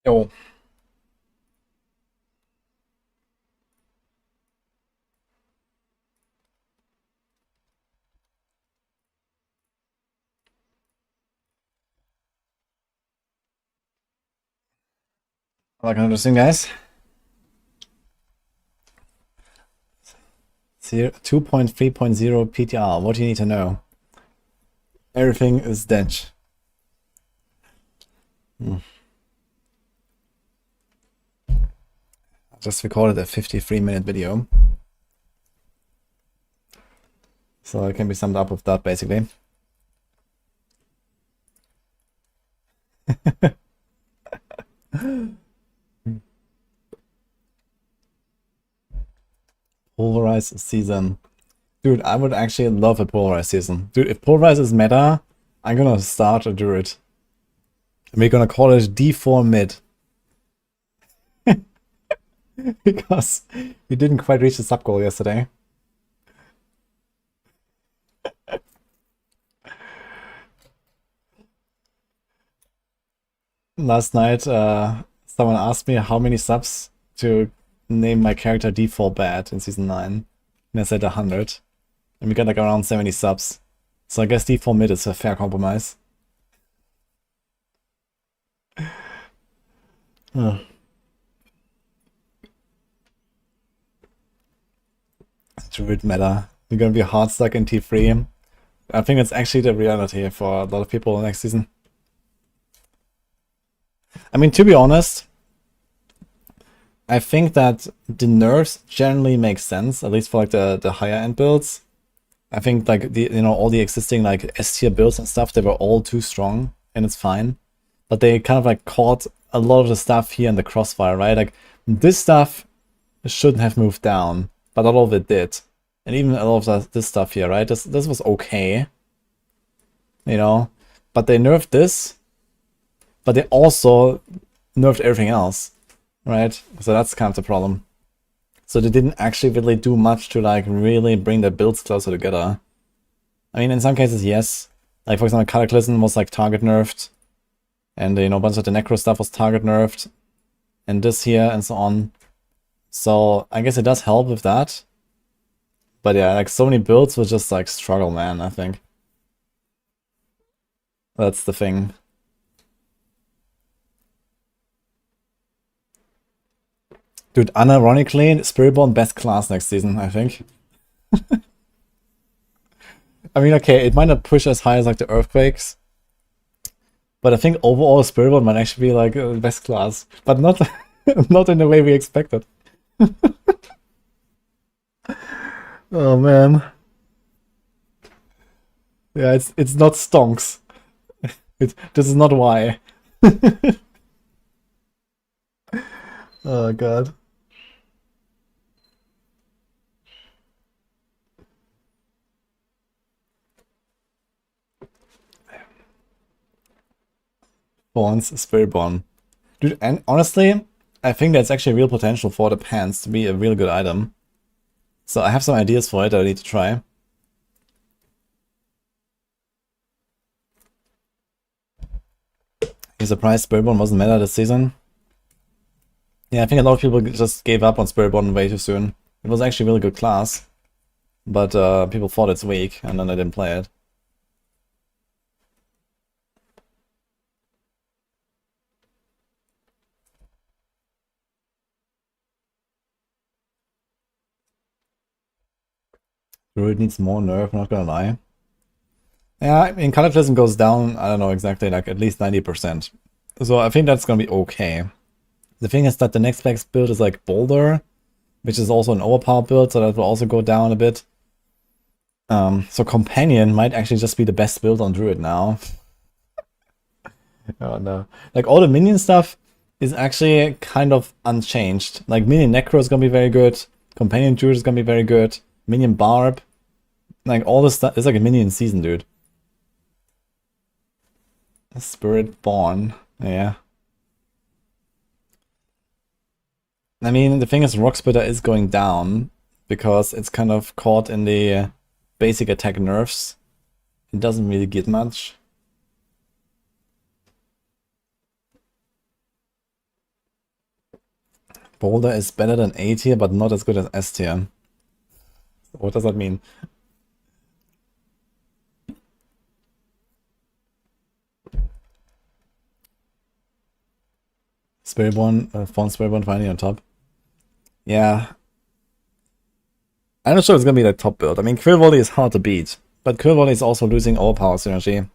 Jo. Like interesting, guys. 2.3.0 PTR. What do you need to know? Everything is dead. I just recorded a 53-minute video. So it can be summed up with that, basically. Pulverize season. Dude, I would actually love a Pulverize season. Dude, if Pulverize is meta, I'm gonna start a Druid. And we're gonna call it D4 mid. Because we didn't quite reach the sub goal yesterday. Last night, someone asked me how many subs to name my character D4 bad in season 9. And I said 100. And we got like around 70 subs. So I guess D4 mid is a fair compromise. Druid meta. We're gonna be hard stuck in T3. I think it's actually the reality for a lot of people next season. I mean, to be honest, I think that the nerfs generally make sense, at least for like the higher end builds. I think like all the existing like S tier builds and stuff, they were all too strong, and it's fine. But they kind of like caught a lot of the stuff here in the crossfire, right? Like this stuff shouldn't have moved down, but a lot of it did. And even a lot of this stuff here, right? This was okay. But they nerfed this, but they also nerfed everything else, right? So that's kind of the problem. So they didn't actually really do much to like really bring the builds closer together. I mean, in some cases, yes. Like for example, Cataclysm was like target nerfed, and a bunch of the Necro stuff was target nerfed, and this here and so on. So I guess it does help with that. But yeah, like so many builds will just like struggle, man, I think. That's the thing. Dude, unironically, Spiritborn best class next season, I think. I mean, okay, it might not push as high as like the Earthquakes, but I think overall Spiritborn might actually be like best class, but not not in the way we expected. Oh man. Yeah, it's not stonks. This is not why. Oh god. Born's Spiritborn. Dude, and honestly, I think there's actually real potential for the pants to be a really good item. So I have some ideas for it that I need to try. You surprised Spiritborn wasn't meta this season? Yeah, I think a lot of people just gave up on Spiritborn way too soon. It was actually a really good class, but people thought it's weak, and then they didn't play it. Druid needs more nerf, not gonna lie. Yeah, I mean, Cataclysm goes down, I don't know exactly, like at least 90%. So I think that's gonna be okay. The thing is that the next best build is like Boulder, which is also an overpower build, so that will also go down a bit. So Companion might actually just be the best build on Druid now. Oh no. Like all the Minion stuff is actually kind of unchanged. Like Minion Necro is gonna be very good, Companion Druid is gonna be very good, Minion Barb. Like all this stuff, it's like a Minion season, dude. Spiritborn, yeah. I mean, the thing is, Rock Splitter is going down because it's kind of caught in the basic attack nerfs. It doesn't really get much. Boulder is better than A tier, but not as good as S tier. What does that mean? Spiritborn, Fawn Spiritborn finally on top. Yeah. I'm not sure it's gonna be the top build. I mean, Quill Volley is hard to beat, but Quill Volley is also losing all power synergy.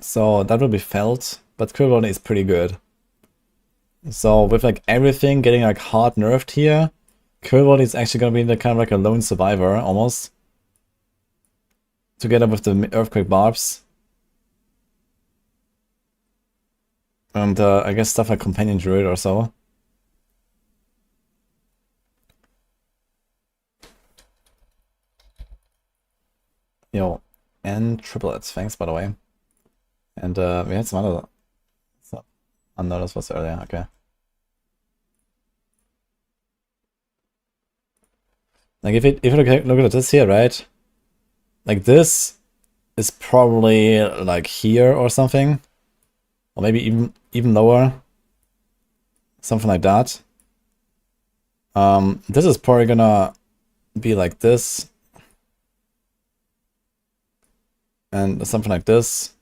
So that will be felt, but Quill Volley is pretty good. So with like everything getting like hard nerfed here, Quill Volley is actually gonna be the kind of like a lone survivor almost. Together with the Earthquake Barbs. And I guess stuff like Companion Druid or so. Yo, and triplets, thanks by the way. And we had some other... Oh no, this was earlier, okay. Like if you look at this here, right? Like this is probably like here or something. Or maybe even lower. Something like that. This is probably gonna be like this. And something like this.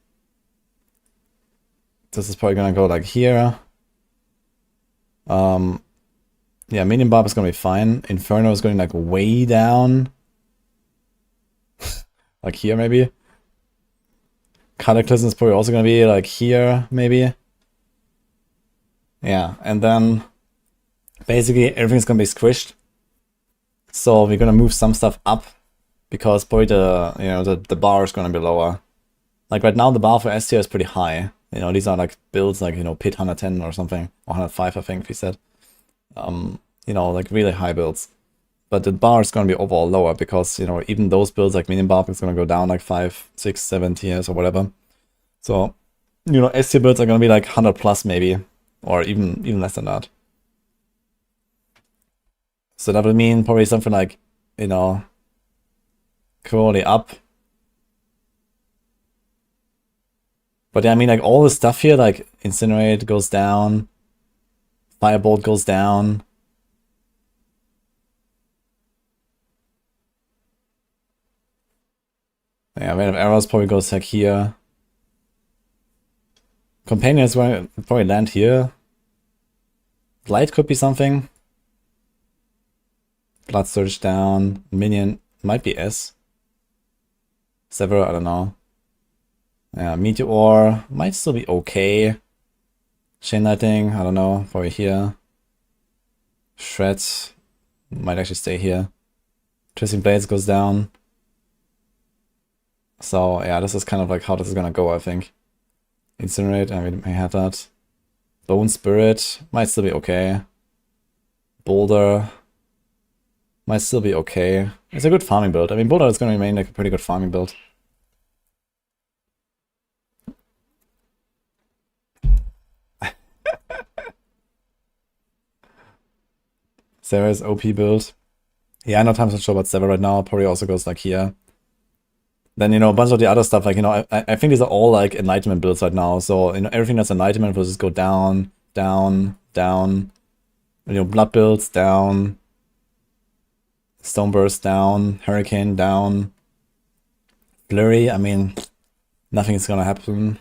This is probably gonna go like here. Yeah, Minion Barb is gonna be fine. Inferno is going like way down. Like here maybe. Cataclysm is probably also gonna be like here, maybe. Yeah, and then basically everything's gonna be squished. So we're gonna move some stuff up because probably the bar is gonna be lower. Like right now the bar for S tier is pretty high. You know, these are like builds like, you know, Pit 110 or something, or 105 I think he said. You know, like really high builds. But the bar is gonna be overall lower because, you know, even those builds like Minion Barb is gonna go down like 5, 6, 7 tiers or whatever. So, you know, S tier builds are gonna be like 100 plus maybe, or even less than that. So that would mean probably something like, you know, quality up. But yeah, I mean, like all the stuff here, like Incinerate goes down, Firebolt goes down. Yeah, Rain of Arrows probably goes like here. Companion is going to probably land here. Light could be something. Blood Surge down. Minion might be S. Several, I don't know. Yeah, Meteor might still be okay. Chain Lightning, I don't know, probably here. Shred might actually stay here. Twisting Blades goes down. So yeah, this is kind of like how this is gonna go, I think. Incinerate, I mean, I have that. Bone Spirit might still be okay. Boulder might still be okay. It's a good farming build. I mean, Boulder is gonna remain like a pretty good farming build. Sarah's OP build. Yeah, I know Time's not sure about Sarah right now. Probably also goes like here. Then, you know, a bunch of the other stuff, like, you know, I think these are all like Enlightenment builds right now. So, you know, everything that's Enlightenment will just go down, down, down. You know, Blood builds down. Stoneburst down. Hurricane down. Flurry, I mean, nothing's gonna happen.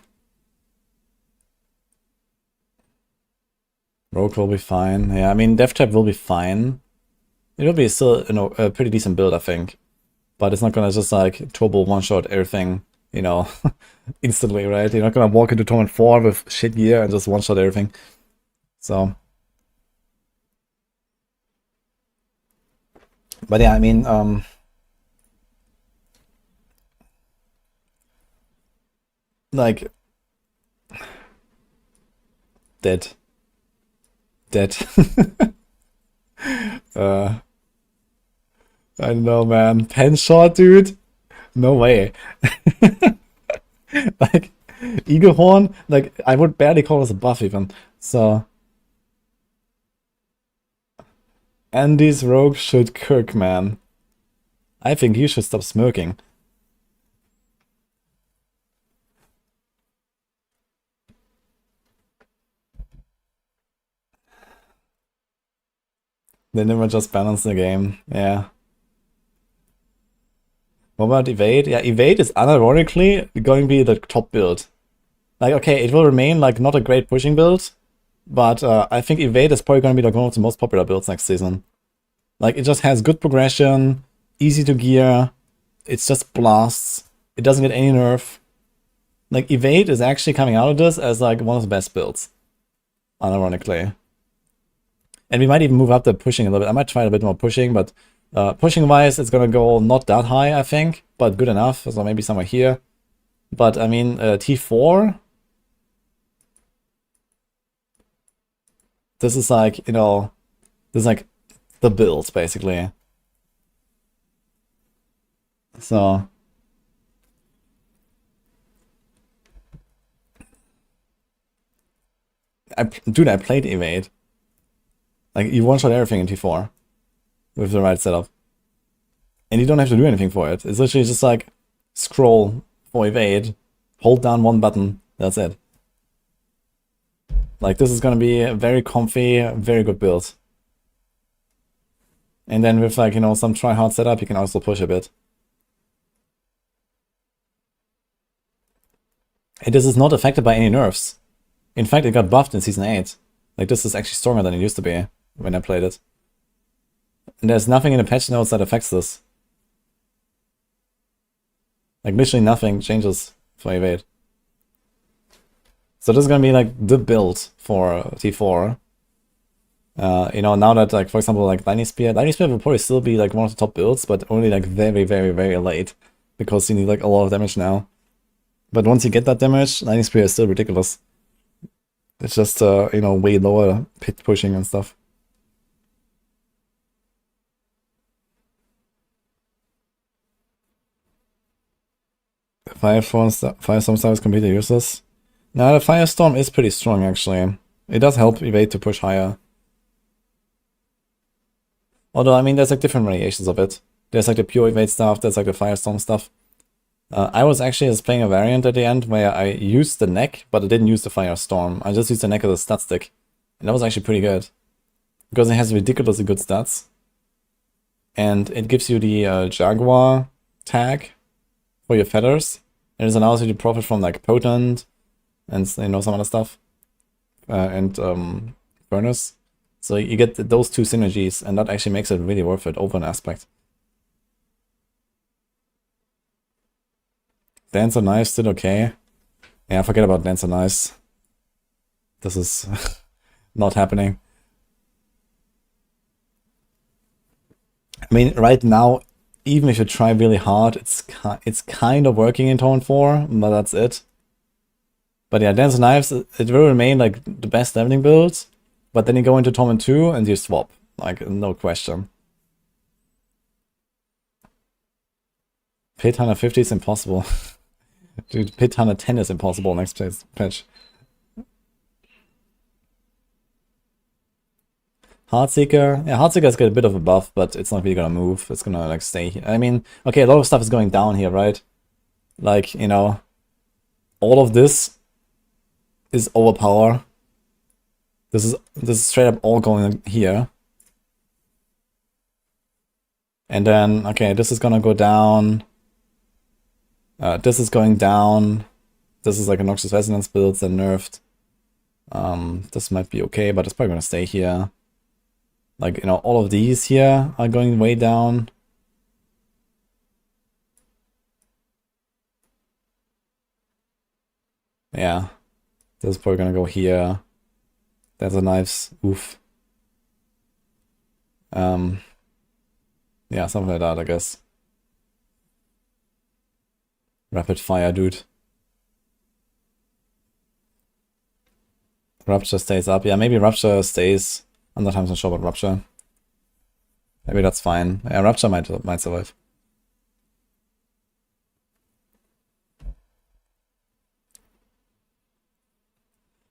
Rogue will be fine. Yeah, I mean, Death Trap will be fine. It will be still, you know, a pretty decent build, I think. But it's not gonna just like turbo one-shot everything, you know, instantly, right? You're not gonna walk into Torment 4 with shit gear and just one-shot everything. So. But yeah, I mean, like, dead. I don't know, man. Pen shot, dude? No way. Like, Eagle Horn, like, I would barely call this a buff even. So. Andy's rogue should cook, man. I think you should stop smoking. They never just balance the game. Yeah. What about Evade? Yeah, Evade is unironically going to be the top build. Like, okay, it will remain like not a great pushing build, but I think Evade is probably going to be like one of the most popular builds next season. Like, it just has good progression, easy to gear, it's just blasts, it doesn't get any nerf. Like, Evade is actually coming out of this as like one of the best builds, unironically. And we might even move up the pushing a little bit. I might try a bit more pushing, but pushing-wise, it's gonna go not that high, I think, but good enough, so maybe somewhere here. But, I mean, T4... This is like, you know, this is like the build, basically. So... Dude, I played Evade. Like, you one-shot everything in T4 with the right setup. And you don't have to do anything for it. It's literally just like, scroll for Evade, hold down one button, that's it. Like, this is gonna be a very comfy, very good build. And then with, like, you know, some try-hard setup, you can also push a bit. And this is not affected by any nerfs. In fact, it got buffed in Season 8. Like, this is actually stronger than it used to be when I played it. And there's nothing in the patch notes that affects this. Like, literally nothing changes for Evade. So this is gonna be, like, the build for T4. You know, now that, like, for example, like, Lightning Spear will probably still be, like, one of the top builds, but only, like, very, very, very late. Because you need, like, a lot of damage now. But once you get that damage, Lightning Spear is still ridiculous. It's just, you know, way lower pit pushing and stuff. Firestorm style is completely useless. Now, the Firestorm is pretty strong, actually. It does help Evade to push higher. Although, I mean, there's like different variations of it. There's like the pure Evade stuff, there's like the Firestorm stuff. I was actually just playing a variant at the end where I used the neck, but I didn't use the Firestorm. I just used the neck as a stat stick. And that was actually pretty good. Because it has ridiculously good stats. And it gives you the Jaguar tag for your feathers. And it allows you to profit from like Potent and, you know, some other stuff. And Furnace. So you get those two synergies, and that actually makes it really worth it over an aspect. Dancer Knives did okay. Yeah, forget about Dancer Knives. This is not happening. I mean, right now, even if you try really hard, it's kind of working in Tone 4, but that's it. But yeah, Dancer Knives, it will remain like the best leveling build, but then you go into Torment 2 and you swap, like, no question. Pit 150 is impossible. Dude, Pit 110 is impossible next patch. Heartseeker, yeah, Heartseeker's got a bit of a buff, but it's not really gonna move. It's gonna like stay here. I mean, okay, a lot of stuff is going down here, right? Like, you know, all of this is overpower. This is straight up all going here. And then, okay, this is gonna go down. This is going down. This is like a Noxious Resonance build that nerfed. This might be okay, but it's probably gonna stay here. Like, you know, all of these here are going way down. Yeah. This is probably gonna go here. There's the knives. Oof. Yeah, something like that, I guess. Rapid fire, dude. Rupture stays up. Yeah, maybe Rupture stays. I'm not sure about Rupture. Maybe that's fine. Yeah, Rupture might survive.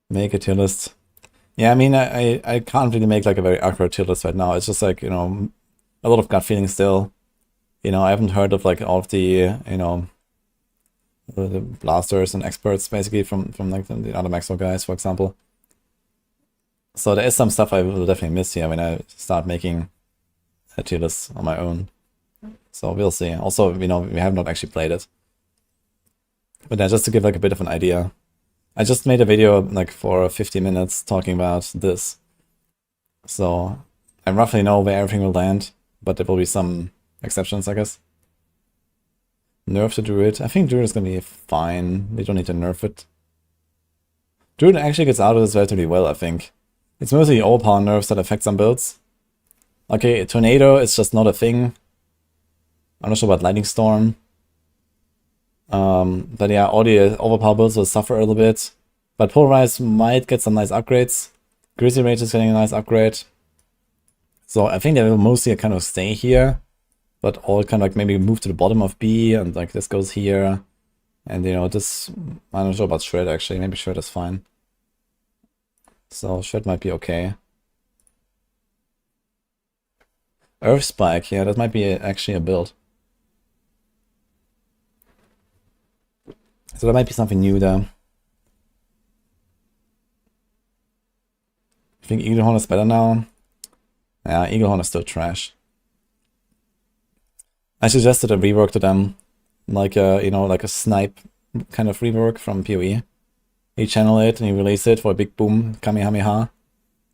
Make a tier list. Yeah, I mean, I can't really make like a very accurate tier list right now. It's just like, you know, a lot of gut feeling still. You know, I haven't heard of like all of the, you know, the blasters and experts basically from like the other Maxwell guys, for example. So there is some stuff I will definitely miss here when I start making tier list on my own. So we'll see. Also, you know, we have not actually played it. But yeah, just to give like a bit of an idea. I just made a video like for 50 minutes talking about this. So I roughly know where everything will land, but there will be some exceptions, I guess. Nerf the Druid. I think Druid is gonna be fine. We don't need to nerf it. Druid actually gets out of this relatively well, I think. It's mostly overpower nerfs that affect some builds. Okay, Tornado is just not a thing. I'm not sure about Lightning Storm. But yeah, all the overpower builds will suffer a little bit. But Pulverize might get some nice upgrades. Grizzly Rage is getting a nice upgrade. So I think they will mostly kind of stay here. But all kind of like maybe move to the bottom of B, and like this goes here. And you know, this, I'm not sure about Shred actually. Maybe Shred is fine. So Shred might be okay. Earth Spike, yeah, that might be actually a build. So there might be something new there. I think Eaglehorn is better now. Yeah, Eaglehorn is still trash. I suggested a rework to them, like a, you know, like a snipe kind of rework from PoE. You channel it and you release it for a big boom, Kamehameha.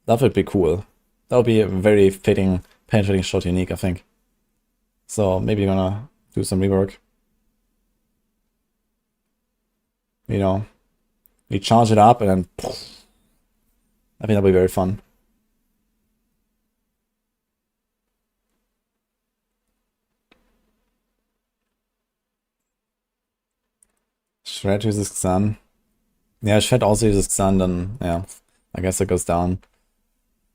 That would be cool. That would be a very fitting penetrating shot unique, I think. So maybe you're gonna do some rework. You know, you charge it up and then poof. I think that'll be very fun. Shred uses Xan. Yeah, Shred also uses Xan, then yeah, I guess it goes down.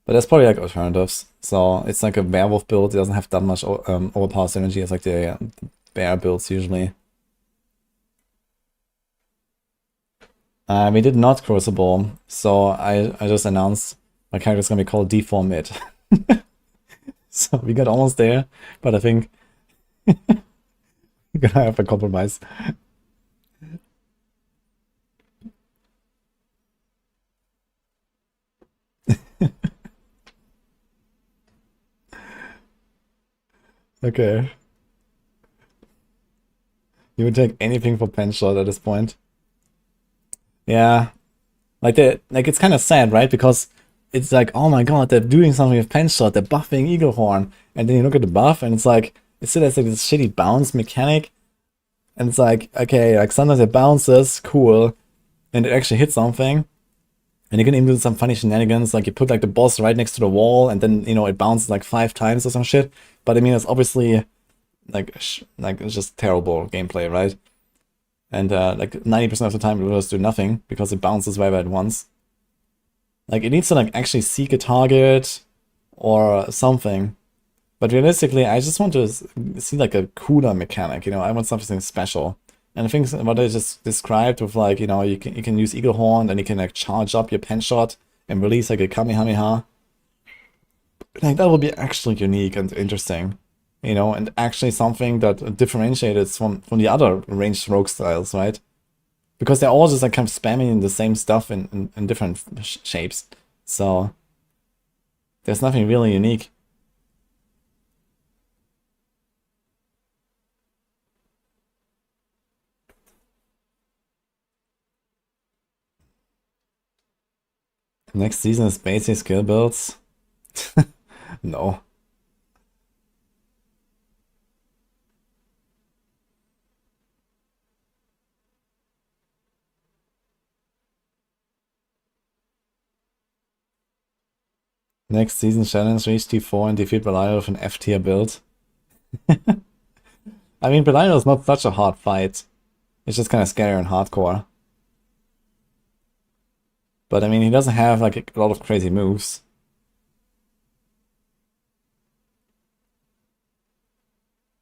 But there's probably like alternatives. So it's like a werewolf build. It doesn't have that much overpower synergy as like the bear builds usually. We did not Crucible, so I just announced my character is gonna be called D4 Mid. So we got almost there, but I think we're gonna have a compromise. Okay. You would take anything for pen shot at this point. Yeah. Like it's kind of sad, right? Because it's like, oh my god, they're doing something with pen shot, they're buffing Eaglehorn. And then you look at the buff and it's like, it still has like this shitty bounce mechanic. And it's like, okay, like sometimes it bounces, cool. And it actually hits something. And you can even do some funny shenanigans, like you put like the boss right next to the wall and then, you know, it bounces like 5 times or some shit. But I mean, it's obviously like it's just terrible gameplay, right? And like 90% of the time it will just do nothing because it bounces wherever it wants. Like it needs to like actually seek a target or something. But realistically, I just want to see like a cooler mechanic, you know, I want something special. And I think what I just described with like, you know, you can use Eaglehorn and you can like charge up your pen shot and release like a Kamehameha. Like that would be actually unique and interesting, you know, and actually something that differentiates from the other ranged rogue styles, right? Because they're all just like kind of spamming the same stuff in different shapes. So there's nothing really unique. Next season is basic skill builds. No. Next season challenge, reach T4 and defeat Belial with an F tier build. I mean, Belial is not such a hard fight. It's just kind of scary and hardcore. But I mean, he doesn't have like a lot of crazy moves.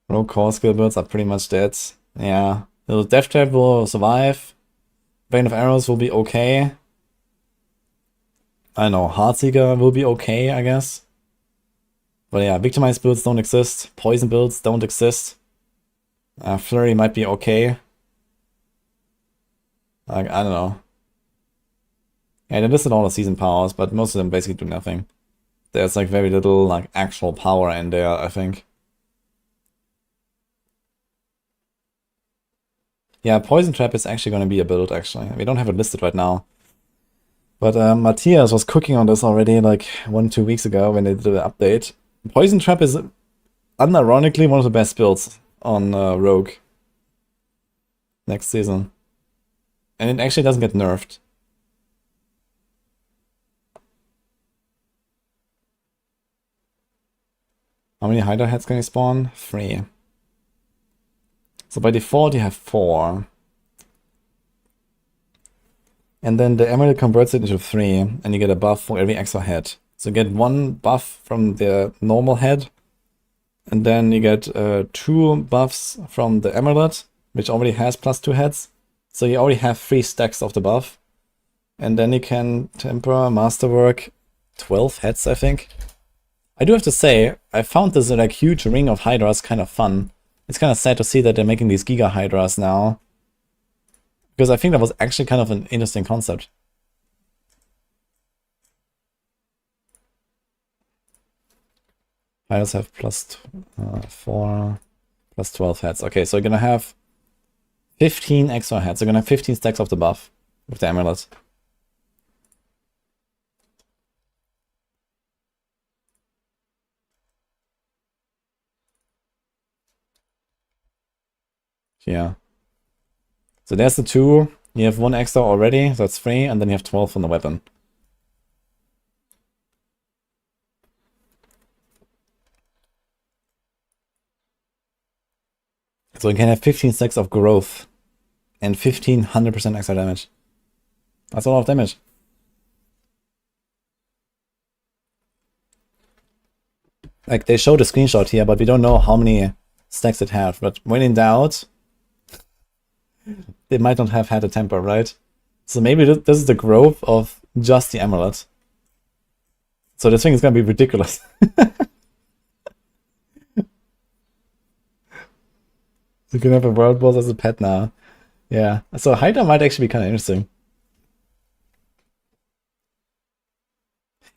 Rogue core skill builds are pretty much dead. Yeah. The Death Trap will survive. Vein of Arrows will be okay. I don't know, Heartseeker will be okay, I guess. But yeah, Victimized builds don't exist. Poison builds don't exist. Flurry might be okay. Like, I don't know. Yeah, they listed all the season powers, but most of them basically do nothing. there's like very little like actual power in there, I think. Yeah, Poison Trap is actually going to be a build, actually. We don't have it listed right now. But Matthias was cooking on this already like 1-2 weeks ago when they did the update. Poison Trap is unironically one of the best builds on Rogue next season. And it actually doesn't get nerfed. How many Hydra heads can you spawn? 3. So by default you have 4. And then the Emerald converts it into 3, and you get a buff for every extra head. So you get 1 buff from the normal head, and then you get 2 buffs from the Emerald, which already has +2 heads. So you already have 3 stacks of the buff. And then you can temper, masterwork, 12 heads, I think. I do have to say, I found this like huge ring of Hydras kind of fun. It's kind of sad to see that they're making these Giga Hydras now. Because I think that was actually kind of an interesting concept. Hydras have +4, +12 heads. Okay, so you're gonna have 15 extra heads. You're gonna have 15 stacks of the buff with the amulet. Yeah. So there's the 2. You have 1 extra already, so that's 3, and then you have 12 on the weapon. So you can have 15 stacks of growth and 100% extra damage. That's a lot of damage. Like, they showed a screenshot here, but we don't know how many stacks it have. But when in doubt, they might not have had a temper, right? So maybe this is the growth of just the amulet. So this thing is gonna be ridiculous. You can have a world boss as a pet now. Yeah, so Hydra might actually be kind of interesting.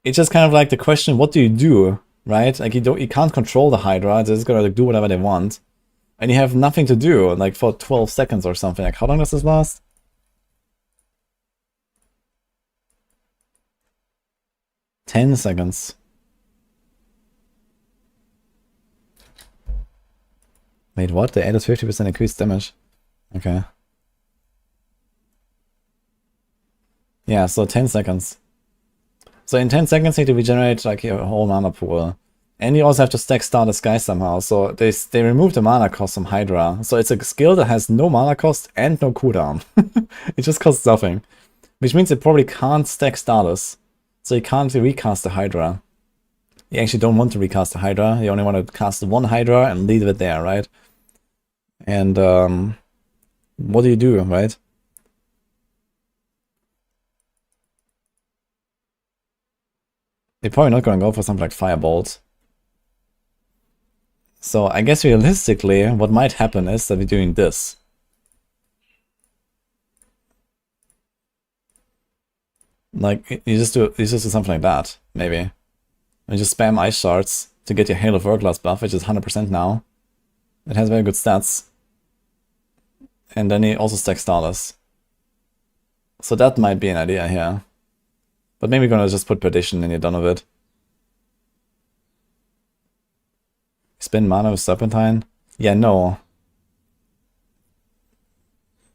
It's just kind of like the question, what do you do, right? Like you can't control the Hydra, they're just gonna like do whatever they want. And you have nothing to do, like for 12 seconds or something. Like how long does this last? "10 seconds. Wait, what? They added 50% increased damage. Okay. Yeah, so 10 seconds. So in 10 seconds you need to regenerate like your whole mana pool. And you also have to stack Stardust Sky somehow. So they removed the mana cost from Hydra. So it's a skill that has no mana cost and no cooldown. It just costs nothing. Which means it probably can't stack Stardust. So you can't recast the Hydra. You actually don't want to recast the Hydra. You only want to cast 1 Hydra and leave it there, right? And what do you do, right? They're probably not going to go for something like Firebolt. So I guess realistically, what might happen is that we're doing this. Like, you just do something like that, maybe. And just spam Ice Shards to get your Hail of Hourglass buff, which is 100% now. It has very good stats. And then you also stack Stardust. So that might be an idea here. But maybe we're gonna just put Perdition and you're done with it. Spend mana with Serpentine? Yeah, no.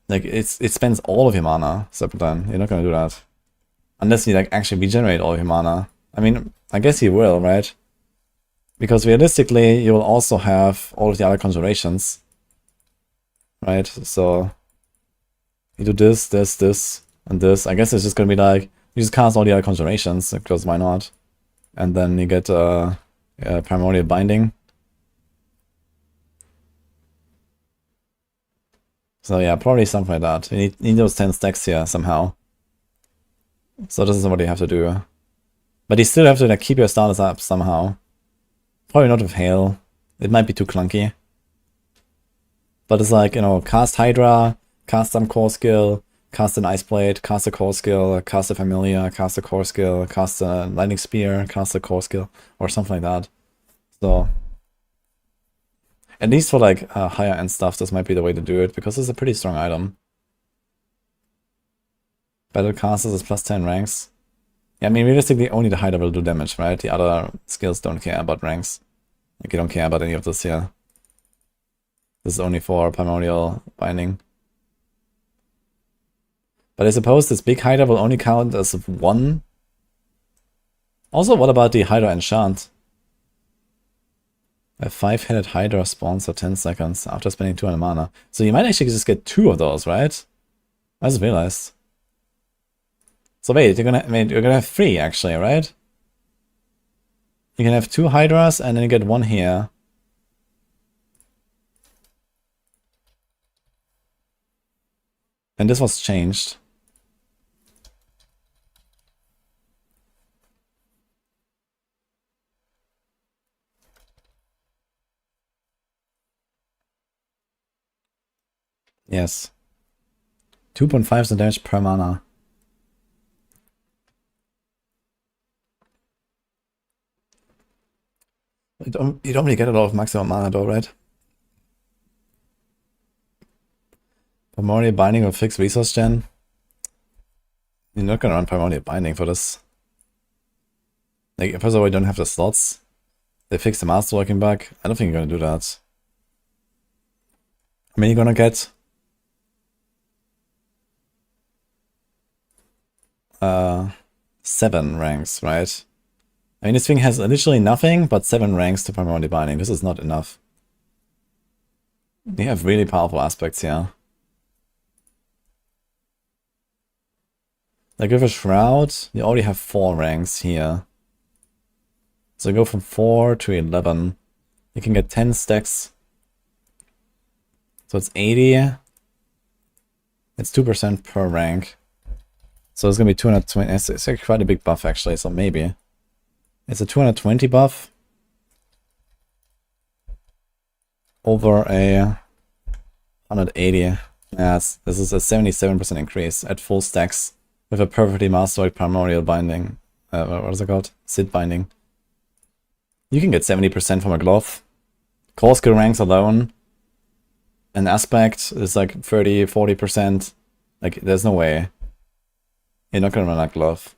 Like, it spends all of your mana, Serpentine. You're not gonna do that. Unless you, like, actually regenerate all of your mana. I mean, I guess you will, right? Because realistically, you will also have all of the other conjurations. Right? So, you do this, this, this, and this. I guess it's just gonna be like, you just cast all the other conjurations, because why not? And then you get Primordial Binding. So yeah, probably something like that. You need those 10 stacks here somehow. So this is what you have to do. But you still have to like keep your status up somehow. Probably not with Hail. It might be too clunky. But it's like, you know, cast Hydra, cast some core skill, cast an Ice Blade, cast a Core Skill, cast a Familiar, cast a Core Skill, cast a Lightning Spear, cast a Core Skill, or something like that. So, at least for like higher end stuff, this might be the way to do it, because it's a pretty strong item. Battle casters is plus 10 ranks. Yeah, I mean, realistically, only the Hydra will do damage, right? The other skills don't care about ranks. Like, you don't care about any of this here. This is only for primordial binding. But I suppose this big Hydra will only count as 1. Also, what about the Hydra enchant? A 5-headed Hydra spawns for 10 seconds after spending 200 mana. So you might actually just get 2 of those, right? I just realized. So wait, you're gonna have 3 actually, right? You can have 2 Hydras and then you get 1 here. And this was changed. Yes. 2.5 damage per mana. You don't really get a lot of maximum mana though, right? Primordial Binding or fixed resource gen? You're not gonna run Primordial Binding for this. Like, first of all, you don't have the slots. They fixed the Masterworking bug. I don't think you're gonna do that. I mean, you're gonna get 7 ranks, right? I mean, this thing has literally nothing but 7 ranks to Primordial Binding. This is not enough. You have really powerful aspects here. Like with a Shroud, you already have 4 ranks here. So you go from 4 to 11. You can get 10 stacks. So it's 80. It's 2% per rank. So it's gonna be 220. It's actually quite a big buff actually, so maybe. It's a 220 buff over a 180. Yes, this is a 77% increase at full stacks with a perfectly mastered primordial binding. What is it called? Sid binding. You can get 70% from a glove. Core skill ranks alone. An aspect is like 30-40%. Like, there's no way. You're not gonna run that glove.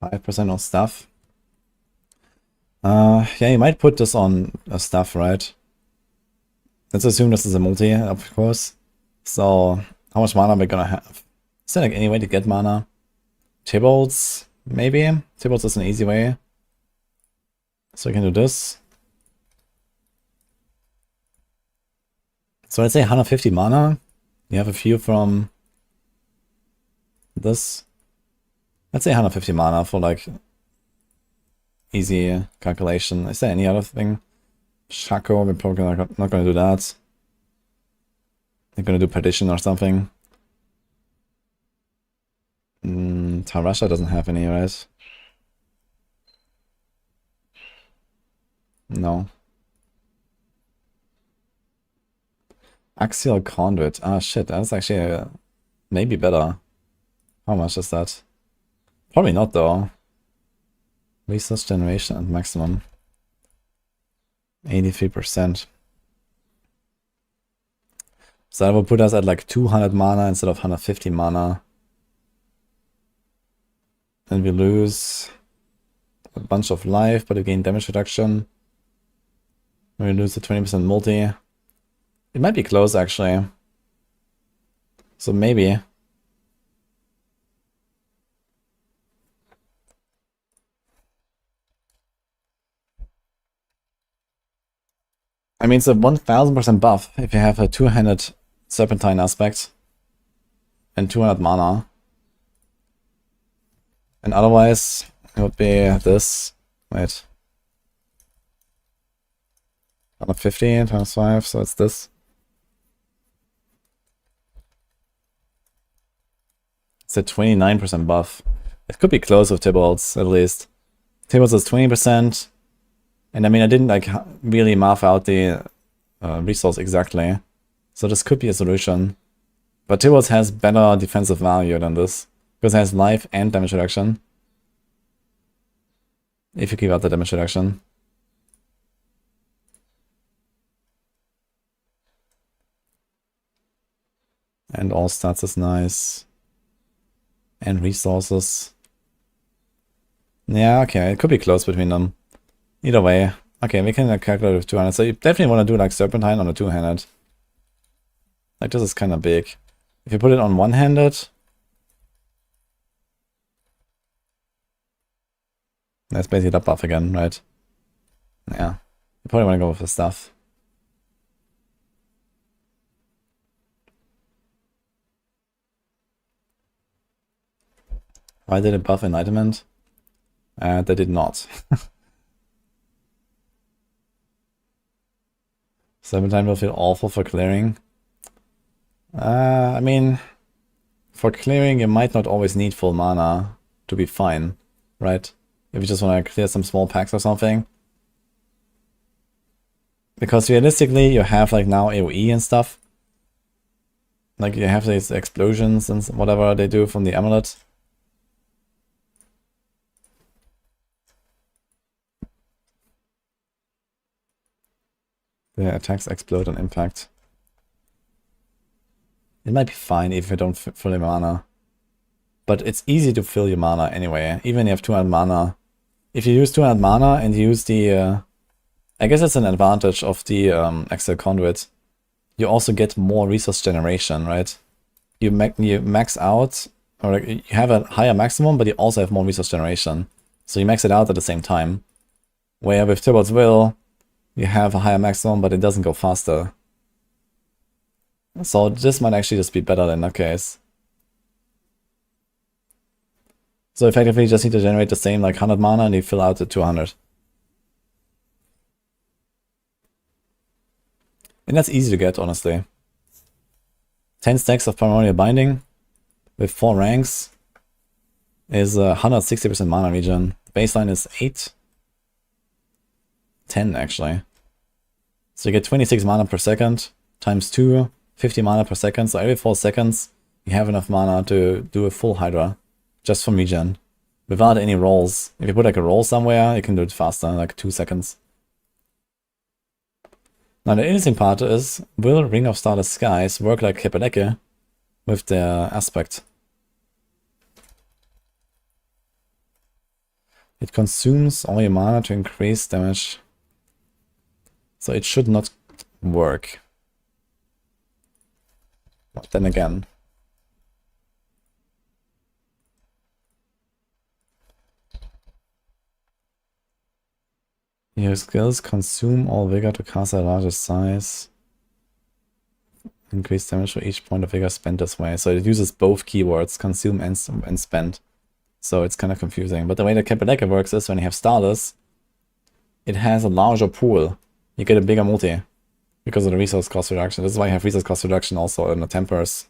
%5 on stuff. Yeah, you might put this on stuff, right? Let's assume this is a multi, of course. So, how much mana are we gonna have? Is there like any way to get mana? Tibalds, maybe? Tibalds is an easy way. So we can do this. So let's say 150 mana. You have a few from this. Let's say 150 mana for like easy calculation. Is there any other thing? Shaco, we're probably not gonna do that. They're gonna do Perdition or something. Tarasha doesn't have any, right? No. Axial Conduit. Ah, shit, that's actually maybe better. How much is that? Probably not, though. Resource generation and maximum. 83%. So that will put us at like 200 mana instead of 150 mana. And we lose a bunch of life, but we gain damage reduction. We lose the 20% multi. It might be close, actually. So maybe. I mean, it's a 1000% buff if you have a 2-handed Serpentine aspect and 200 mana. And otherwise, it would be this. Wait. 150 times 5, so it's this. It's a 29% buff. It could be close with Tybalt's, at least. Tybalt's is 20%. And I mean, I didn't like really math out the resource exactly. So this could be a solution. But Tybalt's has better defensive value than this. Because it has life and damage reduction. If you give out the damage reduction. And all stats is nice. And resources. Yeah, okay, it could be close between them. Either way. Okay, we can calculate with 200. So you definitely want to do like Serpentine on a two-handed. Like this is kind of big. If you put it on one-handed, that's basically that buff again, right? Yeah. You probably want to go with the stuff. Why did it buff Enlightenment? They did not. Serpentine will feel awful for clearing. I mean, for clearing you might not always need full mana to be fine, right? If you just want to clear some small packs or something. Because realistically you have like now AoE and stuff. Like you have these explosions and whatever they do from the amulet. The attacks explode on impact. It might be fine if you don't fill your mana. But it's easy to fill your mana anyway, even if you have 200 mana. If you use 200 mana and you use the... I guess that's an advantage of the Exile Conduit. You also get more resource generation, right? You max out, or you have a higher maximum, but you also have more resource generation. So you max it out at the same time. Where with Tybalt's Will, you have a higher maximum, but it doesn't go faster. So this might actually just be better in that case. So effectively you just need to generate the same like 100 mana and you fill out the 200. And that's easy to get, honestly. 10 stacks of Primordial Binding with 4 ranks is 160% mana regen. Baseline is 8. 10 actually. So you get 26 mana per second times 2, 50 mana per second. So every 4 seconds you have enough mana to do a full Hydra just from regen without any rolls. If you put like a roll somewhere, you can do it faster, like 2 seconds. Now the interesting part is, will Ring of Starless Skies work like Kepeleke with their aspect? It consumes all your mana to increase damage. So it should not work. But then again. Your skills consume all vigor to cast a larger size. Increase damage for each point of vigor spent this way. So it uses both keywords, consume and spend. So it's kind of confusing. But the way that Kepeleke works is when you have Starless, it has a larger pool. You get a bigger multi because of the resource cost reduction. This is why you have resource cost reduction also in the tempers.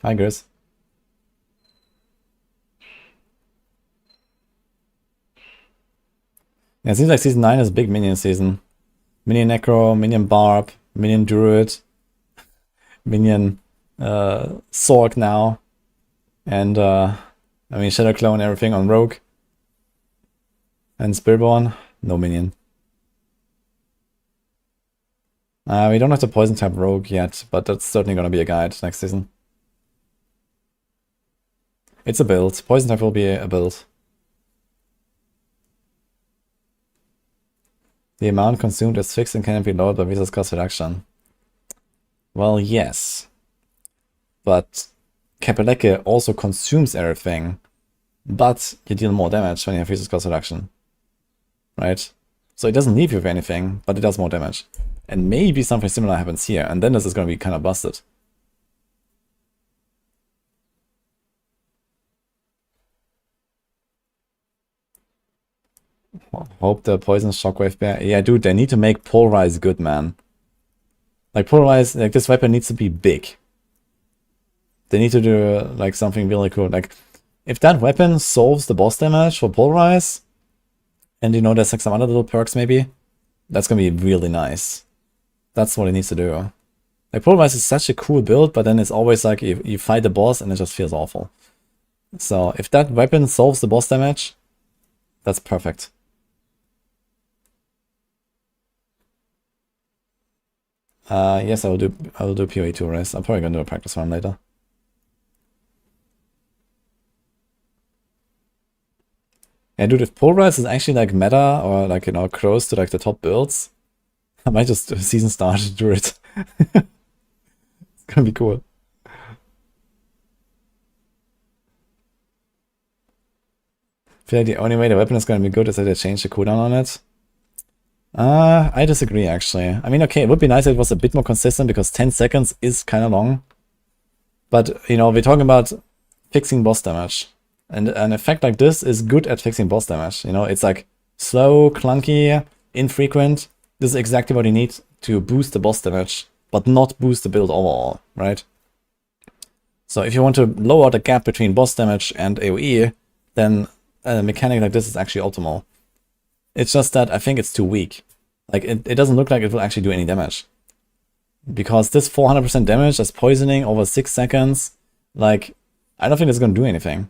Hi, Gris. Yeah, it seems like Season 9 is a big Minion season. Minion Necro, Minion Barb, Minion Druid, Minion Sorc now. And, I mean, Shadow Clone, everything on Rogue. And Spiritborn, no Minion. We don't have the Poison type Rogue yet, but that's certainly gonna be a guide next season. It's a build. Poison type will be a build. The amount consumed is fixed and cannot be lowered by resource cost reduction. Well, yes. But Kepeleke also consumes everything, but you deal more damage when you have resource cost reduction. Right? So it doesn't leave you with anything, but it does more damage. And maybe something similar happens here, and then this is going to be kind of busted. Hope the poison shockwave bear. Yeah, dude, they need to make Pulverize good, man. Like Pulverize, like this weapon needs to be big. They need to do like something really cool. Like if that weapon solves the boss damage for Pulverize, and you know there's like some other little perks maybe, that's gonna be really nice. That's what it needs to do. Like Pulverize is such a cool build, but then it's always like you fight the boss and it just feels awful. So if that weapon solves the boss damage, that's perfect. Yes, I will do PoE 2 race. I'm probably gonna do a practice run later. Yeah, dude, if Pulverize is actually like meta or like, you know, close to like the top builds, I might just season start Druid. It's gonna be cool. I feel like the only way the weapon is gonna be good is that they change the cooldown on it. I disagree actually. I mean, okay, it would be nice if it was a bit more consistent because 10 seconds is kind of long. But, you know, we're talking about fixing boss damage. And an effect like this is good at fixing boss damage. You know, it's like slow, clunky, infrequent. This is exactly what you need to boost the boss damage, but not boost the build overall, right? So if you want to lower the gap between boss damage and AoE, then a mechanic like this is actually optimal. It's just that I think it's too weak. Like, it doesn't look like it will actually do any damage. Because this 400% damage as poisoning over 6 seconds, like, I don't think it's going to do anything.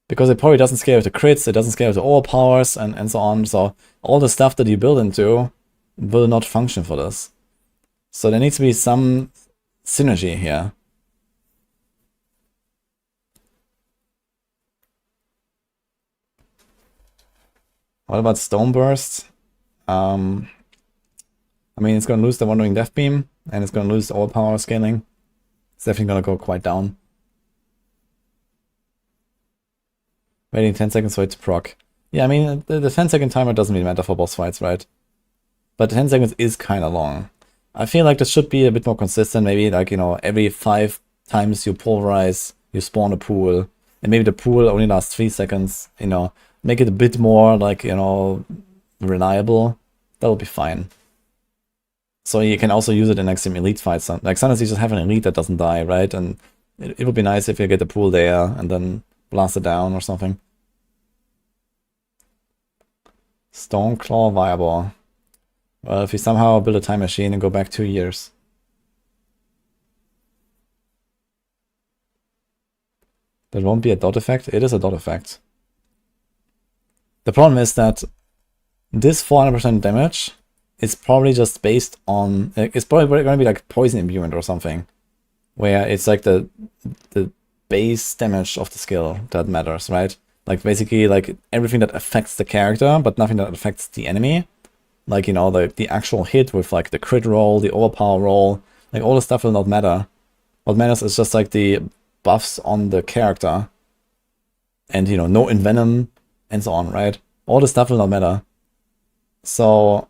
Because it probably doesn't scale with the crits, it doesn't scale with the overpowers, and so on. So all the stuff that you build into will not function for this. So there needs to be some synergy here. What about Stone Burst? I mean, it's going to lose the Wandering Death Beam, and it's going to lose the overpower scaling. It's definitely going to go quite down. Waiting 10 seconds for it to proc. Yeah, I mean, the 10-second timer doesn't really matter for boss fights, right? But 10 seconds is kind of long. I feel like this should be a bit more consistent. Maybe, like, you know, every 5 times you Pulverize, you spawn a pool. And maybe the pool only lasts 3 seconds, you know. Make it a bit more, like, you know, reliable. That'll be fine. So you can also use it in like some elite fights. Like sometimes you just have an elite that doesn't die, right? And it would be nice if you get the pool there and then blast it down or something. Stoneclaw Viable. Well, if you somehow build a time machine and go back 2 years. That won't be a dot effect? It is a dot effect. The problem is that this 400% damage is probably just based on... It's probably going to be like poison imbuement or something. Where it's like the base damage of the skill that matters, right? Like basically like everything that affects the character, but nothing that affects the enemy. Like, you know, the actual hit with like the crit roll, the overpower roll, like all the stuff will not matter. What matters is just like the buffs on the character. And, you know, no envenom and so on, right? All the stuff will not matter. So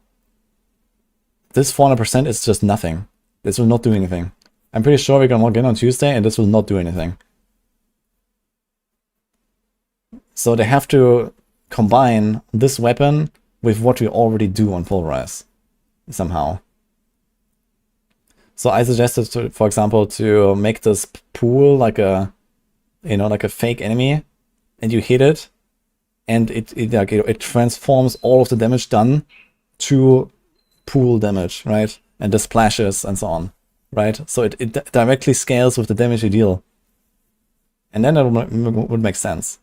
this 400% is just nothing. This will not do anything. I'm pretty sure we're gonna log in on Tuesday and this will not do anything. So they have to combine this weapon with what we already do on Pulverize somehow. So I suggested, for example, to make this pool like a, you know, like a fake enemy, and you hit it, and it transforms all of the damage done to pool damage, right? And the splashes and so on, right? So it directly scales with the damage you deal. And then that would make sense.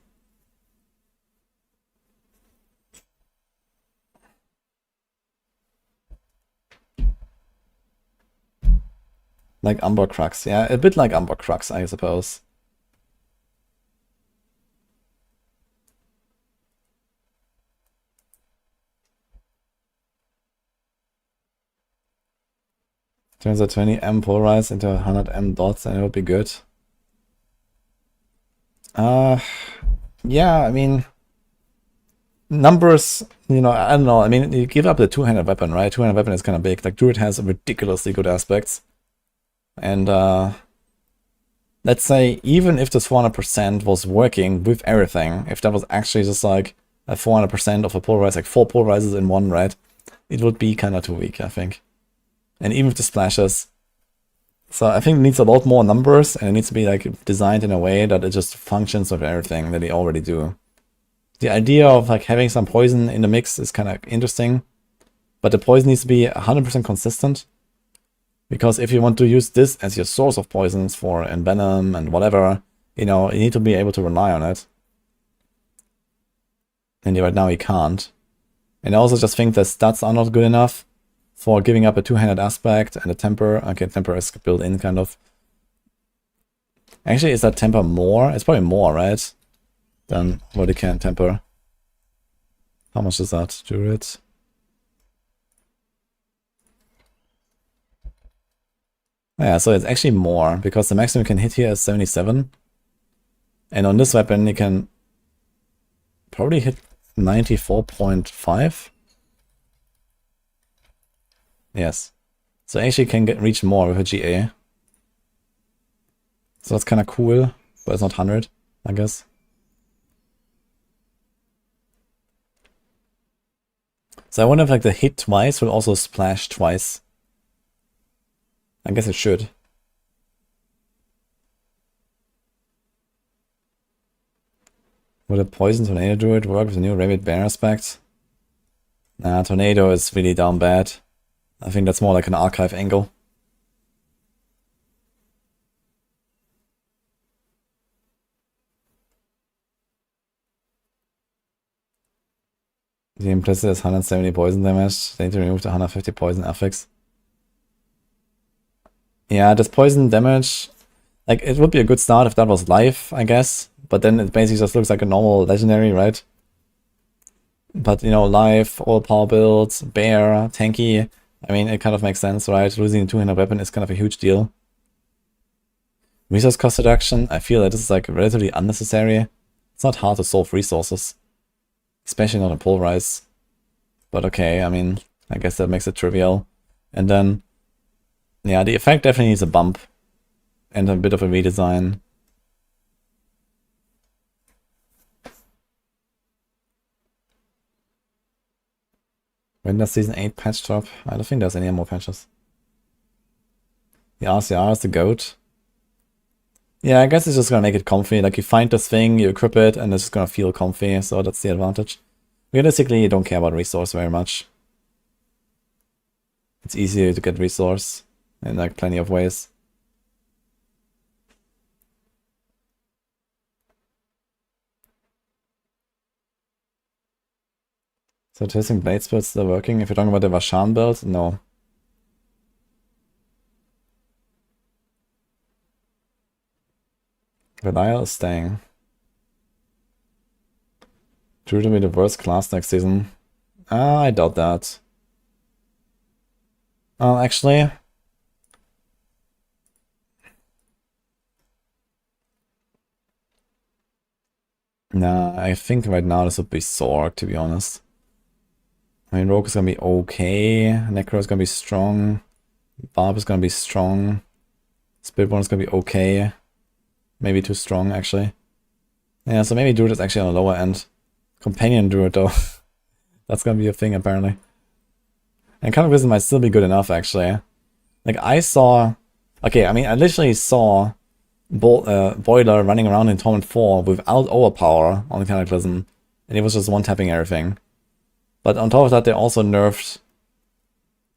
Like Umber Crux, yeah, a bit like Umber Crux, I suppose. Turns a 20M Pulverize into 100M dots and it would be good. Yeah, I mean, numbers, you know, I don't know. I mean, you give up the two-handed weapon, right? Two-handed weapon is kind of big. Like, Druid has ridiculously good aspects. And let's say, even if this 400% was working with everything, if that was actually just like a 400% of a Pulverize, like 4 Pulverizes in one, right? It would be kind of too weak, I think. And even with the splashes. So I think it needs a lot more numbers, and it needs to be like designed in a way that it just functions with everything that they already do. The idea of like having some poison in the mix is kind of interesting, but the poison needs to be 100% consistent. Because if you want to use this as your source of poisons for envenom and whatever, you know, you need to be able to rely on it. And right now you can't. And I also just think the stats are not good enough for giving up a two-handed aspect and a temper. Okay, temper is built in, kind of. Actually, is that temper more? It's probably more, right? Than what it can temper. How much is that, Druid? Yeah, so it's actually more, because the maximum you can hit here is 77. And on this weapon, you can probably hit 94.5. Yes. So actually can reach more with a GA. So that's kind of cool, but it's not 100, I guess. So I wonder if like the hit twice will also splash twice. I guess it should. Would a poison tornado druid work with the new Rabbit Bear aspect? Nah, tornado is really down bad. I think that's more like an archive angle. The implicit is 170 poison damage. They need to remove the 150 poison affix. Yeah, this poison damage, like, it would be a good start if that was live, I guess. But then it basically just looks like a normal legendary, right? But, you know, live, all power builds, bear, tanky. I mean, it kind of makes sense, right? Losing a two-handed weapon is kind of a huge deal. Resource cost reduction, I feel that this is like relatively unnecessary. It's not hard to solve resources. Especially not in Pulverize. But okay, I mean, I guess that makes it trivial. And then, yeah, the effect definitely needs a bump. And a bit of a redesign. When does Season 8 patch drop? I don't think there's any more patches. The RCR is the GOAT. Yeah, I guess it's just gonna make it comfy. Like, you find this thing, you equip it, and it's just gonna feel comfy, so that's the advantage. Realistically, you don't care about resource very much. It's easier to get resource in like plenty of ways. So testing blade spells still working? If you're talking about the Vashan build, no. Belial is staying. Druid will be the worst class next season. I doubt that. Actually, nah, I think right now this would be Sorc, to be honest. I mean, Rogue is gonna be okay. Necro is gonna be strong. Barb is gonna be strong. Spiritborn is gonna be okay. Maybe too strong, actually. Yeah, so maybe Druid is actually on the lower end. Companion Druid, though. That's gonna be a thing, apparently. And Cataclysm might still be good enough, actually. Like, I saw... Okay, I mean, I literally saw Boiler running around in Torment 4 without overpower on Cataclysm. And it was just one-tapping everything. But on top of that, they also nerfed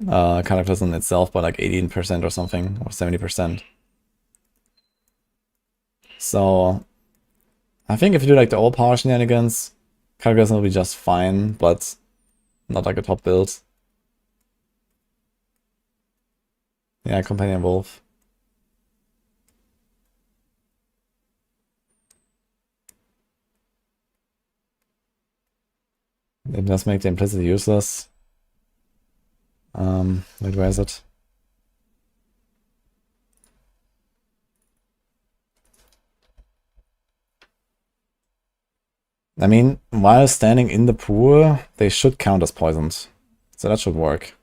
Cataclysm itself by like 18% or something, or 70%. So, I think if you do like the overpower shenanigans, Cataclysm will be just fine, but not like a top build. Yeah, Companion Wolf. It does make the implicit useless. Wait, where is it? I mean, while standing in the pool, they should count as poisoned. So that should work.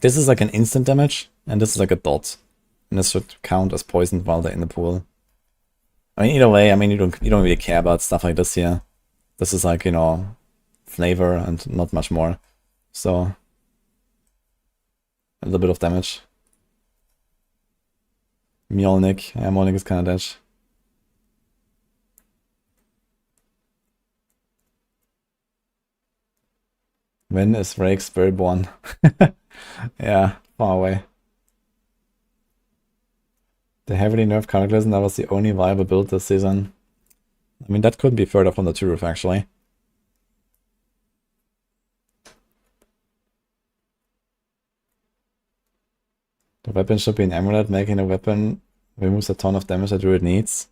This is like an instant damage, and this is like a dot. And this should count as poisoned while they're in the pool. I mean, either way, I mean, you don't really care about stuff like this here. This is like, you know, flavor and not much more. So, a little bit of damage. Mjolnir. Yeah, Mjolnir is kind of dead. When is Rake Spiritborn? Yeah, far away. The heavily nerfed Cataclysm, that was the only viable build this season. I mean, that could be further from the truth, actually. The weapon should be an amulet, making a weapon removes a ton of damage that Druid needs.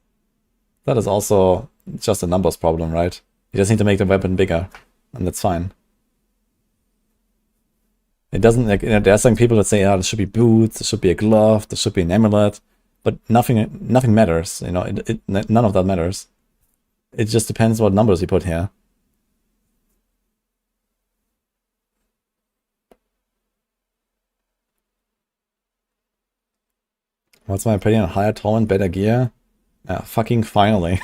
That is also just a numbers problem, right? You just need to make the weapon bigger, and that's fine. It doesn't, like, you know, there are some people that say, oh, this should be boots, it should be a glove, this should be an amulet, but nothing matters, you know, none of that matters. It just depends what numbers you put here. What's my opinion on higher torment, better gear? Fucking finally.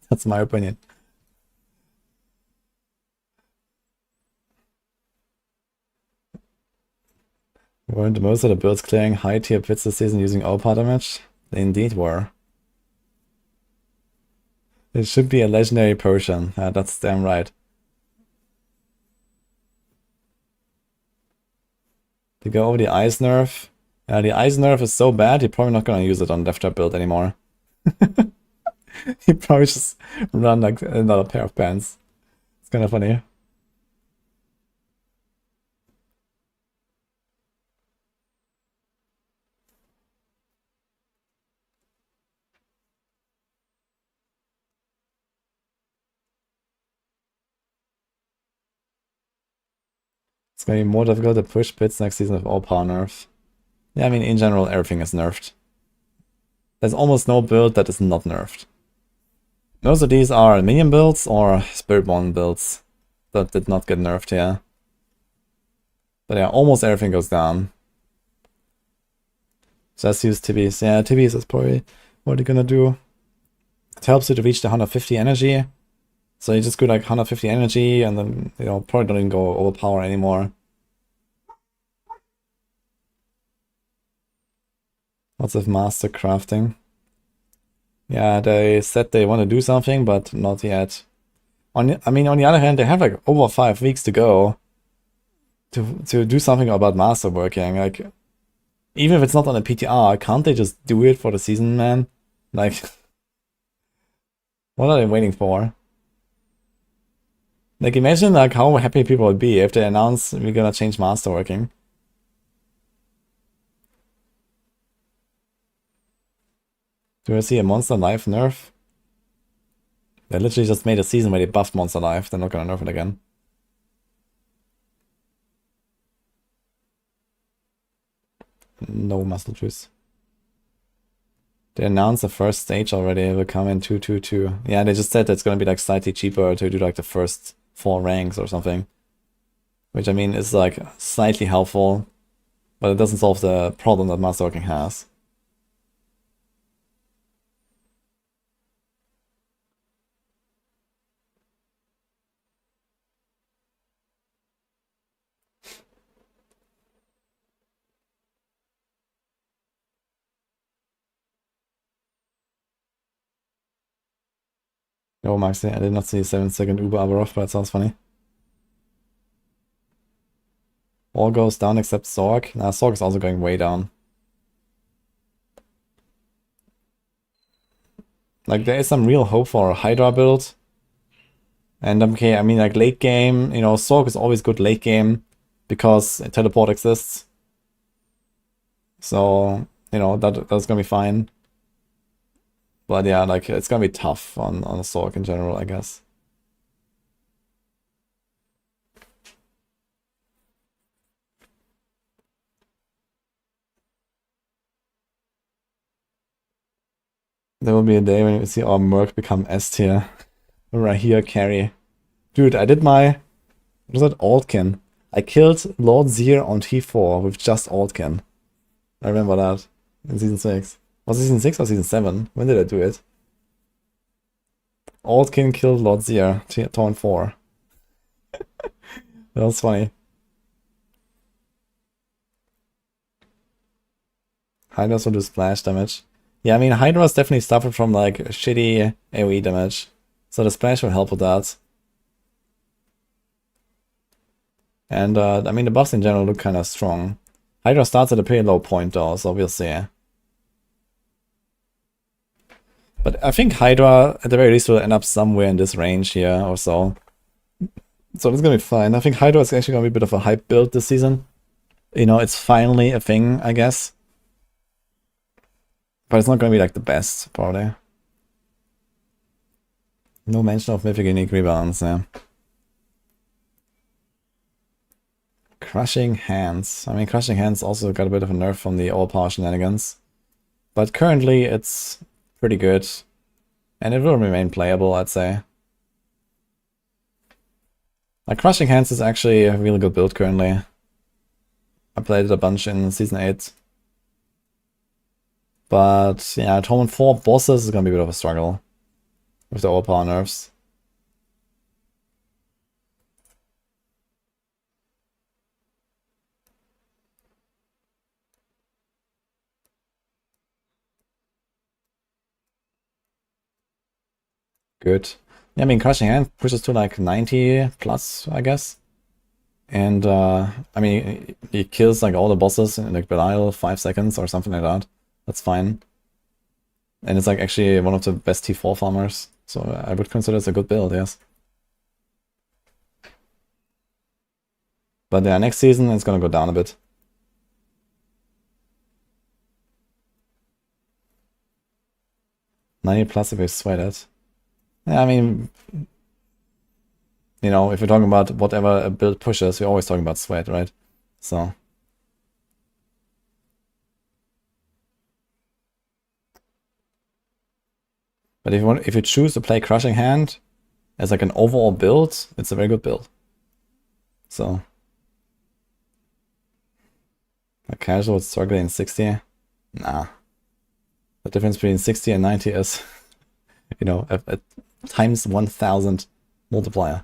That's my opinion. Weren't most of the builds clearing high tier pits this season using overpower damage? They indeed were. It should be a legendary potion. That's damn right. To go over the ice nerf. The ice nerf is so bad, you're probably not gonna use it on Death Trap build anymore. You probably just run like another pair of pants. It's kind of funny. It's gonna be more difficult to push pits next season with all power nerf. Yeah, I mean, in general, everything is nerfed. There's almost no build that is not nerfed. Most of these are Minion builds or Spiritborn builds that did not get nerfed here. But yeah, almost everything goes down. Just use Tibbies. Yeah, Tibbies is probably what you're gonna do. It helps you to reach the 150 energy. So you just go like 150 energy and then, you know, probably don't even go overpower anymore. What's with master crafting? Yeah, they said they want to do something, but not yet. I mean, on the other hand, they have like over 5 weeks to go to do something about masterworking. Like, even if it's not on a PTR, can't they just do it for the season, man? Like, what are they waiting for? Like, imagine like how happy people would be if they announce we're gonna change masterworking. Do I see a Monster Life nerf? They literally just made a season where they buffed Monster Life. They're not gonna nerf it again. No muscle juice. They announced the first stage already. It will come in 222. Yeah, they just said it's gonna be like slightly cheaper to do like the first 4 ranks or something. Which I mean is like slightly helpful, but it doesn't solve the problem that Masterworking has. Oh, Maxi, I did not see a 7-second Uber Abaroth, but it sounds funny. All goes down except Sorc. Nah, Sorc is also going way down. Like, there is some real hope for a Hydra build. And okay, I mean, like, late game, you know, Sorc is always good late game because teleport exists. So, you know, that's gonna be fine. But yeah, like, it's gonna be tough on Sorc in general, I guess. There will be a day when you see our Merc become S tier. Right here, carry. Dude, I did my... What was that? Altkin. I killed Lord Zir on T4 with just Altkin. I remember that. In Season 6. Was it Season 6 or Season 7? When did I do it? Altkin killed Lord Zir, Taunt 4. That was funny. Hydras will do splash damage. Yeah, I mean, Hydras definitely suffered from like shitty AoE damage. So the splash will help with that. And I mean, the buffs in general look kind of strong. Hydra starts at a pretty low point though, so we'll see. But I think Hydra, at the very least, will end up somewhere in this range here or so. So it's gonna be fine. I think Hydra is actually gonna be a bit of a hype build this season. You know, it's finally a thing, I guess. But it's not gonna be like the best, probably. No mention of Mythic unique rebalance, yeah. Crushing Hands. I mean, Crushing Hands also got a bit of a nerf from the overpower shenanigans. But currently it's pretty good. And it will remain playable, I'd say. Like, Crushing Hands is actually a really good build currently. I played it a bunch in Season 8. But, yeah, Torment 4 bosses is gonna be a bit of a struggle. With the overpower nerfs. Good. Yeah, I mean, Crushing Hand pushes to like 90 plus, I guess. And, I mean, he kills like all the bosses in like Belial 5 seconds or something like that. That's fine. And it's like actually one of the best T4 farmers. So I would consider it a good build, yes. But yeah, next season it's gonna go down a bit. $90 plus if we sweat it. Yeah, I mean, you know, if we're talking about whatever a build pushes, we're always talking about sweat, right? So. But if you choose to play Crushing Hand as like an overall build, it's a very good build. So. A casual with struggling in 60? Nah. The difference between 60 and 90 is, you know, a times 1000 multiplier.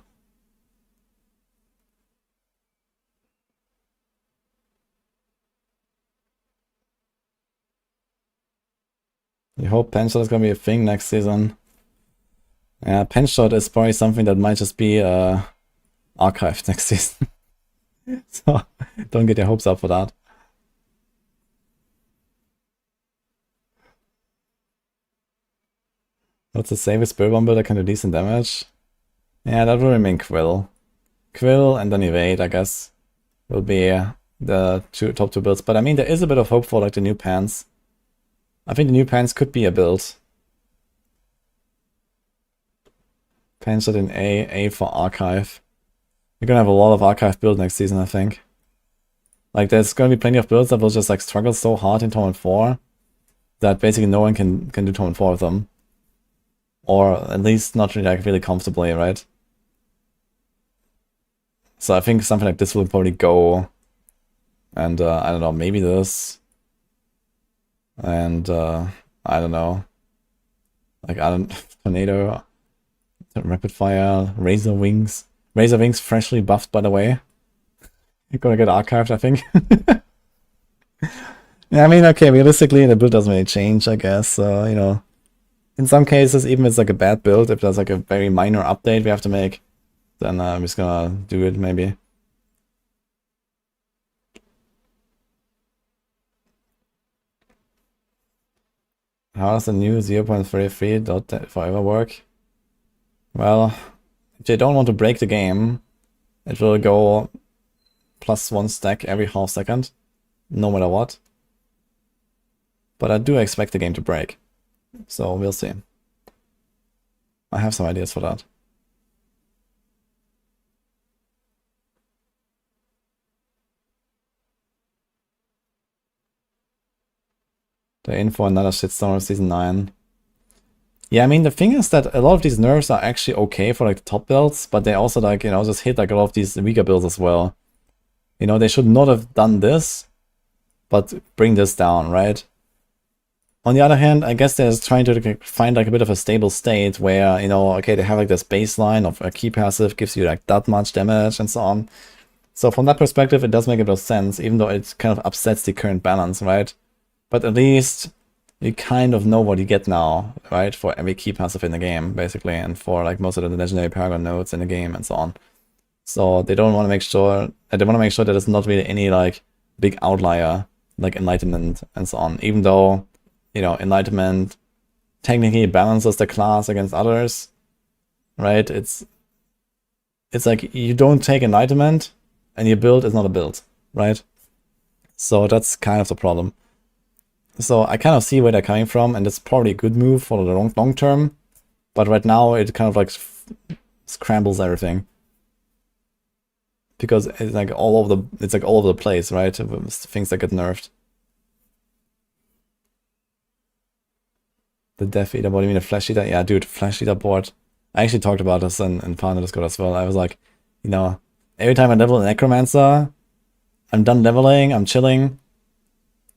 You hope Penshot is gonna be a thing next season. Yeah, Penshot is probably something that might just be archived next season. So don't get your hopes up for that. What's the safest Spiritborn build that can do decent damage? Yeah, that will remain Quill. Quill and then Evade, I guess, will be the top two builds. But I mean, there is a bit of hope for like the new pants. I think the new pants could be a build. Penshot in A for Archive. You're gonna have a lot of Archive build next season, I think. Like, there's gonna be plenty of builds that will just like struggle so hard in Torment 4 that basically no one can do Torment 4 with them. Or at least not really, like, really comfortably, right? So I think something like this will probably go. And I don't know, maybe this. And I don't know. Like, I don't Tornado, Rapid Fire, Razor Wings. Razor Wings freshly buffed, by the way. You're gonna get archived, I think. Yeah, I mean, okay, realistically, the build doesn't really change, I guess. So, you know, in some cases, even if it's like a bad build, if there's like a very minor update we have to make, then I'm just gonna do it, maybe. How does the new 0.33 forever work? Well, if they don't want to break the game, it will go +1 stack every half second, no matter what. But I do expect the game to break, so we'll see. I have some ideas for that. They're in for another shitstorm of Season 9. Yeah, I mean, the thing is that a lot of these nerfs are actually okay for like the top builds, but they also like, you know, just hit like a lot of these weaker builds as well. You know, they should not have done this, but bring this down, right? On the other hand, I guess they're just trying to find like a bit of a stable state where, you know, okay, they have like this baseline of a key passive gives you like that much damage and so on. So from that perspective, it does make a bit of sense, even though it kind of upsets the current balance, right? But at least you kind of know what you get now, right? For every key passive in the game, basically, and for like most of the legendary paragon nodes in the game and so on. So they don't want to make sure, they want to make sure that there's not really any like big outlier, like Enlightenment and so on. Even though, you know, Enlightenment technically balances the class against others, right? It's like you don't take Enlightenment and your build is not a build, right? So that's kind of the problem. So I kind of see where they're coming from, and it's probably a good move for the long term. But right now it kind of like scrambles everything, because it's like all over the place, right? Things that get nerfed. The Death Eater board, you mean the Flesh Eater? Yeah, dude, Flesh Eater board. I actually talked about this in Partner Discord as well. I was like, you know, every time I level a Necromancer, I'm done leveling, I'm chilling,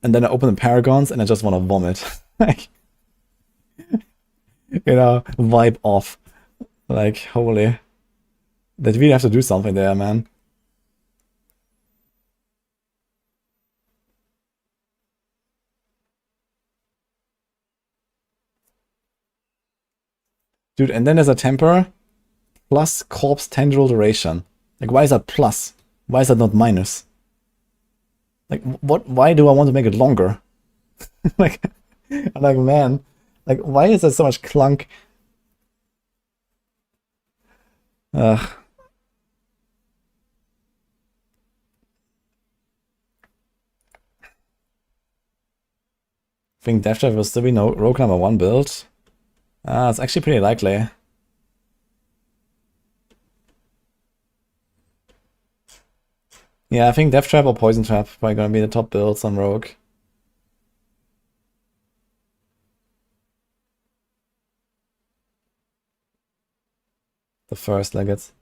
and then I open the Paragons and I just want to vomit. Like, you know, wipe off. Like, holy. They really have to do something there, man. Dude, and then there's a temper plus corpse tendril duration. Like, why is that plus? Why is that not minus? Like, what? Why do I want to make it longer? Like, I'm like, man, like, why is there so much clunk? Ugh. I think Death Trap will still be no rogue number 1 build. It's actually pretty likely. Yeah, I think Death Trap or Poison Trap probably gonna be the top builds on Rogue. The first legates.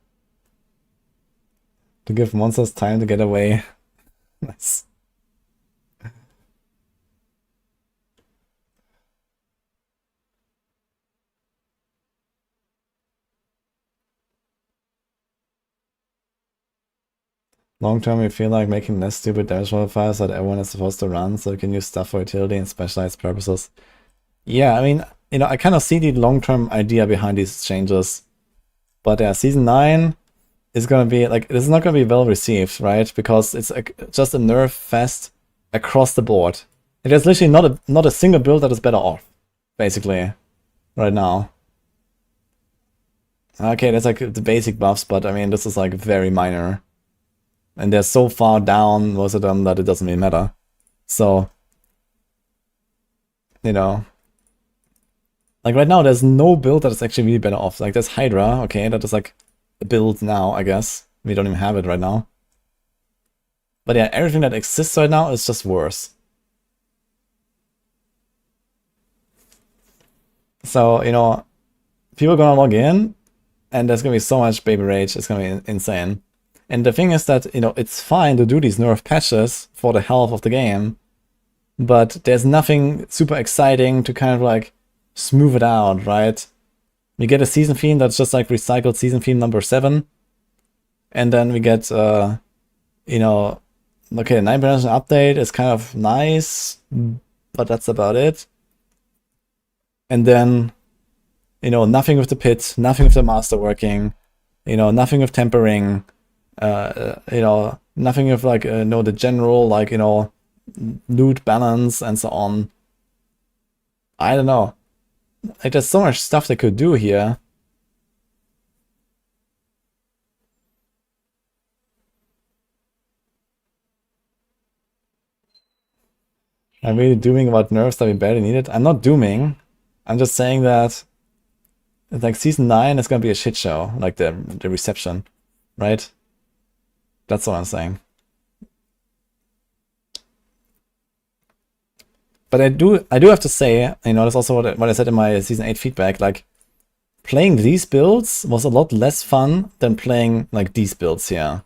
To give monsters time to get away. Nice. Long term, you feel like making less stupid damage modifiers that everyone is supposed to run, so you can use stuff for utility and specialized purposes. Yeah, I mean, you know, I kind of see the long-term idea behind these changes. But yeah, Season 9 is gonna be, like, this is not gonna be well received, right? Because it's just a nerf fest across the board. And there's literally not a single build that is better off, basically, right now. Okay, that's like the basic buffs, but I mean, this is like very minor. And they're so far down, most of them, that it doesn't really matter. So, you know, like right now, there's no build that is actually really better off. Like, there's Hydra, okay, that is like a build now, I guess. We don't even have it right now. But yeah, everything that exists right now is just worse. So, you know, people are gonna log in, and there's gonna be so much baby rage, it's gonna be insane. And the thing is that, you know, it's fine to do these nerf patches for the health of the game, but there's nothing super exciting to kind of like smooth it out, right? We get a season theme that's just like recycled season theme number 7, and then we get, you know, okay, 9th generation update is kind of nice, but that's about it. And then, you know, nothing with the pit, nothing with the masterworking, you know, nothing with tempering, you know, nothing of like, no, the general, like, you know, loot balance and so on. I don't know. Like, there's so much stuff they could do here. I'm really dooming about nerfs that we barely needed. I'm not dooming. I'm just saying that it's like Season 9 is gonna be a shit show, like the reception, right? That's what I'm saying. But I do have to say, you know, that's also what I said in my Season 8 feedback, like, playing these builds was a lot less fun than playing, like, these builds here.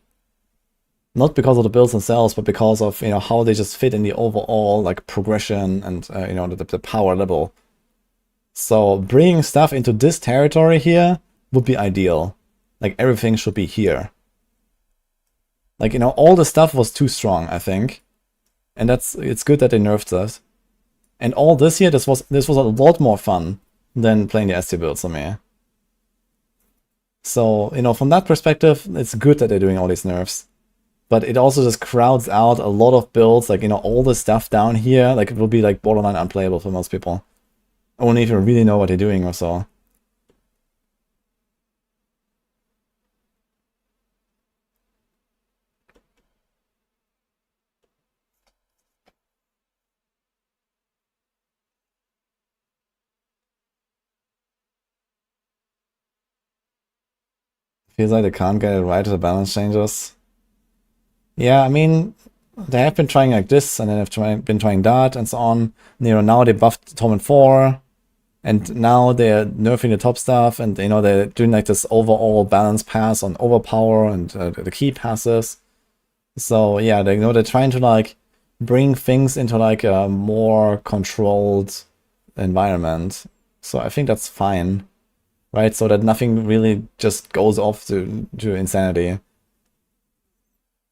Not because of the builds themselves, but because of, you know, how they just fit in the overall, like, progression and, you know, the power level. So bringing stuff into this territory here would be ideal. Like, everything should be here. Like, you know, all the stuff was too strong, I think. And it's good that they nerfed us. And all this year, this was a lot more fun than playing the ST builds for me. So, you know, from that perspective, it's good that they're doing all these nerfs. But it also just crowds out a lot of builds, like, you know, all the stuff down here, like, it will be, like, borderline unplayable for most people. Only if you really know what they're doing or so. Feels like they can't get it right with the balance changes. Yeah, I mean, they have been trying like this, and then have been trying that, and so on. You know, now they buffed Torment 4, and now they're nerfing the top stuff, and you know, they're doing like this overall balance pass on overpower and the key passes. So yeah, they, you know, they're trying to like bring things into like a more controlled environment. So I think that's fine, right? So that nothing really just goes off to insanity.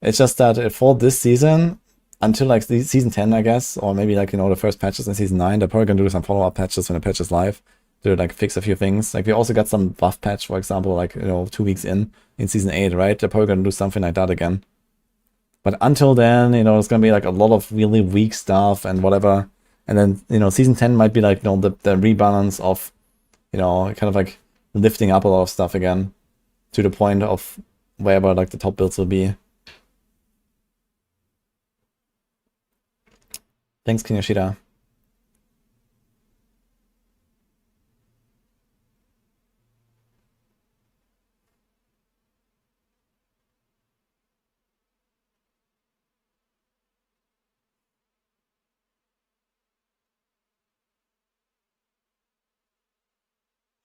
It's just that for this season, until like season 10, I guess, or maybe like, you know, the first patches in season 9, they're probably gonna do some follow-up patches when the patch is live to like fix a few things. Like we also got some buff patch, for example, like, you know, 2 weeks in season 8, right? They're probably gonna do something like that again. But until then, you know, it's gonna be like a lot of really weak stuff and whatever. And then, you know, season 10 might be like, you know, the rebalance of, you know, kind of like lifting up a lot of stuff again to the point of wherever like the top builds will be. Thanks, Kinoshita.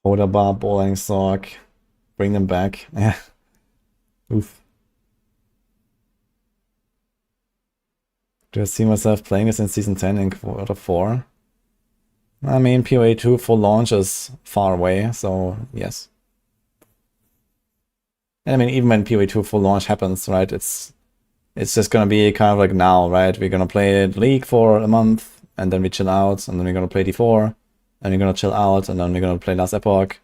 Order Barb, bowling Sorc, bring them back. Yeah. Oof. Do I see myself playing this in season 10 in quarter 4? I mean, PoE 2 full launch is far away, so yes. And I mean, even when PoE 2 full launch happens, right, it's just gonna be kind of like now, right? We're gonna play League for a month, and then we chill out, and then we're gonna play D4, and we're gonna chill out, and then we're gonna play Last Epoch,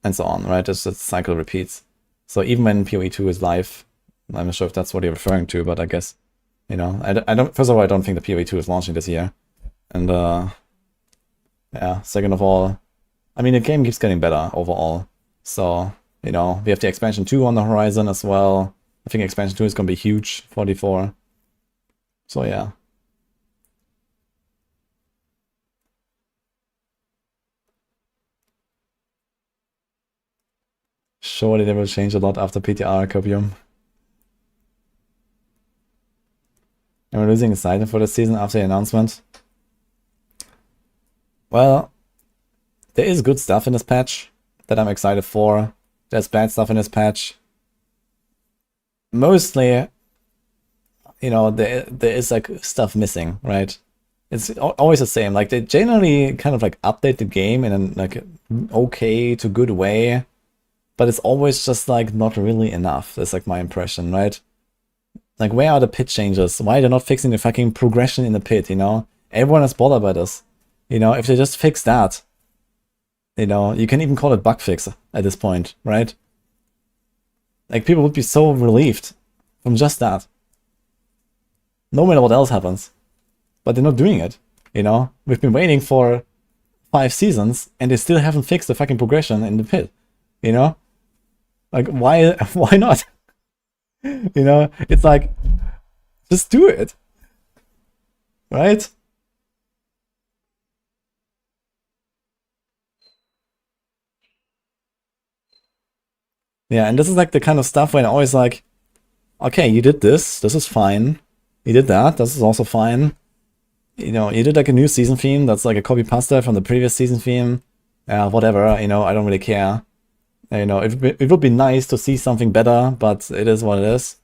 and so on, right? It's just cycle repeats. So even when PoE 2 is live, I'm not sure if that's what you're referring to, but I guess, you know, I don't. First of all, I don't think the PoE 2 is launching this year, and yeah. Second of all, I mean, the game keeps getting better overall. So, you know, we have the expansion 2 on the horizon as well. I think expansion 2 is gonna be huge for D4. So yeah. Surely they will change a lot after PTR Copium. Am I losing excitement for the season after the announcement? Well, there is good stuff in this patch that I'm excited for. There's bad stuff in this patch. Mostly, you know, there is like stuff missing, right? It's always the same. Like they generally kind of like update the game in a like okay to good way, but it's always just like not really enough. That's like my impression, right? Like where are the pit changes? Why are they not fixing the fucking progression in the pit, you know? Everyone is bothered by this. You know, if they just fix that, you know, you can even call it bug fix at this point, right? Like people would be so relieved from just that. No matter what else happens. But they're not doing it, you know? We've been waiting for 5 seasons and they still haven't fixed the fucking progression in the pit, you know? Like why not? You know, it's like just do it. Right? Yeah, and this is like the kind of stuff when I always like, okay, you did this is fine. You did that, this is also fine. You know, you did like a new season theme that's like a copy pasta from the previous season theme. Whatever, you know, I don't really care. You know, it would be nice to see something better, but it is what it is.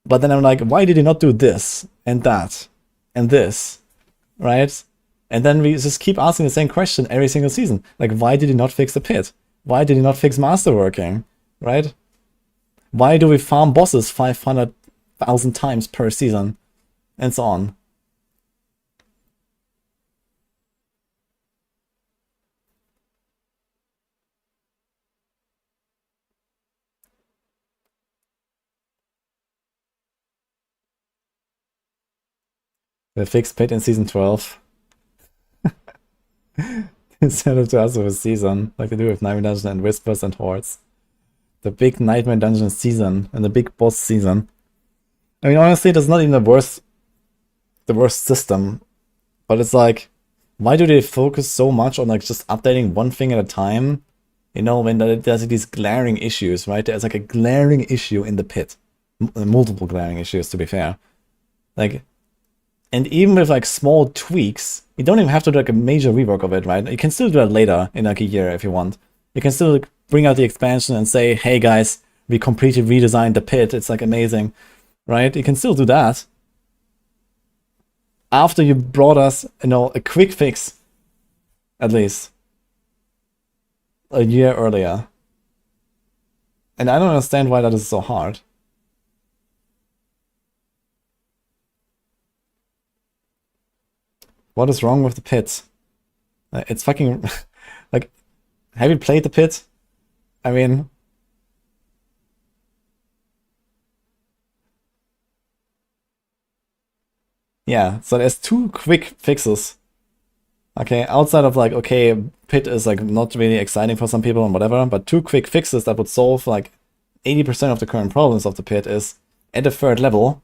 But then I'm like, why did you not do this and that and this, right? And then we just keep asking the same question every single season. Like, why did you not fix the pit? Why did you not fix Masterworking, right? Why do we farm bosses 500,000 times per season? And so on. They fixed pit in season 12. Instead of to us with a season, like they do with Nightmare Dungeon and Whispers and Hordes. The big Nightmare Dungeon season and the big boss season. I mean, honestly, that's not even the worst system. But it's like, why do they focus so much on like just updating one thing at a time? You know, when there's these glaring issues, right? There's like a glaring issue in the pit. Multiple glaring issues, to be fair. Like, and even with like small tweaks, you don't even have to do like a major rework of it, right? You can still do that later in like a year if you want. You can still like, bring out the expansion and say, hey guys, we completely redesigned the pit. It's like amazing, right? You can still do that. After you brought us, you know, a quick fix, at least, a year earlier. And I don't understand why that is so hard. What is wrong with the pit? It's fucking... like, have you played the pit? I mean... yeah, so there's two quick fixes. Okay, outside of like, okay, pit is like not really exciting for some people and whatever, but two quick fixes that would solve like 80% of the current problems of the pit is at the third level,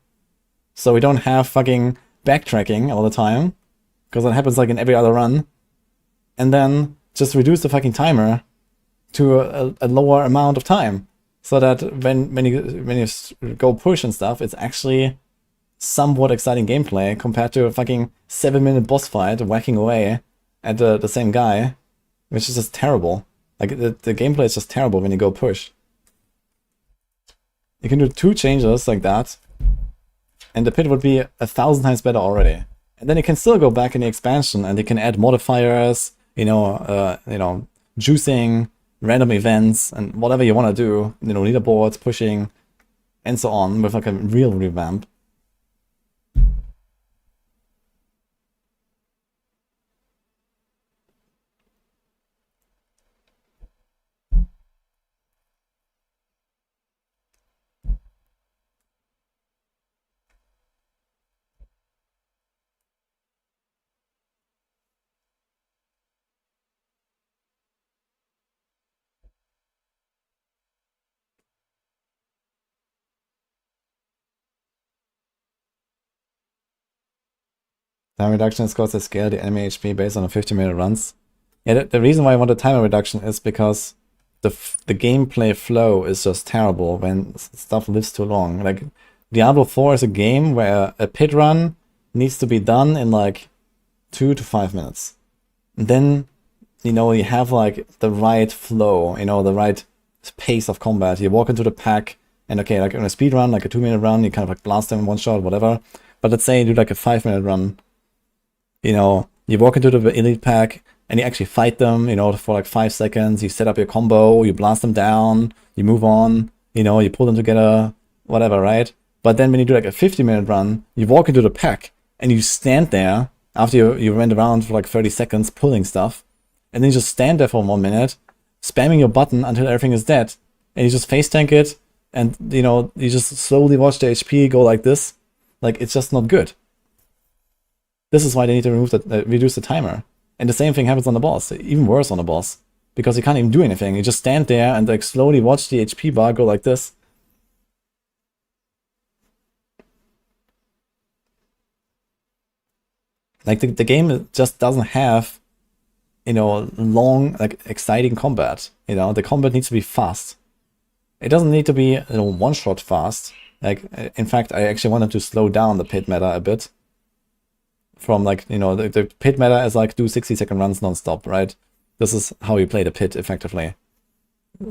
so we don't have fucking backtracking all the time, because that happens like in every other run, and then just reduce the fucking timer to a lower amount of time, so that when you go push and stuff, it's actually somewhat exciting gameplay compared to a fucking 7-minute boss fight whacking away at the same guy, which is just terrible. Like, the gameplay is just terrible when you go push. You can do 2 changes like that, and the pit would be 1,000 times better already. And then you can still go back in the expansion, and you can add modifiers, you know, juicing, random events, and whatever you want to do, you know, leaderboards, pushing, and so on, with like a real revamp. Time reduction is because they scale the enemy HP based on a 50-minute runs. Yeah, the reason why I want a timer reduction is because the gameplay flow is just terrible when stuff lives too long. Like, Diablo 4 is a game where a pit run needs to be done in like 2 to 5 minutes. And then, you know, you have like the right flow, you know, the right pace of combat. You walk into the pack, and okay, like in a speed run, like a 2-minute run, you kind of like blast them in one shot, whatever. But let's say you do like a 5-minute run. You know, you walk into the elite pack and you actually fight them, you know, for like 5 seconds. You set up your combo, you blast them down, you move on, you know, you pull them together, whatever, right? But then when you do like a 50-minute run, you walk into the pack and you stand there after you went around for like 30 seconds pulling stuff, and then you just stand there for 1 minute, spamming your button until everything is dead, and you just face tank it, and, you know, you just slowly watch the HP go like this. Like, it's just not good. This is why they need to reduce the timer. And the same thing happens on the boss, even worse on the boss. Because you can't even do anything, you just stand there and like slowly watch the HP bar go like this. Like, the game just doesn't have, you know, long, like, exciting combat. You know, the combat needs to be fast. It doesn't need to be, you know, one-shot fast. Like, in fact, I actually wanted to slow down the pit meta a bit. From like, you know, the pit meta is like do 60-second runs non-stop, right? This is how you play the pit effectively.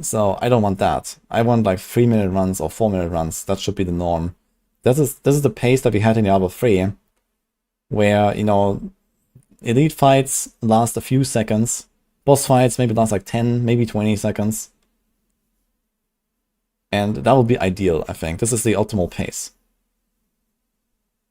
So I don't want that. I want like 3-minute runs or 4-minute runs. That should be the norm. This is the pace that we had in Diablo 3, where, you know, elite fights last a few seconds, boss fights maybe last like 10, maybe 20 seconds. And that would be ideal, I think. This is the optimal pace.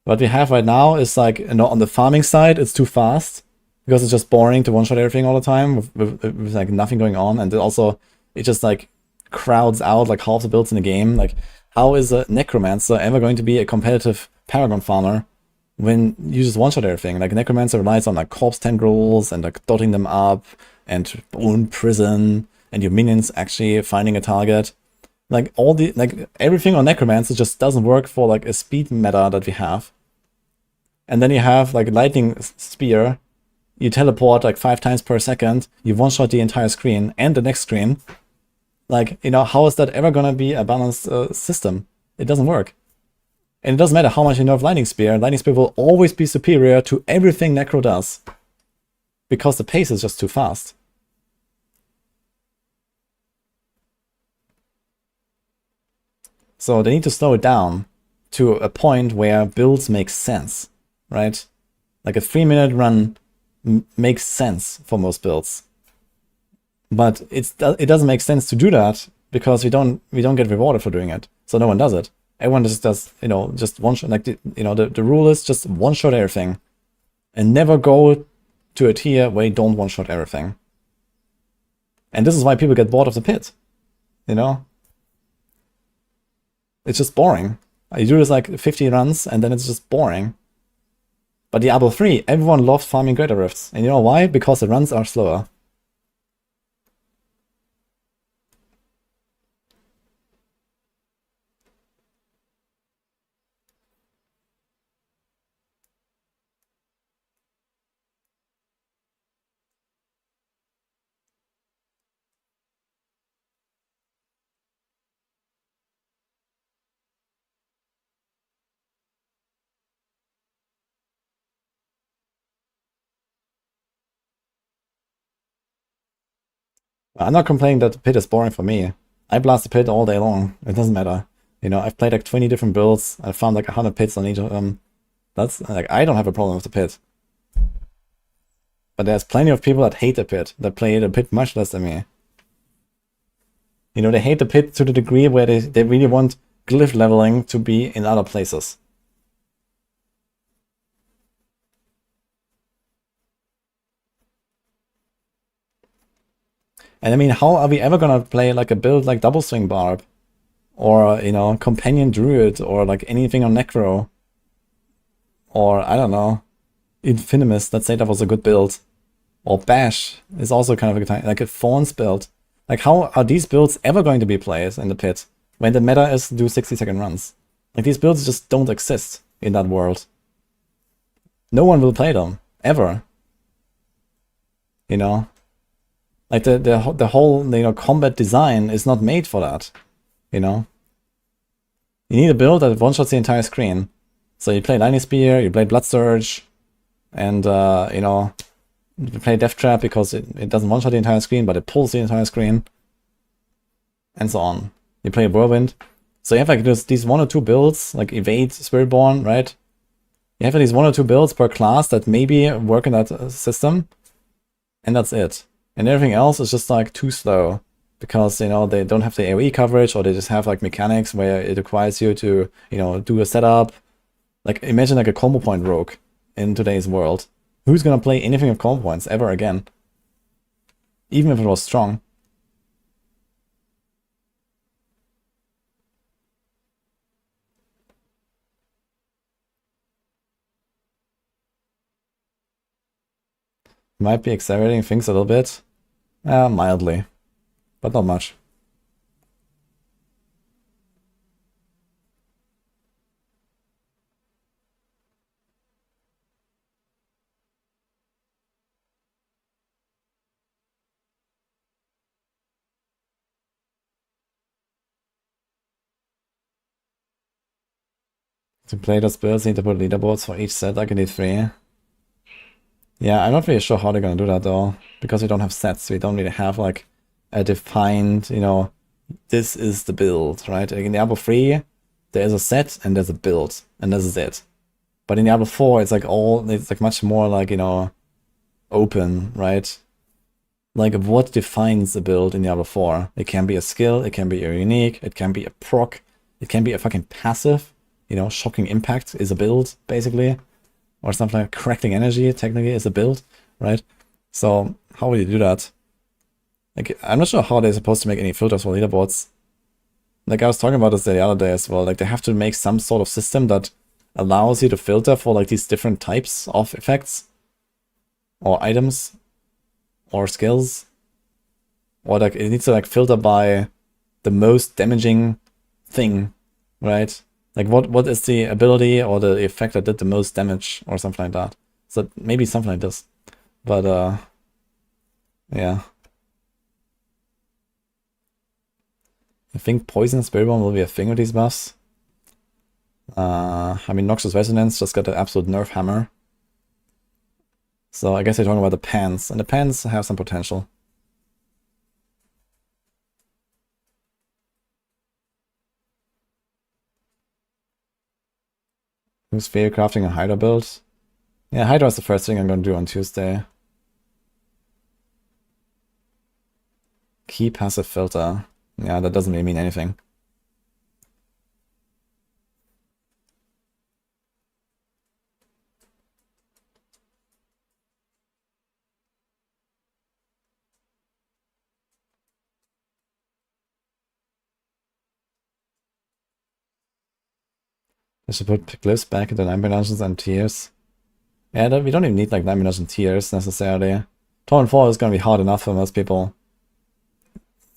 What we have right now is like, you know, on the farming side, it's too fast because it's just boring to one-shot everything all the time with like nothing going on. And then also it just like crowds out like half the builds in the game. Like, how is a necromancer ever going to be a competitive paragon farmer when you just one-shot everything. Like Necromancer relies on like corpse tendrils and like dotting them up and bone prison and your minions actually finding a target. Like all the everything on Necromancer just doesn't work for like a speed meta that we have. And then you have like lightning spear. You teleport like 5 times per second. You one-shot the entire screen and the next screen. Like, you know, how is that ever gonna be a balanced system? It doesn't work. And it doesn't matter how much you know of Lightning Spear. Lightning Spear will always be superior to everything Necro does. Because the pace is just too fast. So they need to slow it down to a point where builds make sense, right? Like a 3-minute run makes sense for most builds. But it doesn't make sense to do that because we don't get rewarded for doing it. So no one does it. Everyone just does, you know, just one shot. Like, the rule is just one shot everything. And never go to a tier where you don't one shot everything. And this is why people get bored of the pit. You know? It's just boring. You do this like 50 runs and then it's just boring. But Diablo 3, everyone loves farming Greater Rifts. And you know why? Because the runs are slower. I'm not complaining that the pit is boring for me. I blast the pit all day long. It doesn't matter. You know, I've played like 20 different builds. I found like 100 pits on each of them. That's like, I don't have a problem with the pit. But there's plenty of people that hate the pit, that play the pit much less than me. You know, they hate the pit to the degree where they really want glyph leveling to be in other places. And I mean, how are we ever gonna play like a build like Double Swing Barb? Or, you know, Companion Druid, or like anything on Necro? Or, I don't know, Infinimus, let's say that was a good build. Or Bash is also kind of a good time, like a Fawn's build. Like, how are these builds ever going to be played in the pit when the meta is to do 60-second runs? Like, these builds just don't exist in that world. No one will play them, ever. You know? Like, the whole, you know, combat design is not made for that. You know? You need a build that one-shots the entire screen. So you play Lightning Spear, you play Blood Surge, and, you know, you play Death Trap because it doesn't one-shot the entire screen, but it pulls the entire screen. And so on. You play Whirlwind. So you have like these 1 or 2 builds, like Evade, Spiritborn, right? You have these 1 or 2 builds per class that maybe work in that system. And that's it. And everything else is just like too slow. Because, you know, they don't have the AoE coverage, or they just have like mechanics where it requires you to, you know, do a setup. Like, imagine like a combo point rogue in today's world. Who's gonna play anything with combo points ever again? Even if it was strong. Might be accelerating things a little bit. Mildly. But not much. To play those builds, need to put leaderboards for each set, like in D3. Yeah, I'm not really sure how they're gonna do that though, because we don't have sets. We don't really have like a defined, you know, this is the build, right? Like in Diablo 3, there is a set and there's a build, and this is it. But in Diablo 4, it's like much more like, you know, open, right? Like, what defines a build in Diablo 4? It can be a skill, it can be a unique, it can be a proc, it can be a fucking passive. You know, Shocking Impact is a build, basically. Or something like Correcting Energy, technically, is a build, right? So, how will you do that? Like, I'm not sure how they're supposed to make any filters for leaderboards. Like, I was talking about this the other day as well. Like, they have to make some sort of system that allows you to filter for like these different types of effects or items or skills, or like it needs to like filter by the most damaging thing, right? Like what is the ability or the effect that did the most damage or something like that. So maybe something like this. But yeah. I think Poison and Spiritborn will be a thing with these buffs. I mean, Noxious Resonance just got an absolute nerf hammer. So I guess you're talking about the pants, and the pants have some potential. Who's fair crafting a Hydra build? Yeah, Hydra is the first thing I'm going to do on Tuesday. Key passive filter. Yeah, that doesn't really mean anything. I should put glyphs back into 9 dungeons and tiers. Yeah, we don't even need like 9 dungeon tiers necessarily. Torrent 4 is going to be hard enough for most people.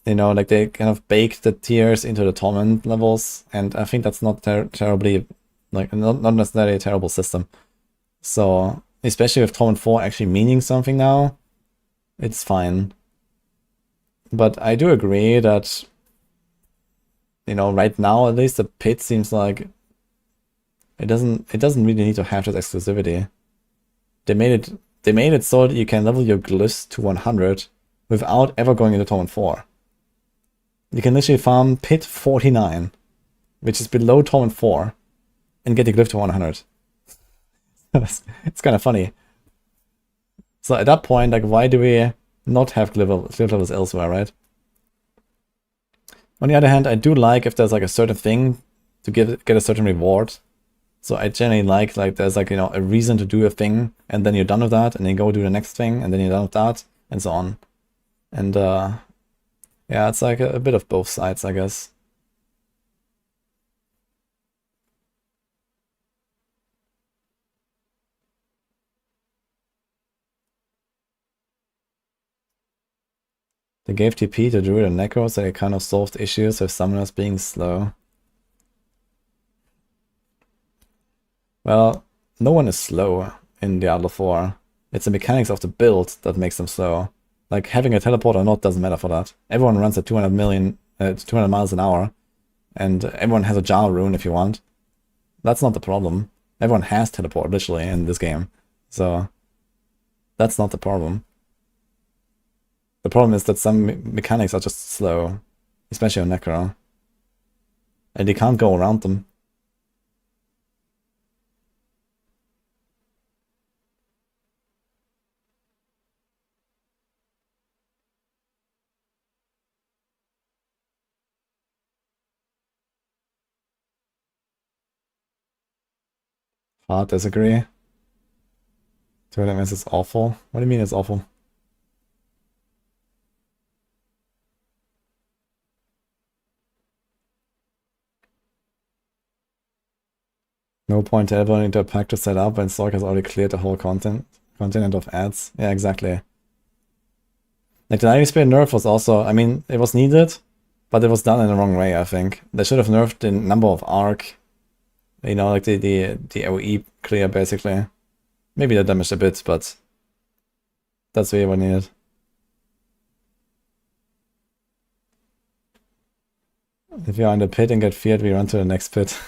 You know, like they kind of bake the tiers into the torment levels, and I think that's not terribly, like, not necessarily a terrible system. So, especially with torment 4 actually meaning something now, it's fine. But I do agree that, you know, right now at least the pit seems like it doesn't really need to have that exclusivity. They made it so that you can level your glyphs to 100 without ever going into torment 4. You can literally farm pit 49, which is below torment 4, and get your glyph to 100. It's kind of funny. So at that point, like, why do we not have glyph levels elsewhere, right? On the other hand, I do like if there's like a certain thing to get a certain reward. So I generally like there's like, you know, a reason to do a thing, and then you're done with that, and then you go do the next thing, and then you're done with that, and so on. And yeah, it's like a bit of both sides, I guess. They gave TP to Druid and Necro, so they kind of solved issues with summoners being slow. Well, no one is slow in Diablo 4. It's the mechanics of the build that makes them slow. Like, having a teleport or not doesn't matter for that. Everyone runs at 200 miles an hour, and everyone has a jar rune if you want. That's not the problem. Everyone has teleport, literally, in this game. So, that's not the problem. The problem is that some mechanics are just slow, especially on Necro. And you can't go around them. Hard disagree. 200 miles is awful. What do you mean it's awful? No point ever into a pack to set up when Sorc has already cleared the whole continent of ads. Yeah, exactly. Like the Lightning Spear nerf was also, I mean, it was needed, but it was done in the wrong way, I think. They should have nerfed the number of arc, you know, like the AoE clear, basically. Maybe that damaged a bit, but that's really what needed. If you're in the pit and get feared, we run to the next pit.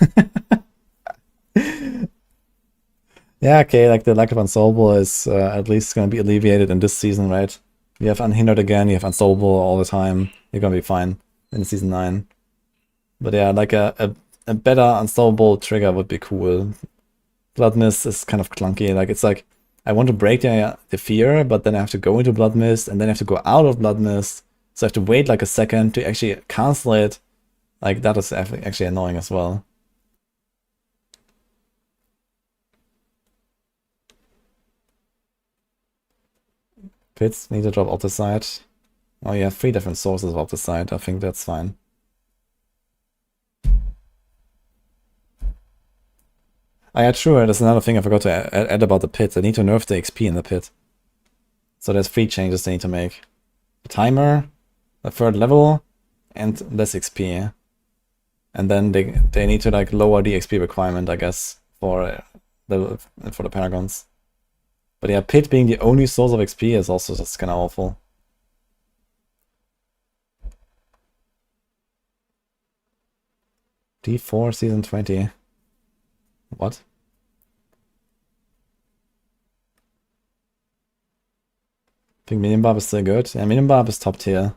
Yeah, okay, like the lack of Unsolvable is at least going to be alleviated in this season, right? You have Unhindered again, you have Unsolvable all the time. You're going to be fine in Season 9. But yeah, like a better Unsolvable trigger would be cool. Blood Mist is kind of clunky. Like, it's like, I want to break the fear, but then I have to go into Blood Mist, and then I have to go out of Blood Mist. So I have to wait like a second to actually cancel it. Like, that is actually annoying as well. Pits need to drop Opticite. Oh, you have 3 different sources of Opticite. I think that's fine. Oh yeah, true, there's another thing I forgot to add about the pit. They need to nerf the XP in the pit. So there's 3 changes they need to make. A timer, a 3rd level, and less XP. And then they need to like lower the XP requirement, I guess, for the paragons. But yeah, pit being the only source of XP is also just kind of awful. D4 season 20. What? I think Minion Barb is still good. Yeah, Minion Barb is top tier.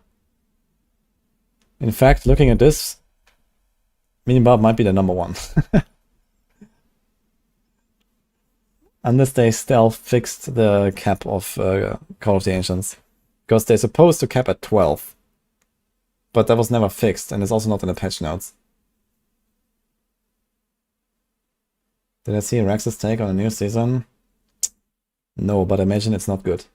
In fact, looking at this, Minion Barb might be the number 1. Unless they still fixed the cap of Call of the Ancients. Because they're supposed to cap at 12. But that was never fixed, and it's also not in the patch notes. Did I see Rex's take on a new season? No, but I imagine it's not good.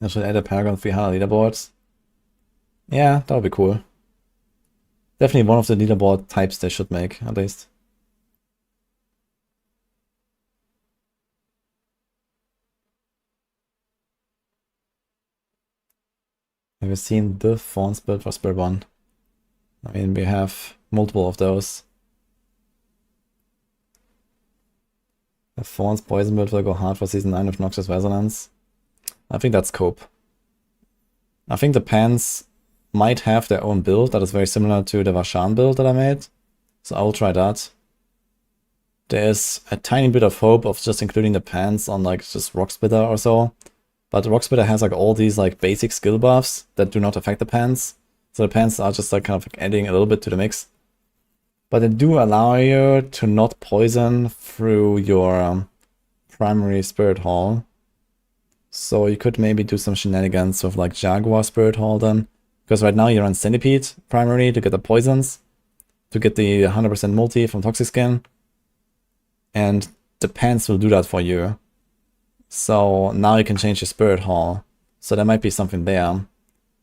I should add a Paragon 300 leaderboards. Yeah, that would be cool. Definitely one of the leaderboard types they should make, at least. Have you seen the Fawns build for Spiritborn? I mean, we have multiple of those. The Fawns poison build will go hard for season 9 with Noxious Resonance. I think that's cope. I think the Pans might have their own build that is very similar to the Vashan build that I made. So I will try that. There's a tiny bit of hope of just including the Pans on like just Rocksplitter or so. But Rocksplitter has like all these like basic skill buffs that do not affect the Pans. So the Pans are just like kind of like adding a little bit to the mix. But they do allow you to not poison through your primary Spirit Hall. So you could maybe do some shenanigans with like Jaguar Spirit Hall then. Because right now you run Centipede primary to get the poisons. To get the 100% multi from Toxic Skin. And the Pants will do that for you. So now you can change your Spirit Hall. So there might be something there.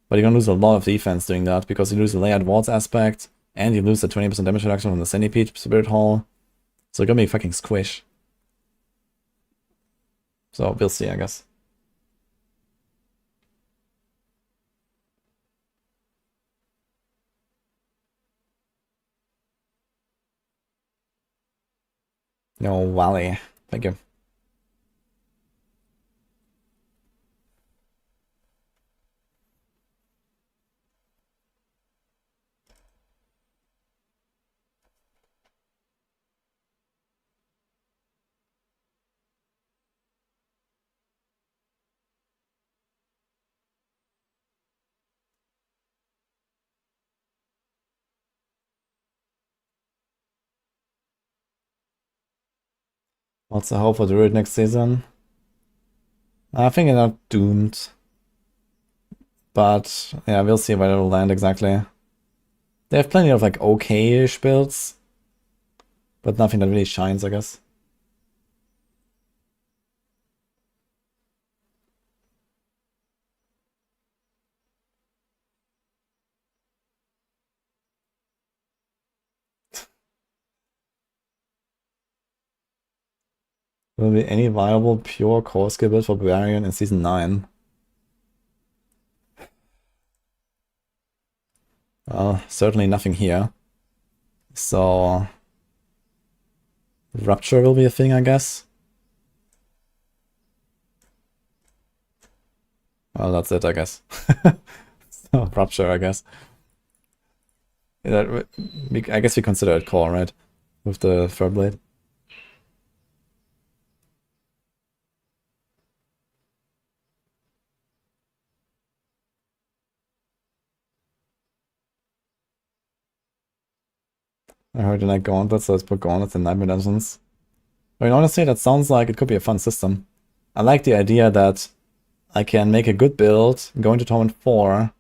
But you're gonna lose a lot of defense doing that. Because you lose the Layered Walls aspect. And you lose the 20% damage reduction from the Centipede Spirit Hall. So it's gonna be a fucking squish. So we'll see, I guess. No, Wally. Thank you. What's the hope for Druid next season? I think they're not doomed. But yeah, we'll see where it'll land exactly. They have plenty of like okay-ish builds. But nothing that really shines, I guess. Will there be any viable pure core skill build for Barbarian in season 9? Well, certainly nothing here. So Rupture will be a thing, I guess. Well, that's it, I guess. So, Rupture, I guess. I guess we consider it core, right? With the Fur Blade. I heard you like gauntlets, so let's put gauntlets in Nightmare Dungeons. I mean, honestly, that sounds like it could be a fun system. I like the idea that I can make a good build, go into Torment 4,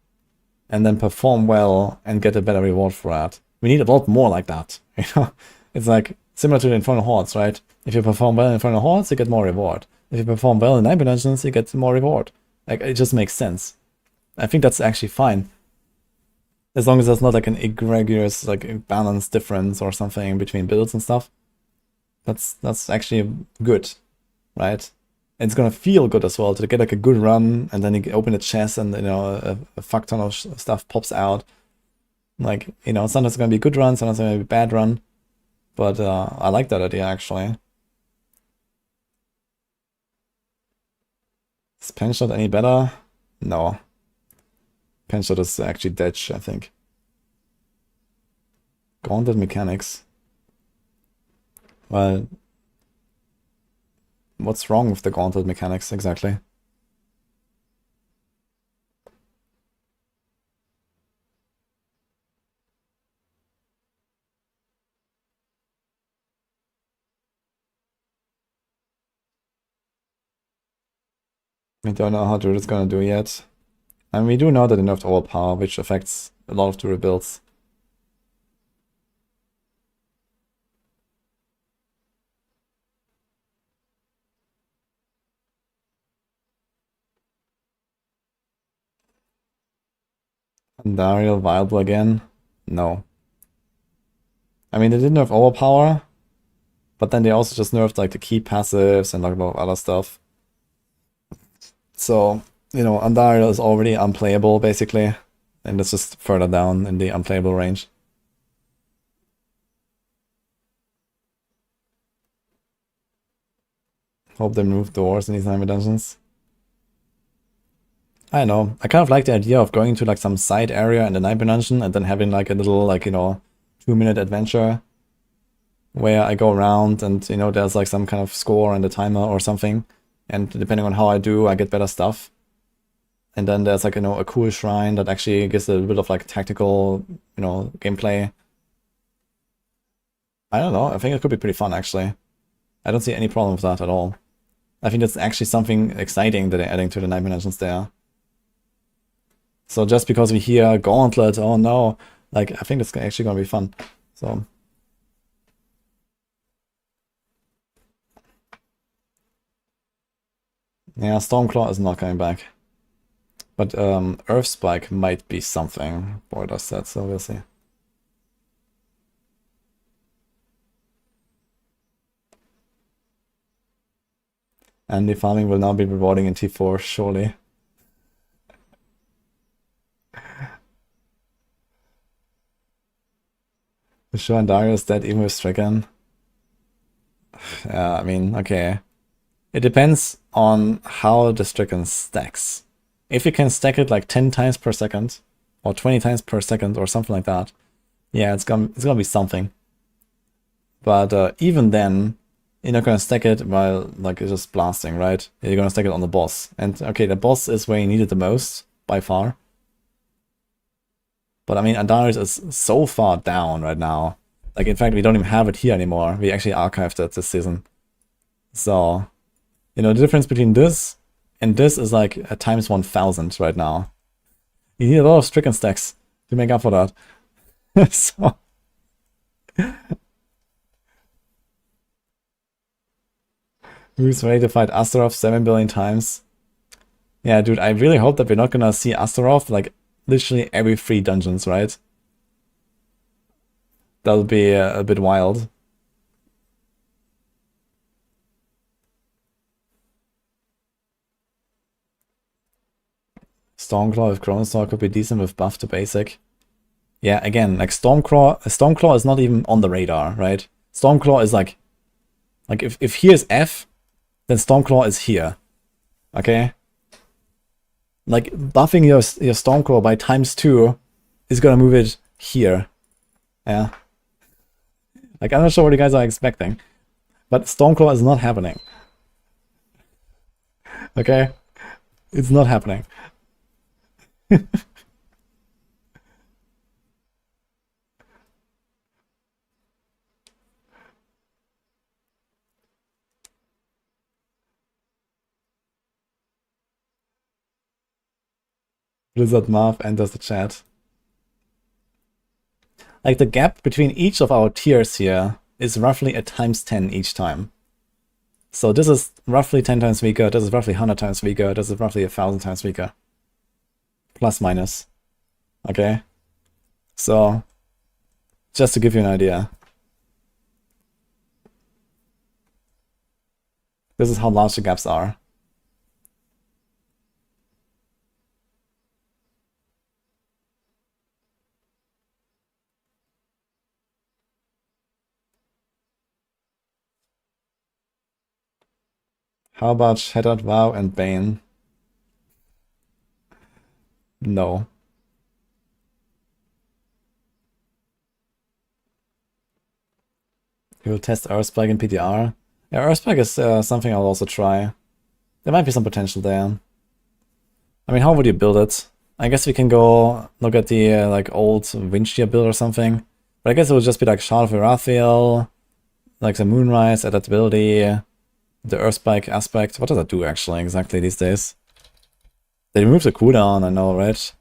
and then perform well and get a better reward for that. We need a lot more like that. You know, it's like Similar to the Infernal Hordes, right? If you perform well in Infernal Hordes, you get more reward. If you perform well in Nightmare Dungeons, you get more reward. Like, it just makes sense. I think that's actually fine. As long as there's not like an egregious, like, balance difference or something between builds and stuff. That's actually good, right? And it's gonna feel good as well to get like a good run, and then you open the chest and, you know, a fuck ton of stuff pops out. Like, you know, sometimes it's gonna be a good run, sometimes it's gonna be a bad run. But I like that idea, actually. Is Penshot any better? No. Penshot is actually dead, I think. Gauntlet mechanics. Well, what's wrong with the gauntlet mechanics exactly? We don't know how Druid is gonna do yet. And we do know that they nerfed overpower, which affects a lot of Druid builds. Andariel viable again? No. I mean, they did nerf overpower, but then they also just nerfed like the key passives and like a lot of other stuff. So, you know, Andariel is already unplayable basically, and it's just further down in the unplayable range. Hope they remove doors in these Nightmare Dungeons. I don't know. I kind of like the idea of going to like some side area in the Nightmare Dungeon and then having like a little, like, you know, 2-minute adventure where I go around and, you know, there's like some kind of score and a timer or something. And depending on how I do, I get better stuff. And then there's like, you know, a cool shrine that actually gives a little bit of like tactical, you know, gameplay. I don't know. I think it could be pretty fun, actually. I don't see any problem with that at all. I think that's actually something exciting that they're adding to the Nightmare Dungeons there. So just because we hear Gauntlet, oh no, like, I think it's actually gonna be fun. So. Yeah, Stormclaw is not coming back. But Earth Spike might be something for us that, so we'll see. And the farming will now be rewarding in T4, surely. Sure, and Darius dead even with Stricken. Yeah, I mean, okay. It depends on how the Stricken stacks. If you can stack it like 10 times per second, or 20 times per second, or something like that, yeah, it's gonna be something. But even then, you're not gonna stack it while like it's just blasting, right? You're gonna stack it on the boss. And okay, the boss is where you need it the most, by far. But I mean, Andarius is so far down right now. Like, in fact, we don't even have it here anymore. We actually archived it this season. So, you know, the difference between this and this is like a times 1000 right now. You need a lot of Stricken stacks to make up for that. So. Who's ready to fight Astaroth 7 billion times? Yeah, dude, I really hope that we're not gonna see Astaroth like literally every 3 dungeons, right? That would be a bit wild. Stormclaw with Chronostar could be decent with buff to basic. Yeah, again, like Stormclaw is not even on the radar, right? Stormclaw is like if here is F, then Stormclaw is here. Okay? Like, buffing your Stormclaw by ×2 is gonna move it here. Yeah. Like, I'm not sure what you guys are expecting. But Stormclaw is not happening. Okay? It's not happening. Blizzard Marv enters the chat. Like, the gap between each of our tiers here is roughly a ×10 each time. So this is roughly 10 times weaker, this is roughly 100 times weaker, this is roughly 1,000 times weaker. Plus minus. Okay? So, just to give you an idea. This is how large the gaps are. How about Shattered Vow and Bane? No. You will test Earthspike in PTR. Yeah, Earthspike is something I'll also try. There might be some potential there. I mean, how would you build it? I guess we can go look at the like old Windshear build or something. But I guess it would just be like Shard of Irathiel, like the Moonrise, adaptability, the Earthspike aspect. What does that do actually exactly these days? They remove the cooldown, I know, right?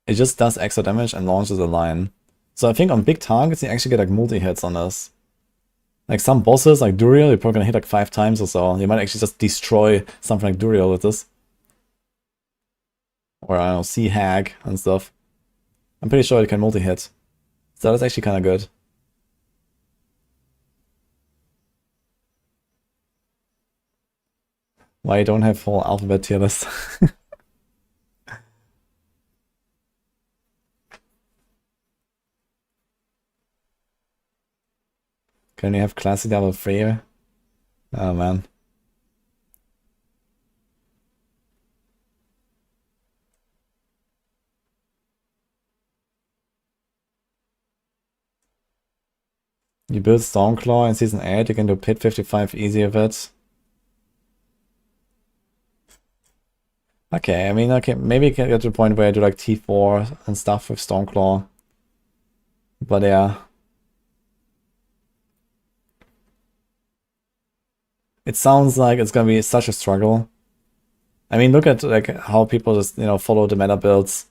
It just does extra damage and launches a line. So I think on big targets you actually get like multi-hits on this. Like some bosses, like Duriel, you're probably gonna hit like 5 times or so. You might actually just destroy something like Duriel with this. Or I don't know, Sea Hag and stuff. I'm pretty sure it can multi-hit. So that's actually kinda good. Why you don't have full alphabet tier list? Can you have classic level 3? Oh man. You build Stormclaw in Season 8, you can do Pit 55 easy with it. Okay, I mean, okay, maybe you can get to the point where I do like T4 and stuff with Stormclaw. But yeah. It sounds like it's gonna be such a struggle. I mean, look at like how people just, you know, follow the meta builds.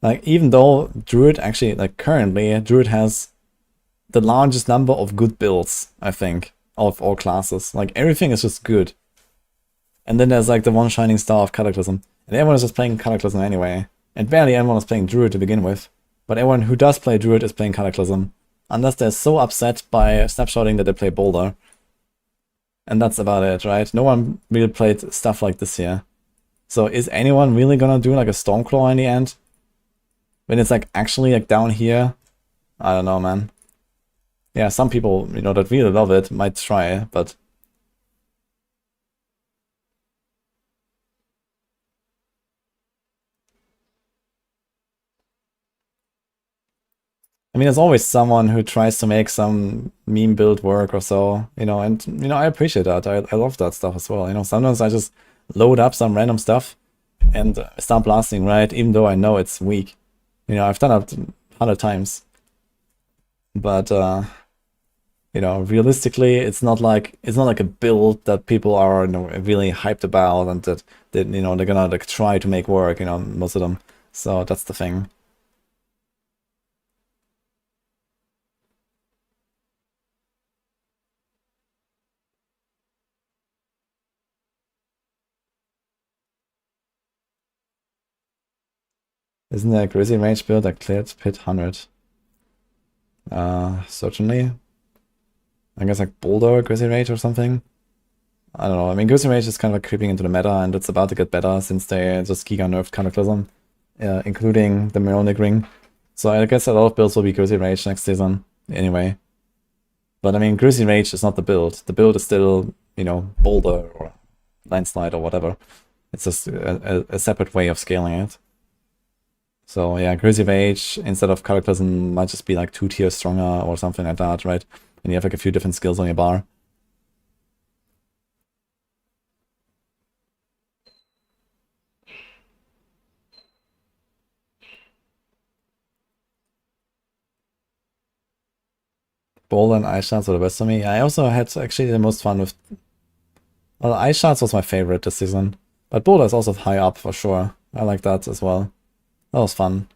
Like, even though Druid actually, like currently, Druid has the largest number of good builds, I think, of all classes. Like, everything is just good. And then there's like the one shining star of Cataclysm. And everyone is just playing Cataclysm anyway. And barely anyone is playing Druid to begin with. But everyone who does play Druid is playing Cataclysm. Unless they're so upset by snapshotting that they play Boulder. And that's about it, right? No one really played stuff like this here. So is anyone really gonna do like a Stormclaw in the end? When it's like actually like down here? I don't know, man. Yeah, some people, you know, that really love it might try, but... I mean, there's always someone who tries to make some meme build work or so, you know, and, you know, I appreciate that. I love that stuff as well. You know, sometimes I just load up some random stuff and start blasting, right? Even though I know it's weak. You know, I've done it 100 times. But, you know, realistically, it's not like a build that people are, you know, really hyped about and that, you know, they're gonna like try to make work, you know, most of them. So that's the thing. Isn't there a Grizzly Range build that cleared Pit 100? Certainly. I guess like Boulder Grizzly Rage or something. I don't know. I mean, Grizzly Rage is kind of like creeping into the meta, and it's about to get better since they just giga nerfed Cataclysm, including the Meronic Ring. So I guess a lot of builds will be Grizzly Rage next season, anyway. But I mean, Grizzly Rage is not the build. The build is still, you know, Boulder or Landslide or whatever. It's just a separate way of scaling it. So yeah, Grizzly Rage instead of Cataclysm might just be like 2 tiers stronger or something like that, right? And you have like a few different skills on your bar. Boulder and Ice Shards are the best for me. I also had actually the most fun with... Well, Ice Shards was my favorite this season. But Boulder is also high up for sure. I like that as well. That was fun.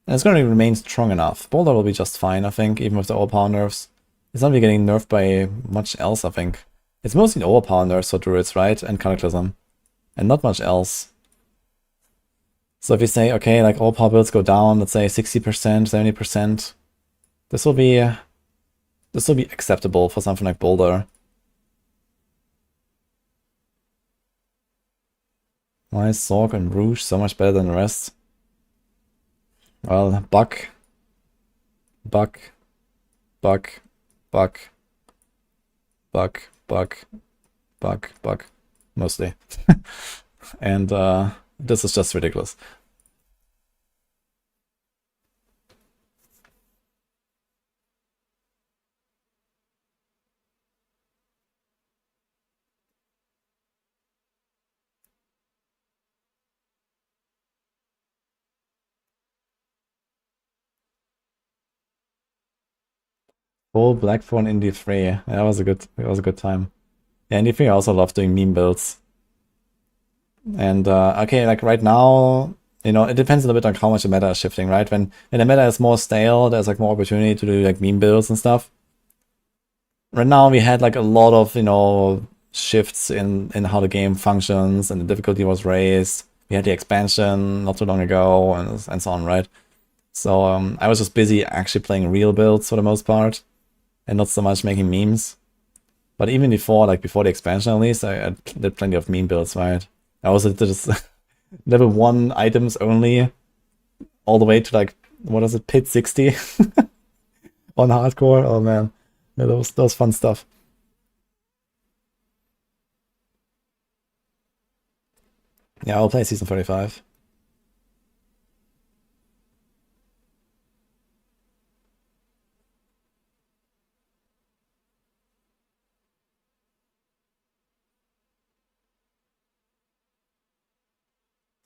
And it's going to remain strong enough. Boulder will be just fine, I think, even with the overpower nerfs. It's not really getting nerfed by much else, I think. It's mostly overpower nerfs for druids, right? And cataclysm. And not much else. So if you say, okay, like overpower builds go down, let's say 60%, 70%, this will be acceptable for something like Boulder. Why is Sorc and Rouge so much better than the rest? Well, Buck, mostly. And this is just ridiculous. Full Blackthorn in D3. Yeah, that was a good time. Yeah, in D3 I also love doing meme builds. And okay, like right now, you know, it depends a little bit on how much the meta is shifting, right? When the meta is more stale, there's like more opportunity to do like meme builds and stuff. Right now we had like a lot of, you know, shifts in how the game functions, and the difficulty was raised. We had the expansion not too long ago, and so on, right? So I was just busy actually playing real builds for the most part, and not so much making memes. But even before, like before the expansion at least, I did plenty of meme builds, right? I also did just level 1 items only, all the way to like, what is it, pit 60 on hardcore. Oh man, yeah, that was fun stuff. Yeah, I'll play season 35.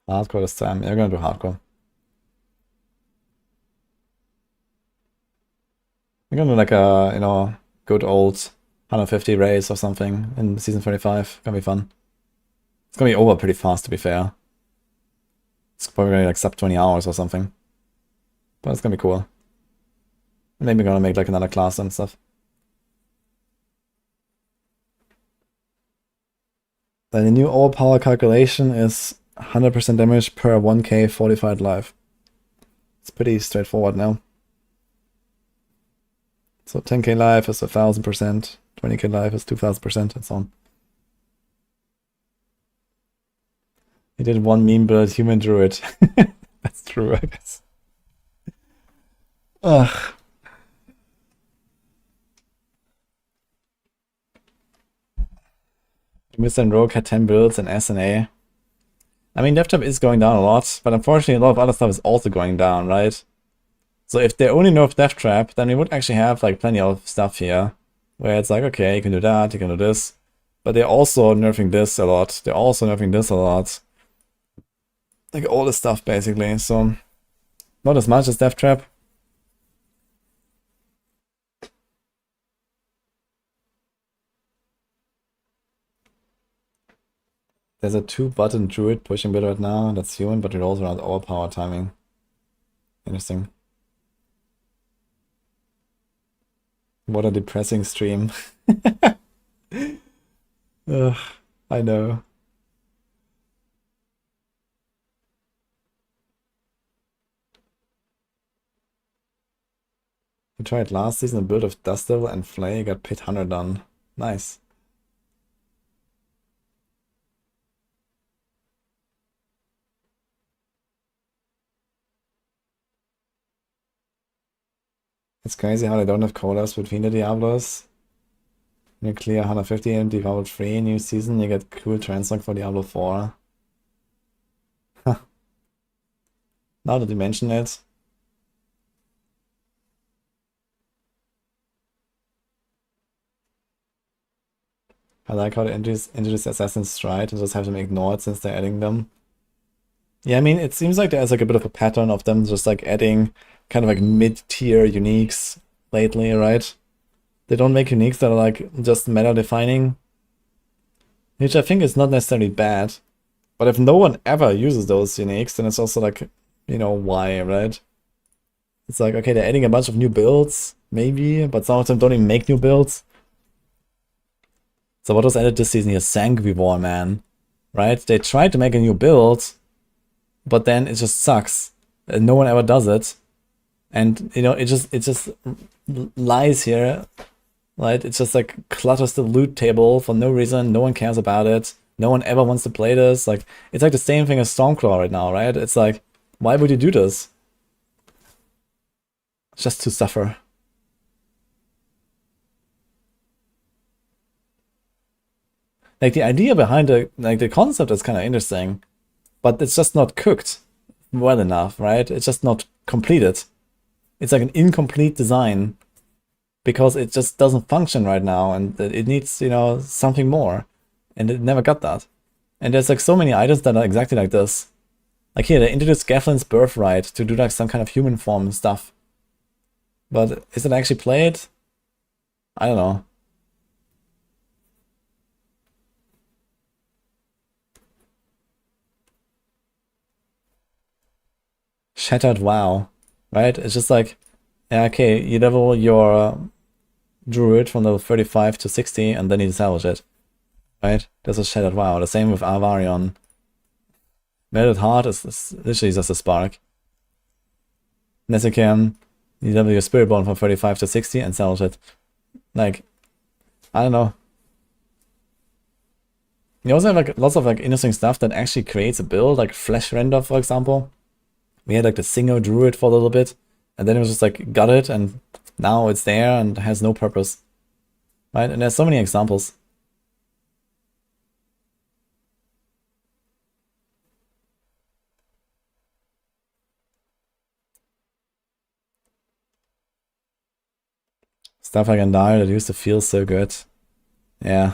Hardcore this time. You're gonna do hardcore. We're gonna do like a, you know, good old 150 race or something in season 35. Gonna be fun. It's gonna be over pretty fast, to be fair. It's probably gonna be like sub 20 hours or something. But it's gonna be cool. Maybe we're gonna make like another class and stuff. The new overpower calculation is 100% damage per 1k fortified life. It's pretty straightforward now. So 10k life is 1000%, 20k life is 2000%, and so on. He did one meme build, human druid. That's true, I guess. Ugh. Mr. and Rogue had 10 builds in SNA. I mean, DevTrap is going down a lot, but unfortunately a lot of other stuff is also going down, right? So if they only nerf DevTrap, then we would actually have like plenty of stuff here, where it's like, okay, you can do that, you can do this, but they're also nerfing this a lot. They're also nerfing this a lot. Like all this stuff basically, so not as much as DevTrap. There's a 2-button druid pushing bit right now, that's human, but it rolls around overpower timing. Interesting. What a depressing stream. Ugh, I know. We tried last season a build of Dust Devil and Flay, got pit 100 done. Nice. It's crazy how they don't have collabs between the Diablos. You clear 150 and Diablo 3 new season, you get cool translog for Diablo 4. Now that you mention it. I like how they introduce Assassin's Stride and just have them ignored since they're adding them. Yeah, I mean, it seems like there's like a bit of a pattern of them just like adding kind of like mid-tier uniques lately, right? They don't make uniques that are like just meta-defining, which I think is not necessarily bad. But if no one ever uses those uniques, then it's also like, you know, why, right? It's like, okay, they're adding a bunch of new builds, maybe, but some of them don't even make new builds. So what was added this season here? Sanguivore, man. Right? They tried to make a new build, but then it just sucks. And no one ever does it. And, you know, it just lies here. Right? It just like clutters the loot table for no reason. No one cares about it. No one ever wants to play this. Like, it's like the same thing as Stormclaw right now, right? It's like, why would you do this? Just to suffer. Like, the idea behind the concept is kind of interesting, but it's just not cooked well enough, right? It's just not completed. It's like an incomplete design because it just doesn't function right now, and it needs, you know, something more, and it never got that. And there's like so many items that are exactly like this. Like here, they introduced Gavlin's Birthright to do like some kind of human form stuff. But is it actually played? I don't know. Shattered WoW, right? It's just like, yeah, okay, you level your Druid from level 35 to 60, and then you salvage it, right? This is Shattered WoW. The same with Arvarion. Melted Heart is literally just a spark. Necro, you level your Spiritborn from 35 to 60 and salvage it. Like, I don't know. You also have like lots of like interesting stuff that actually creates a build, like Flesh Render, for example. We had like the single Druid for a little bit, and then it was just like got it, and now it's there and has no purpose. Right? And there's so many examples. Stuff like Andari that used to feel so good. Yeah.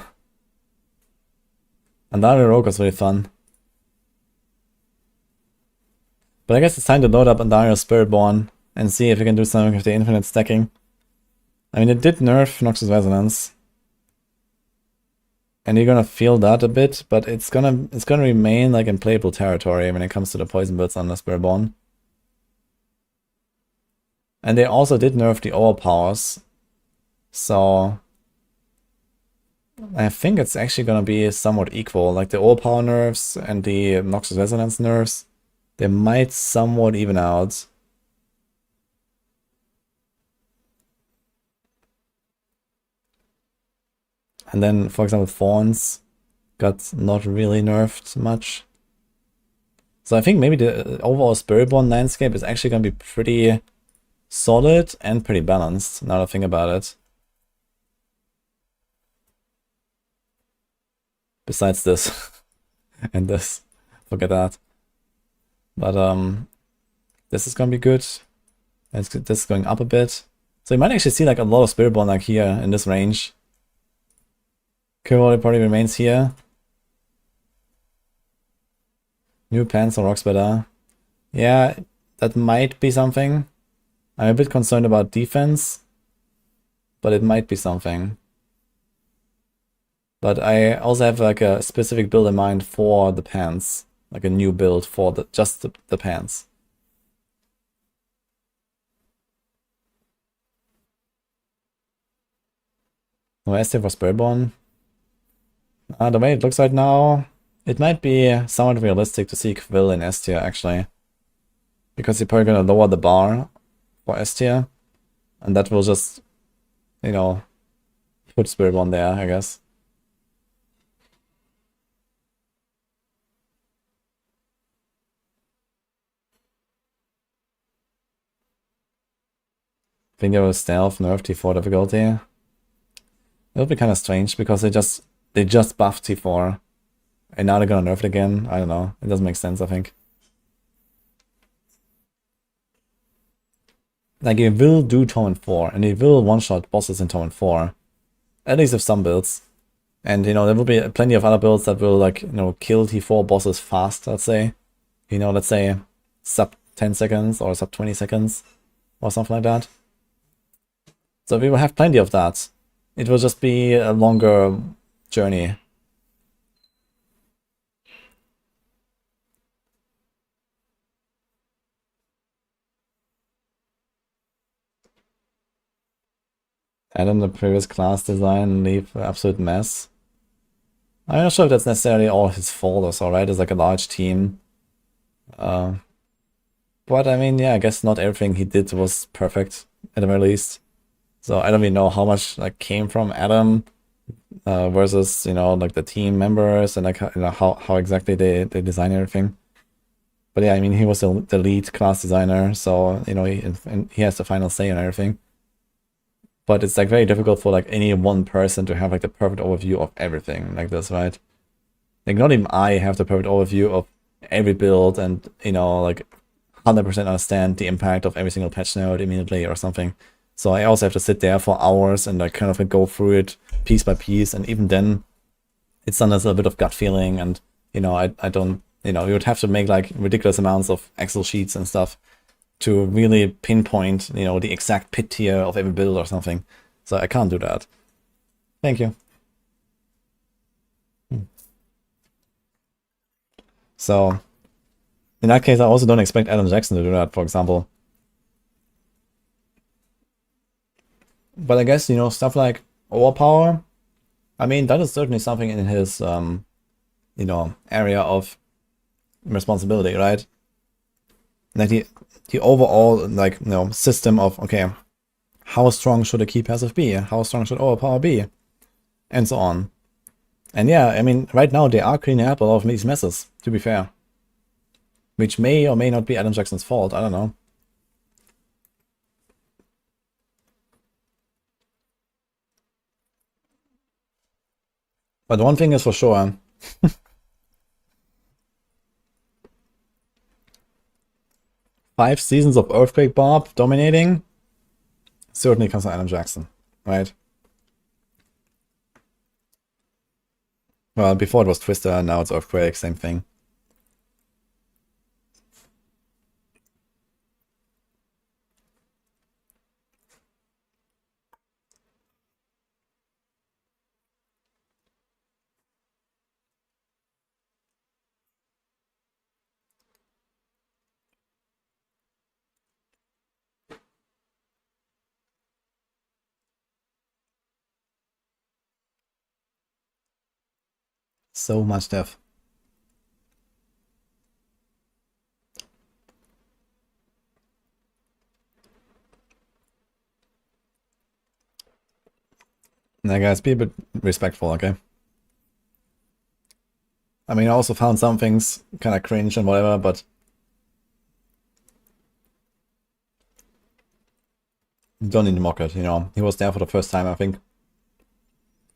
Andari Rogue was really fun. But I guess it's time to load up Andari Spiritborn and see if we can do something with the infinite stacking. I mean, it did nerf Noxus Resonance. And you're gonna feel that a bit, but it's gonna remain like in playable territory when it comes to the poison builds on the Spiritborn. And they also did nerf the overpowers. So I think it's actually gonna be somewhat equal. Like the overpower nerfs and the Noxus Resonance nerfs, they might somewhat even out. And then, for example, Thorns got not really nerfed much. So I think maybe the overall Spiritborn landscape is actually going to be pretty solid and pretty balanced, now that I think about it. Besides this. And this. Forget that. But this is going to be good. This is going up a bit. So you might actually see like a lot of Spiritborn like here in this range. Curl probably remains here. New pants on rocks better. Yeah, that might be something. I'm a bit concerned about defense, but it might be something. But I also have like a specific build in mind for the pants, like a new build for just the pants. No ST for Spiritborn. The way it looks right now, it might be somewhat realistic to see Quill in S tier actually. Because you're probably gonna lower the bar for S tier. And that will just, you know, put Spiritborn there, I guess. I think there was stealth nerf T4 difficulty. It would be kind of strange because they just buffed T4. And now they're gonna nerf it again. I don't know. It doesn't make sense, I think. Like, it will do Torment 4, and it will one-shot bosses in Torment 4. At least with some builds. And, you know, there will be plenty of other builds that will, like, you know, kill T4 bosses fast, let's say. You know, let's say sub 10 seconds or sub 20 seconds or something like that. So we will have plenty of that. It will just be a longer journey. add in the previous class design and leave an absolute mess. I'm not sure if that's necessarily all his fault or so, right? It's like a large team. But I mean, yeah, I guess not everything he did was perfect at the very least. So I don't really know how much like came from Adam versus, you know, like the team members and like how exactly they design everything. But yeah, I mean, he was the lead class designer, so, you know, he has the final say on everything. But it's like very difficult for like any one person to have like the perfect overview of everything like this, right? Like not even I have the perfect overview of every build and, you know, like 100% understand the impact of every single patch note immediately or something. So I also have to sit there for hours and like kind of like go through it piece by piece. And even then, it's done as a bit of gut feeling. And, you know, I don't, you know, you would have to make like ridiculous amounts of Excel sheets and stuff to really pinpoint, you know, the exact pit tier of every build or something. So I can't do that. Thank you. So in that case, I also don't expect Adam Jackson to do that, for example. But I guess, you know, stuff like overpower, I mean, that is certainly something in his, you know, area of responsibility, right? Like the overall, like, you know, system of, okay, how strong should a key passive be? How strong should overpower be? And so on. And yeah, I mean, right now they are cleaning up a lot of these messes, to be fair. Which may or may not be Adam Jackson's fault, I don't know. But one thing is for sure. 5 seasons of Earthquake Barb dominating certainly comes from Adam Jackson, right? Well, before it was Twister, now it's Earthquake, same thing. So much death. Now guys, be a bit respectful, okay? I mean, I also found some things kind of cringe and whatever, but don't need to mock it, you know? He was there for the first time, I think.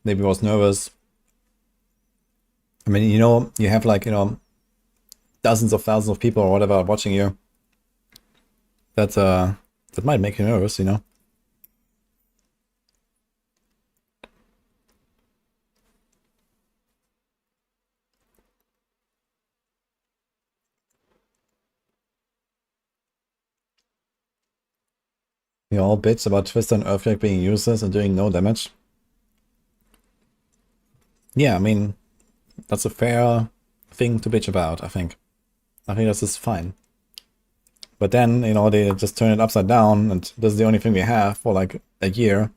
Maybe he was nervous. I mean, you know, you have like, you know, dozens of thousands of people or whatever watching you. That might make you nervous, you know? You know, all bits about Twister and Earthquake being useless and doing no damage. Yeah, I mean, that's a fair thing to bitch about, I think. I think that's just fine. But then, you know, they just turn it upside down, and this is the only thing we have for like a year.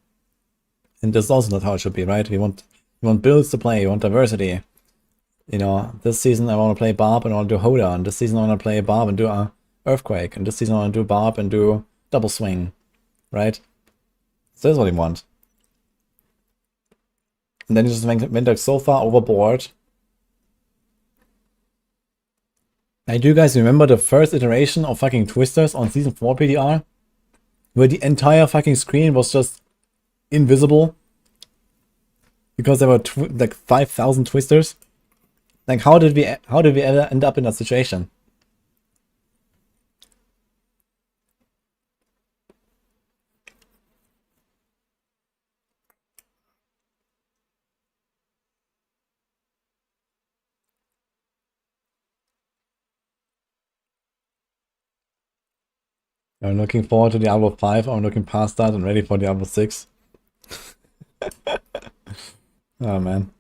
And this is also not how it should be, right? We want builds to play, we want diversity. You know, this season I want to play Barb and I want to do Hoda, and this season I want to play Barb and do Earthquake, and this season I want to do Barb and do Double Swing, right? So that's what we want. And then you just went like so far overboard. Hey, do you guys remember the first iteration of fucking Twisters on Season 4 PDR? Where the entire fucking screen was just invisible? Because there were like 5,000 Twisters? Like, how did we ever end up in that situation? I'm looking forward to Diablo 5. I'm looking past that and ready for Diablo 6. Oh man.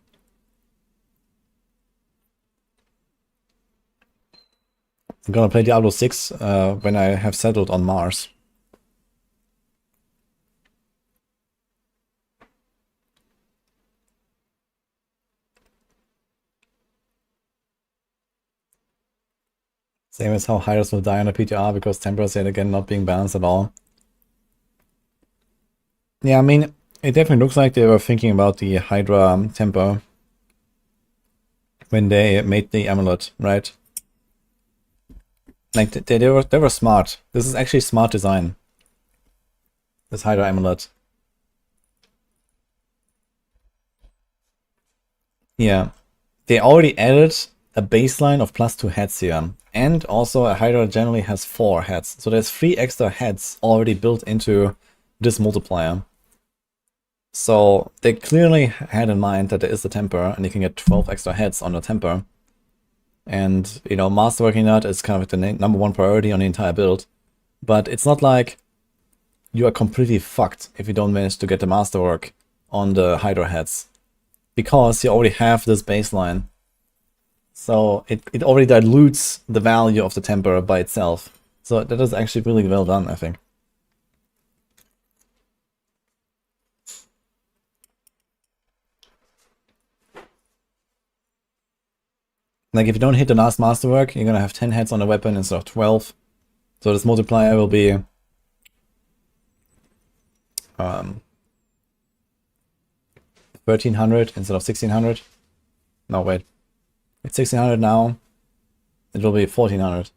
I'm gonna play Diablo 6 when I have settled on Mars. Same as how Hydras will die on the PTR because Temper's yet again not being balanced at all. Yeah, I mean, it definitely looks like they were thinking about the Hydra temper when they made the amulet, right? Like they were smart. This is actually smart design. This Hydra amulet. Yeah, they already added a baseline of +2 heads here, and also a Hydra generally has 4 heads, so there's 3 extra heads already built into this multiplier. So they clearly had in mind that there is the temper, and you can get 12 extra heads on the temper. And, you know, Masterworking that is kind of the number 1 priority on the entire build. But it's not like you are completely fucked if you don't manage to get the Masterwork on the Hydra heads. Because you already have this baseline. So it already dilutes the value of the temper by itself. So that is actually really well done, I think. Like, if you don't hit the last Masterwork, you're gonna have 10 heads on the weapon instead of 12. So this multiplier will be 1300 instead of 1600. No, wait. It's 1600 now. It will be 1400.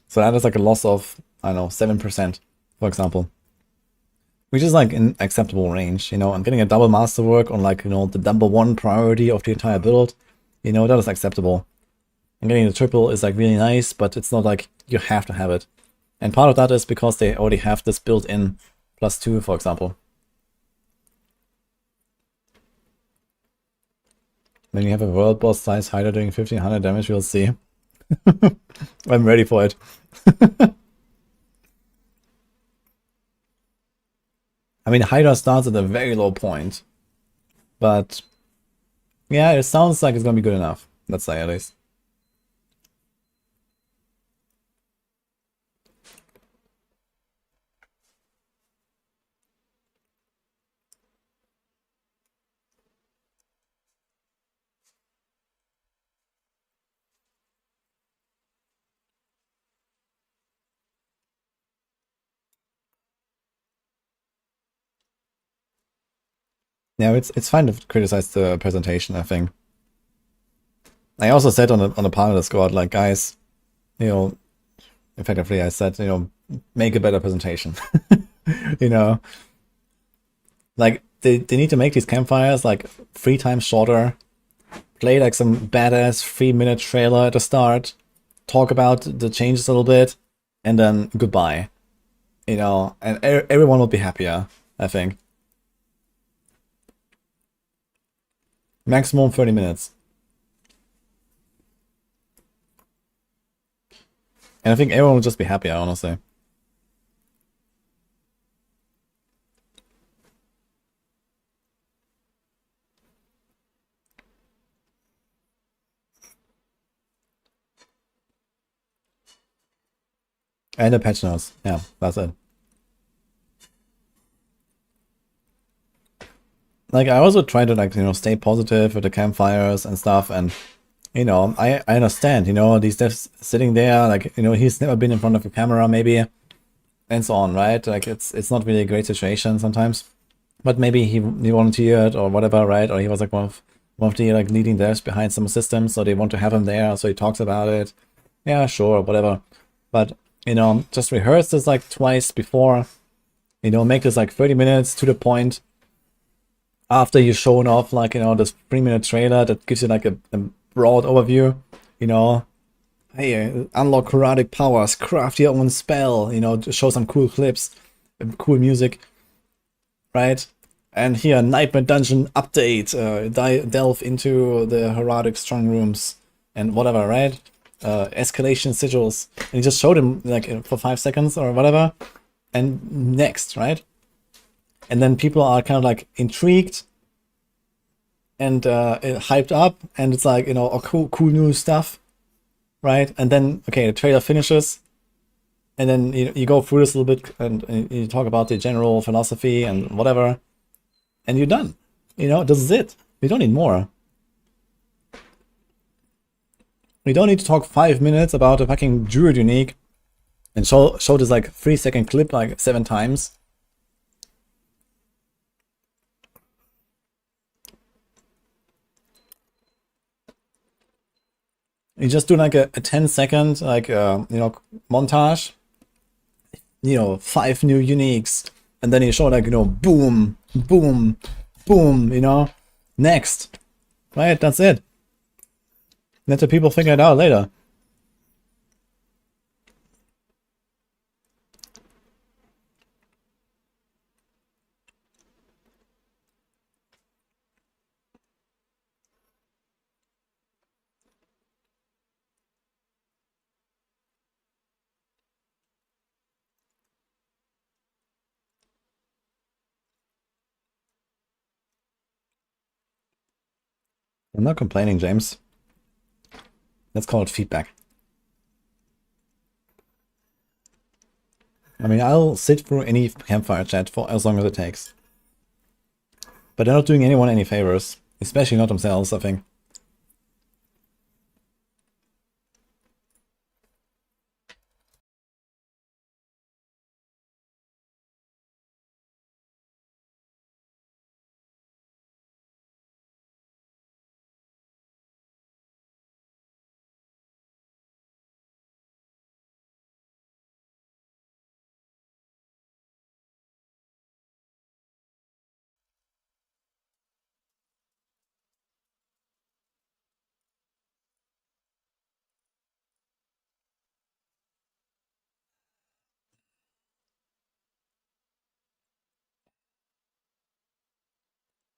So that is like a loss of, I don't know, 7%, for example. Which is like an acceptable range, you know. I'm getting a double Masterwork on, like, you know, the number 1 priority of the entire build. You know, that is acceptable. And getting the triple is like really nice, but it's not like you have to have it. And part of that is because they already have this built in +2, for example. When you have a world boss size Hydra doing 1500 damage, we'll see. I'm ready for it. I mean, Hydra starts at a very low point. But yeah, it sounds like it's gonna be good enough. Let's say, at least. Yeah, it's fine to criticize the presentation, I think. I also said on the panel Discord, like, guys, you know, effectively I said, you know, make a better presentation. You know, like, they need to make these campfires like 3 times shorter, play like some badass 3-minute trailer at the start, talk about the changes a little bit, and then goodbye. You know, and everyone will be happier, I think. Maximum 30 minutes. And I think everyone will just be happier, honestly. And the patch notes. Yeah, that's it. Like, I also try to, like, you know, stay positive with the campfires and stuff, and, you know, I understand, you know, these devs sitting there, like, you know, he's never been in front of a camera, maybe, and so on, right? Like, it's not really a great situation sometimes. But maybe he volunteered or whatever, right? Or he was like one of the like leading devs behind some systems, so they want to have him there, so he talks about it. Yeah, sure, whatever. But, you know, just rehearse this like twice before. You know, make this like 30 minutes to the point. After you've shown off, like, you know, this 3-minute trailer that gives you like a broad overview. You know, hey, unlock heroic powers, craft your own spell. You know, show some cool clips, cool music, right? And here, Nightmare Dungeon update, delve into the heroic strong rooms and whatever, right? Escalation sigils. And you just show them like for 5 seconds or whatever. And next, right? And then people are kind of like intrigued and hyped up. And it's like, you know, oh, cool new stuff, right? And then, okay, the trailer finishes. And then you go through this a little bit and you talk about the general philosophy and whatever. And you're done. You know, this is it. You don't need more. We don't need to talk 5 minutes about a fucking Druid unique and show this like 3-second clip like 7 times. You just do like a 10-second like you know, montage, you know, 5 new uniques, and then you show like, you know, boom, boom, boom, you know, next, right? That's it. Let the people figure it out later. I'm not complaining, James. Let's call it feedback. I mean, I'll sit through any campfire chat for as long as it takes. But they're not doing anyone any favors, especially not themselves, I think.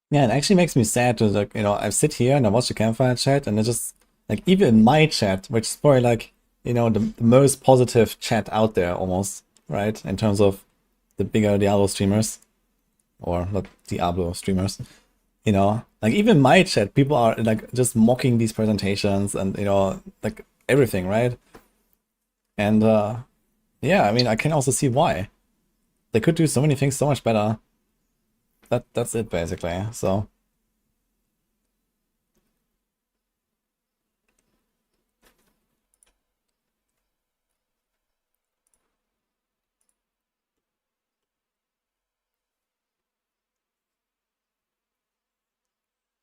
Yeah, it actually makes me sad to, like, you know, I sit here and I watch the campfire chat and it just, like, even in my chat, which is probably like, you know, the most positive chat out there almost, right? In terms of the bigger Diablo streamers, or not Diablo streamers, you know, like even my chat, people are like just mocking these presentations and, you know, like everything, right? And yeah, I mean, I can also see why. They could do so many things so much better. That's it basically. So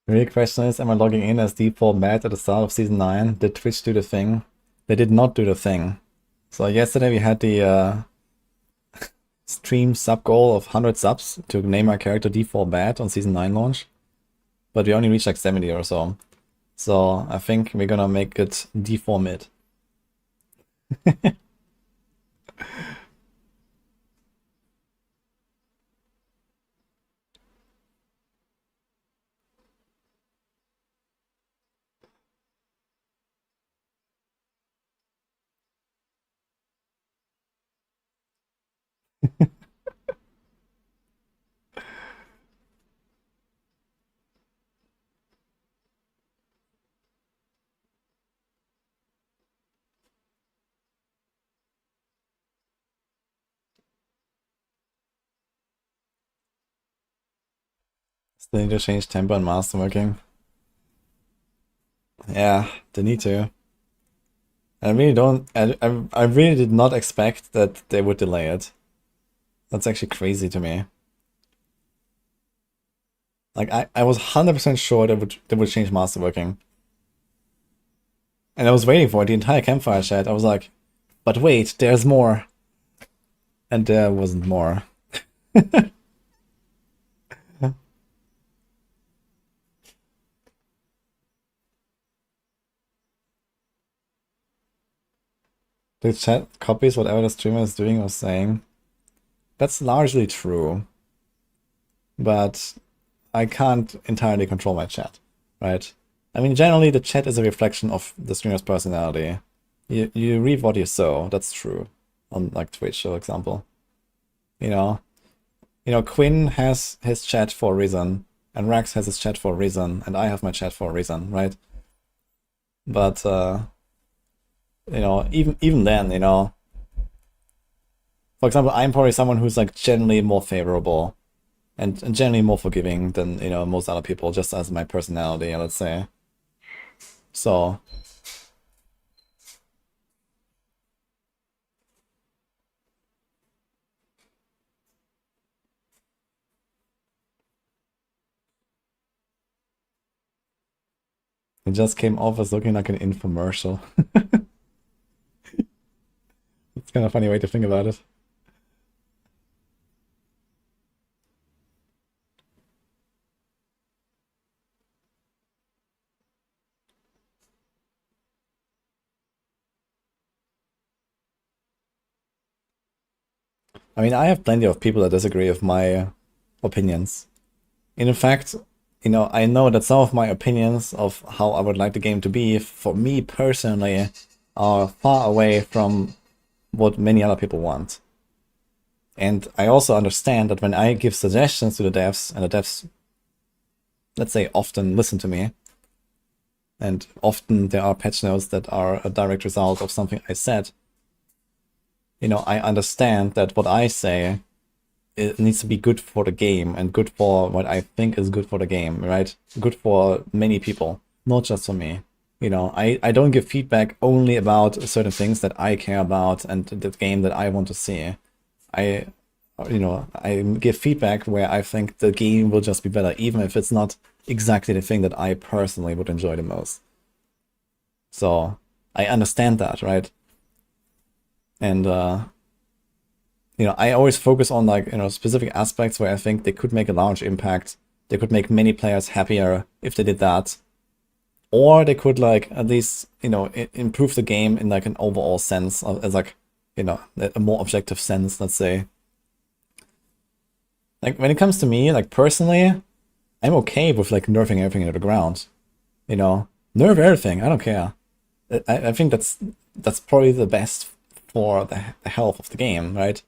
the real question is, am I logging in as default Matt at the start of Season 9? Did Twitch do the thing? They did not do the thing. So yesterday we had the stream sub goal of 100 subs to name our character default Matt on Season 9 launch. But we only reached like 70 or so. So I think we're gonna make it default mid. Still need to change tempo and masterworking. Yeah, they need to. I really don't. I really did not expect that they would delay it. That's actually crazy to me. Like I was 100% sure they would change masterworking. And I was waiting for it, the entire campfire chat. I was like, but wait, there's more. And there wasn't more. The chat copies whatever the streamer is doing or saying. That's largely true. But I can't entirely control my chat, right? I mean, generally the chat is a reflection of the streamer's personality. You reap what you sow, that's true. On like Twitch, for example. You know, Quinn has his chat for a reason, and Rax has his chat for a reason, and I have my chat for a reason, right? But you know, even then, you know, for example, I'm probably someone who's like generally more favorable and generally more forgiving than, you know, most other people, just as my personality, let's say. So It just came off as looking like an infomercial. It's kind of a funny way to think about it. I mean, I have plenty of people that disagree with my opinions. And in fact, you know, I know that some of my opinions of how I would like the game to be, for me personally, are far away from what many other people want. And I also understand that when I give suggestions to the devs, and the devs, let's say, often listen to me, and often there are patch notes that are a direct result of something I said, you know, I understand that what I say, it needs to be good for the game and good for what I think is good for the game, right? Good for many people, not just for me. You know, I don't give feedback only about certain things that I care about and the game that I want to see. I give feedback where I think the game will just be better, even if it's not exactly the thing that I personally would enjoy the most. So I understand that, right? And you know, I always focus on like, you know, specific aspects where I think they could make a large impact. They could make many players happier if they did that. Or they could like at least, you know, improve the game in like an overall sense, as like, you know, a more objective sense, let's say. Like when it comes to me, like personally, I'm okay with like nerfing everything into the ground. You know, nerf everything, I don't care. I think that's probably the best for the health of the game, right?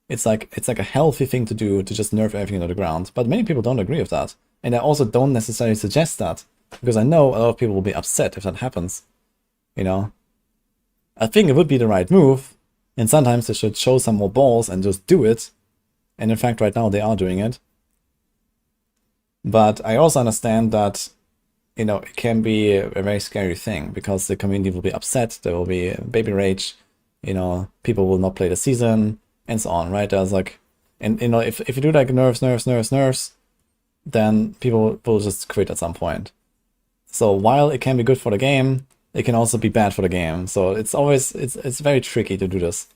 It's like a healthy thing to do, to just nerf everything into the ground. But many people don't agree with that. And I also don't necessarily suggest that, because I know a lot of people will be upset if that happens. You know? I think it would be the right move, and sometimes they should show some more balls and just do it. And in fact, right now they are doing it. But I also understand that, you know, it can be a very scary thing, because the community will be upset, there will be baby rage, you know, people will not play the season, and so on, right? There's like, and you know, if you do like nerfs, then people will just quit at some point. So while it can be good for the game, it can also be bad for the game. So it's always, it's very tricky to do this.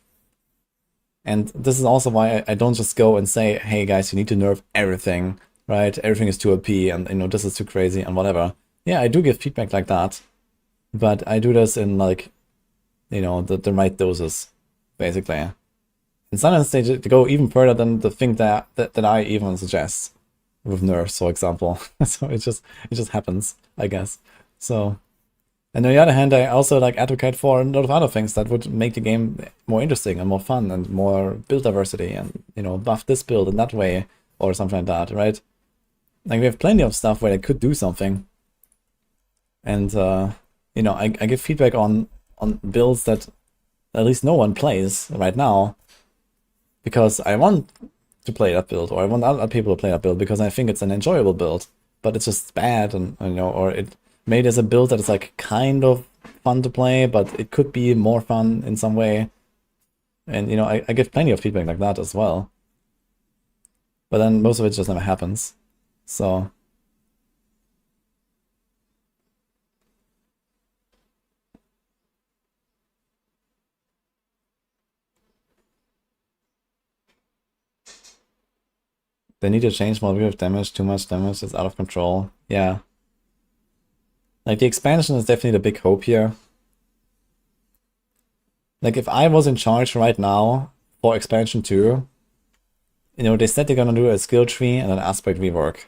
And this is also why I don't just go and say, hey guys, you need to nerf everything, right? Everything is too OP, and you know, this is too crazy and whatever. Yeah, I do give feedback like that, but I do this in like, you know, the right doses, basically. And sometimes they go even further than the thing that I even suggest with nerfs, for example. So it just happens, I guess. So, and on the other hand, I also like advocate for a lot of other things that would make the game more interesting and more fun and more build diversity, and you know, buff this build in that way or something like that, right? Like we have plenty of stuff where they could do something. And you know, I give feedback on builds that at least no one plays right now, because I want to play that build, or I want other people to play that build because I think it's an enjoyable build, but it's just bad, and you know, or it maybe there's a build that is like kind of fun to play, but it could be more fun in some way. And you know, I give plenty of feedback like that as well. But then most of it just never happens. So they need to change more with damage, too much damage, it's out of control. Yeah. Like the expansion is definitely the big hope here. Like if I was in charge right now for expansion 2, you know, they said they're gonna do a skill tree and an aspect rework.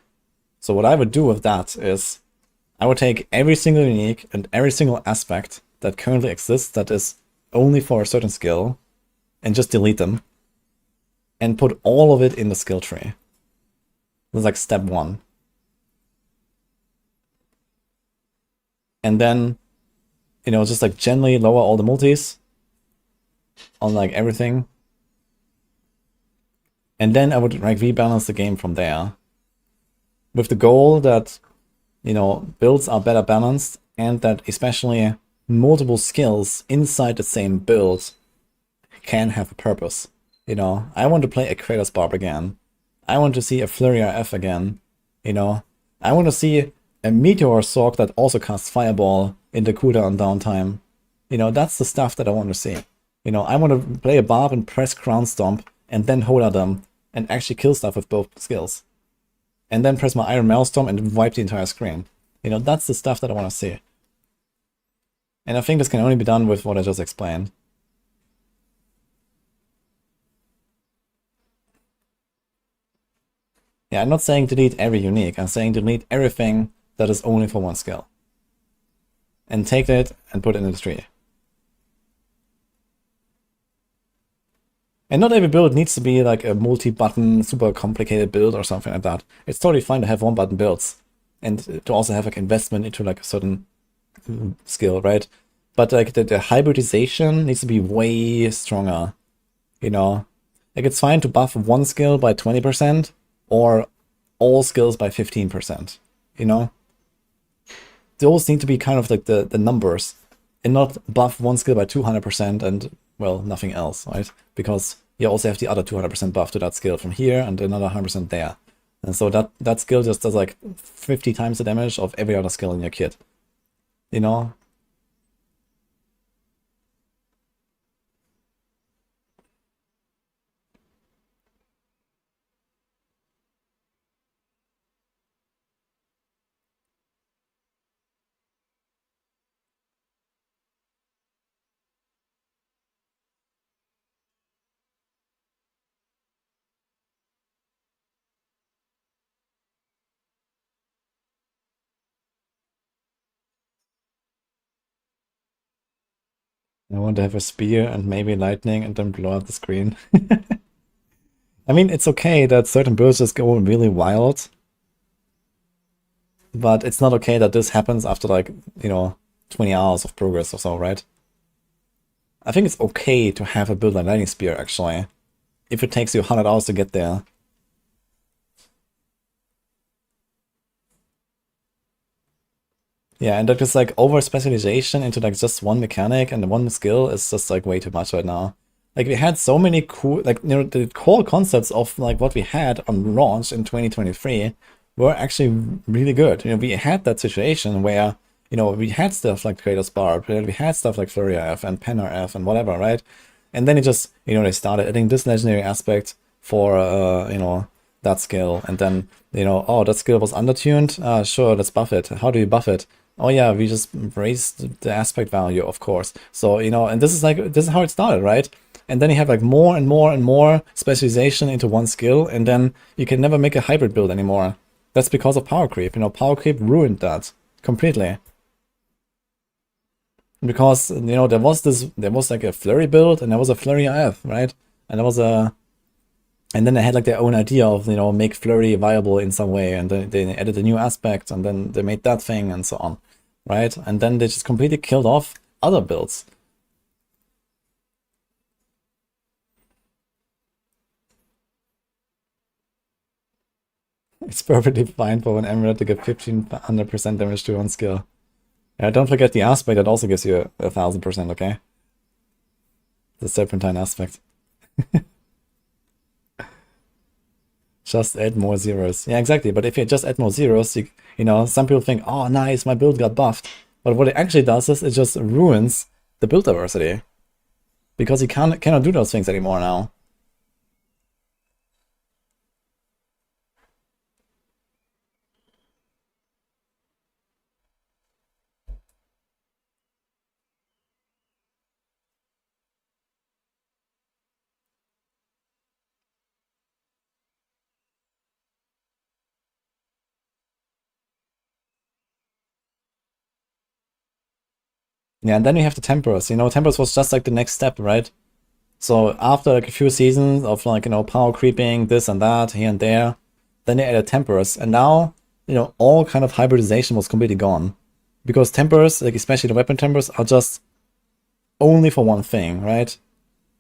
So what I would do with that is I would take every single unique and every single aspect that currently exists that is only for a certain skill and just delete them and put all of it in the skill tree. That's like step 1. And then, you know, just like gently lower all the multis on like everything. And then I would like rebalance the game from there, with the goal that, you know, builds are better balanced, and that especially multiple skills inside the same build can have a purpose. You know, I want to play a Kratos Barb again. I want to see a Flurry RF again. You know, I want to see a Meteor Sorc that also casts Fireball in the cooldown downtime. You know, that's the stuff that I want to see. You know, I want to play a Barb and press Crown Stomp and then hold them and actually kill stuff with both skills. And then press my Iron Maelstrom and wipe the entire screen. You know, that's the stuff that I want to see. And I think this can only be done with what I just explained. Yeah, I'm not saying delete every unique. I'm saying delete everything that is only for one skill. And take it and put it in the tree. And not every build needs to be like a multi-button, super complicated build or something like that. It's totally fine to have one-button builds. And to also have like investment into like a certain skill, right? But like the hybridization needs to be way stronger. You know? Like it's fine to buff one skill by 20% or all skills by 15%. You know? Those need to be kind of like the numbers. And not buff one skill by 200% and, well, nothing else, right? Because you also have the other 200% buff to that skill from here and another 100% there. And so that skill just does like 50 times the damage of every other skill in your kit. You know? I want to have a spear and maybe lightning and then blow up the screen. I mean, it's okay that certain builds just go really wild. But it's not okay that this happens after like, you know, 20 hours of progress or so, right? I think it's okay to have a build like Lightning Spear, actually. If it takes you 100 hours to get there. Yeah, and just like over specialization into like just one mechanic and one skill is just like way too much right now. Like we had so many cool, like, you know, the core concepts of like what we had on launch in 2023 were actually really good. You know, we had that situation where, you know, we had stuff like Kratos Barb, we had stuff like Flurry F and Penner F and whatever, right? And then it just, you know, they started adding this legendary aspect for, you know, that skill. And then, you know, oh, that skill was undertuned? Sure, let's buff it. How do you buff it? Oh yeah, we just raised the aspect value, of course. So, you know, and this is how it started, right? And then you have like more and more and more specialization into one skill, and then you can never make a hybrid build anymore. That's because of power creep. You know, power creep ruined that completely. Because, you know, there was like a flurry build and there was a flurry AF, right? And there was and then they had like their own idea of, you know, make flurry viable in some way, and then they added a new aspect, and then they made that thing and so on, right? And then they just completely killed off other builds. It's perfectly fine for an emerald to get 1500% damage to one skill. Yeah, don't forget the aspect that also gives you 1000%, okay? The serpentine aspect. Just add more zeros. Yeah, exactly. But if you just add more zeros, you know, some people think, oh, nice, my build got buffed. But what it actually does is it just ruins the build diversity. Because you cannot do those things anymore now. Yeah, and then we have the Temperers. You know, Temperers was just like the next step, right? So after like a few seasons of like, you know, power creeping, this and that, here and there, then they added Temperers. And now, you know, all kind of hybridization was completely gone. Because Temperers, like especially the weapon Temperers, are just only for one thing, right?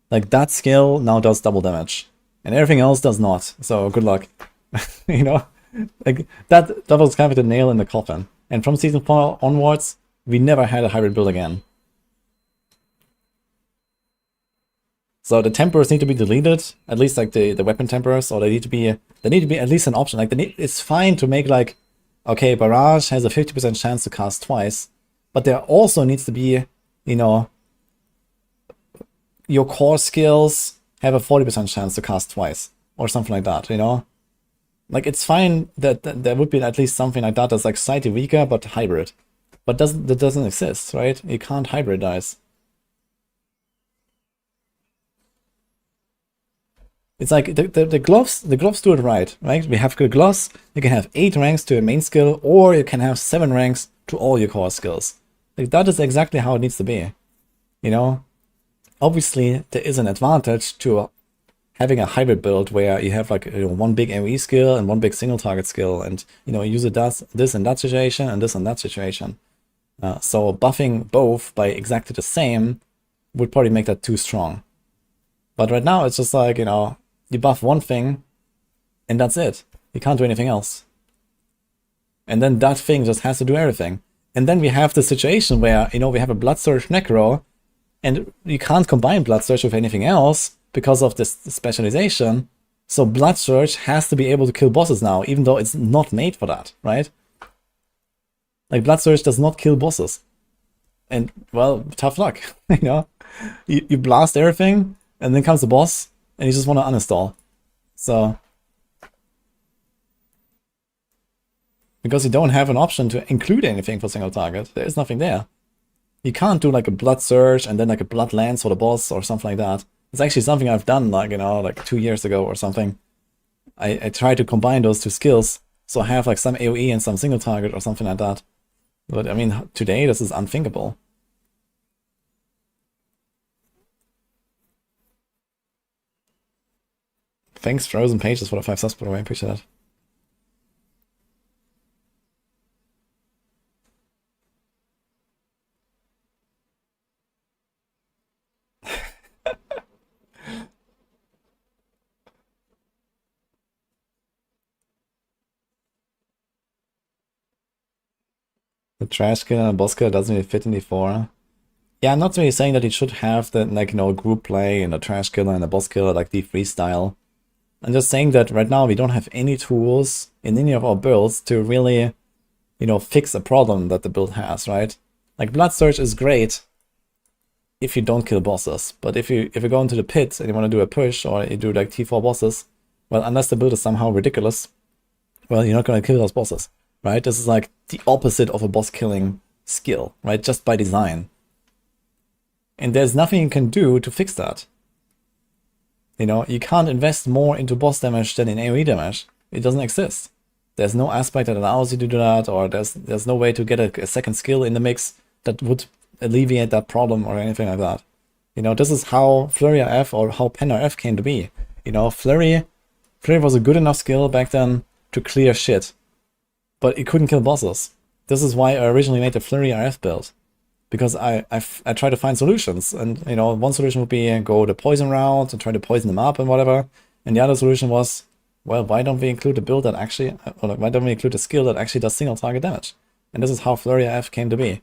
Like that skill now does double damage. And everything else does not. So good luck. You know? Like that was kind of the nail in the coffin. And from season 4 onwards, we never had a hybrid build again. So the temperers need to be deleted, at least like the weapon temperers, or they need to be at least an option. Like it's fine to make like okay, Barrage has a 50% chance to cast twice, but there also needs to be, you know, your core skills have a 40% chance to cast twice, or something like that, you know? Like, it's fine that there would be at least something like that that's like slightly weaker, but hybrid. But that doesn't exist, right? You can't hybridize. It's like the gloves do it right? We have good gloves, you can have 8 ranks to a main skill, or you can have 7 ranks to all your core skills. Like, that is exactly how it needs to be, you know? Obviously, there is an advantage to having a hybrid build where you have like, you know, one big AoE skill and one big single target skill, and, you know, use it does this in that situation and this in that situation. So buffing both by exactly the same would probably make that too strong. But right now it's just like, you know, you buff one thing and that's it. You can't do anything else. And then that thing just has to do everything. And then we have the situation where, you know, we have a Blood Surge Necro, and you can't combine Blood Surge with anything else because of this specialization. So Blood Surge has to be able to kill bosses now, even though it's not made for that, right? Like, Blood Surge does not kill bosses. And, well, tough luck, you know? You blast everything, and then comes the boss, and you just want to uninstall. So, because you don't have an option to include anything for single target, there is nothing there. You can't do like a Blood Surge and then like a Blood Lance for the boss or something like that. It's actually something I've done, like, you know, like 2 years ago or something. I try to combine those two skills, so I have like some AoE and some single target or something like that. But I mean, today this is unthinkable. Thanks, Frozen Pages, for the 5 subs, by the way. Appreciate that. The trash killer and the boss killer doesn't really fit in D4. Yeah, I'm not really saying that it should have the, like, you know, group play and the trash killer and the boss killer, like D3 style. I'm just saying that right now we don't have any tools in any of our builds to really, you know, fix a problem that the build has, right? Like, Blood Surge is great if you don't kill bosses, but if you go into the pit and you want to do a push, or you do like T4 bosses, well, unless the build is somehow ridiculous, well, you're not going to kill those bosses, right? This is like the opposite of a boss killing skill, right? Just by design. And there's nothing you can do to fix that. You know, you can't invest more into boss damage than in AoE damage. It doesn't exist. There's no aspect that allows you to do that, or there's no way to get a second skill in the mix that would alleviate that problem or anything like that. You know, this is how Flurry RF or how Pen RF came to be. You know, Flurry was a good enough skill back then to clear shit, but it couldn't kill bosses. This is why I originally made the Flurry RF build, because I tried to find solutions, and, you know, one solution would be go the poison route and try to poison them up and whatever, and the other solution was, well, why don't we include a build that actually, or why don't we include a skill that actually does single target damage? And this is how Flurry RF came to be.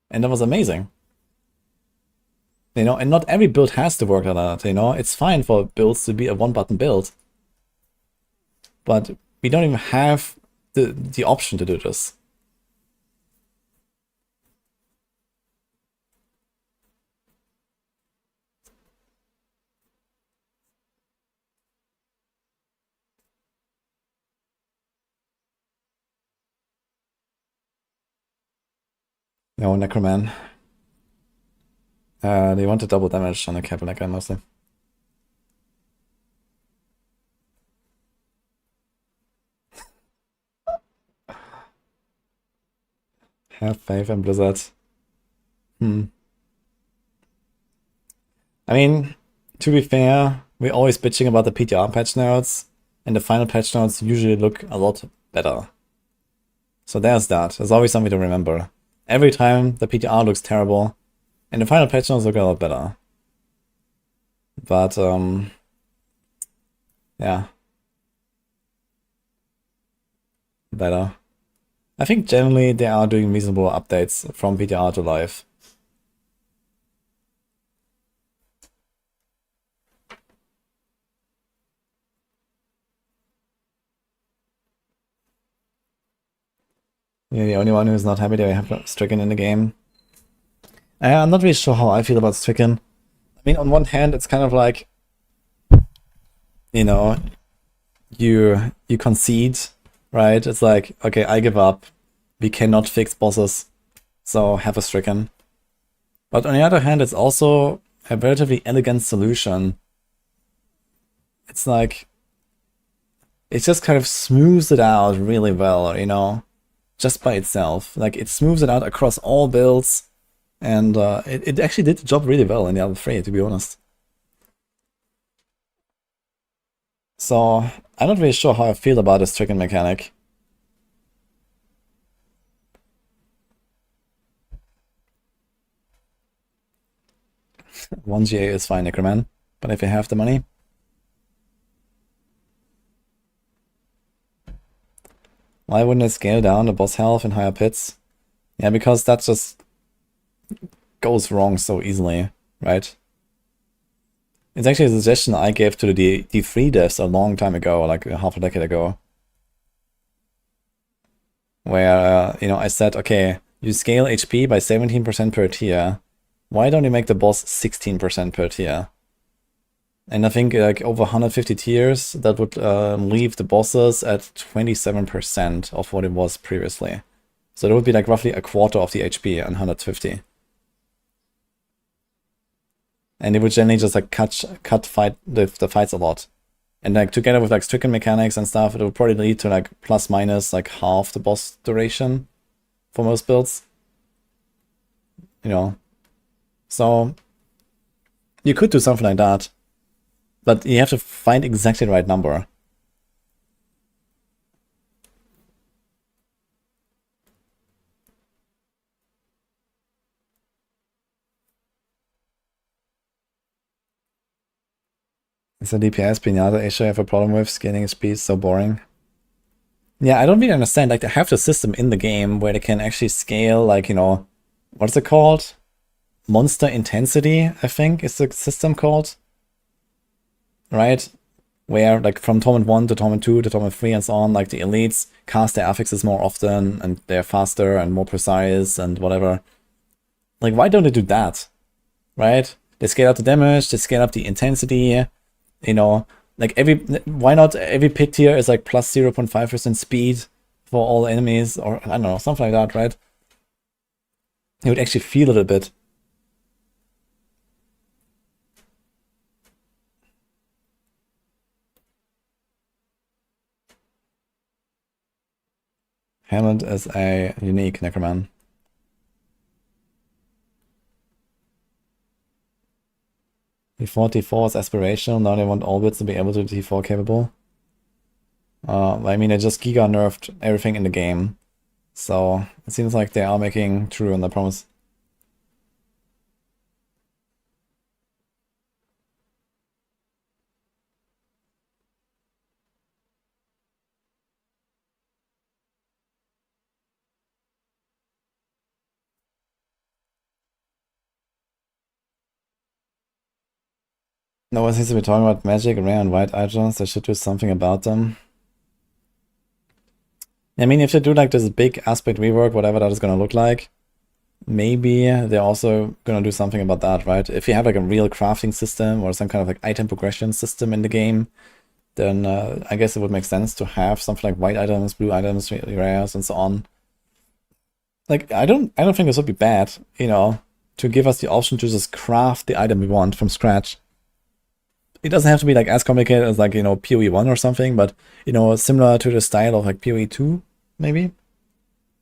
And that was amazing. You know, and not every build has to work like that, you know? It's fine for builds to be a one-button build, but we don't even have the option to do this. No, Necroman. They want to double damage on the Capital guy mostly. Have faith in Blizzard. I mean, to be fair, we're always bitching about the PTR patch notes, and the final patch notes usually look a lot better. So there's that. There's always something to remember. Every time the PTR looks terrible, and the final patch notes look a lot better. But, yeah. Better. I think generally they are doing reasonable updates from PTR to live. You're the only one who's not happy that we have Stricken in the game. I'm not really sure how I feel about Stricken. I mean, on one hand, it's kind of like, you know, you concede, right? It's like, okay, I give up. We cannot fix bosses, so have a Stricken. But on the other hand, it's also a relatively elegant solution. It's like, it just kind of smooths it out really well, you know, just by itself. Like, it smooths it out across all builds, and it actually did the job really well in Diablo 3, to be honest. So, I'm not really sure how I feel about this Stricken mechanic. One GA is fine, Necroman, but if you have the money. Why wouldn't it scale down the boss health in higher pits? Yeah, because that just goes wrong so easily, right? It's actually a suggestion I gave to the D3 devs a long time ago, like half a decade ago. Where, you know, I said, okay, you scale HP by 17% per tier. Why don't you make the boss 16% per tier? And I think like over 150 tiers, that would leave the bosses at 27% of what it was previously. So that would be like roughly a quarter of the HP on 150. And it would generally just like cut the fights a lot. And like together with like Stricken mechanics and stuff, it would probably lead to like plus minus like half the boss duration for most builds. You know. So you could do something like that. But you have to find exactly the right number. Is the DPS Pinata issue I have a problem with? Scaling speed so boring. Yeah, I don't really understand. Like, they have the system in the game where they can actually scale, like, you know, what's it called? Monster intensity, I think, is the system called. Right? Where, like, from Torment 1 to Torment 2 to Torment 3 and so on, like, the elites cast their affixes more often, and they're faster and more precise and whatever. Like, why don't they do that? Right? They scale up the damage, they scale up the intensity, you know, like why not every pit tier is like plus 0.5% speed for all enemies, or I don't know, something like that, right? It would actually feel a little bit. Hammond is a unique Necroman. Before T4 was aspirational, now they want all bits to be able to be T4 capable. I mean, they just giga nerfed everything in the game. So it seems like they are making true on the promise. No one seems to be talking about magic, rare and white items. They should do something about them. I mean, if they do like this big aspect rework, whatever that is going to look like, maybe they're also going to do something about that, right? If you have like a real crafting system or some kind of like item progression system in the game, then I guess it would make sense to have something like white items, blue items, rares, and so on. Like, I don't think this would be bad, you know, to give us the option to just craft the item we want from scratch. It doesn't have to be like as complicated as like, you know, PoE 1 or something, but, you know, similar to the style of like PoE 2, maybe.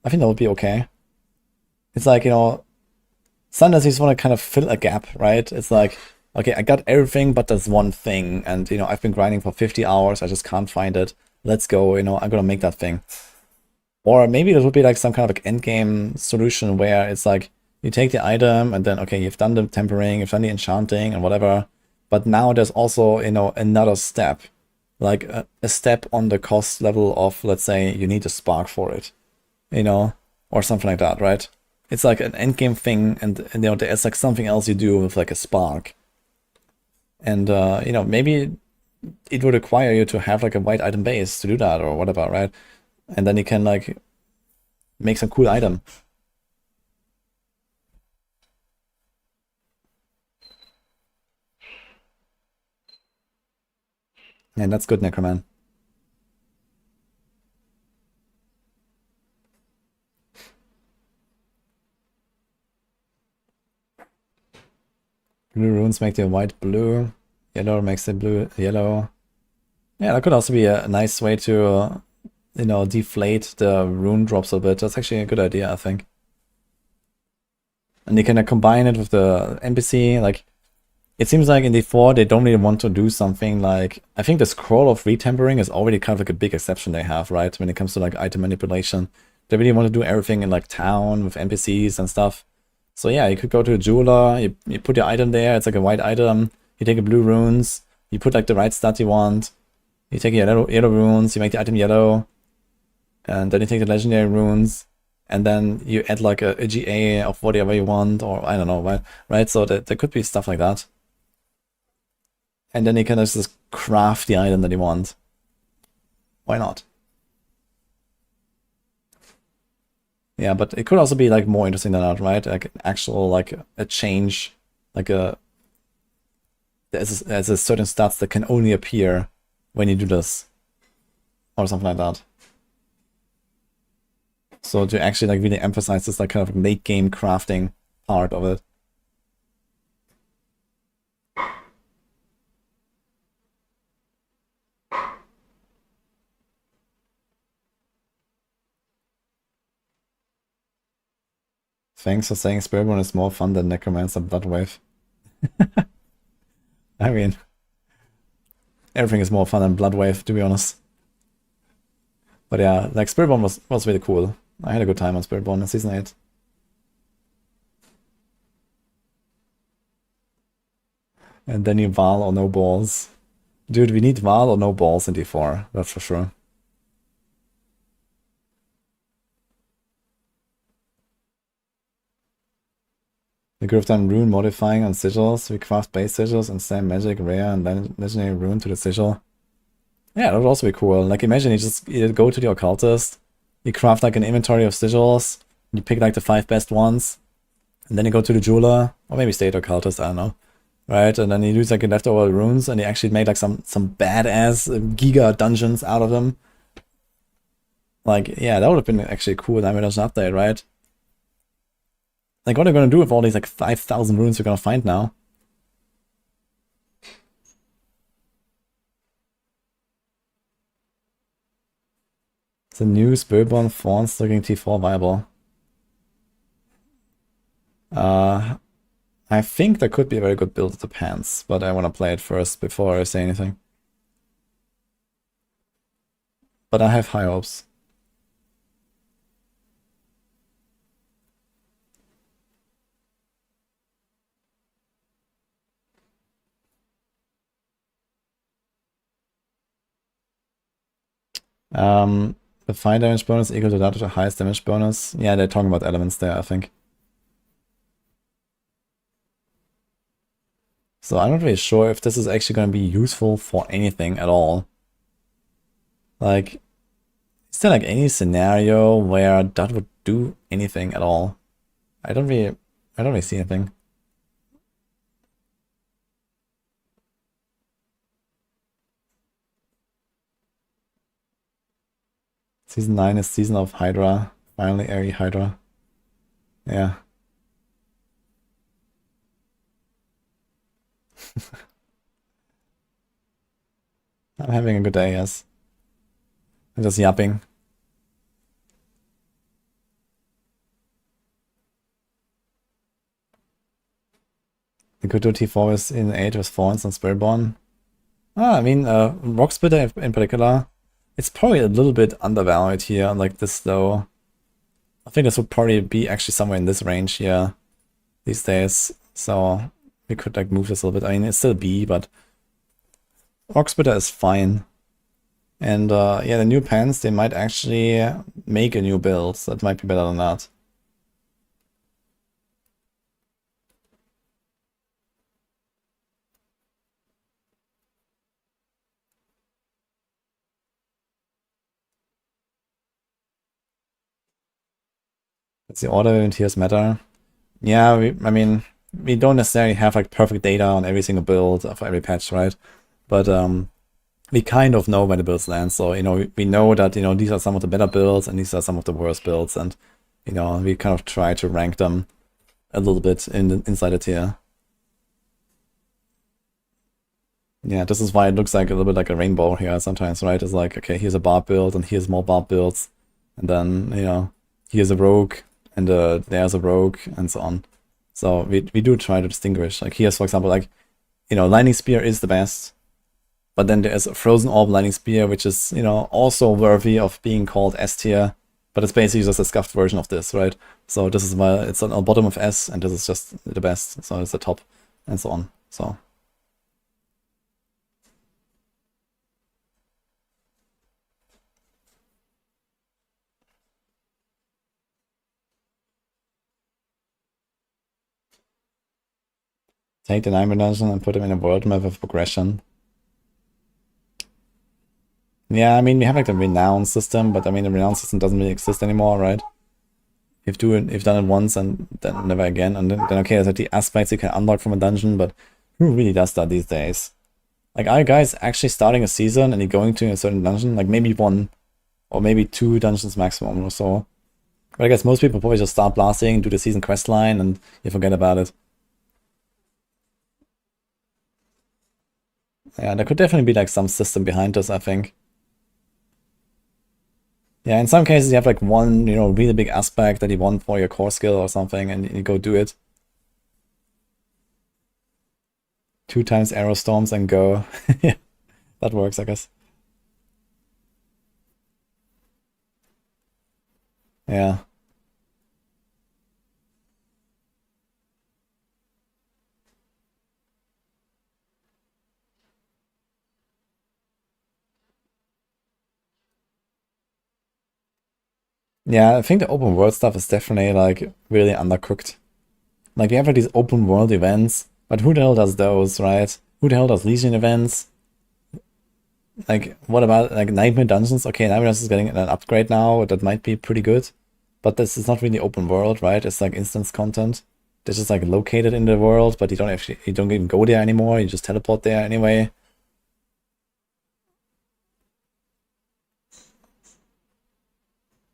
I think that would be okay. It's like, you know, sometimes you just want to kind of fill a gap, right? It's like, okay, I got everything but there's one thing, and, you know, I've been grinding for 50 hours, I just can't find it. Let's go, you know, I'm gonna make that thing. Or maybe it would be like some kind of like endgame solution where it's like, you take the item and then, okay, you've done the tempering, you've done the enchanting and whatever, but now there's also, you know, another step, like a step on the cost level of, let's say, you need a spark for it, you know, or something like that, right? It's like an endgame thing, and you know, there's like something else you do with like a spark. And, you know, maybe it would require you to have like a white item base to do that or whatever, right? And then you can like make some cool item. And that's good, Necroman. Blue runes make the white blue. Yellow makes the blue yellow. Yeah, that could also be a nice way to, you know, deflate the rune drops a bit. That's actually a good idea, I think. And you can combine it with the NPC. Like, it seems like in D4 they don't really want to do something like, I think the scroll of retempering is already kind of like a big exception they have, right? When it comes to like item manipulation. They really want to do everything in like town with NPCs and stuff. So yeah, you could go to a jeweler, you put your item there, it's like a white item, you take a blue runes, you put like the right stat you want, you take yellow runes, you make the item yellow, and then you take the legendary runes, and then you add like a GA of whatever you want, or I don't know, right? So there could be stuff like that. And then you can just craft the item that you want. Why not? Yeah, but it could also be like more interesting than that, right? Like an actual like a change, like there's a certain stats that can only appear when you do this, or something like that. So to actually like really emphasize this like kind of late game crafting part of it. Thanks for saying Spiritborn is more fun than Necromancer Bloodwave. I mean, everything is more fun than Bloodwave, to be honest. But yeah, like Spiritborn was really cool. I had a good time on Spiritborn in Season 8. And then you Val or no balls. Dude, we need Val or no balls in D4, that's for sure. We could have done rune modifying on sigils. We craft base sigils and send magic, rare, and then legendary rune to the sigil. Yeah, that would also be cool. Like, imagine you go to the occultist, you craft like an inventory of sigils, you pick like the 5 best ones, and then you go to the jeweler, or maybe state occultist, I don't know. Right, and then you use like leftover runes, and you actually made like some badass giga dungeons out of them. Like, yeah, that would have been actually a cool Itemization update, right? Like, what are you gonna do with all these like 5,000 runes you're gonna find now? The new Spiritborn Thorns looking T4 viable. I think that could be a very good build, it depends, but I want to play it first before I say anything. But I have high hopes. The fire damage bonus equal to that of the highest damage bonus. Yeah, they're talking about elements there, I think. So I'm not really sure if this is actually going to be useful for anything at all. Like, is there like any scenario where that would do anything at all? I don't really see anything. Season 9 is season of Hydra. Finally, airy Hydra. Yeah. I'm having a good day, yes. I'm just yapping. The good do T4 is in 8 with Thorns and Spiritborn. I mean, Rock Splitter in particular, it's probably a little bit undervalued here, like this though. I think this would probably be actually somewhere in this range here these days. So we could like move this a little bit. I mean, it's still B, but Rock Splitter is fine. And yeah, the new pens, they might actually make a new build. So that might be better than that. Does the order in tiers matter? Yeah, I mean, we don't necessarily have like perfect data on every single build of every patch, right? But we kind of know where the builds land. So, you know, we know that, you know, these are some of the better builds and these are some of the worst builds. And, you know, we kind of try to rank them a little bit inside the tier. Yeah, this is why it looks like a little bit like a rainbow here sometimes, right? It's like, okay, here's a Barb build and here's more Barb builds. And then, you know, here's a rogue and there's a rogue and so on. So we do try to distinguish. Like here's, for example, like, you know, Lightning Spear is the best. But then there's a Frozen Orb Lightning Spear, which is, you know, also worthy of being called S tier. But it's basically just a scuffed version of this, right? So this is why it's on the bottom of S, and this is just the best. So it's the top, and so on. So take the Nightmare Dungeon and put them in a world map with progression. Yeah, I mean, we have like the renown system, but I mean, the renown system doesn't really exist anymore, right? You've done it once and then never again, and then okay, there's like the aspects you can unlock from a dungeon, but who really does that these days? Like, are you guys actually starting a season and you're going to a certain dungeon? Like, maybe one or maybe 2 dungeons maximum or so. But I guess most people probably just start blasting, do the season quest line, and you forget about it. Yeah, there could definitely be like some system behind this, I think. Yeah, in some cases you have like one, you know, really big aspect that you want for your core skill or something, and you go do it. 2 times arrow storms and go. Yeah, that works, I guess. Yeah. Yeah, I think the open world stuff is definitely like really undercooked. Like we have like these open world events, but who the hell does those, right? Who the hell does Legion events? Like, what about like Nightmare Dungeons? Okay, Nightmare Dungeons is getting an upgrade now that might be pretty good, but this is not really open world, right? It's like instance content. They're just like located in the world, but you don't even go there anymore. You just teleport there anyway.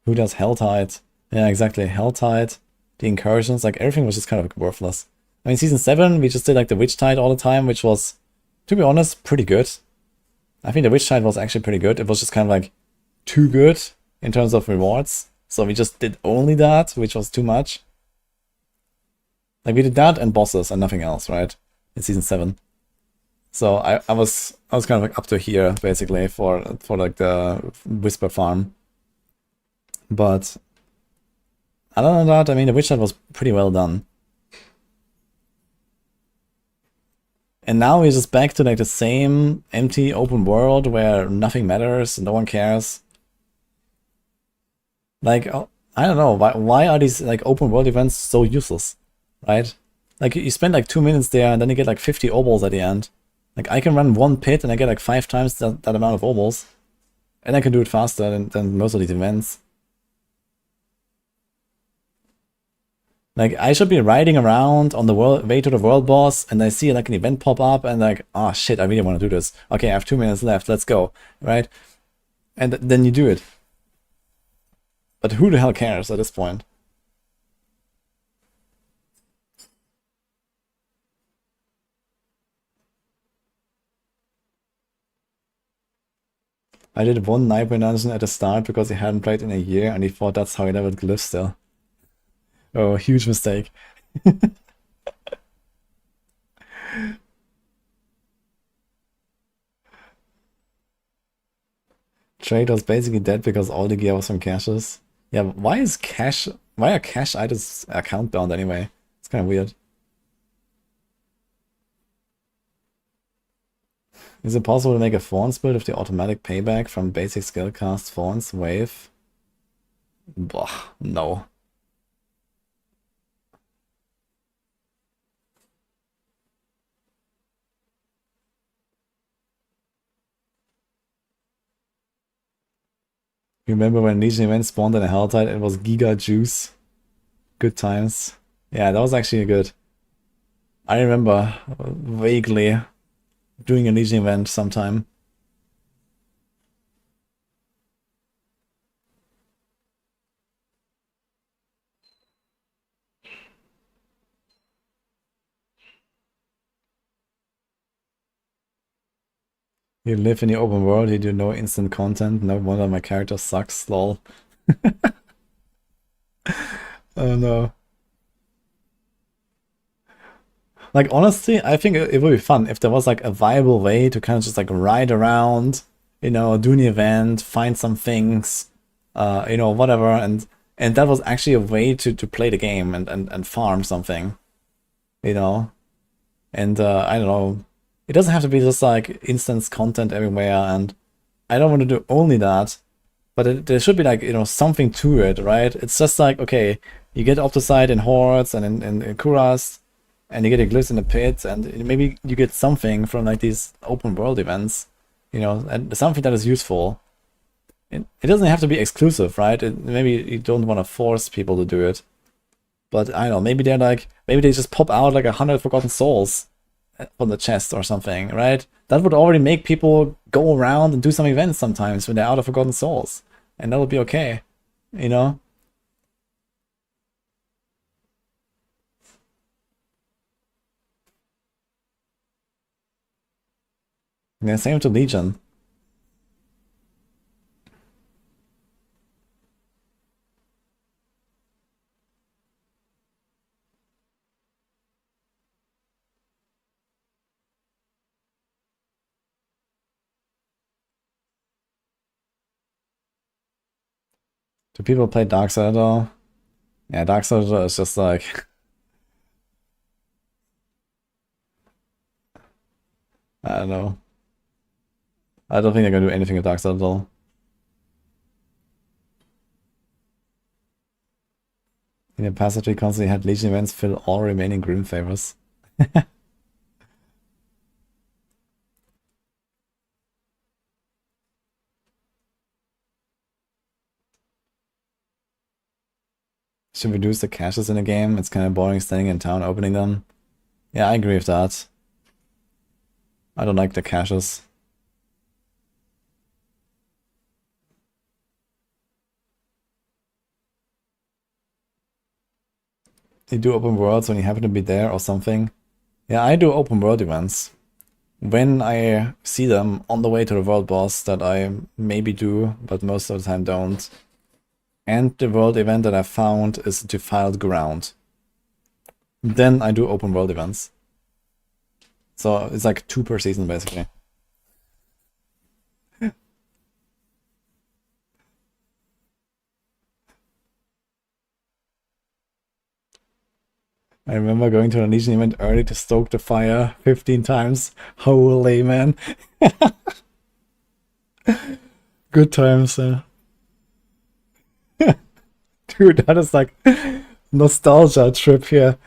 Who does Helltide? Yeah, exactly. Helltide, the incursions, like everything was just kind of worthless. I mean, season 7, we just did like the Witch Tide all the time, which was, to be honest, pretty good. I think the Witch Tide was actually pretty good. It was just kind of like too good in terms of rewards. So we just did only that, which was too much. Like we did that and bosses and nothing else, right? In season 7. So I was kind of like up to here basically for like the Whisper farm. But other than that, I mean the Witch Tide was pretty well done. And now we're just back to like the same empty open world where nothing matters, no one cares. Like, I don't know, why are these like open world events so useless, right? Like you spend like 2 minutes there and then you get like 50 obols at the end. Like I can run one pit and I get like 5 times that amount of obols. And I can do it faster than most of these events. Like I should be riding around on the way to the world boss and I see like an event pop up and like, oh shit, I really want to do this. Okay, I have 2 minutes left, let's go, right? And then you do it. But who the hell cares at this point? I did one Nightmare Dungeon at the start because he hadn't played in a year and he thought that's how he leveled glyphs still. Oh, huge mistake. Trade was basically dead because all the gear was from caches. Yeah, why are cache items account bound anyway? It's kind of weird. Is it possible to make a Thorns build with the automatic payback from basic skill cast Thorns wave? Bah, no. Remember when Legion event spawned in a Helltide? It was Giga Juice. Good times. Yeah, that was actually good. I remember vaguely doing a Legion event sometime. You live in the open world, you do no instant content, no wonder my character sucks, lol. Oh no. Like, honestly, I think it would be fun if there was like a viable way to kind of just like ride around, you know, do an event, find some things, you know, whatever, and that was actually a way to play the game and farm something, you know. And I don't know, it doesn't have to be just like instance content everywhere, and I don't want to do only that, but there should be like, you know, something to it, right? It's just like, okay, you get Opticide in Hordes and in Kuras, and you get a Glyphs in the Pit, and maybe you get something from like these open world events, you know, and something that is useful. It doesn't have to be exclusive, right? Maybe you don't want to force people to do it, but I don't know, maybe they're like, maybe they just pop out like 100 Forgotten Souls on the chest or something, right? That would already make people go around and do some events sometimes when they're out of Forgotten Souls, and that would be okay, you know? Yeah, same to Legion. Do people play Darkseid at all? Yeah, Darkseid is just like, I don't know. I don't think they're gonna do anything with Darkseid at all. In the past, we constantly had Legion events fill all remaining Grim favors. Should reduce the caches in the game. It's kind of boring standing in town opening them. Yeah, I agree with that. I don't like the caches. You do open worlds when you happen to be there or something. Yeah, I do open world events. When I see them on the way to the world boss, that I maybe do, but most of the time don't. And the world event that I found is Defiled Ground. Then I do open world events. So it's like 2 per season, basically. I remember going to an Legion event early to stoke the fire 15 times. Holy man. Good times. Dude, that is like nostalgia trip here.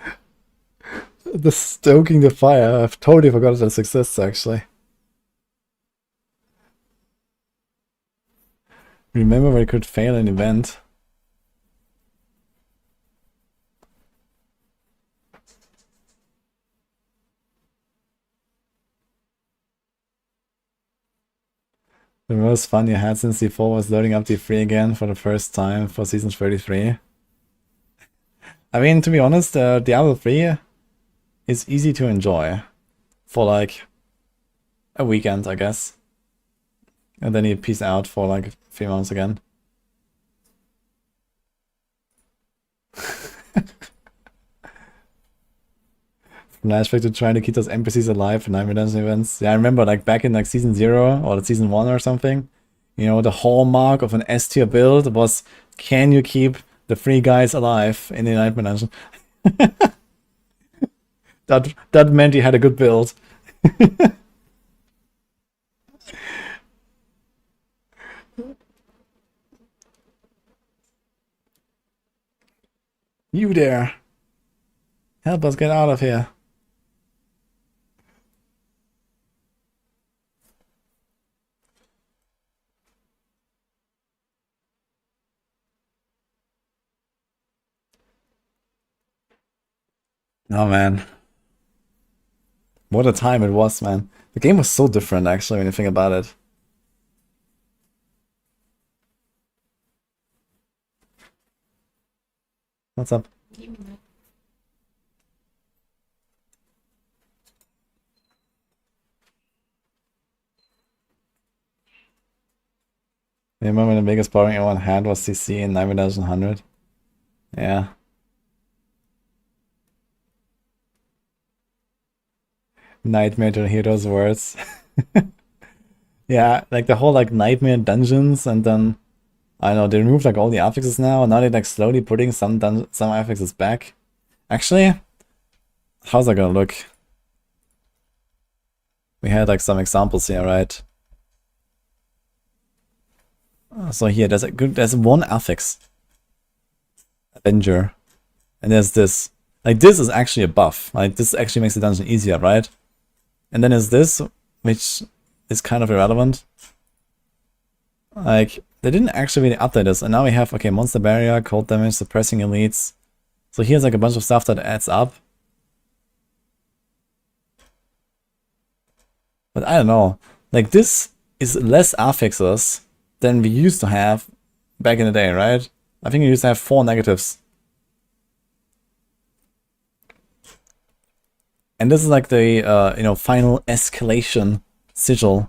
The stoking the fire. I've totally forgot that this exists, actually. Remember when I could fail an event? The most fun you had since D4 was loading up D3 again for the first time for season 33. I mean, to be honest, Diablo 3 is easy to enjoy for like a weekend, I guess. And then you peace out for like 3 months again. Flashback to trying to keep those NPCs alive for 9 redemption events. Yeah, I remember like back in like season 0 or season 1 or something. You know, the hallmark of an S tier build was, can you keep the 3 guys alive in the Night Mansion? that meant you had a good build. You there. Help us get out of here. Oh man. What a time it was, man. The game was so different actually when you think about it. What's up? You remember the biggest borrowing anyone had was CC in 9100? Yeah. Nightmare to hear those words. Yeah, like the whole like nightmare dungeons, and then I don't know, they removed like all the affixes now, and now they're like slowly putting some affixes back. Actually, how's that gonna look? We had like some examples here, right? So here there's one affix. Avenger. And there's this. Like this is actually a buff. Like this actually makes the dungeon easier, right? And then there's this, which is kind of irrelevant. Like, they didn't actually really update this, and now we have, okay, monster barrier, cold damage, suppressing elites. So here's like a bunch of stuff that adds up. But I don't know. Like, this is less affixes than we used to have back in the day, right? I think we used to have 4 negatives. And this is like the, you know, final escalation sigil.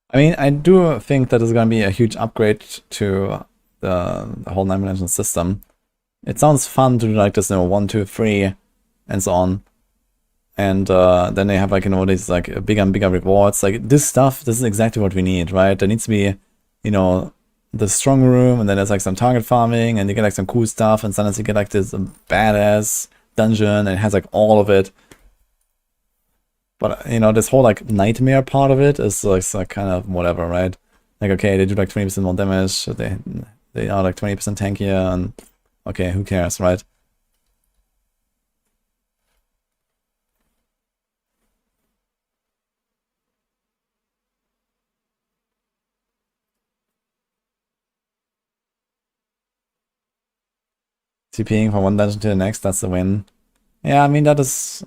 I mean, I do think that is going to be a huge upgrade to the whole 9-dimensional system. It sounds fun to do like this, you know, 1, 2, 3, and so on. And then they have like, you know, these like bigger and bigger rewards. Like this stuff, this is exactly what we need, right? There needs to be, you know, the strong room, and then there's like some target farming, and you get like some cool stuff, and sometimes you get like this badass dungeon, and it has like all of it. But, you know, this whole like nightmare part of it is like kind of whatever, right? Like, okay, they do like 20% more damage, they are like 20% tankier, and okay, who cares, right? TPing from one dungeon to the next, that's the win. Yeah, I mean, that is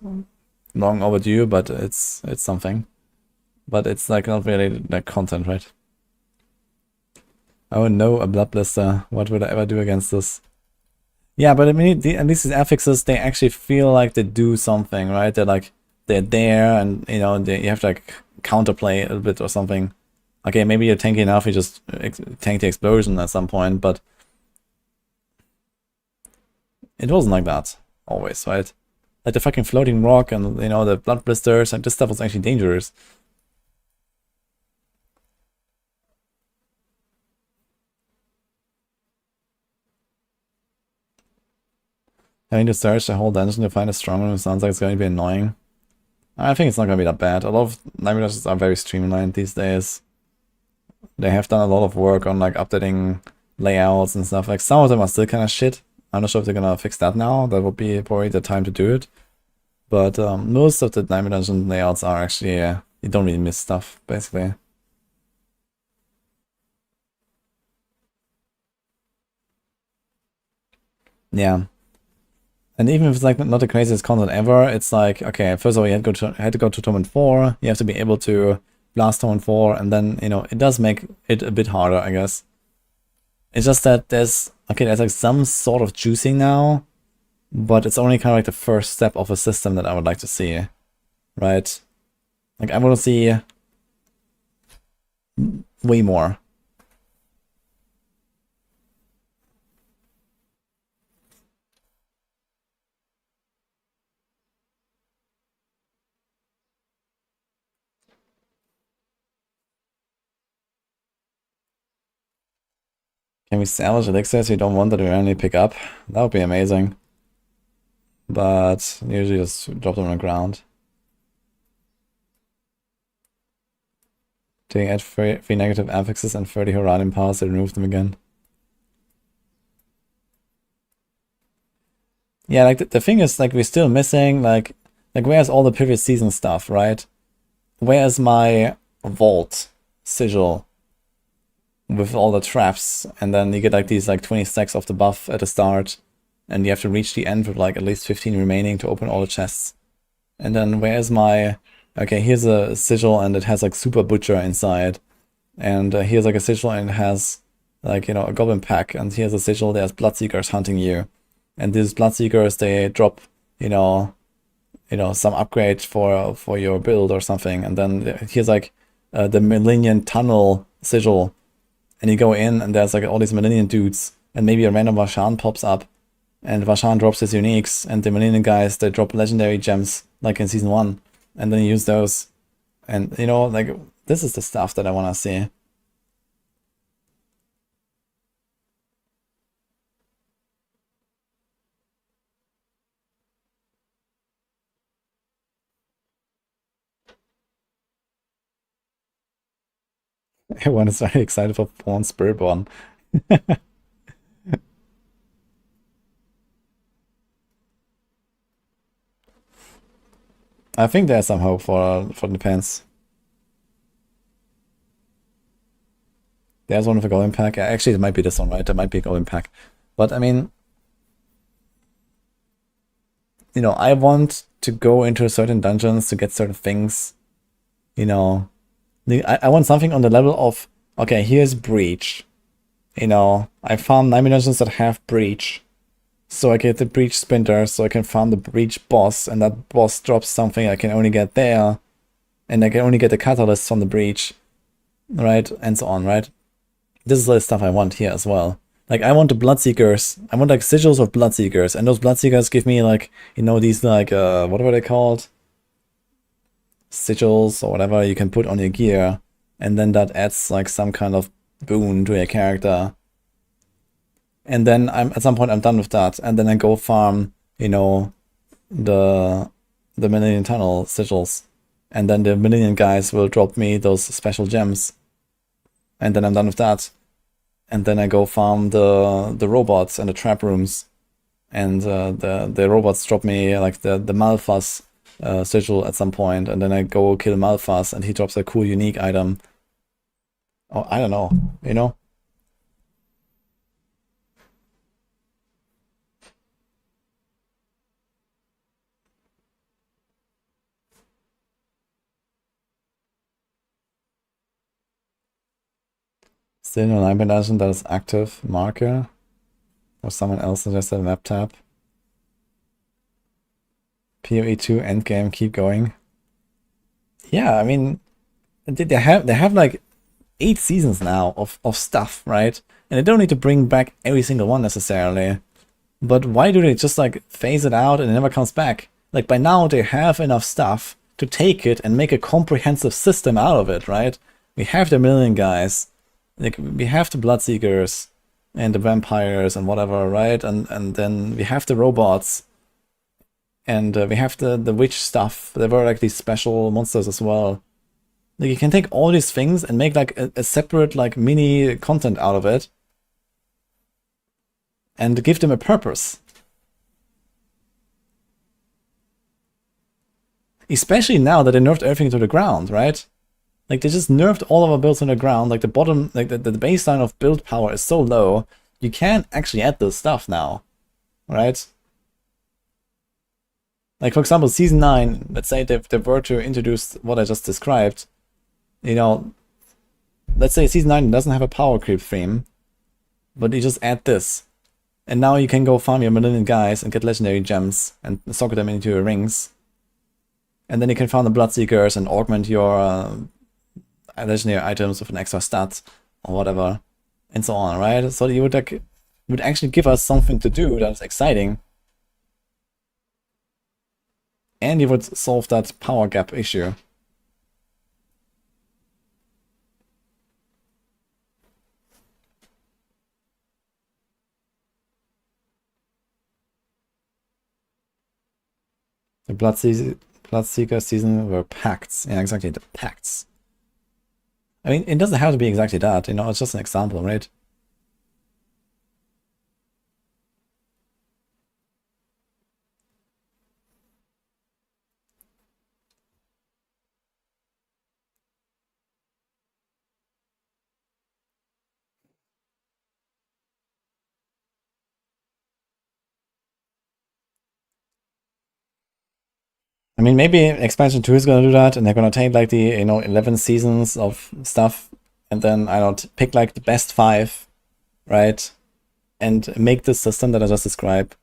long overdue, but it's something. But it's like not really like content, right? Oh no, a blood blister. What would I ever do against this? Yeah, but I mean, at least these affixes, they actually feel like they do something, right? They're like, they're there, and you know, you have to like counterplay a little bit or something. Okay, maybe you're tanky enough, you just tank the explosion at some point, but it wasn't like that always, right? Like the fucking floating rock and, you know, the blood blisters, and this stuff was actually dangerous. Having to search the whole dungeon to find a strong room sounds like it's going to be annoying. I think it's not going to be that bad. A lot of nightmare dungeons are very streamlined these days. They have done a lot of work on like updating layouts and stuff. Like some of them are still kind of shit. I'm not sure if they're gonna fix that now. That would be probably the time to do it. But most of the nightmare dungeon layouts are actually, you don't really miss stuff, basically. Yeah. And even if it's like not the craziest content ever, it's like, okay, first of all, you had to go to Torment 4, you have to be able to blast Torment 4, and then, you know, it does make it a bit harder, I guess. It's just that there's like some sort of juicing now, but it's only kind of like the first step of a system that I would like to see, right? Like, I want to see way more. Can we salvage elixirs we don't want that we only pick up? That would be amazing. But usually just drop them on the ground. They add 3 negative affixes and 30 Horadin powers, they remove them again. Yeah, like the thing is, like, we're still missing, like where's all the previous season stuff, right? Where's my vault sigil with all the traps, and then you get like these like 20 stacks of the buff at the start, and you have to reach the end with like at least 15 remaining to open all the chests. And then where's my, okay, here's a sigil and it has like Super Butcher inside, and here's like a sigil and it has like, you know, a goblin pack, and here's a sigil, there's Bloodseekers hunting you, and these Bloodseekers, they drop, you know, some upgrade for your build or something. And then here's like the Minion tunnel sigil, and you go in and there's like all these Minion dudes, and maybe a random Vashan pops up, and Vashan drops his uniques, and the Minion guys, they drop legendary gems like in season 1, and then you use those. And you know, like, this is the stuff that I want to see. Everyone is very excited for Pawn Spiritborn. I think there's some hope for the pants. There's one with a golden pack. Actually, it might be this one, right? There might be a golden pack. But I mean, you know, I want to go into certain dungeons to get certain things. You know, I want something on the level of, okay, here's Breach. You know, I found 9 dungeons that have Breach, so I get the Breach Splinter, so I can farm the Breach boss, and that boss drops something I can only get there, and I can only get the Catalyst from the Breach, right? And so on, right? This is the stuff I want here as well. Like, I want the Bloodseekers. I want like sigils of Bloodseekers, and those Bloodseekers give me like, you know, these like, what were they called? Sigils or whatever you can put on your gear, and then that adds like some kind of boon to your character. And then at some point I'm done with that, and then I go farm, you know, the Minion Tunnel sigils, and then the Minion guys will drop me those special gems, and then I'm done with that. And then I go farm the robots and the trap rooms, and the robots drop me like the Malphas sigil at some point, and then I go kill Malphas and he drops a cool unique item. Oh, I don't know, you know? Still no line dungeon that is active marker, or someone else suggested a map tab. PoE 2 endgame, keep going. Yeah, I mean, they have like 8 seasons now of stuff, right? And they don't need to bring back every single one necessarily. But why do they just like phase it out and it never comes back? Like, by now they have enough stuff to take it and make a comprehensive system out of it, right? We have the Minion guys, like we have the Bloodseekers and the vampires and whatever, right? And then we have the robots, and we have the witch stuff. There were like these special monsters as well. Like, you can take all these things and make like a separate like mini content out of it, and give them a purpose. Especially now that they nerfed everything to the ground, right? Like, they just nerfed all of our builds on the ground. Like, the bottom, like the baseline of build power is so low, you can't actually add this stuff now, right? Like, for example, season 9, let's say they were to introduce what I just described, you know, let's say season 9 doesn't have a power creep theme, but you just add this. And now you can go farm your Minion guys and get legendary gems and socket them into your rings. And then you can farm the Bloodseekers and augment your legendary items with an extra stat or whatever, and so on, right? So you would like, would actually give us something to do that's exciting. And you would solve that power gap issue. The Bloodseeker season were pacts. Yeah, exactly, the pacts. I mean, it doesn't have to be exactly that, you know, it's just an example, right? I mean, maybe expansion 2 is gonna do that, and they're gonna take like the, you know, 11 seasons of stuff, and then, I don't pick like the best 5, right? And make this system that I just described.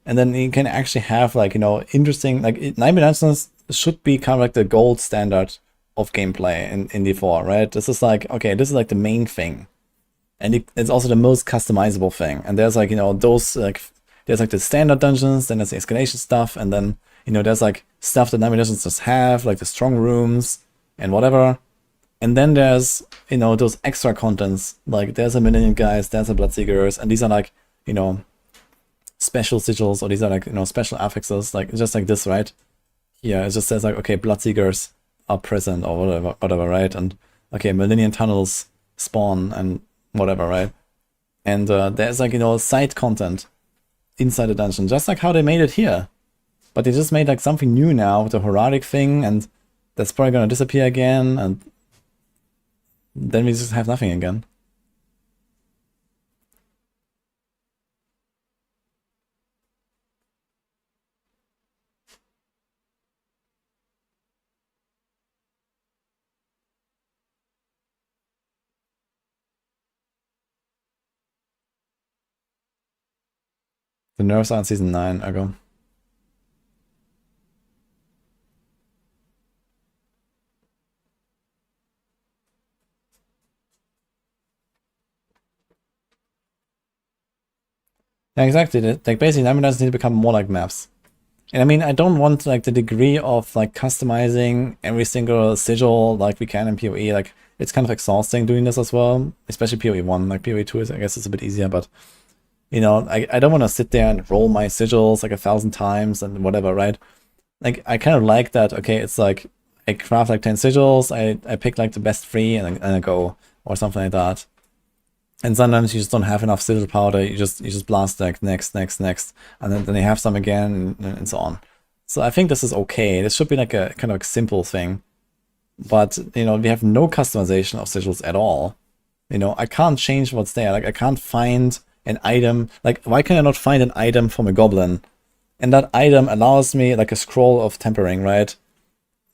And then you can actually have like, you know, interesting, like 9 dimensions should be kind of like the gold standard of gameplay in D4, right? This is like, okay, this is like the main thing. And it's also the most customizable thing. And there's like, you know, those like, there's like the standard dungeons, then there's the escalation stuff, and then, you know, there's like stuff that 9 dungeons just have, like the strong rooms and whatever. And then there's, you know, those extra contents, like there's a Minion guys, there's a Bloodseekers, and these are like, you know, special sigils, or these are like, you know, special affixes, like just like this, right? Yeah, it just says like, okay, Bloodseekers are present or whatever, right? And okay, Millennium tunnels spawn and whatever, right? And there's like, you know, side content inside the dungeon, just like how they made it here. But they just made like something new now with the Heraldic thing, and that's probably gonna disappear again, and then we just have nothing again. The nerfs are in season 9 ago. Yeah, exactly. Like basically, Naminas need to become more like maps. And I mean, I don't want like the degree of like customizing every single sigil like we can in PoE. Like it's kind of exhausting doing this as well, especially PoE 1. Like PoE 2 is, I guess, it's a bit easier, but you know, I don't want to sit there and roll my sigils like 1,000 times and whatever, right? Like I kind of like that. Okay, it's like I craft like 10 sigils, I pick like the best 3 and I go, or something like that. And sometimes you just don't have enough sigil powder. You just blast like next, and then you have some again, and so on. So I think this is okay. This should be like a kind of like simple thing. But you know, we have no customization of sigils at all. You know, I can't change what's there. Like I can't find an item. Like why can I not find an item from a goblin? And that item allows me like a scroll of tempering, right?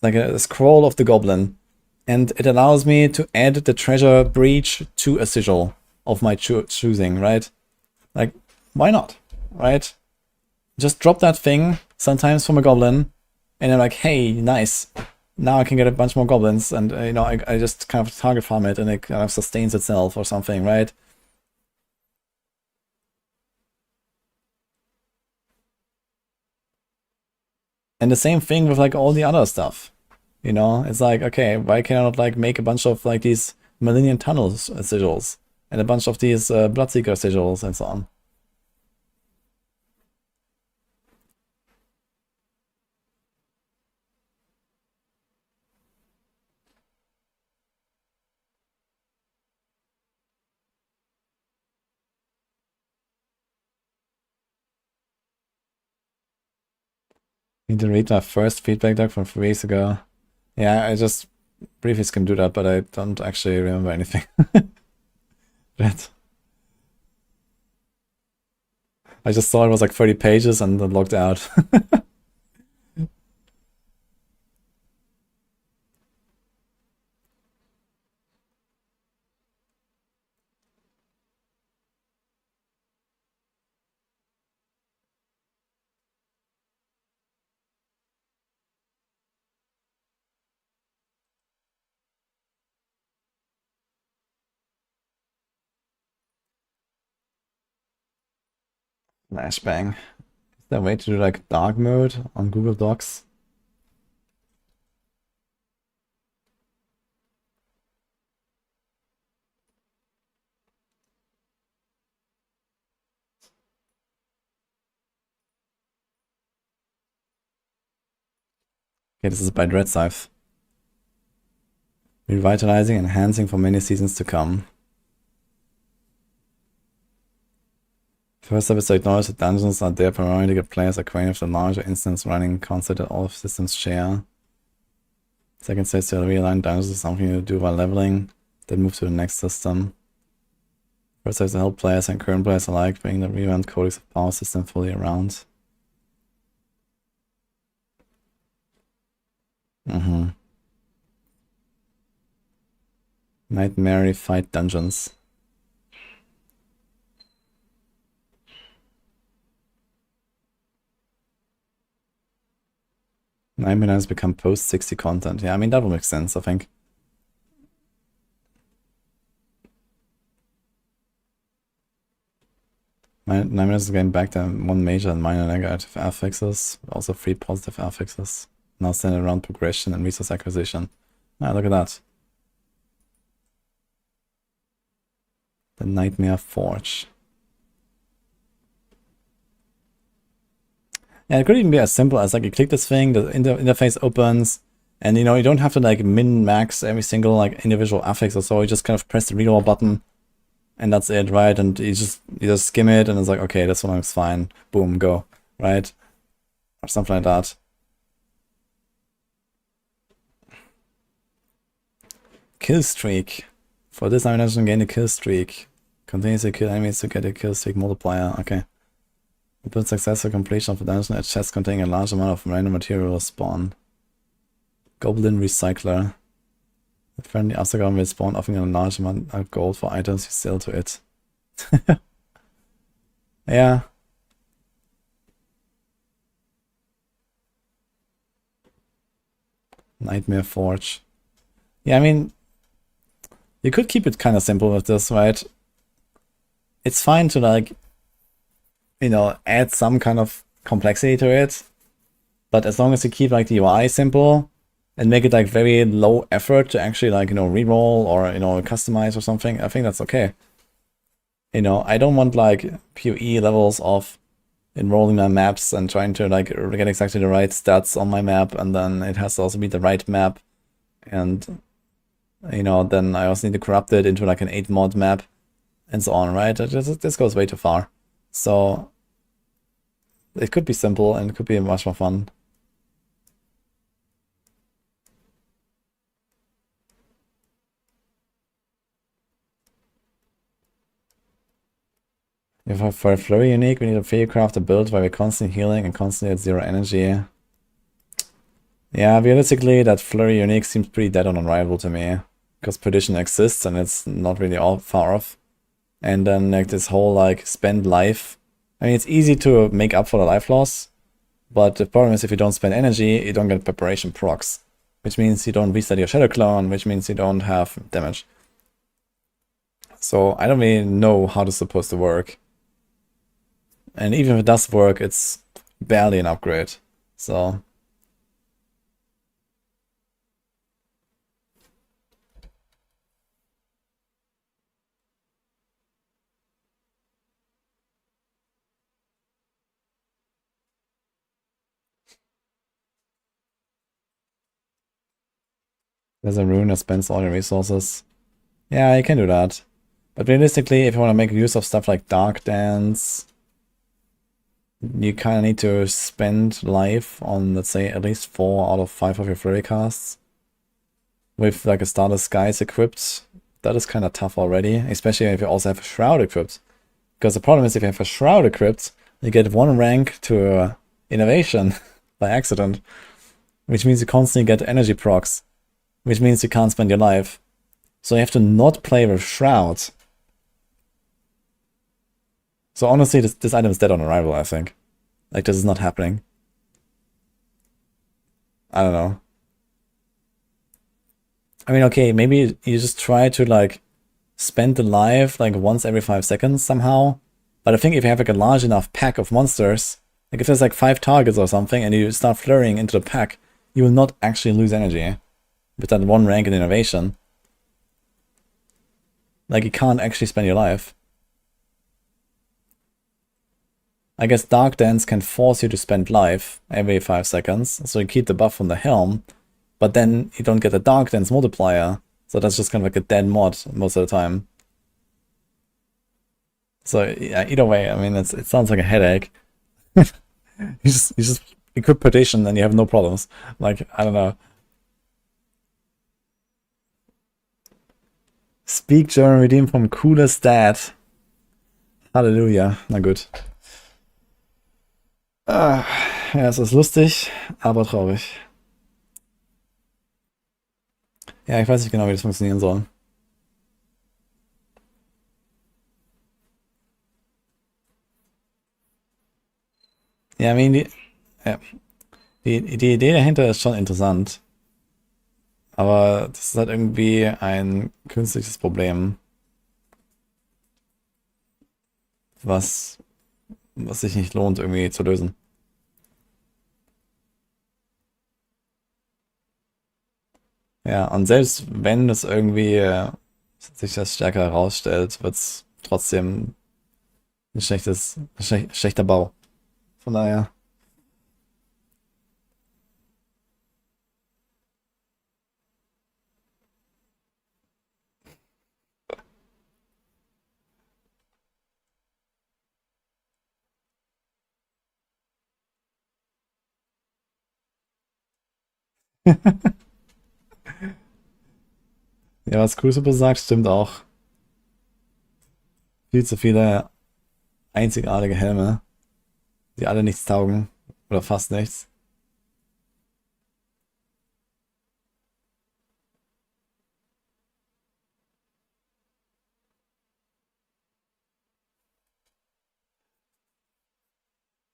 Like a scroll of the goblin. And it allows me to add the treasure breach to a sigil of my choosing, right? Like, why not, right? Just drop that thing, sometimes from a goblin, and I'm like, hey, nice. Now I can get a bunch more goblins, and you know, I just kind of target farm it, and it kind of sustains itself or something, right? And the same thing with like all the other stuff. You know, it's like, okay, why can I not like make a bunch of like these Millennium Tunnels sigils and a bunch of these Bloodseeker sigils and so on? Need to read my first feedback doc from 3 weeks ago. Yeah, I just briefly can do that, but I don't actually remember anything. But I just saw it was like 30 pages and then logged out. Flashbang. Is there a way to do like dark mode on Google Docs? Okay, this is by Dread Scythe. Revitalizing, enhancing for many seasons to come. First step is to acknowledge that dungeons are there primarily to get players acquainted with the larger instance running concept that all systems share. Second step is to realign dungeons is something you do while leveling, then move to the next system. First step is to help players and current players alike bring the revamped Codex of Power system fully around. Nightmare fight dungeons. Nightmare has become post-60 content. Yeah, I mean, that would make sense, I think. Nightmare is getting back to one major and minor negative affixes, also 3 positive affixes. Now centered around progression and resource acquisition. Ah, look at that. The Nightmare Forge. Yeah, it could even be as simple as like you click this thing, the interface opens, and you know, you don't have to like min-max every single like individual affix or so. You just kind of press the reroll button, and that's it, right? And you just skim it, and it's like, okay, this one looks fine. Boom, go, right? Or something like that. Kill streak. For this animation, gain a kill streak. Continuously kill enemies to get a kill streak multiplier. Okay. Upon successful completion of a dungeon, a chest containing a large amount of random material will spawn. Goblin Recycler. A friendly obstacle will spawn, offering a large amount of gold for items you sell to it. Yeah. Nightmare Forge. Yeah, I mean, you could keep it kind of simple with this, right? It's fine to like, you know, add some kind of complexity to it, but as long as you keep like the UI simple and make it like very low effort to actually like, you know, reroll or, you know, customize or something, I think that's okay. You know, I don't want like PoE levels of enrolling my maps and trying to like get exactly the right stats on my map, and then it has to also be the right map, and you know, then I also need to corrupt it into like an 8 mod map and so on, right? This goes way too far. So it could be simple and it could be much more fun. If for a flurry unique, we need a Fearcraft build where we're constantly healing and constantly at 0 energy. Yeah, realistically, that flurry unique seems pretty dead on arrival to me, because perdition exists and it's not really all far off. And then like this whole like spend life. I mean, it's easy to make up for the life loss, but the problem is if you don't spend energy, you don't get preparation procs, which means you don't reset your shadow clone, which means you don't have damage. So I don't really know how this is supposed to work. And even if it does work, it's barely an upgrade. So there's a Rune that spends all your resources. Yeah, you can do that. But realistically, if you want to make use of stuff like Dark Dance, you kind of need to spend life on, let's say, at least 4 out of 5 of your flurry casts. With like a Starless Skies equipped, that is kind of tough already, especially if you also have a Shroud equipped. Because the problem is if you have a Shroud equipped, you get 1 rank to Innovation by accident, which means you constantly get energy procs, which means you can't spend your life. So you have to not play with Shroud. So honestly, this item is dead on arrival, I think. Like, this is not happening. I don't know. I mean, okay, maybe you just try to, like, spend the life, like, once every 5 seconds somehow. But I think if you have, like, a large enough pack of monsters, like, if there's, like, 5 targets or something, and you start flurrying into the pack, you will not actually lose energy with that 1 rank in Innovation. Like, you can't actually spend your life. I guess Dark Dance can force you to spend life every 5 seconds, so you keep the buff on the helm, but then you don't get the Dark Dance multiplier, So that's just kind of like a dead mod most of the time. So yeah, either way, I mean, it sounds like a headache. you just equip Perdition and you have no problems. Like, I don't know. Speak German, redeem from coolest dad. Halleluja. Na gut. Ja, es ist lustig, aber traurig. Ja, ich weiß nicht genau, wie das funktionieren soll. Ja, I mean, die Idee dahinter ist schon interessant. Aber das ist halt irgendwie ein künstliches Problem, was sich nicht lohnt, irgendwie zu lösen. Ja, und selbst wenn es irgendwie sich das stärker herausstellt, wird es trotzdem ein schlechter Bau. Von daher. Ja, was Crucible sagt, stimmt auch. Viel zu viele einzigartige Helme, die alle nichts taugen. Oder fast nichts.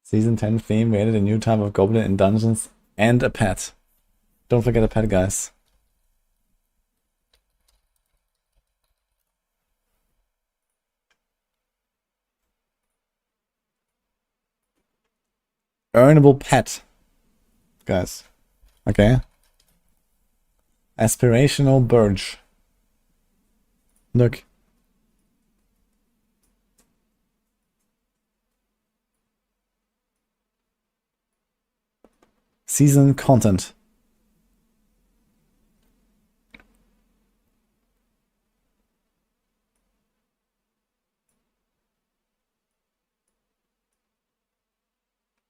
Season 10 theme, we added a new type of goblin in dungeons and a pet. Don't forget a pet, guys. Earnable pet, guys. Okay. Aspirational Burge. Look. Season content.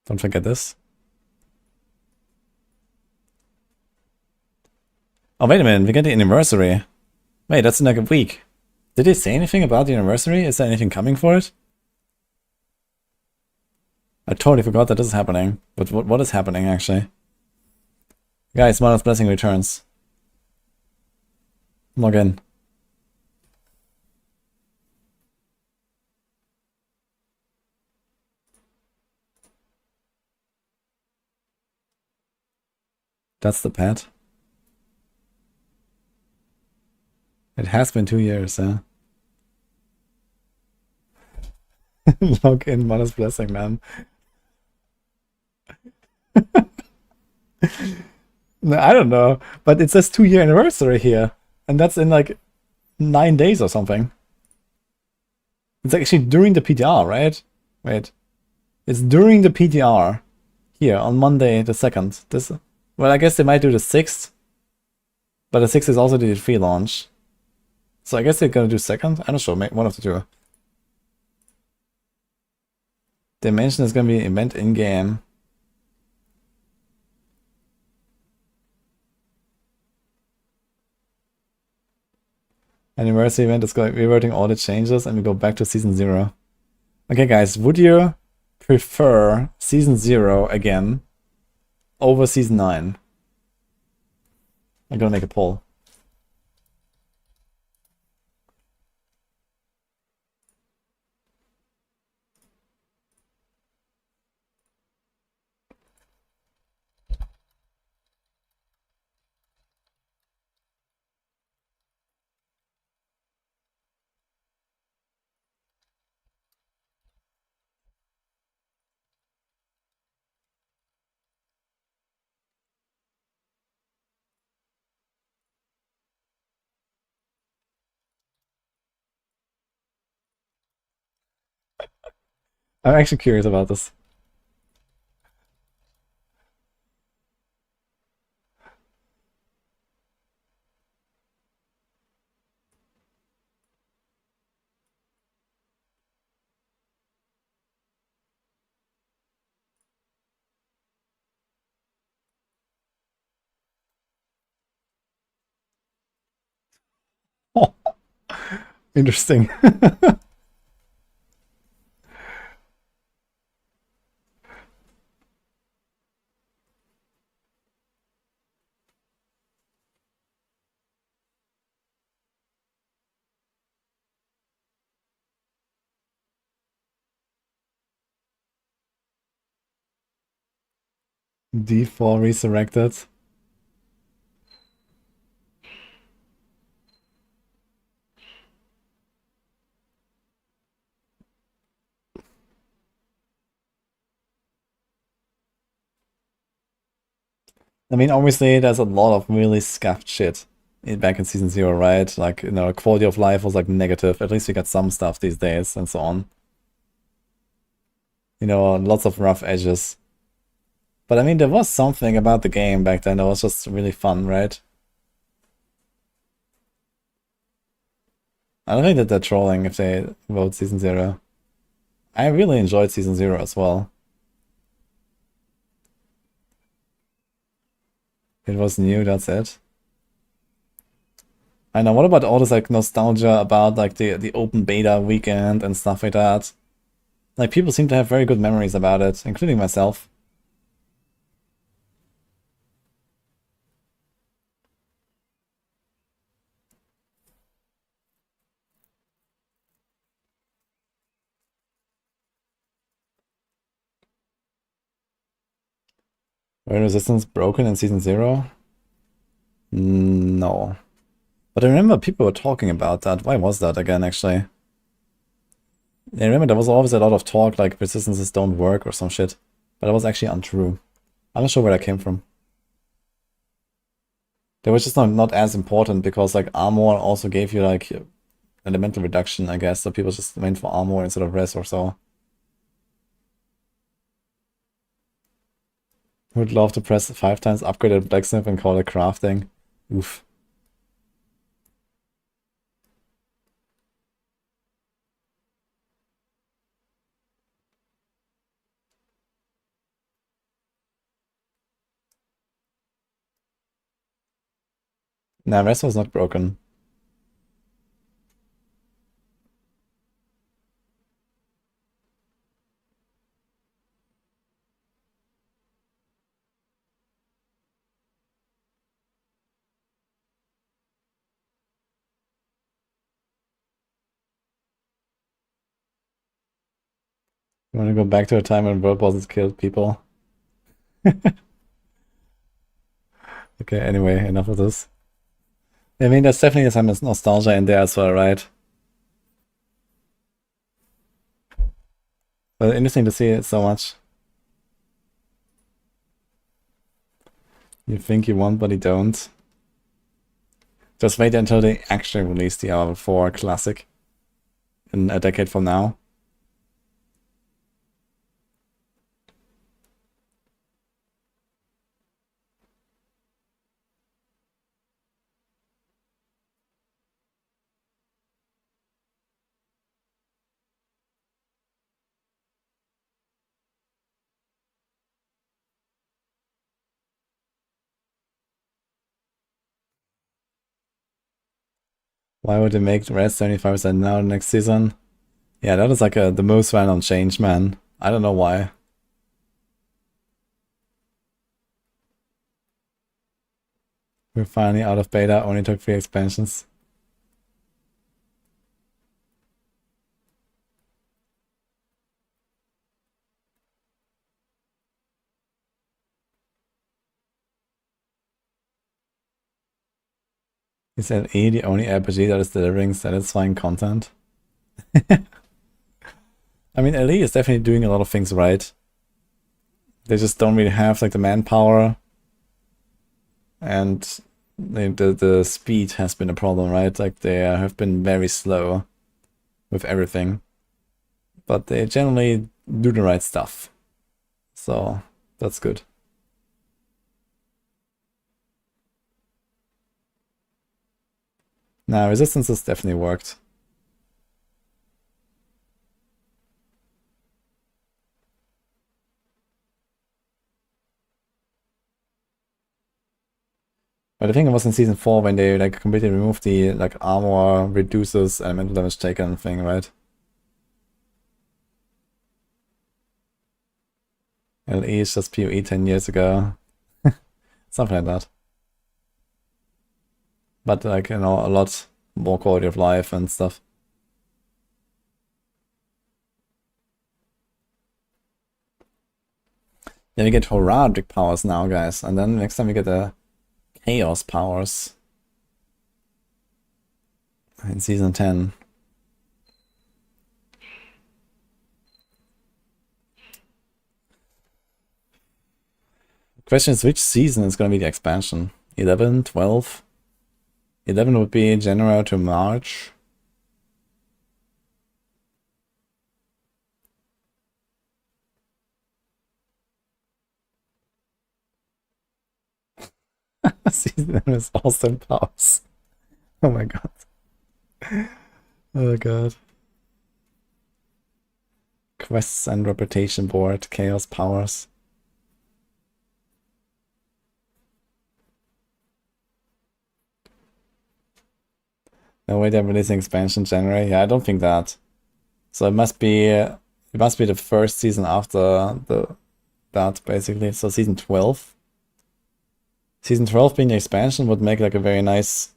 Don't forget this. Oh, wait a minute. We get the anniversary. Wait, that's in like a week. Did they say anything about the anniversary? Is there anything coming for it? I totally forgot that this is happening. But what is happening, actually? Guys, Mother's Blessing returns. Log in. That's the pet. It has been 2 years, huh? Log in, Mother's Blessing, man. No, I don't know, but it says 2-year anniversary here, and that's in like 9 days or something. It's actually during the PTR, right? Wait, it's during the PTR here on Monday the 2nd. This, well, I guess they might do the 6th, but the 6th is also the free launch, so I guess they're gonna do 2nd. I'm not sure, one of the two. They mentioned there's gonna be an event in game. Anniversary event is going reverting all the changes, and we go back to season 0. Okay, guys, would you prefer season 0 again over season 9? I'm gonna make a poll. I'm actually curious about this. Interesting. D4 resurrected. I mean, obviously, there's a lot of really scuffed shit back in Season 0, right? Like, quality of life was like negative. At least we got some stuff these days and so on. Lots of rough edges. But I mean, there was something about the game back then that was just really fun, right? I don't think that they're trolling if they vote Season 0. I really enjoyed Season 0 as well. It was new, that's it. I know, what about all this like nostalgia about like the open beta weekend and stuff like that? Like people seem to have very good memories about it, including myself. Were resistance broken in Season 0? No. But I remember people were talking about that. Why was that again, actually? I remember there was always a lot of talk like resistances don't work or some shit. But that was actually untrue. I'm not sure where that came from. They were just not as important because like armor also gave you like elemental reduction, I guess. So people just went for armor instead of res or so. Would love to press 5 times upgraded blacksmith and call it crafting. Oof. Nah, res was not broken. You want to go back to a time when world bosses killed people? Okay, anyway, enough of this. I mean, there's definitely some nostalgia in there as well, right? But interesting to see it so much. You think you want, but you don't. Just wait until they actually release the Diablo 4 Classic in a decade from now. Why would they make the rest 75% now next season? Yeah, that is like the most random change, man. I don't know why. We're finally out of beta, only took 3 expansions. Is LE the only RPG that is delivering satisfying content? I mean, LE is definitely doing a lot of things right. They just don't really have like the manpower, and the speed has been a problem, right? Like they have been very slow with everything, but they generally do the right stuff, so that's good. Now resistance has definitely worked. But I think it was in season 4 when they like completely removed the like armor reduces elemental damage taken thing, right? LE is just PoE 10 years ago. Something like that. But like, you know, a lot more quality of life and stuff. Then we get Heraldic powers now, guys. And then next time we get the Chaos powers. In season 10. The question is, which season is going to be the expansion? 11, 12? 11 would be January to March. Season is awesome powers. Oh my god. Oh god. Quests and reputation board, chaos powers. No way they're releasing expansion January. Yeah, I don't think that. So it must be the first season after that basically. So season 12. Season 12 being the expansion would make like a very nice.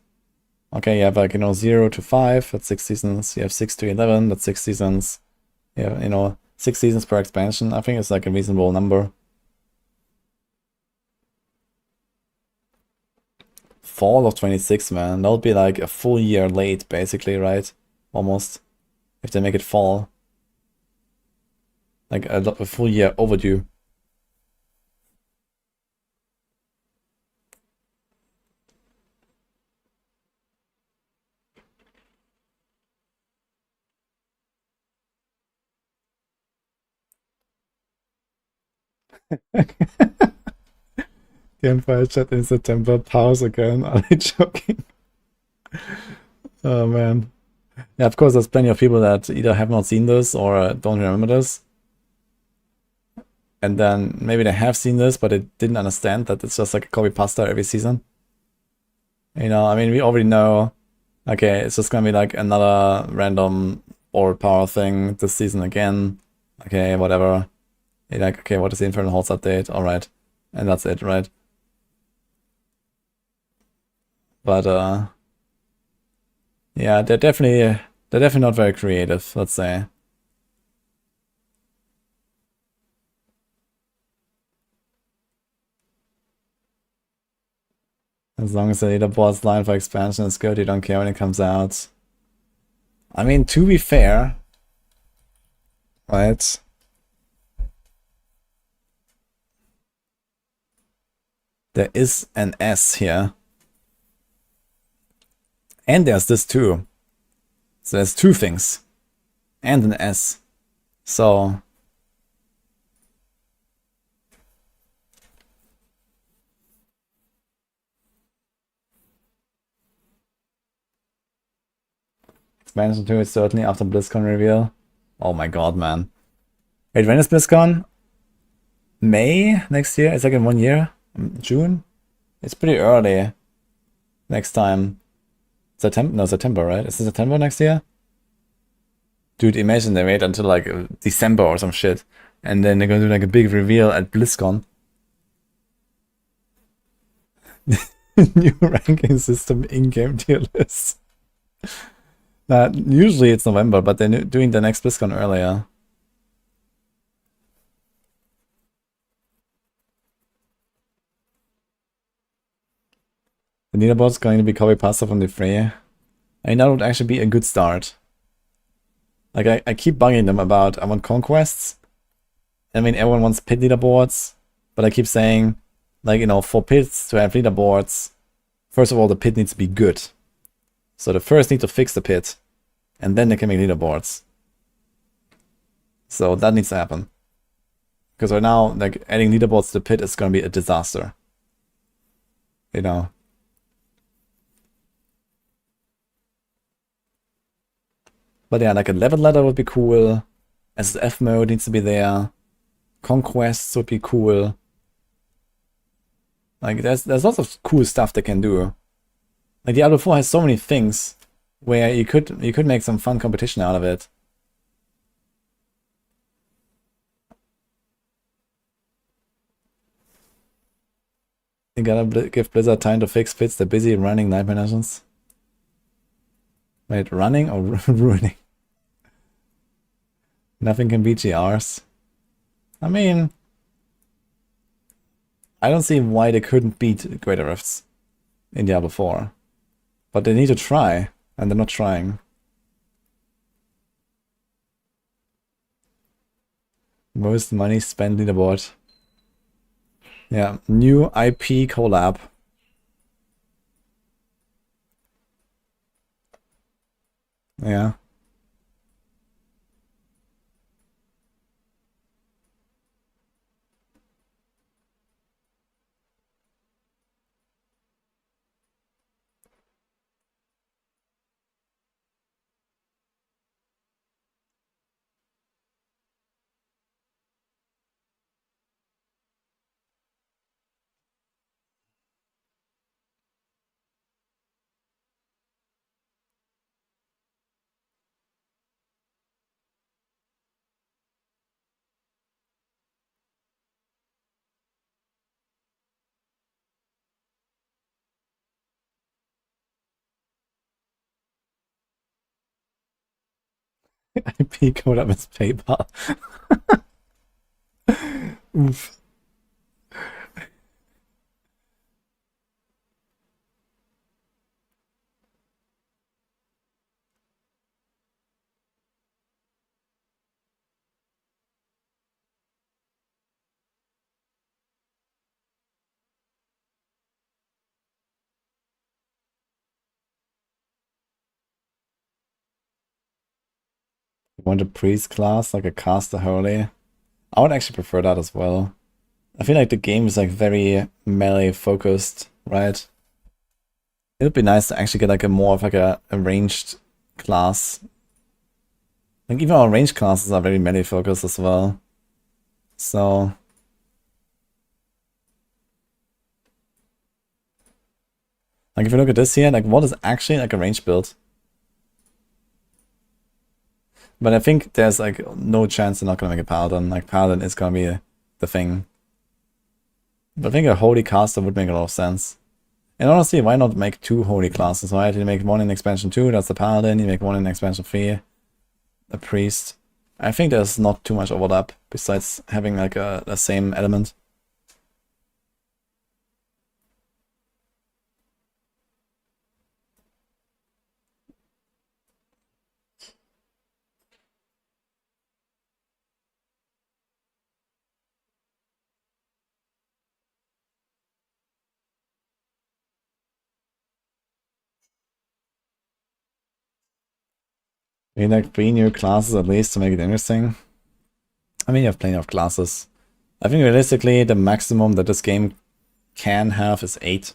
Okay, you have like, you know, 0 to 5, that's 6 seasons. You have 6 to 11, that's 6 seasons. Yeah, you know, 6 seasons per expansion. I think it's like a reasonable number. Fall of 26, man. That would be like a full year late, basically, right? Almost. If they make it fall. Like a full year overdue. The Empire chat in September. Pause again. Are they joking? Oh man. Yeah, of course, there's plenty of people that either have not seen this or don't remember this. And then maybe they have seen this, but they didn't understand that it's just like a copy pasta every season. You know, I mean, we already know, okay, it's just gonna be like another random board power thing this season again. Okay, whatever. You're like, okay, what is the Infernal Halls update? Alright. And that's it, right? But yeah, they're definitely not very creative, let's say. As long as the leaderboard's line for expansion is good, you don't care when it comes out. I mean, to be fair, right? There is an S here. And there's this too. So there's 2 things. And an S. So expansion 2 is certainly after BlizzCon reveal. Oh my god, man. Wait, when is BlizzCon? May next year? It's like in 1 year? June? It's pretty early. Next time. September? No, September, right? Is it September next year? Dude, imagine they wait until like December or some shit. And then they're gonna do like a big reveal at BlizzCon. New ranking system in-game tier list. Usually it's November, but they're doing the next BlizzCon earlier. The leaderboard's going to be copy pasta from the free. I mean, that would actually be a good start. Like, I keep bugging them about, I want conquests. I mean, everyone wants pit leaderboards. But I keep saying, like, you know, for pits to have leaderboards, first of all, the pit needs to be good. So they first need to fix the pit. And then they can make leaderboards. So that needs to happen. Because right now, like, adding leaderboards to the pit is going to be a disaster. You know. But yeah, like a level ladder would be cool. SSF mode needs to be there. Conquests would be cool. Like there's lots of cool stuff they can do. Like Diablo 4 has so many things where you could make some fun competition out of it. You gotta give Blizzard time to fix bits. They're busy running Nightmare Nations. Wait, running or ruining? Nothing can beat GRs. I mean, I don't see why they couldn't beat Greater Rifts in Diablo 4. But they need to try, and they're not trying. Most money spent leaderboard. Yeah, new IP collab. Yeah. IP collab is PayPal. Oof. You want a priest class, like a caster holy? I would actually prefer that as well. I feel like the game is like very melee focused, right? It would be nice to actually get like a more of like a ranged class. Like even our ranged classes are very melee focused as well. So like if you look at this here, like what is actually like a ranged build? But I think there's like no chance they're not gonna make a paladin. Like paladin is gonna be the thing. But I think a holy caster would make a lot of sense. And honestly, why not make 2 holy classes, right? You make one in expansion 2, that's the paladin, you make one in expansion 3, the priest. I think there's not too much overlap besides having like a same element. You need like 3 new classes at least to make it interesting. I mean, you have plenty of classes. I think realistically, the maximum that this game can have is 8.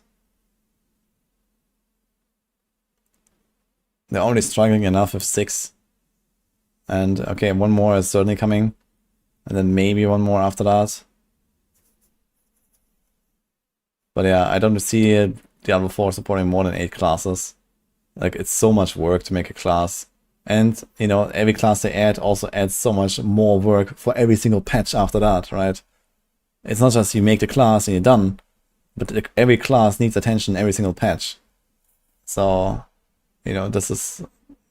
They're only struggling enough with 6. And okay, one more is certainly coming. And then maybe one more after that. But yeah, I don't see Diablo 4 supporting more than 8 classes. Like, it's so much work to make a class. And, you know, every class they add also adds so much more work for every single patch after that, right? It's not just you make the class and you're done, but every class needs attention every single patch. So, you know, this is,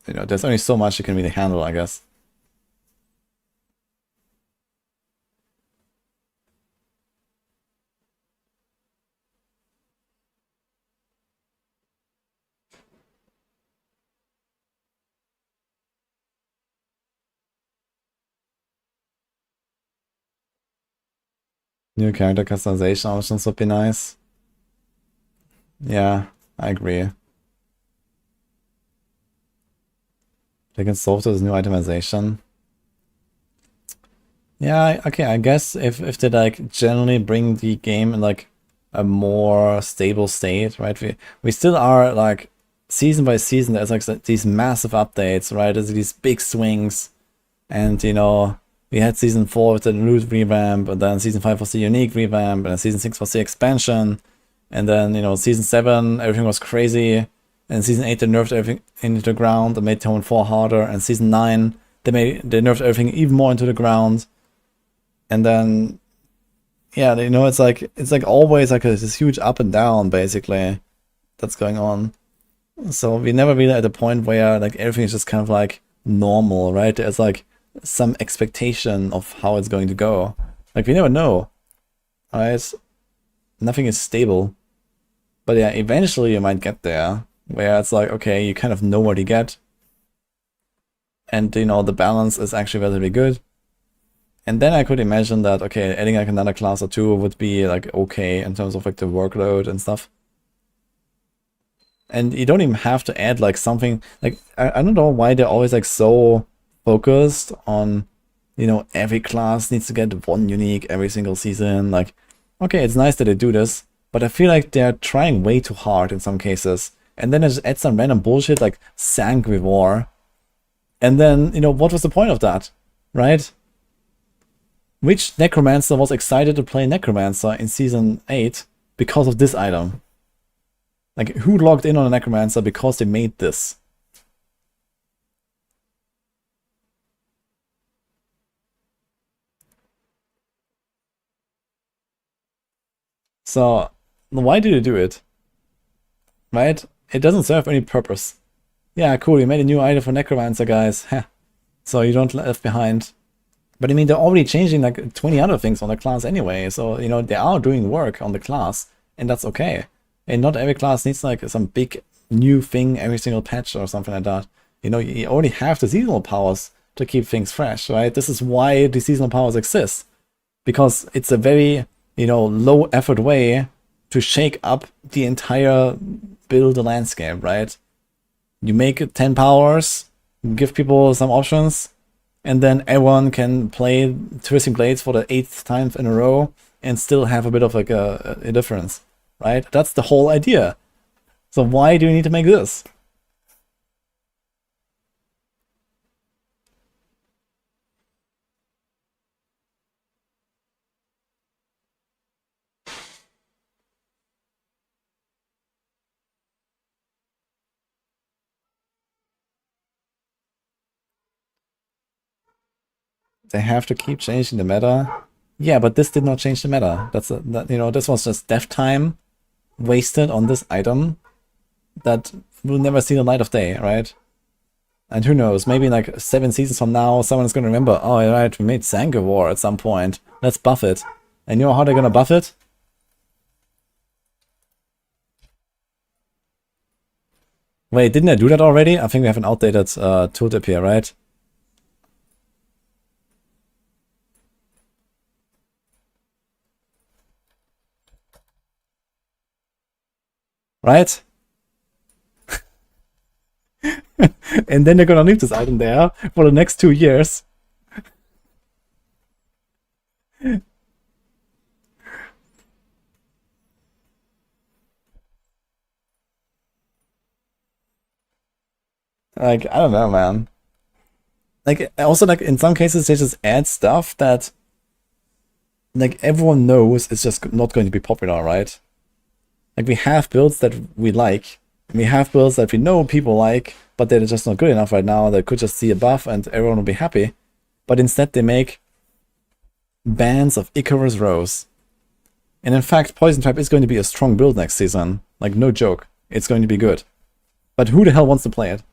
you know, there's only so much you can really handle, I guess. New character customization options would be nice. Yeah, I agree. They can solve this new itemization. Yeah, okay, I guess if they like generally bring the game in like a more stable state, right? We still are like season by season, there's like these massive updates, right? There's these big swings, and you know, we had season 4 with the Root revamp, and then season 5 was the unique revamp, and then season 6 was the expansion. And then, you know, Season 7, everything was crazy. And Season 8, they nerfed everything into the ground. They made Tone 4 harder. And Season 9, they nerfed everything even more into the ground. And then, yeah, you know, it's like always like this huge up and down, basically, that's going on. So we never really at a point where like everything is just kind of like normal, right? There's like some expectation of how it's going to go. Like we never know, right? Nothing is stable. But yeah, eventually you might get there where it's like, okay, you kind of know what you get. And, you know, the balance is actually relatively good. And then I could imagine that, okay, adding like another class or two would be like okay in terms of like the workload and stuff. And you don't even have to add like something like I don't know why they're always like so focused on, you know, every class needs to get one unique every single season. Like, okay, it's nice that they do this, but I feel like they're trying way too hard in some cases. And then they just add some random bullshit like Sanguivore. And then, you know, what was the point of that? Right? Which Necromancer was excited to play Necromancer in Season 8 because of this item? Like, who logged in on a Necromancer because they made this? So, why do you do it? Right? It doesn't serve any purpose. Yeah, cool, you made a new item for Necromancer, guys. Heh. So you don't left behind. But I mean, they're already changing like 20 other things on the class anyway. So, you know, they are doing work on the class, and that's okay. And not every class needs like some big new thing every single patch or something like that. You know, you already have the seasonal powers to keep things fresh, right? This is why the seasonal powers exist. Because it's a very, you know, low effort way to shake up the entire build landscape, right? You make 10 powers, give people some options, and then everyone can play Twisting Blades for the 8th time in a row and still have a bit of like a difference, right? That's the whole idea. So why do you need to make this? They have to keep changing the meta. Yeah, but this did not change the meta. You know, this was just dev time wasted on this item that will never see the light of day, right? And who knows, maybe in like 7 seasons from now, someone's gonna remember, oh, right, we made Sanguivore at some point. Let's buff it. And you know how they're gonna buff it? Wait, didn't I do that already? I think we have an outdated tooltip here, right? Right? And then they're gonna leave this item there for the next 2 years. Like, I don't know, man. Like, also, like, in some cases, they just add stuff that, like, everyone knows is just not going to be popular, right? Like, we have builds that we like, we have builds that we know people like, but they're just not good enough right now. They could just see a buff and everyone will be happy. But instead, they make bands of Icarus Rose. And in fact, Poison Trap is going to be a strong build next season. Like, no joke. It's going to be good. But who the hell wants to play it?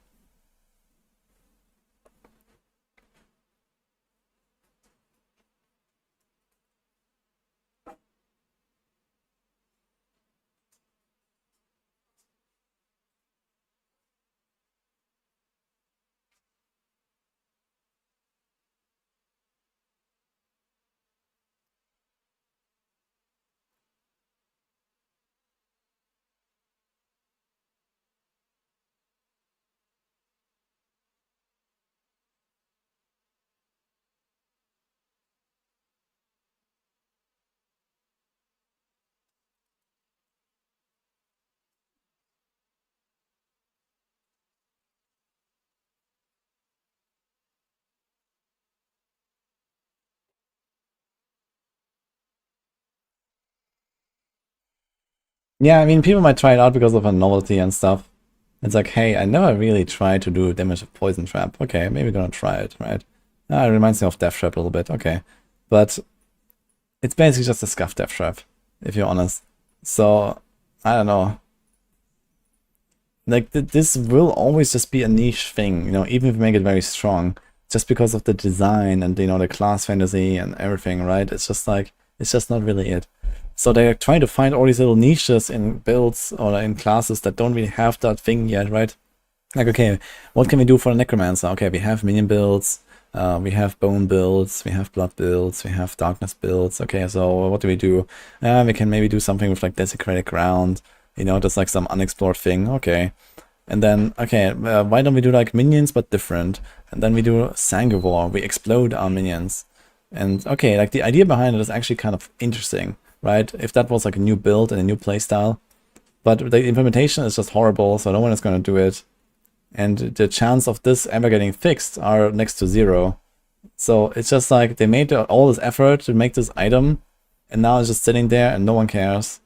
Yeah, I mean, people might try it out because of a novelty and stuff. It's like, hey, I never really tried to do damage of Poison Trap. Okay, maybe gonna try it, right? It reminds me of Death Trap a little bit, okay. But it's basically just a scuff Death Trap, if you're honest. So, I don't know. Like, this will always just be a niche thing, you know, even if we make it very strong. Just because of the design and, you know, the class fantasy and everything, right? It's just like, it's just not really it. So they're trying to find all these little niches in builds or in classes that don't really have that thing yet, right? Like, okay, what can we do for a Necromancer? Okay, we have Minion builds, we have Bone builds, we have Blood builds, we have Darkness builds. Okay, so what do we do? We can maybe do something with like Desecrated Ground, you know, just like some unexplored thing. Okay. And then, okay, why don't we do like Minions but different? And then we do Sanguivore, we explode our Minions. And okay, like the idea behind it is actually kind of interesting, right? If that was like a new build and a new playstyle. But the implementation is just horrible, so no one is going to do it. And the chance of this ever getting fixed are next to zero. So it's just like they made all this effort to make this item, and now it's just sitting there and no one cares.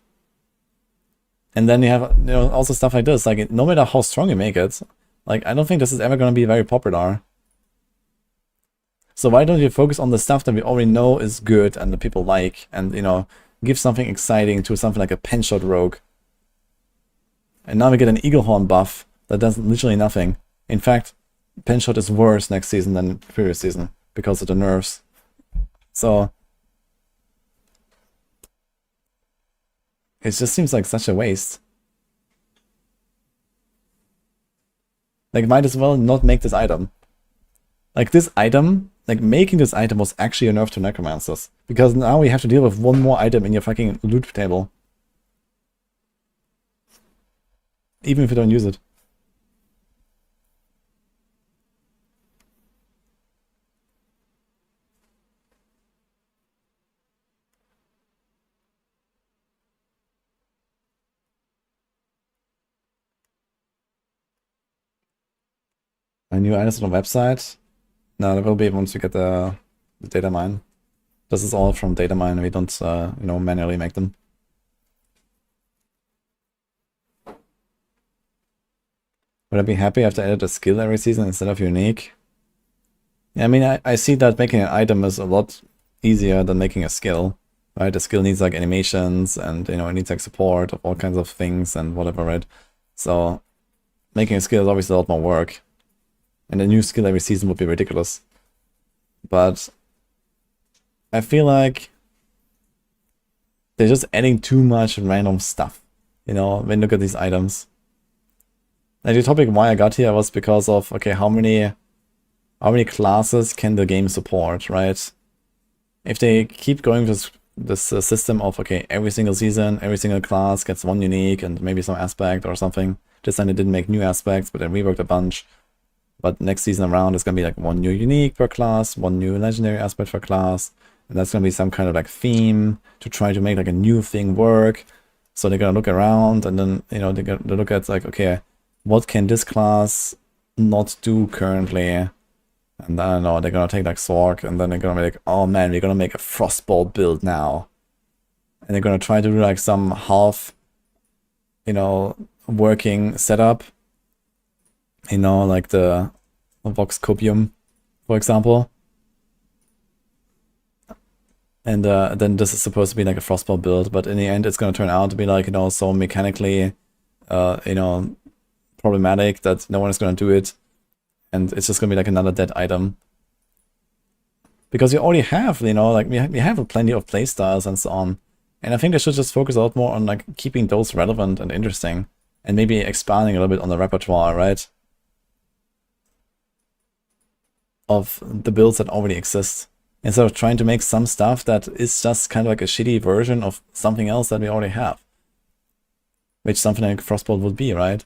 And then you have, you know, also stuff like this. Like, no matter how strong you make it, like, I don't think this is ever going to be very popular. So why don't you focus on the stuff that we already know is good and that people like, and, you know, give something exciting to something like a Penshot Rogue. And now we get an Eaglehorn buff that does literally nothing. In fact, Penshot is worse next season than previous season because of the nerfs. So it just seems like such a waste. Like, might as well not make this item. Like, this item, like, making this item was actually a nerf to Necromancers. Because now we have to deal with one more item in your fucking loot table. Even if you don't use it. A new items on the website? No, there will be once we get the data mine. This is all from data mine. We don't, you know, manually make them. Would I be happy if I added a skill every season instead of unique? Yeah, I mean, I see that making an item is a lot easier than making a skill, right? A skill needs like animations and, you know, it needs like support of all kinds of things and whatever, right? So making a skill is obviously a lot more work. And a new skill every season would be ridiculous. But I feel like they're just adding too much random stuff, you know, when you look at these items. And the topic why I got here was because of, okay, how many classes can the game support, right? If they keep going with this system of, okay, every single season, every single class gets one unique and maybe some aspect or something. This time they didn't make new aspects, but they reworked a bunch. But next season around, it's going to be like one new unique per class, one new legendary aspect per class. And that's going to be some kind of like theme to try to make like a new thing work. So they're going to look around and then, you know, they're going to look at like, okay, what can this class not do currently? And I don't know, they're going to take like Sorc and then they're going to be like, oh man, we're going to make a Frostbolt build now. And they're going to try to do like some half, you know, working setup. You know, like the Vox Copium, for example. And then this is supposed to be like a Frostbolt build, but in the end it's going to turn out to be like, you know, so mechanically, you know, problematic that no one is going to do it. And it's just going to be like another dead item. Because you already have, you know, like we have plenty of playstyles and so on. And I think they should just focus a lot more on like keeping those relevant and interesting. And maybe expanding a little bit on the repertoire, right? Of the builds that already exist. Instead of trying to make some stuff that is just kind of like a shitty version of something else that we already have. Which something like Frostbolt would be, right?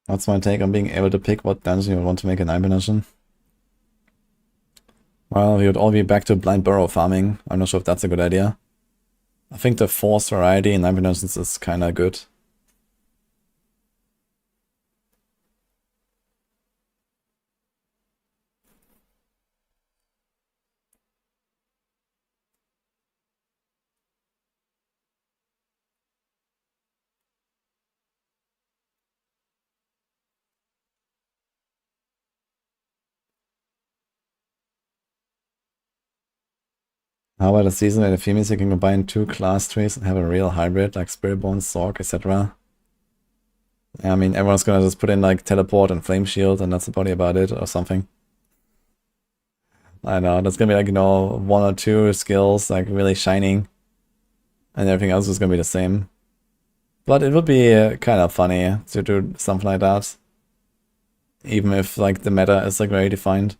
What's my take on being able to pick what dungeon you want to make an Item dungeon? Well, we would all be back to blind burrow farming. I'm not sure if that's a good idea. I think the force variety in 9 dungeons is kind of good. How about a season where the females can combine 2 class trees and have a real hybrid like Spiritborn, Sorc, etc.? I mean, everyone's gonna just put in like teleport and flame shield, and that's about it, or something. I know, that's gonna be like, you know, 1 or 2 skills like really shining, and everything else is gonna be the same. But it would be kind of funny to do something like that, even if like the meta is like very defined.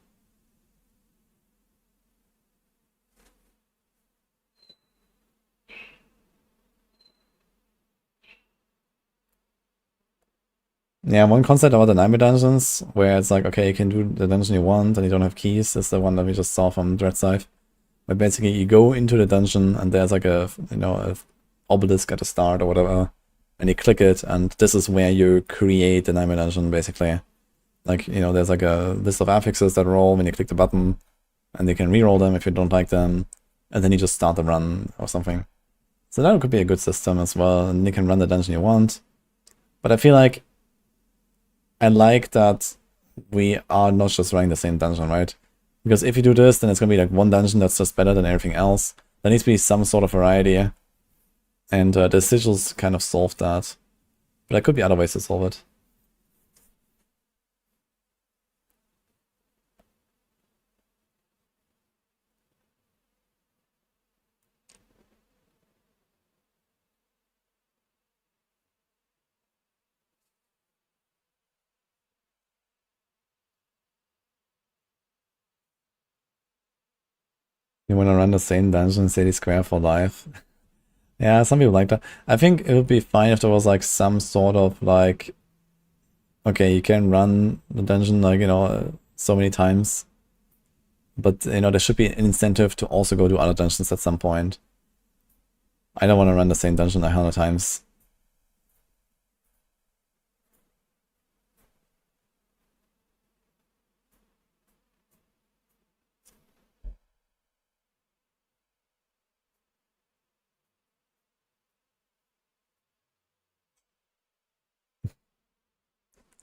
Yeah, one concept about the Nightmare dungeons, where it's like, okay, you can do the dungeon you want and you don't have keys, is the one that we just saw from Dreadscythe. Where basically you go into the dungeon and there's like a, you know, a obelisk at the start or whatever, and you click it, and this is where you create the Nightmare dungeon, basically. Like, you know, there's like a list of affixes that roll when you click the button, and you can reroll them if you don't like them, and then you just start the run or something. So that could be a good system as well, and you can run the dungeon you want. But I feel like I like that we are not just running the same dungeon, right? Because if you do this, then it's gonna be like one dungeon that's just better than everything else. There needs to be some sort of variety. And the sigils kind of solve that. But there could be other ways to solve it. You wanna run the same dungeon, City Square for life? Yeah, some people like that. I think it would be fine if there was like some sort of like, okay, you can run the dungeon like, you know, so many times. But, you know, there should be an incentive to also go to other dungeons at some point. I don't want to run the same dungeon 100 times.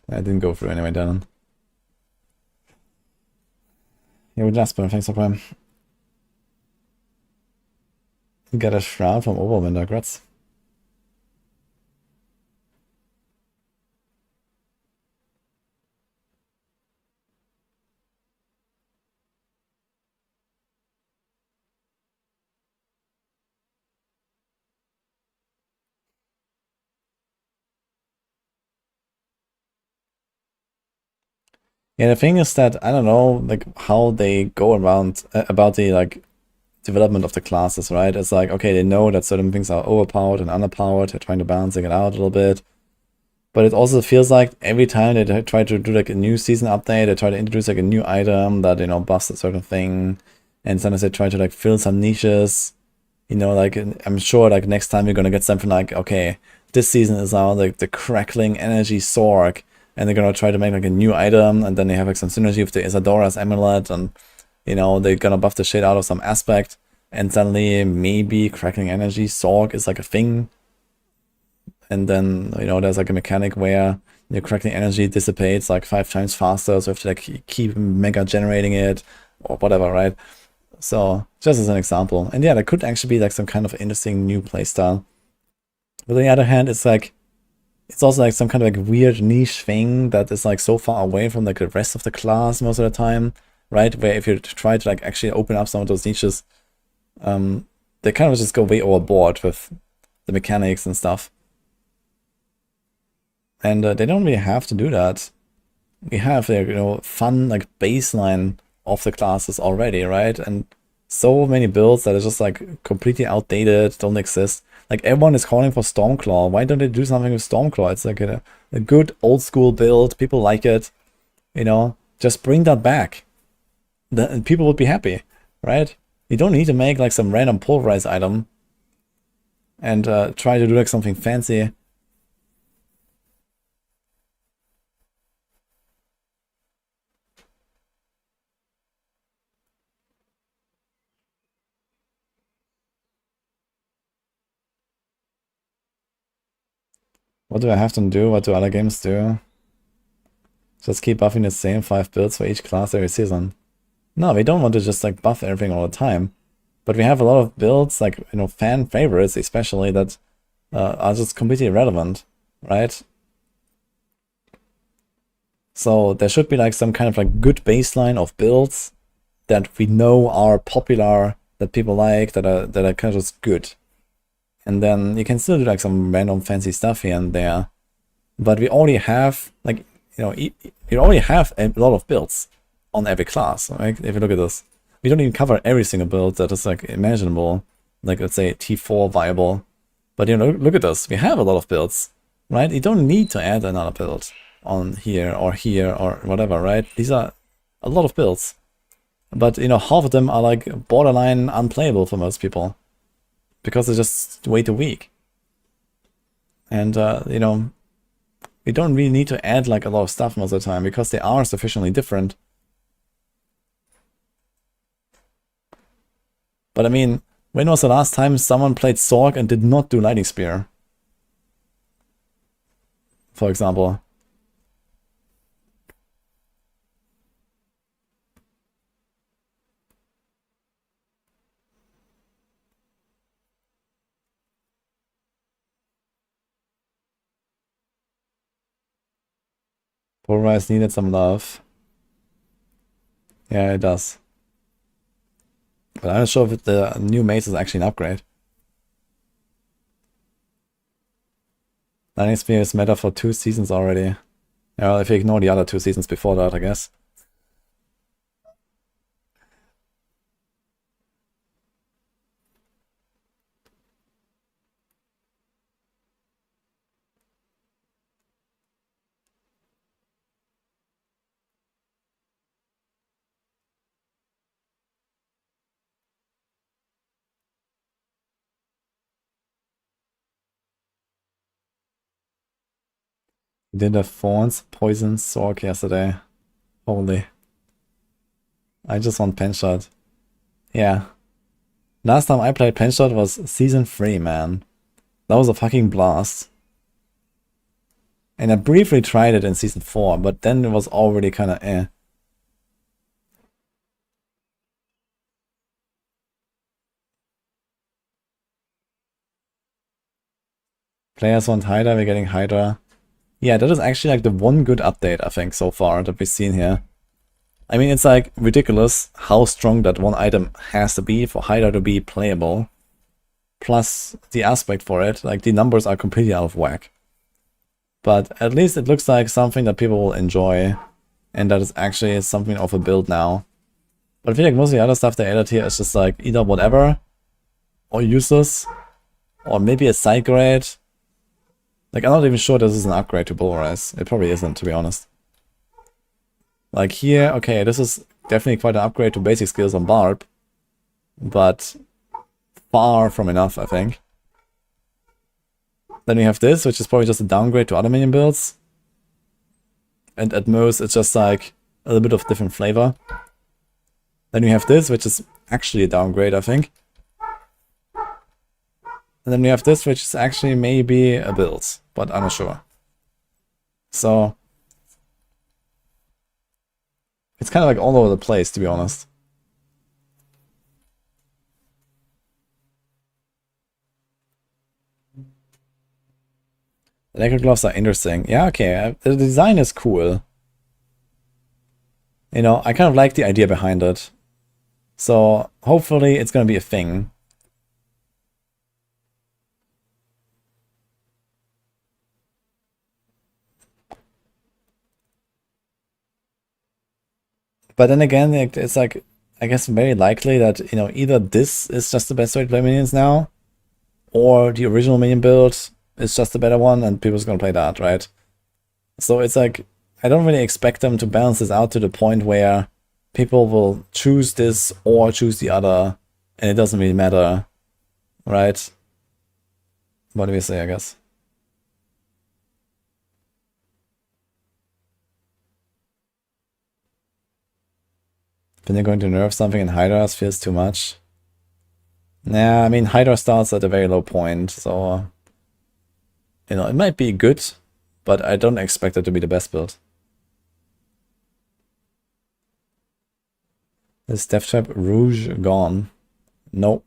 I didn't go through anyway, Dylan. Yo, Jasper, thanks for Prime. You got a shroud from Overwinder, grats. Yeah, the thing is that I don't know, like how they go around about the like development of the classes, right? It's like, okay, they know that certain things are overpowered and underpowered. They're trying to balance it out a little bit. But it also feels like every time they try to do like a new season update, they try to introduce like a new item that, you know, buffs a certain thing. And sometimes they try to like fill some niches. You know, like I'm sure like next time you're gonna get something like, okay, this season is now like the crackling energy Sorc, and they're gonna try to make like a new item, and then they have like some synergy with the Isadora's amulet, and you know, they're gonna buff the shit out of some aspect, and suddenly maybe crackling energy Sorc is like a thing. And then, you know, there's like a mechanic where your crackling energy dissipates like 5 times faster, so you have to like keep mega generating it or whatever, right? So, just as an example. And yeah, there could actually be like some kind of interesting new playstyle. But on the other hand, it's like, it's also like some kind of like weird niche thing that is like so far away from like the rest of the class most of the time, right? Where if you try to like actually open up some of those niches, they kind of just go way overboard with the mechanics and stuff. And they don't really have to do that. We have their, you know, fun like baseline of the classes already, right? And so many builds that are just like completely outdated, don't exist. Like everyone is calling for Stormclaw. Why don't they do something with Stormclaw? It's like a good old school build. People like it. You know, just bring that back. And people would be happy, right? You don't need to make like some random Pulverize item. and try to do like something fancy. What do I have to do? What do other games do? Just keep buffing the same 5 builds for each class every season. No, we don't want to just like buff everything all the time. But we have a lot of builds, like, you know, fan favorites especially, that are just completely irrelevant, right? So there should be like some kind of like good baseline of builds that we know are popular, that people like, that are kind of just good. And then you can still do like some random fancy stuff here and there. But we already have, like, you know, you already have a lot of builds on every class, right? If you look at this, we don't even cover every single build that is like imaginable, like let's say T4 viable. But you know, look at this, we have a lot of builds, right? You don't need to add another build on here or whatever, right? These are a lot of builds. But you know, half of them are like borderline unplayable for most people, because they're just way too weak. And you know, we don't really need to add like a lot of stuff most of the time, because they are sufficiently different. But I mean, when was the last time someone played Sorc and did not do Lightning Spear? For example. Pulverize needed some love. Yeah, it does. But I'm not sure if the new mace is actually an upgrade. Lightning Spear is meta for 2 seasons already. Well, if you ignore the other 2 seasons before that, I guess. Did a Thorns poison Sorc yesterday. Holy. I just want Penshot. Yeah. Last time I played Penshot was Season 3, man. That was a fucking blast. And I briefly tried it in Season 4, but then it was already kinda eh. Players want Hydra, we're getting Hydra. Yeah, that is actually like the one good update, I think, so far that we've seen here. I mean, it's like ridiculous how strong that one item has to be for Hydra to be playable. Plus the aspect for it, like the numbers are completely out of whack. But at least it looks like something that people will enjoy, and that is actually something of a build now. But I feel like most of the other stuff they added here is just like either whatever, or useless, or maybe a side grade. Like, I'm not even sure this is an upgrade to Pulverize. It probably isn't, to be honest. Like here, okay, this is definitely quite an upgrade to basic skills on Barb, but far from enough, I think. Then we have this, which is probably just a downgrade to other minion builds. And at most, it's just like a little bit of different flavor. Then we have this, which is actually a downgrade, I think. And then we have this, which is actually maybe a build, but I'm not sure. So it's kind of like all over the place, to be honest. The Necro gloves are interesting. Yeah, okay, the design is cool. You know, I kind of like the idea behind it. So hopefully it's gonna be a thing. But then again, it's like, I guess very likely that, you know, either this is just the best way to play minions now, or the original minion build is just the better one and people's gonna play that, right? So it's like, I don't really expect them to balance this out to the point where people will choose this or choose the other, and it doesn't really matter, right? What do we say, I guess? Then you're going to nerf something in Hydra feels too much. Nah, I mean, Hydra starts at a very low point, so... You know, it might be good, but I don't expect it to be the best build. Is Death Trap Rouge gone? No.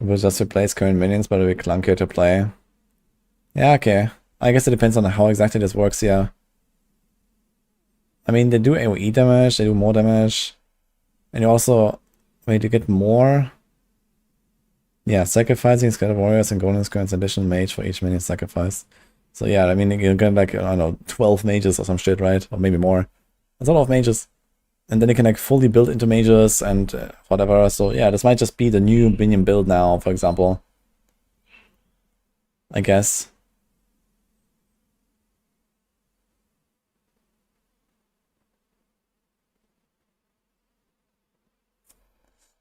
We'll just replace current minions, but it'll be clunkier to play. Yeah, okay. I guess it depends on how exactly this works here. I mean, they do AoE damage, they do more damage. And you also... Wait, you get more... Yeah, sacrificing Scattered Warriors and Golden Squares additional mage for each minion sacrifice. So yeah, I mean, you get like, I don't know, 12 mages or some shit, right? Or maybe more. That's a lot of mages. And then you can like fully build into mages and whatever. So yeah, this might just be the new minion build now, for example. I guess.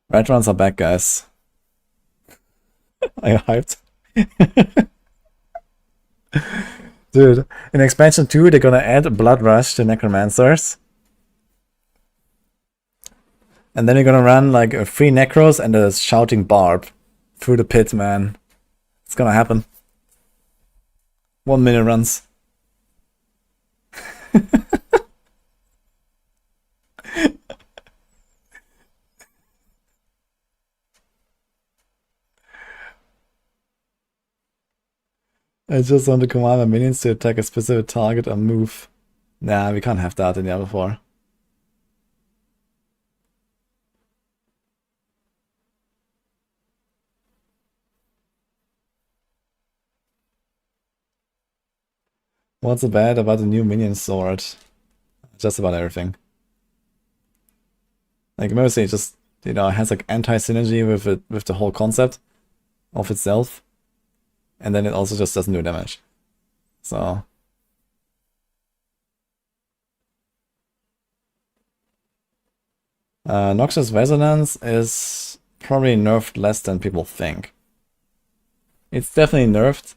Red runs are back, guys. I'm hyped. Dude, in expansion 2, they're gonna add Blood Rush to Necromancers. And then you're gonna run like 3 Necros and a Shouting Barb through the pit, man. It's gonna happen. 1 minute runs. I just want to command my minions to attack a specific target and move. Nah, we can't have that in Diablo 4. What's so bad about the new minion sword? Just about everything. Like mostly just, you know, it has like anti-synergy with it, with the whole concept of itself. And then it also just doesn't do damage. So... Noxious Resonance is probably nerfed less than people think. It's definitely nerfed,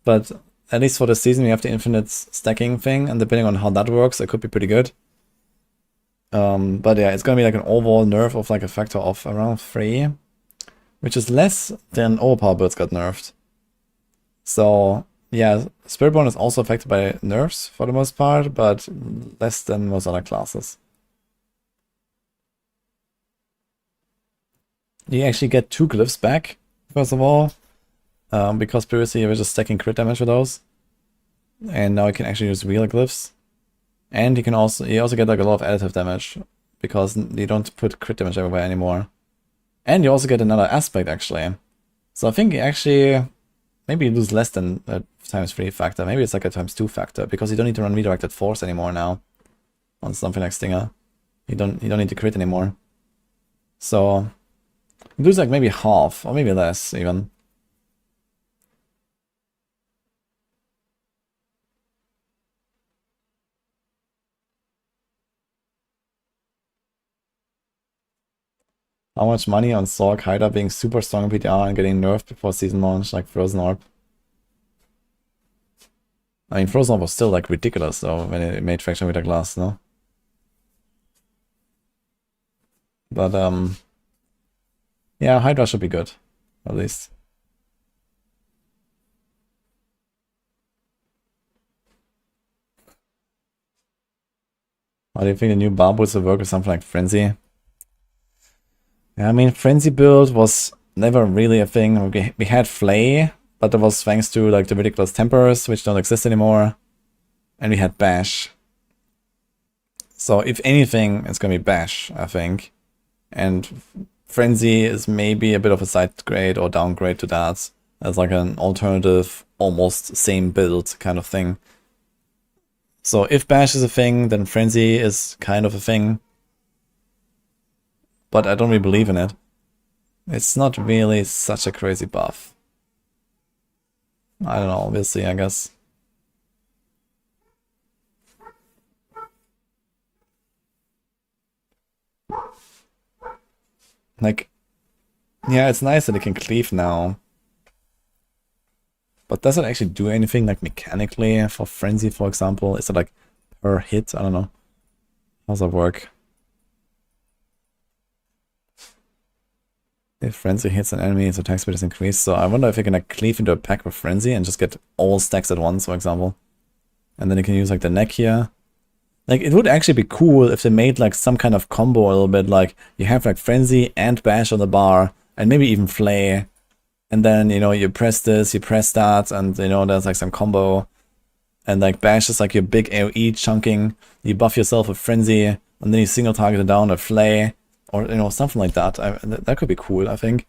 but at least for the season we have the infinite stacking thing, and depending on how that works, it could be pretty good. But yeah, it's gonna be like an overall nerf of like a factor of around 3, which is less than overpower builds got nerfed. So yeah, Spiritborn is also affected by nerfs for the most part, but less than most other classes. You actually get 2 glyphs back, first of all, because previously you were just stacking crit damage with those. And now you can actually use real glyphs. And you also get like a lot of additive damage, because you don't put crit damage everywhere anymore. And you also get another aspect actually. So I think you actually maybe you lose less than a ×3 factor. Maybe it's like a ×2 factor, because you don't need to run redirected force anymore now on something like Stinger. You don't need to crit anymore. So you lose like maybe half, or maybe less even. How much money on Sorc Hydra being super strong in PTR and getting nerfed before season launch, like Frozen Orb? I mean, Frozen Orb was still like ridiculous though when it made Faction with a glass, no? But yeah, Hydra should be good, at least. How do you think the new Barb will work with something like Frenzy? Yeah, I mean, Frenzy build was never really a thing. We had Flay, but that was thanks to like the ridiculous tempers, which don't exist anymore. And we had Bash. So if anything, it's gonna be Bash, I think. And Frenzy is maybe a bit of a side grade or downgrade to that. As like an alternative, almost same build kind of thing. So if Bash is a thing, then Frenzy is kind of a thing. But I don't really believe in it. It's not really such a crazy buff. I don't know, we'll see, I guess. Like, yeah, it's nice that it can cleave now. But does it actually do anything, like, mechanically for Frenzy, for example? Is it, like, per hit? I don't know. How does that work? If Frenzy hits an enemy, its attack speed is increased. So I wonder if you can, like, cleave into a pack with Frenzy and just get all stacks at once, for example. And then you can use, like, the neck here. Like, it would actually be cool if they made, like, some kind of combo a little bit. Like, you have, like, Frenzy and Bash on the bar, and maybe even Flay. And then, you know, you press this, you press that, and, you know, there's, like, some combo. And, like, Bash is, like, your big AoE chunking. You buff yourself with Frenzy, and then you single target it down with Flay. Or, you know, something like that. That could be cool, I think.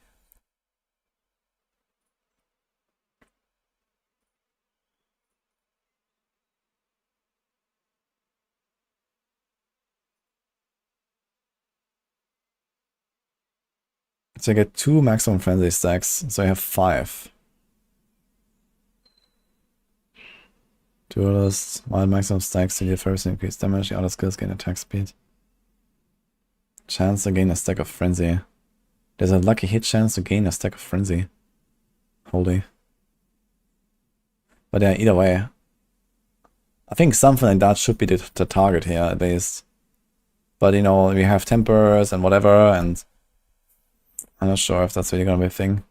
So you get 2 maximum Frenzy stacks, so you have 5. Duelist, while maximum stacks to the first increase damage, the other skills gain attack speed. Chance to gain a stack of Frenzy. There's a lucky hit chance to gain a stack of Frenzy. Holy. But yeah, either way. I think something like that should be the target here, at least. But, you know, we have tempers and whatever, and I'm not sure if that's really gonna be a thing.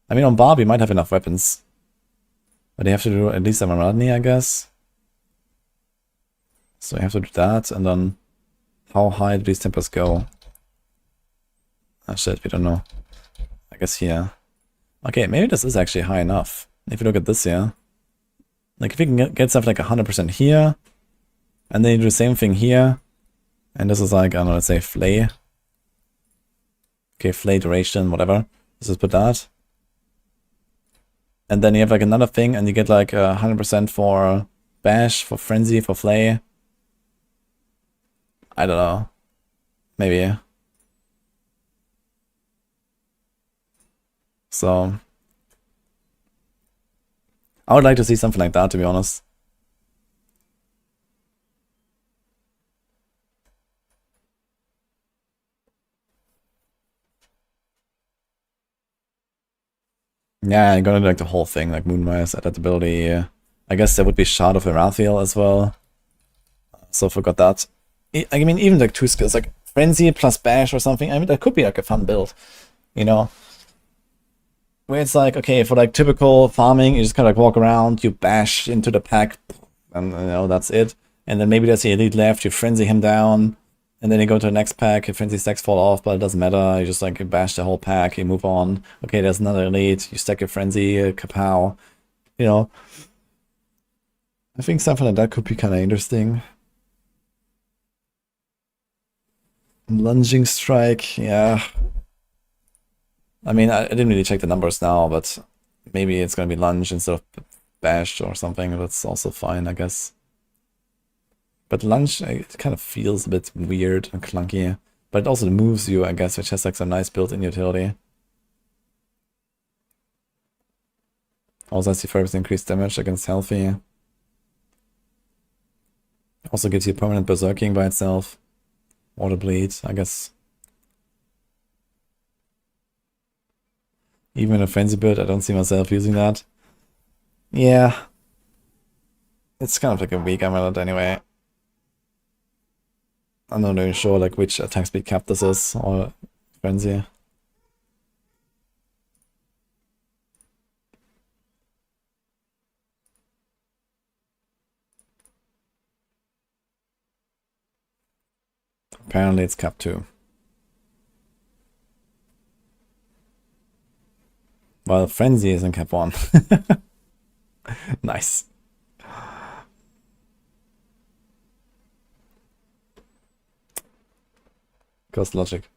I mean, on Barb, you might have enough weapons. But you have to do at least a Maradni, I guess. So you have to do that, and then how high do these tempers go? Oh shit, we don't know. I guess here. Okay, maybe this is actually high enough. If you look at this here. Like, if you can get stuff like 100% here, and then you do the same thing here, and this is like, I don't know, let's say Flay. Okay, Flay duration, whatever. Let's just put that. And then you have like another thing, and you get like 100% for Bash, for Frenzy, for Flay. I don't know. Maybe. So I would like to see something like that, to be honest. Yeah, I'm gonna do like the whole thing, like Moonrise, adaptability. I guess there would be Shard of Erathiel as well. So forgot that. I mean, even like 2 skills, like Frenzy plus Bash or something. I mean, that could be like a fun build, you know? Where it's like, okay, for like typical farming, you just kind of like walk around, you bash into the pack, and you know, that's it. And then maybe there's the elite left, you frenzy him down, and then you go to the next pack, your frenzy stacks fall off, but it doesn't matter, you just like bash the whole pack, you move on. Okay, there's another elite, you stack your frenzy, kapow, you know. I think something like that could be kind of interesting. Lunging strike, yeah. I mean, I didn't really check the numbers now, but maybe it's gonna be lunge instead of bash or something. That's also fine, I guess. But lunge, it kind of feels a bit weird and clunky. But it also moves you, I guess, which has like some nice built-in utility. Also has the first increased damage against healthy. Also gives you permanent berserking by itself. Water bleed, I guess. Even a frenzy build, I don't see myself using that. Yeah. It's kind of like a weak amulet anyway. I'm not even sure like which attack speed cap this is, or frenzy. Apparently it's cap 2. Well, frenzy is in cap 1. Nice. Ghost logic.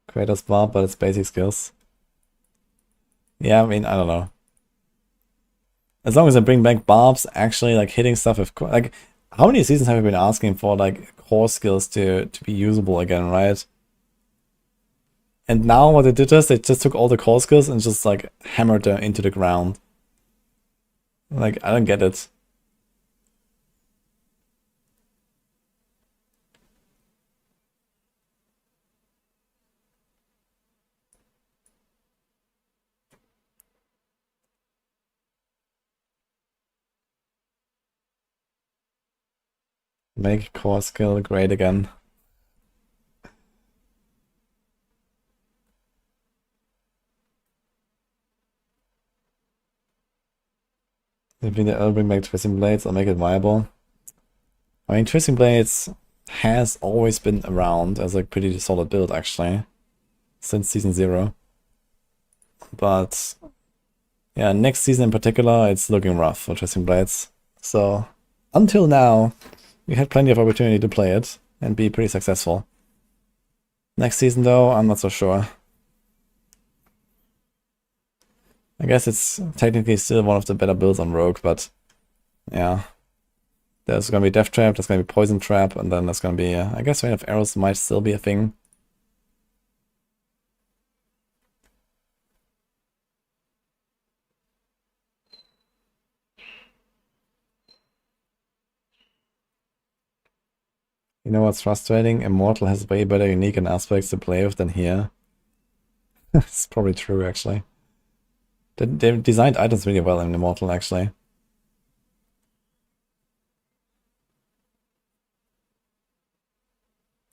Creator's Barb, but it's basic skills. Yeah, I mean, I don't know. As long as I bring back Barbs actually like hitting stuff with like, how many seasons have we been asking for like core skills to be usable again, right? And now what they did is they just took all the core skills and just like hammered them into the ground. Like, I don't get it. Make core skill great again. Maybe I'll bring back Twisting Blades, I'll make it viable. I mean, Twisting Blades has always been around as a pretty solid build, actually, since Season 0. But, yeah, next season in particular, it's looking rough for Twisting Blades. So, until now, we had plenty of opportunity to play it and be pretty successful. Next season, though, I'm not so sure. I guess it's technically still one of the better builds on Rogue, but yeah. There's gonna be Death Trap, there's gonna be Poison Trap, and then there's gonna be, I guess Rain of Arrows might still be a thing. You know what's frustrating? Immortal has way better unique and aspects to play with than here. It's probably true, actually. They designed items really well in Immortal, actually.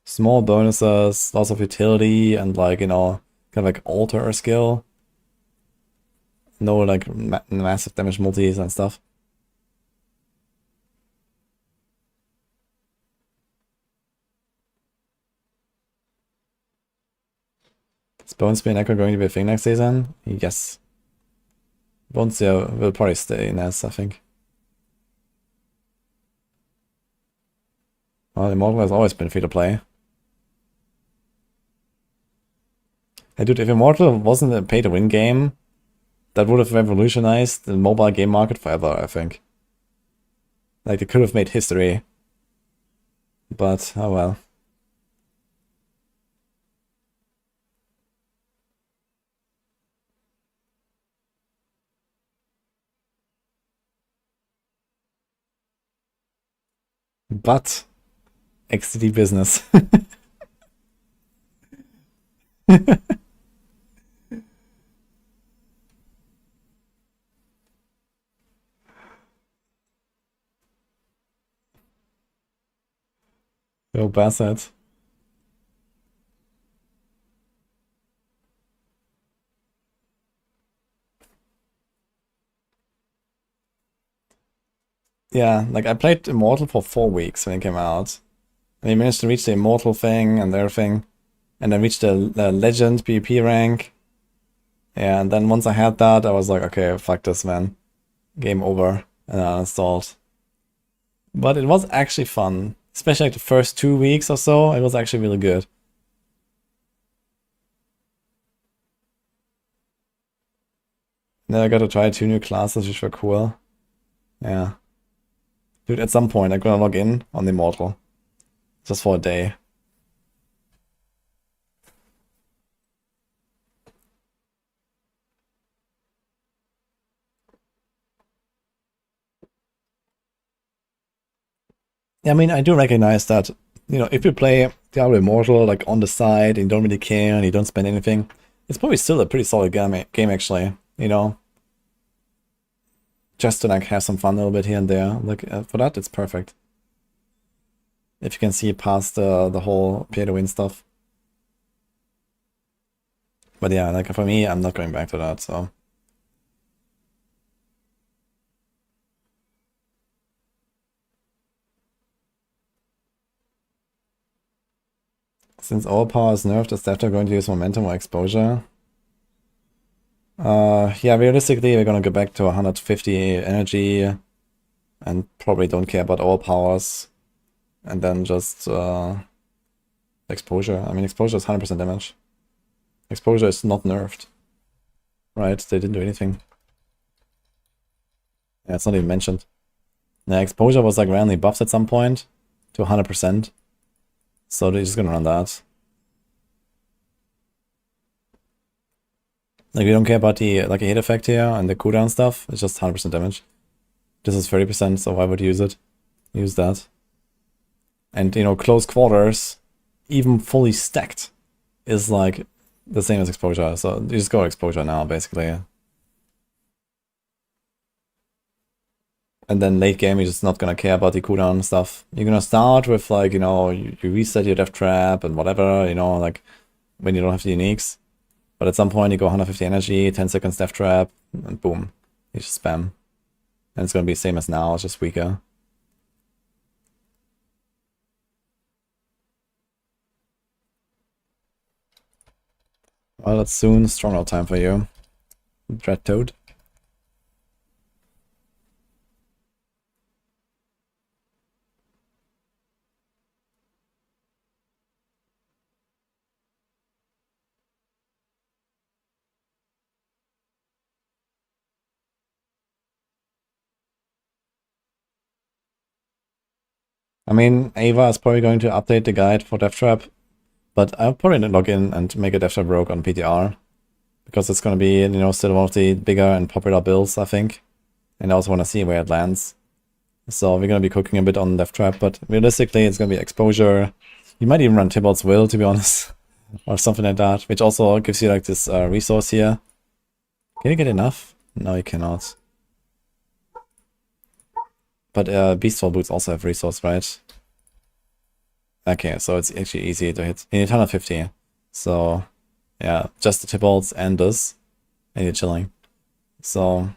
Small bonuses, lots of utility, and like, you know, kind of like alter skill. No like massive damage multis and stuff. Is Bone Spear Necro going to be a thing next season? Yes. Bone Spear will probably stay in S, I think. Well, Immortal has always been free to play. Hey dude, if Immortal wasn't a pay-to-win game, that would have revolutionized the mobile game market forever, I think. Like, they could have made history. But, oh well. But, XD business. Yo, Bassett. Yeah, like I played Immortal for 4 weeks when it came out. And I managed to reach the Immortal thing and everything. And then reached the Legend PvP rank. Yeah, and then once I had that, I was like, okay, fuck this, man. Game over. And I uninstalled. But it was actually fun. Especially like the first 2 weeks or so, it was actually really good. Then I got to try 2 new classes, which were cool. Yeah. Dude, at some point I'm gonna log in on the Immortal. Just for a day. Yeah, I mean, I do recognize that, you know, if you play Diablo Immortal, like, on the side, and you don't really care, and you don't spend anything, it's probably still a pretty solid game actually, you know? Just to, like, have some fun a little bit here and there. Like, for that, it's perfect. If you can see past the whole pay-to-win stuff. But yeah, like, for me, I'm not going back to that, so... Since overpower is nerfed, is Defter going to use momentum or exposure? Yeah, realistically, we're gonna go back to 150 energy and probably don't care about overpowers. And then just exposure. I mean, exposure is 100% damage. Exposure is not nerfed. Right, they didn't do anything. Yeah, it's not even mentioned. Yeah, exposure was like randomly buffed at some point to 100%. So they're just gonna run that. Like, we don't care about the like a hit effect here and the cooldown stuff. It's just 100% damage. This is 30%, so why would you use it? Use that. And, you know, close quarters, even fully stacked, is like the same as exposure. So you just go exposure now, basically. And then late game, you're just not gonna care about the cooldown stuff. You're gonna start with like, you know, you reset your death trap and whatever, you know, like when you don't have the uniques. But at some point you go 150 energy, 10 seconds death trap, and boom, you just spam. And it's gonna be the same as now, it's just weaker. Well, that's soon Stronghold time for you, Dread Toad. I mean, Ava is probably going to update the guide for Death Trap, but I'll probably log in and make a Death Trap rogue on PTR, because it's going to be, you know, still one of the bigger and popular builds, I think. And I also want to see where it lands. So we're going to be cooking a bit on Death Trap, but realistically it's going to be exposure. You might even run Tybalt's Will, to be honest, or something like that, which also gives you like this resource here. Can you get enough? No, you cannot. But Beastfall Boots also have resource, right? Okay, so it's actually easy to hit. You need 150. So, yeah, just the Tybalts and this, and you're chilling. So,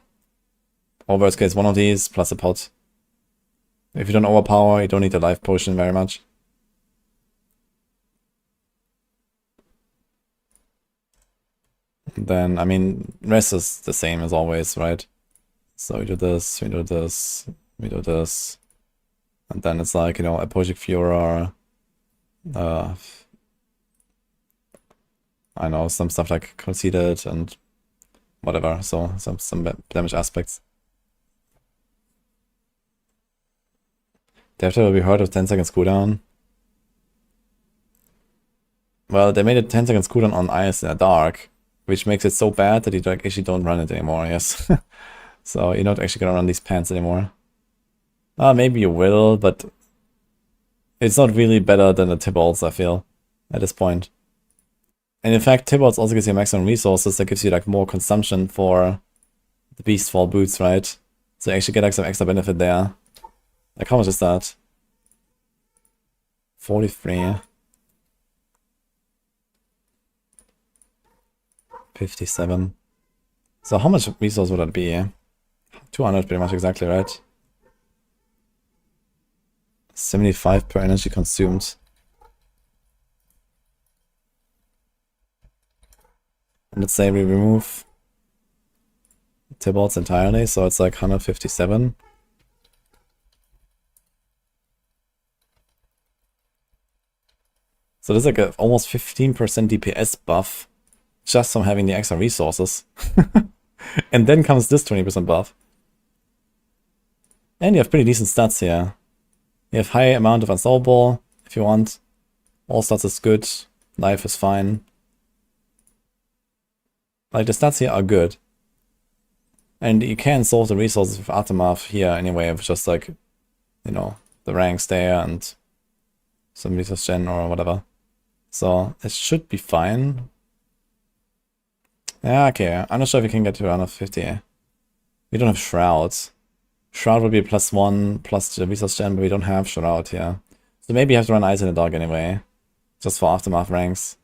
or worst case, one of these plus a pot. If you don't overpower, you don't need the life potion very much. Then, I mean, rest is the same as always, right? So we do this, we do this, we do this. And then it's like, you know, Epoch Furor, I know, some stuff like Conceded and whatever, so some damage aspects. They have to be heard of 10 seconds cooldown. Well, they made it 10 seconds cooldown on Ice in the Dark, which makes it so bad that you actually don't run it anymore, yes. So you're not actually gonna run these pants anymore. Maybe you will, but it's not really better than the Tybalts, I feel, at this point. And in fact, Tybalts also gives you maximum resources, that gives you like more consumption for the Beastfall boots, right? So you actually get like some extra benefit there. Like how much is that? 43. 57. So how much resource would that be? 200 pretty much exactly, right? 75 per energy consumed. And let's say we remove Tybalts entirely, so it's like 157. So there's like a almost 15% DPS buff just from having the extra resources. And then comes this 20% buff. And you have pretty decent stats here. You have high amount of unstoppable if you want. All stats is good. Life is fine. Like the stats here are good. And you can solve the resources with Aftermath here anyway, with just like, you know, the ranks there and some resource gen or whatever. So it should be fine. Yeah, okay. I'm not sure if we can get to 150. We don't have Shrouds. Shroud would be +1 plus the resource gen, but we don't have Shroud here. So maybe you have to run Eyes in the Dog anyway. Just for Aftermath ranks.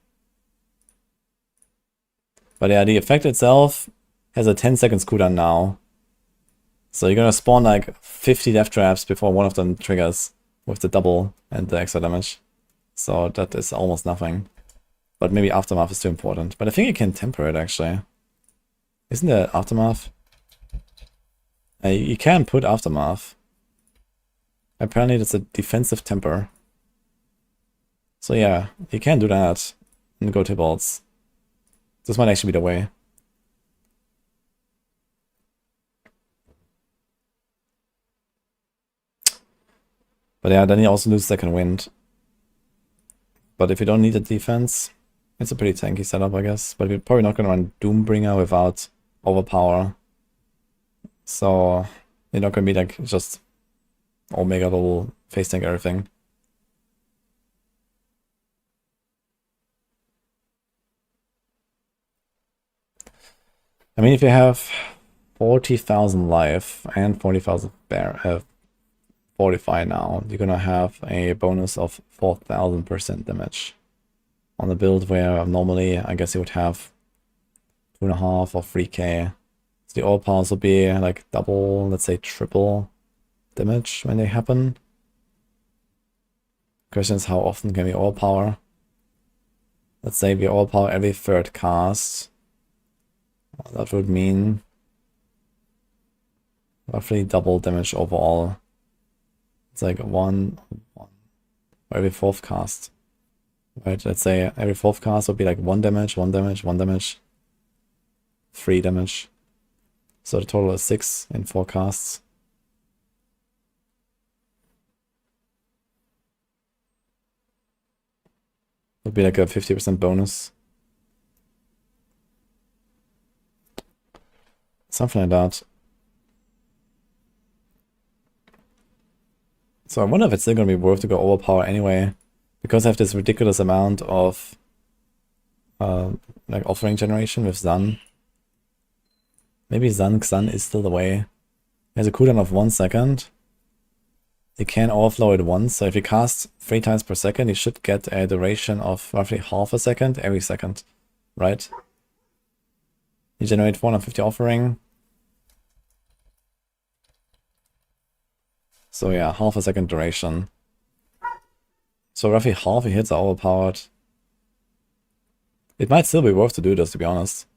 But yeah, the effect itself has a 10 seconds cooldown now. So you're gonna spawn like 50 death traps before one of them triggers with the double and the extra damage. So that is almost nothing. But maybe Aftermath is too important. But I think you can temper it actually. Isn't there Aftermath? You can put Aftermath. Apparently that's a defensive temper. So yeah, you can do that and go Tybalts. This might actually be the way. But yeah, then you also lose second wind. But if you don't need a defense, it's a pretty tanky setup, I guess. But we're probably not going to run Doombringer without overpower. So you're not going to be like just Omega level face tank everything. I mean, if you have 40,000 life and 40,000 fortify now, you're gonna have a bonus of 4,000% damage on the build where normally I guess you would have 2.5 or 3k. So the overpowers will be like double, let's say triple damage when they happen. Question is how often can we overpower? Let's say we overpower every third cast. That would mean roughly double damage overall. It's like one or every fourth cast. Right, let's say every fourth cast would be like 1 damage, 1 damage, 1 damage, 3 damage. So the total is 6 in 4 casts. Would be like a 50% bonus. Something like that. So I wonder if it's still gonna be worth to go overpower anyway, because I have this ridiculous amount of like offering generation with Zan. Maybe Xan is still the way. It has a cooldown of 1 second. You can overflow it once, so if you cast 3 times per second, you should get a duration of roughly half a second every second, right? You generate 450 offering. So yeah, half a second duration. So roughly half your hits are overpowered. It might still be worth to do this, to be honest.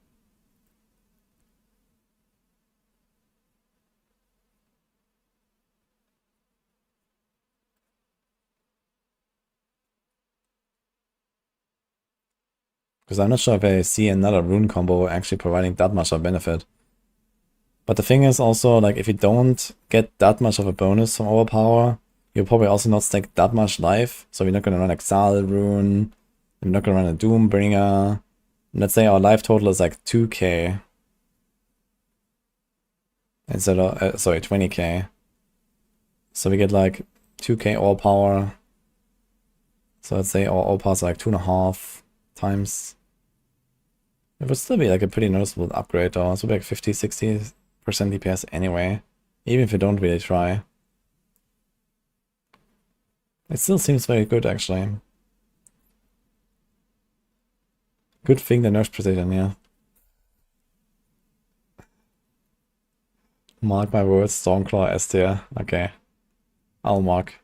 Because I'm not sure if I see another rune combo actually providing that much of a benefit. But the thing is also, like, if you don't get that much of a bonus from overpower, you'll probably also not stack that much life. So we're not gonna run Exile Rune, we're not gonna run a Doombringer. And let's say our life total is like 2k. Instead of, sorry, 20k. So we get like 2k overpower. So let's say our overpower is like 2.5 times. It would still be like a pretty noticeable upgrade though. It would be like 50-60% DPS anyway, even if you don't really try. It still seems very good actually. Good thing the nerf precision, yeah. Mark my words, Stormclaw S tier. Okay. I'll mark.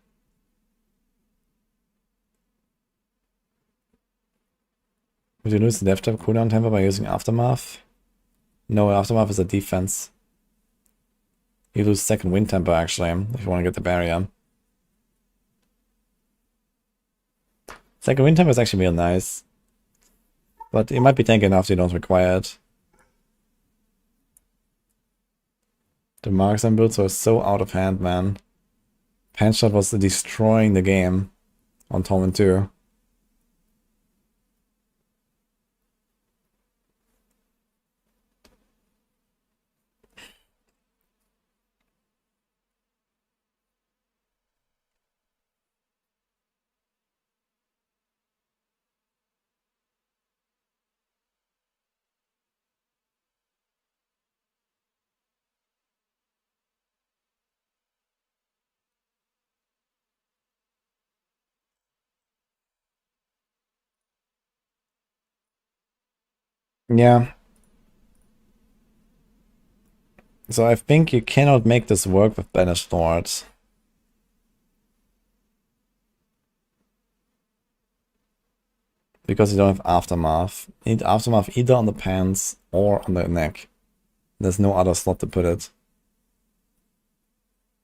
Would you lose the death trap cooldown temper by using Aftermath? No, Aftermath is a defense. You lose second wind temper actually, if you want to get the barrier. Second wind temper is actually real nice. But it might be tanky enough so you don't require it. The marksman builds are so out of hand, man. Panshot was destroying the game on Torment 2. Yeah. So I think you cannot make this work with Banished Lords. Because you don't have Aftermath. You need Aftermath either on the pants or on the neck. There's no other slot to put it.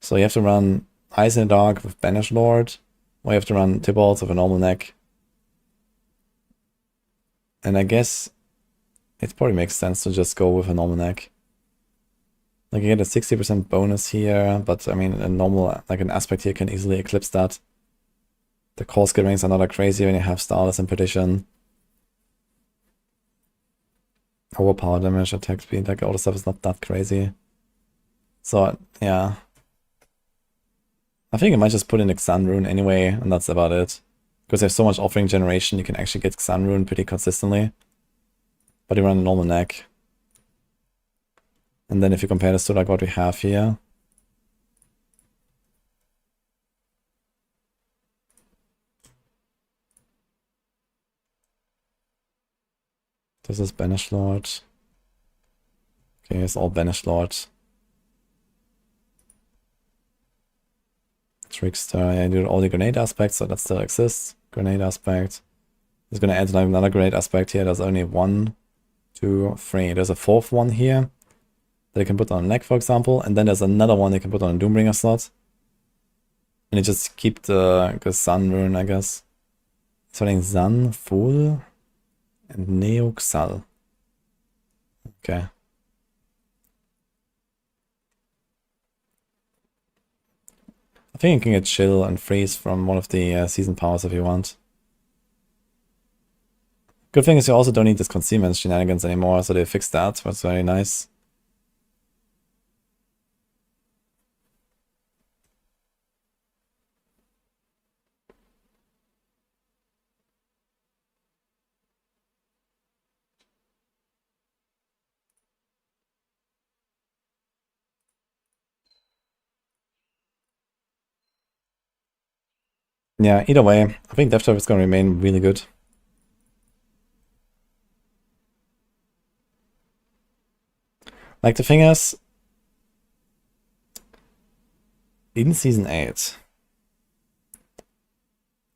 So you have to run Eyes in the Dark with Banished Lord, or you have to run Tybalts with a normal neck. And I guess it probably makes sense to just go with a normal neck. Like you get a 60% bonus here, but I mean a normal, like an aspect here can easily eclipse that. The core skill rings are not that crazy when you have Starless and Perdition. Overpower damage, attack speed, like all the stuff is not that crazy. So yeah. I think I might just put in Xan Rune anyway, and that's about it. Because there's so much offering generation, you can actually get Xan Rune pretty consistently. But you run a normal neck. And then if you compare this to like what we have here, this is Banish Lord. Okay, it's all Banish Lord. Trickster, yeah, I do all the grenade aspects, so that still exists. Grenade aspect. It's gonna add like another grenade aspect here. There's only 1, 2, 3. There's a 4th one here that you can put on a neck, for example, and then there's another one you can put on a Doombringer slot. And you just keep the Sun rune, I guess. So I think Sun, Fool, and Neoxal. Okay. I think you can get Chill and Freeze from one of the season powers if you want. Good thing is you also don't need this concealment shenanigans anymore, so they fixed that. That's very nice. Yeah, either way, I think Death Trap is going to remain really good. Like, the thing is, in Season 8,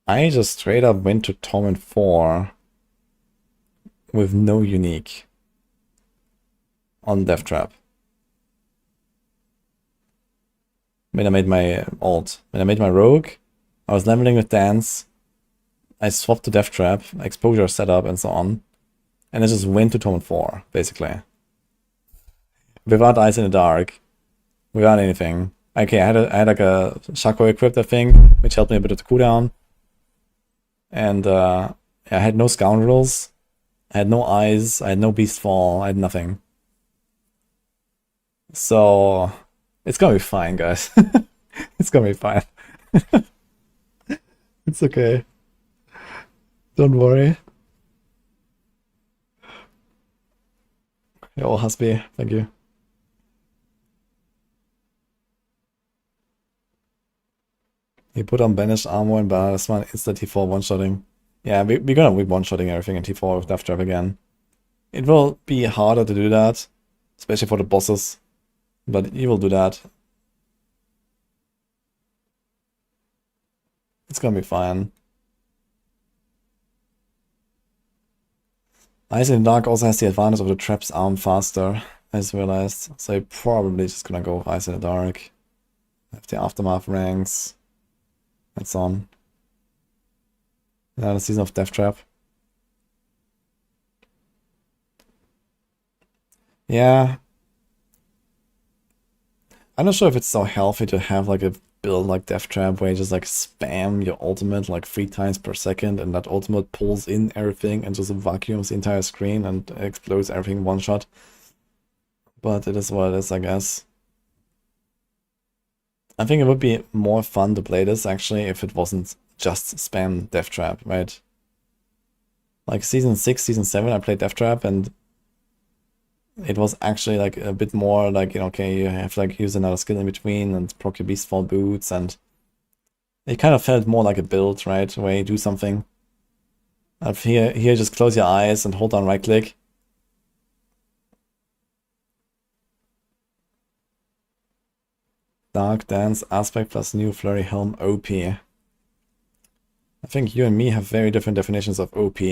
I just straight up went to Torment 4 with no unique on Death Trap. When I made my ult, when I made my rogue, I was leveling with Dance, I swapped to Death Trap, exposure setup, and so on, and I just went to Torment 4, basically. Without Eyes in the Dark, without anything. Okay, I had like a Shaco equipped, I think, which helped me a bit with the cooldown. And I had no Scoundrels, I had no Eyes, I had no Beast Fall, I had nothing. So, it's gonna be fine, guys. It's gonna be fine. It's okay. Don't worry. Yo, Husby, thank you. He put on Banished Armor and Ballast One, insta T4 one-shotting. Yeah, we're gonna be one-shotting everything in T4 with Death Trap again. It will be harder to do that, especially for the bosses, but you will do that. It's gonna be fine. Eyes in the Dark also has the advantage of the traps arm faster, as realized. So I'm probably just gonna go with Eyes in the Dark. Have the Aftermath ranks. That's on. Yeah, the Season of Death Trap. Yeah. I'm not sure if it's so healthy to have like a build like Death Trap where you just like spam your ultimate like 3 times per second and that ultimate pulls in everything and just vacuums the entire screen and explodes everything one shot. But it is what it is, I guess. I think it would be more fun to play this actually if it wasn't just spam Death Trap, right? Like Season 6, Season 7 I played Death Trap and it was actually like a bit more like, you know, okay, you have to like use another skill in between and proc your Beastfall boots, and it kind of felt more like a build, right? Where you do something. Here just close your eyes and hold down right click. Dark Dance aspect plus new Flurry Helm OP. I think you and me have very different definitions of OP.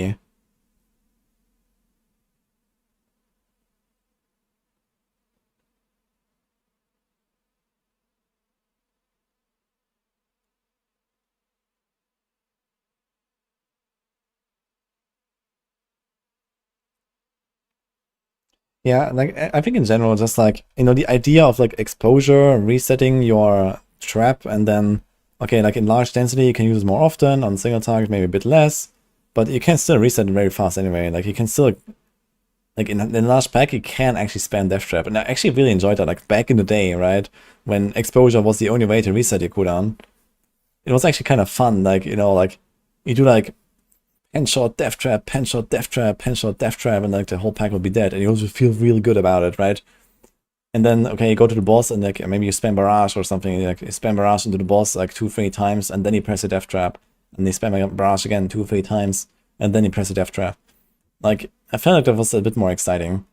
Yeah, like I think in general, just like, you know, the idea of like exposure, resetting your trap, and then, okay, like in large density, you can use it more often, on single target, maybe a bit less, but you can still reset it very fast anyway. Like you can still, like in large pack, you can actually spam Death Trap. And I actually really enjoyed that, like back in the day, right? When exposure was the only way to reset your cooldown. It was actually kind of fun, like, you know, like you do like pen shot, Death Trap, pen shot, Death Trap, pen shot, Death Trap, and like the whole pack will be dead, and you also feel really good about it, right? And then, okay, you go to the boss and like maybe you spam barrage or something, like you spam barrage into the boss like 2-3 times and then you press a death trap. And you spam barrage again 2-3 times and then you press a death trap. Like, I felt like that was a bit more exciting.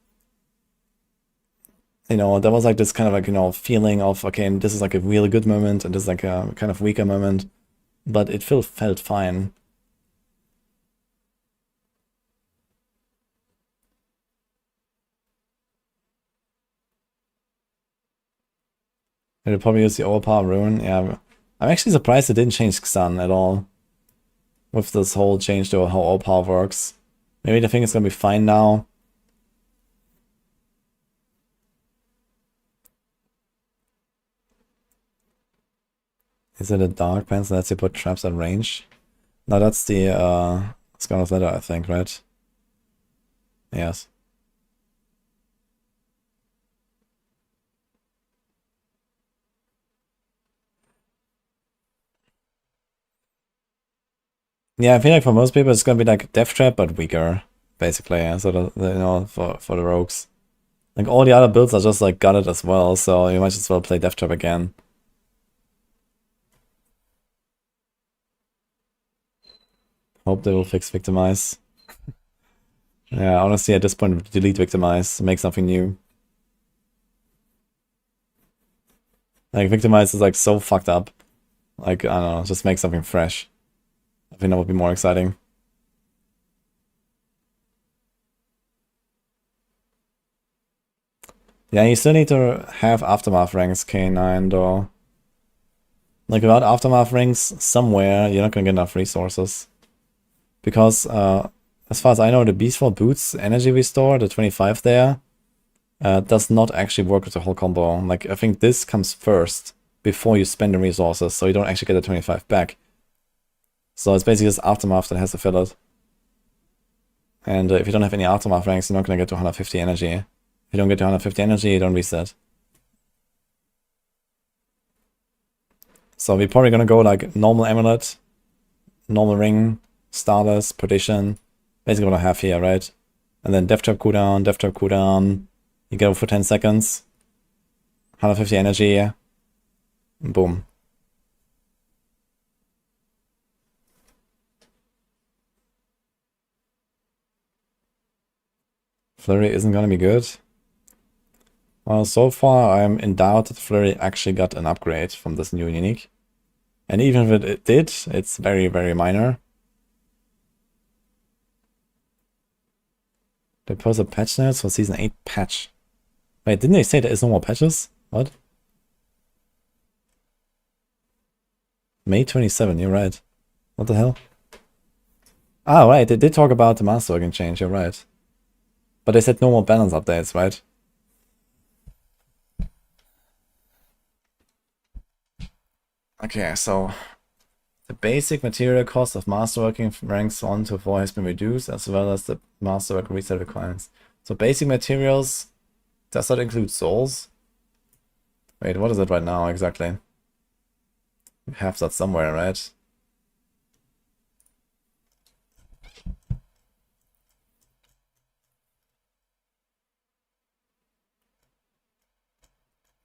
You know, there was like this kind of like, you know, feeling of, okay, this is like a really good moment and this is like a kind of weaker moment. But it felt fine. It'll probably use the overpower Rune. Yeah, I'm actually surprised it didn't change Xan at all. With this whole change to how overpower works. Maybe they think it's gonna be fine now. Is it a dark pants that lets you put traps at range? No, that's the Scarlet Letter, I think, right? Yes. Yeah, I feel like for most people it's gonna be like Death Trap but weaker, basically. Yeah. So you know, for the rogues. Like all the other builds are just like gutted as well, so you might as well play Death Trap again. Hope they will fix Victimize. Yeah, honestly at this point delete Victimize, make something new. Like Victimize is like so fucked up. Like, I don't know, just make something fresh. I think that would be more exciting. Yeah, you still need to have Aftermath ranks K9 though. Like without Aftermath ranks somewhere, you're not gonna get enough resources. Because as far as I know, the Beastfall Boots energy restore, the 25 there, does not actually work with the whole combo. Like I think this comes first before you spend the resources, so you don't actually get the 25 back. So it's basically just Aftermath that has to fill it. And if you don't have any Aftermath ranks, you're not gonna get to 150 energy. If you don't get to 150 energy, you don't reset. So we're probably gonna go like normal amulet, normal ring, starless, perdition. Basically what I have here, right? And then death trap cooldown, death trap cooldown. You go for 10 seconds. 150 energy. Boom. Flurry isn't gonna be good. Well, so far I'm in doubt that Flurry actually got an upgrade from this new unique. And even if it did, it's very, very minor. They posted patch notes for Season 8 patch. Wait, didn't they say there is no more patches? What? May 27, you're right. What the hell? Ah, right, they did talk about the Masterworking change, you're right. But they said no more balance updates, right? Okay, so the basic material cost of Masterworking from ranks 1 to 4 has been reduced, as well as the Masterwork reset requirements. So basic materials, does that include souls? Wait, what is it right now exactly? We have that somewhere, right?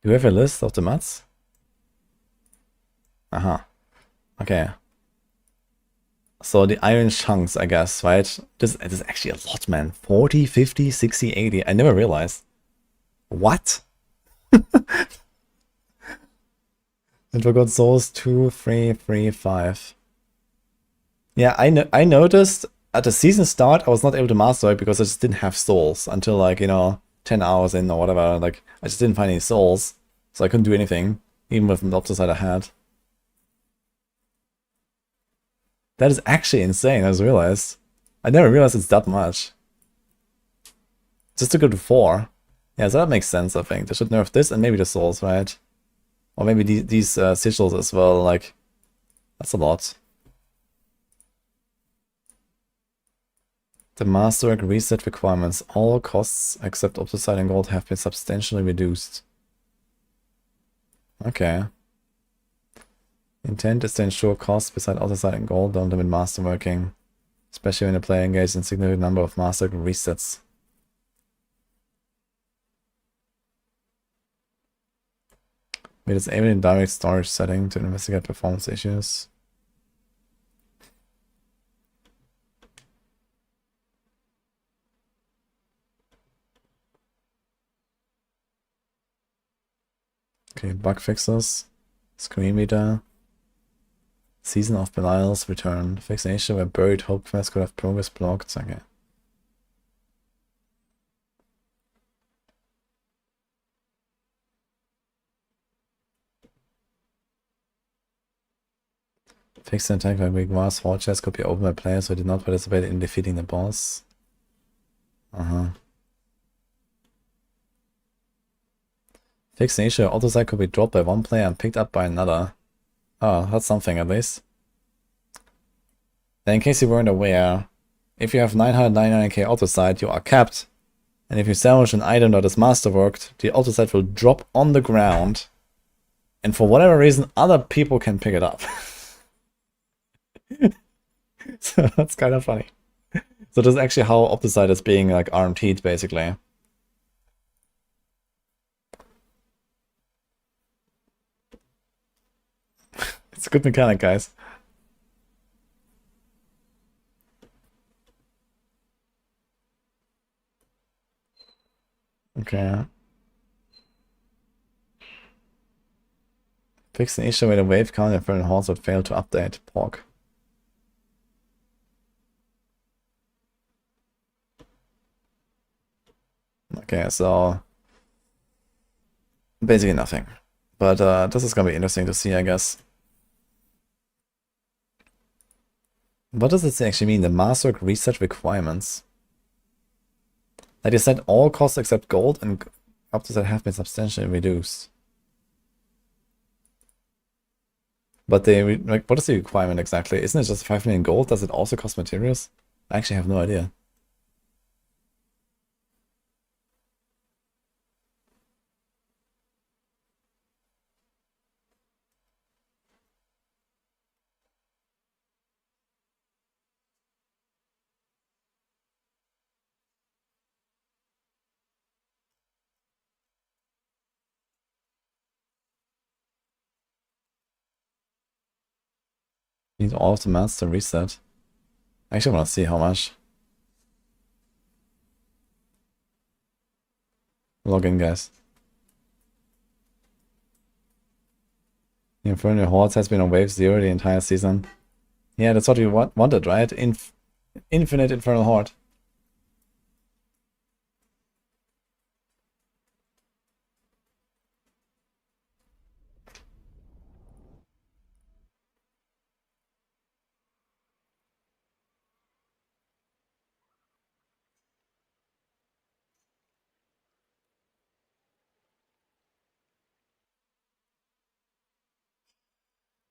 Do we have a list of the mats? Aha. Okay. So the iron chunks, I guess, right? This is actually a lot, man. 40, 50, 60, 80. I never realized. What? And forgot souls 2, 3, 3, 5. Yeah, I noticed at the season start I was not able to master it because I just didn't have souls until like, you know, 10 hours in or whatever. Like I just didn't find any souls. So I couldn't do anything, even with the opposite I had. That is actually insane, I just realized. I never realized it's that much. Just to go to 4. Yeah, so that makes sense, I think. They should nerf this and maybe the souls, right? Or maybe these sigils as well, like... That's a lot. The Masterwork reset requirements. All costs except opticite and gold have been substantially reduced. Okay. Intent is to ensure costs beside opticite and gold don't limit masterworking, especially when the player engages in a significant number of masterwork resets. We disable in direct storage setting to investigate performance issues. Okay, bug fixes. Screen reader. Season of Belial's return. Fixation where buried hope quest could have progress blocked. Okay. Fixed an attack by weak mass. Hall chest could be opened by players who did not participate in defeating the boss. Fixed an issue. Autosite could be dropped by one player and picked up by another. Oh, that's something at least. Then in case you weren't aware, if you have 999k autosite, you are capped. And if you salvage an item that is masterworked, the autosite will drop on the ground. And for whatever reason, other people can pick it up. So that's kind of funny. So that's actually how autosite is being like RMT'd basically. It's a good mechanic, guys. Okay. Fix an issue where the wave count and Infernal Hordes would fail to update. Pork. Okay, so basically nothing. But this is gonna be interesting to see, I guess. What does it actually mean? The Masterwork reset requirements. Like they said, all costs except gold and up to that have been substantially reduced. But they like, what is the requirement exactly? Isn't it just 5 million gold? Does it also cost materials? I actually have no idea. Need all of the mats to reset. I actually want to see how much. Log in, guys. The Infernal Hordes has been on wave 0 the entire season. Yeah, that's what we wanted, right? Infinite Infernal Horde.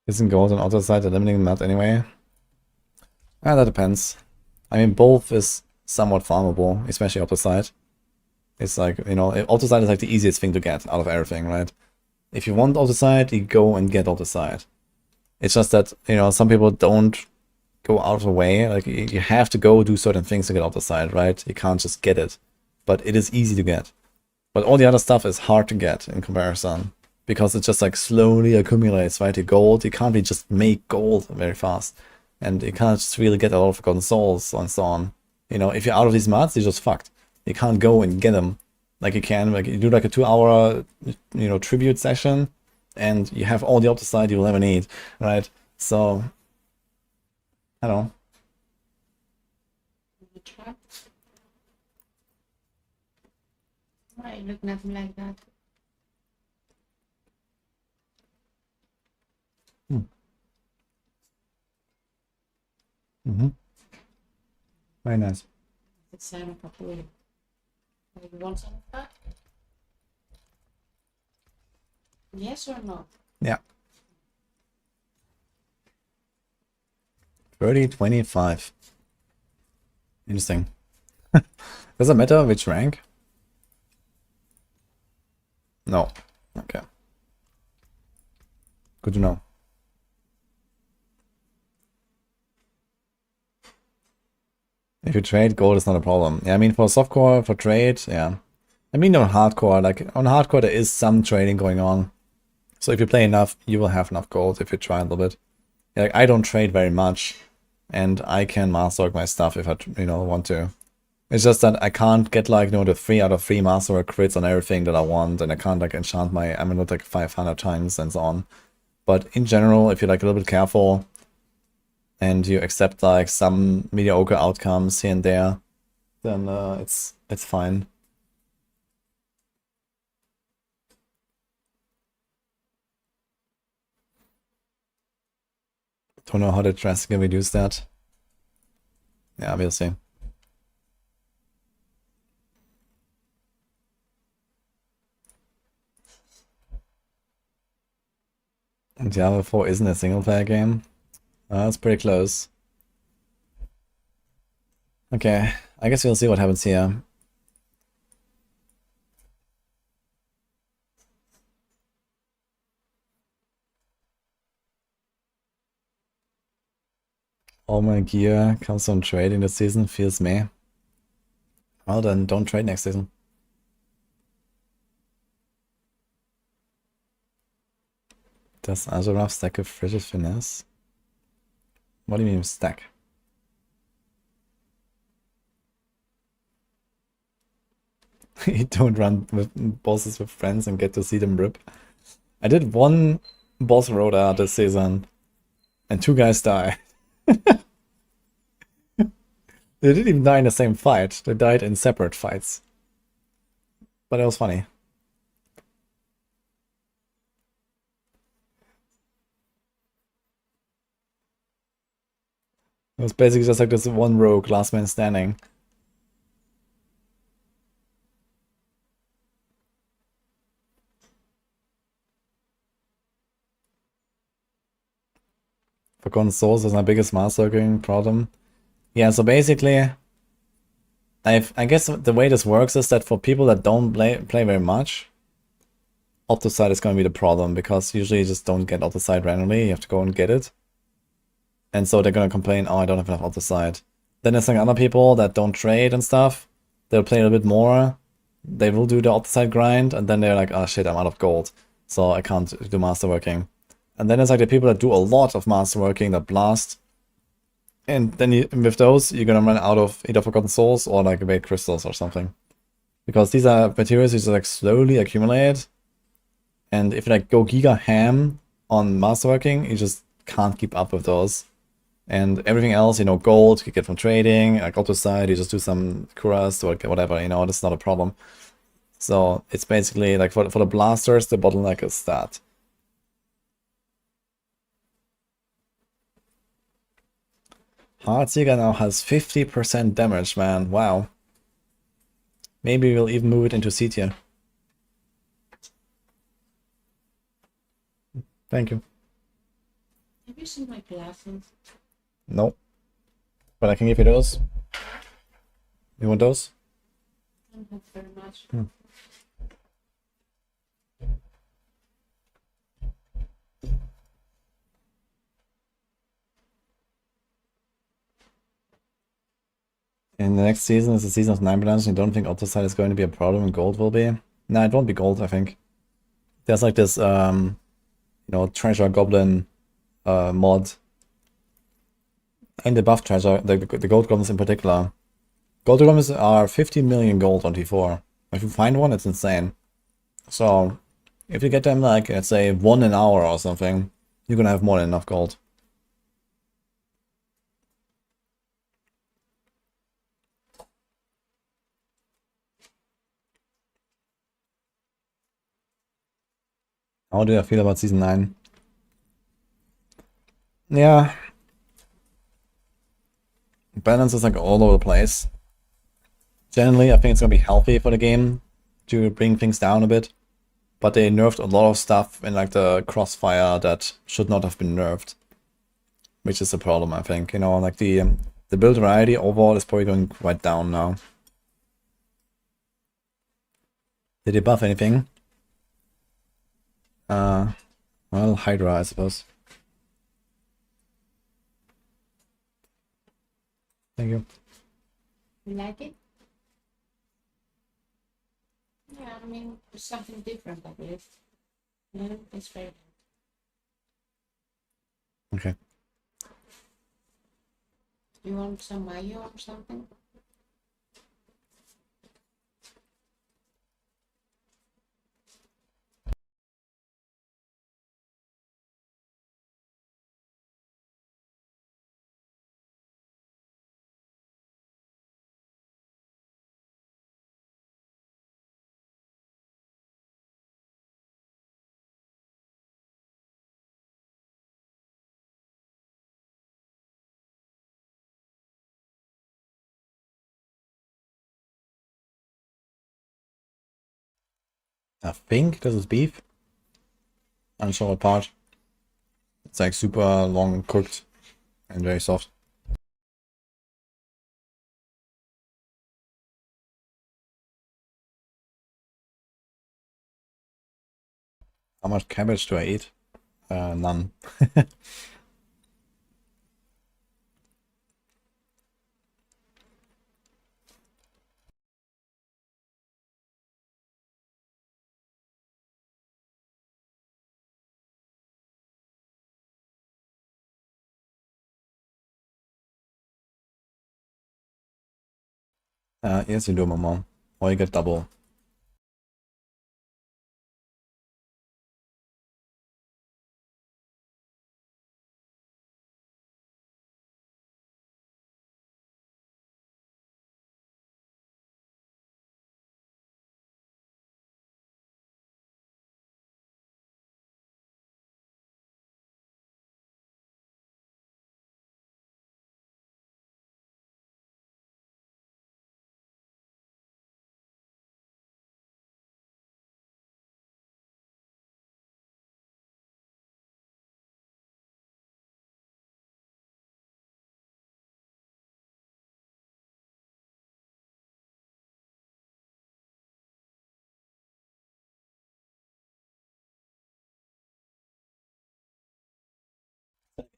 Isn't gold on auto side a limiting mat anyway? Ah, that depends. I mean, both is somewhat farmable, especially auto side. It's like, you know, auto side is like the easiest thing to get out of everything, right? If you want auto side, you go and get auto side. It's just that, you know, some people don't go out of the way. Like, you have to go do certain things to get auto side, right? You can't just get it. But it is easy to get. But all the other stuff is hard to get in comparison. Because it just like slowly accumulates, right? Your gold, you can't really just make gold very fast. And you can't just really get a lot of forgotten souls and so on. You know, if you're out of these mats, you're just fucked. You can't go and get them like you can. Like you do like a 2-hour, you know, tribute session, and you have all the auto side you'll ever need, right? So, I don't know. Why are you looking at me like that? Very nice. It's Sam Kapuri. You want some of that? Yes or no? Yeah. 30-25. Interesting. Does it matter which rank? No. Okay. Good to know. If you trade, gold is not a problem. Yeah, I mean, for softcore, for trade, yeah. I mean, on hardcore, like, on hardcore there is some trading going on. So if you play enough, you will have enough gold if you try a little bit. Like, I don't trade very much, and I can masterwork my stuff if I, want to. It's just that I can't get, like, the 3 out of 3 masterwork crits on everything that I want, and I can't, like, enchant my amulet, like, 500 times and so on. But in general, if you're, like, a little bit careful, and you accept, like, some mediocre outcomes here and there, then it's fine. Don't know how to drastically reduce that. Yeah, we'll see. Diablo 4 isn't a single player game. That's pretty close. Okay, I guess we'll see what happens here. All my gear comes from trading this season, feels meh. Well then, don't trade next season. Does Azurath stack a frigid finesse? What do you mean stack? You don't run with bosses with friends and get to see them rip. I did one boss rota this season, and 2 guys die. They didn't even die in the same fight. They died in separate fights. But it was funny. It was basically just like this one rogue, last man standing. Forgotten Souls is my biggest masterworking problem. Yeah, so basically, I guess the way this works is that for people that don't play very much, Optoside is going to be the problem, because usually you just don't get Optoside randomly, you have to go and get it. And so they're going to complain, oh, I don't have enough Optoside. Then there's like other people that don't trade and stuff, they'll play a little bit more, they will do the Optoside grind, and then they're like, oh shit, I'm out of gold, so I can't do masterworking. And then there's like the people that do a lot of masterworking that blast, and then with those, you're gonna run out of either Forgotten Souls or like Evade Crystals or something. Because these are materials you just like slowly accumulate, and if you like go giga ham on masterworking, you just can't keep up with those. And everything else, gold you get from trading, like Optoside, you just do some Kuras or whatever, that's not a problem. So it's basically like for the blasters, the bottleneck is that. Heartseeker now has 50% damage, man. Wow. Maybe we'll even move it into C tier. Thank you. Have you seen my glasses? No. But I can give you those. You want those? I don't have very much. In the next season is the season of 9 balance, and you don't think Optoside is going to be a problem and gold will be? No, it won't be gold, I think. There's like this, treasure goblin mod. And the buff treasure, the gold goblins in particular. Gold goblins are 50 million gold on T4. If you find one, it's insane. So, if you get them like, let's say, 1 an hour or something, you're gonna have more than enough gold. How do I feel about Season 9? Yeah. Balance is like all over the place. Generally, I think it's gonna be healthy for the game to bring things down a bit. But they nerfed a lot of stuff in like the crossfire that should not have been nerfed. Which is a problem, I think. Like the build variety overall is probably going quite down now. Did they buff anything? Well, Hydra, I suppose. Thank you. You like it? Yeah, I mean, it's something different at least. No, it's very bad. Okay. You want some mayo or something? I think this is beef. Unsure what part. It's like super long cooked and very soft. How much cabbage do I eat? None. Yes, you do, Mama. Or you get double.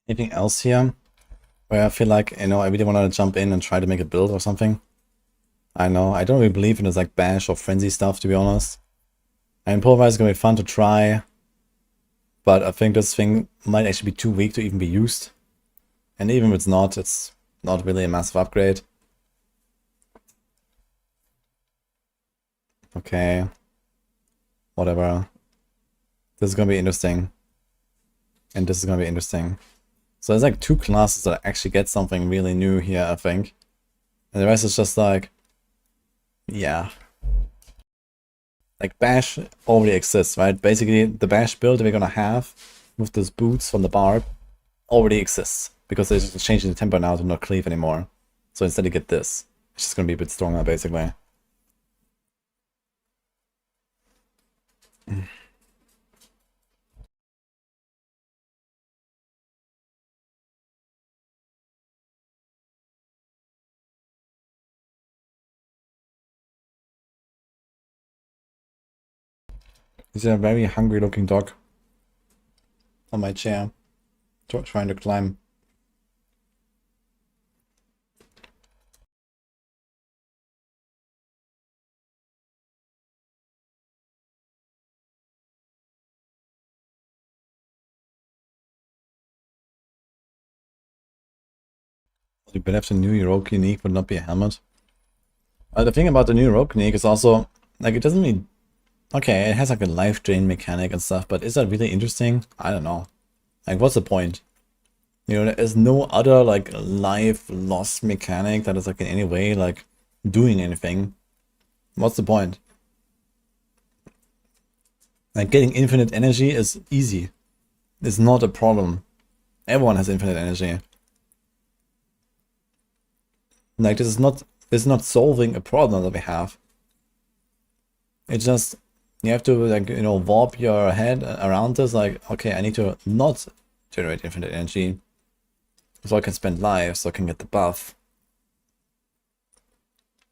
Anything else here? Where I feel like, you know, I really want to jump in and try to make a build or something. I know, I don't really believe in this like bash or frenzy stuff, to be honest. And Pulverize is gonna be fun to try. But I think this thing might actually be too weak to even be used. And even if it's not really a massive upgrade. Okay. Whatever. This is gonna be interesting. And this is gonna be interesting. So there's like two classes that actually get something really new here, I think. And the rest is just like, yeah. Like Bash already exists, right? Basically, the Bash build that we're gonna have with those boots from the Barb already exists. Because they're just changing the tempo now to not cleave anymore. So instead you get this. It's just gonna be a bit stronger, basically. He's a very hungry looking dog on my chair, trying to climb. You better have the new heroic unique would not be a helmet. The thing about the new heroic unique is also, like, it doesn't really... Okay, it has like a life drain mechanic and stuff, but is that really interesting? I don't know. Like, what's the point? You know, there is no other, like, life loss mechanic that is, like, in any way, like, doing anything. What's the point? Like, getting infinite energy is easy. It's not a problem. Everyone has infinite energy. Like, this is not solving a problem that we have. It's just, you have to, like, you know, warp your head around this, like, okay, I need to not generate infinite energy so I can spend life, so I can get the buff.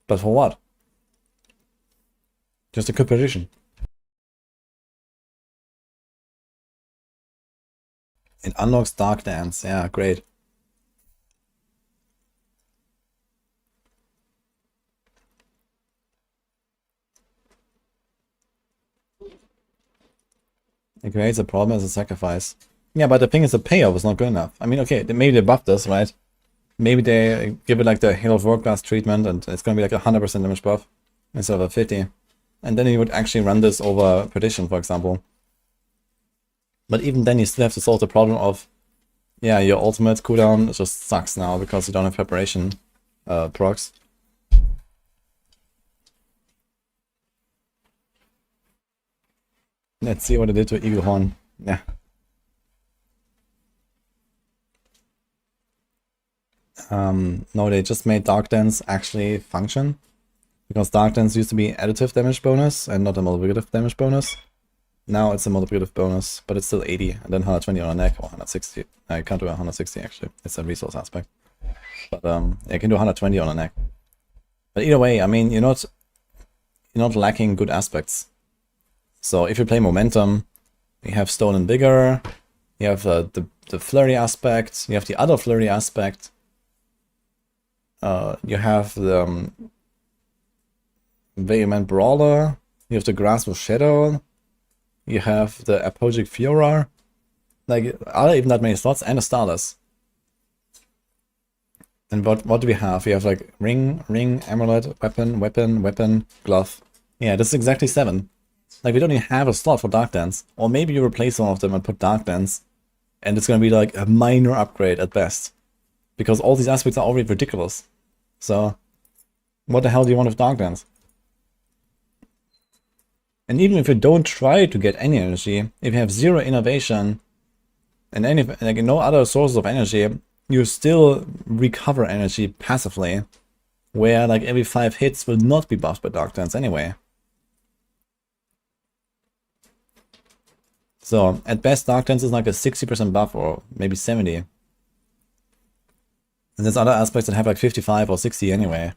But for what? Just a competition. It unlocks Dark Dance, yeah, great. It creates a problem as a sacrifice. Yeah, but the thing is the payoff is not good enough. I mean, okay, maybe they buff this, right? Maybe they give it like the Hail of World Class treatment and it's gonna be like a 100% damage buff instead of a 50. And then you would actually run this over Perdition, for example. But even then you still have to solve the problem of, yeah, your ultimate cooldown just sucks now because you don't have preparation procs. Let's see what it did to Eagle Horn. Yeah. No, they just made Dark Dance actually function. Because Dark Dance used to be additive damage bonus and not a multiplicative damage bonus. Now it's a multiplicative bonus, but it's still 80 and then 120 on a neck or 160. I can't do 160 actually. It's a resource aspect. But I can do 120 on a neck. But either way, I mean, you're not lacking good aspects. So if you play Momentum, you have Stolen Vigor, you have the Flurry aspect, you have the other Flurry aspect, you have the Vehement Brawler, you have the Grasp of Shadow, you have the Apogic Furor, like, are there even that many slots? And a Starless. And what do we have? We have like Ring, Amulet, Weapon, Glove. Yeah, this is exactly 7. Like, we don't even have a slot for Dark Dance. Or maybe you replace one of them and put Dark Dance, and it's gonna be like a minor upgrade at best. Because all these aspects are already ridiculous. So, what the hell do you want with Dark Dance? And even if you don't try to get any energy, if you have 0 innovation, and any, like, no other sources of energy, you still recover energy passively. Where, like, every 5 hits will not be buffed by Dark Dance anyway. So, at best, Dark Dance is like a 60% buff, or maybe 70. And there's other aspects that have like 55 or 60 anyway.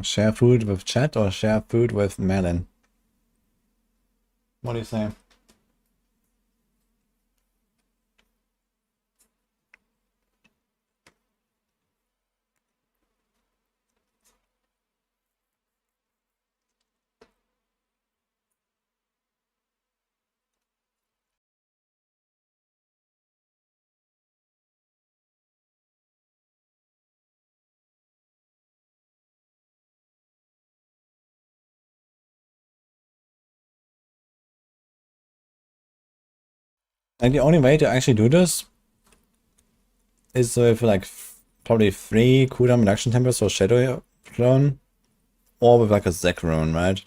Share food with chat or share food with Merlin? What do you say? Like, the only way to actually do this is with like probably 3 cooldown reduction tempers for Shadow Clone, or with like a Zek Rune, right?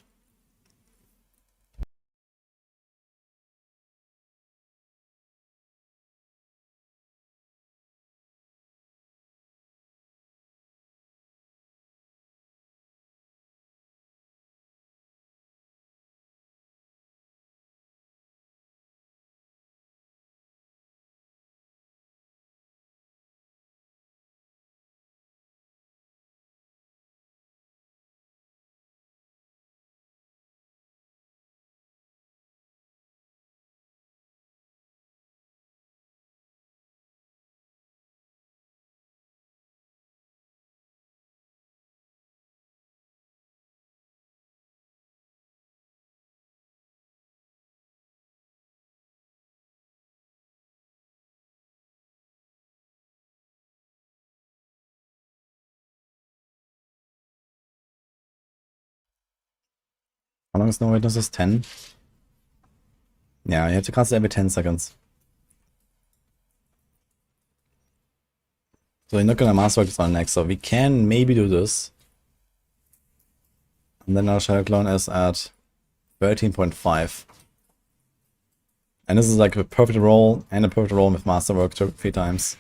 How long is no witnesses? 10? Yeah, you have to cast it every 10 seconds. So you're not gonna Masterwork this one next, so we can maybe do this. And then our Shadow Clone is at 13.5. And this is like a perfect roll and a perfect roll with Masterwork 3 times.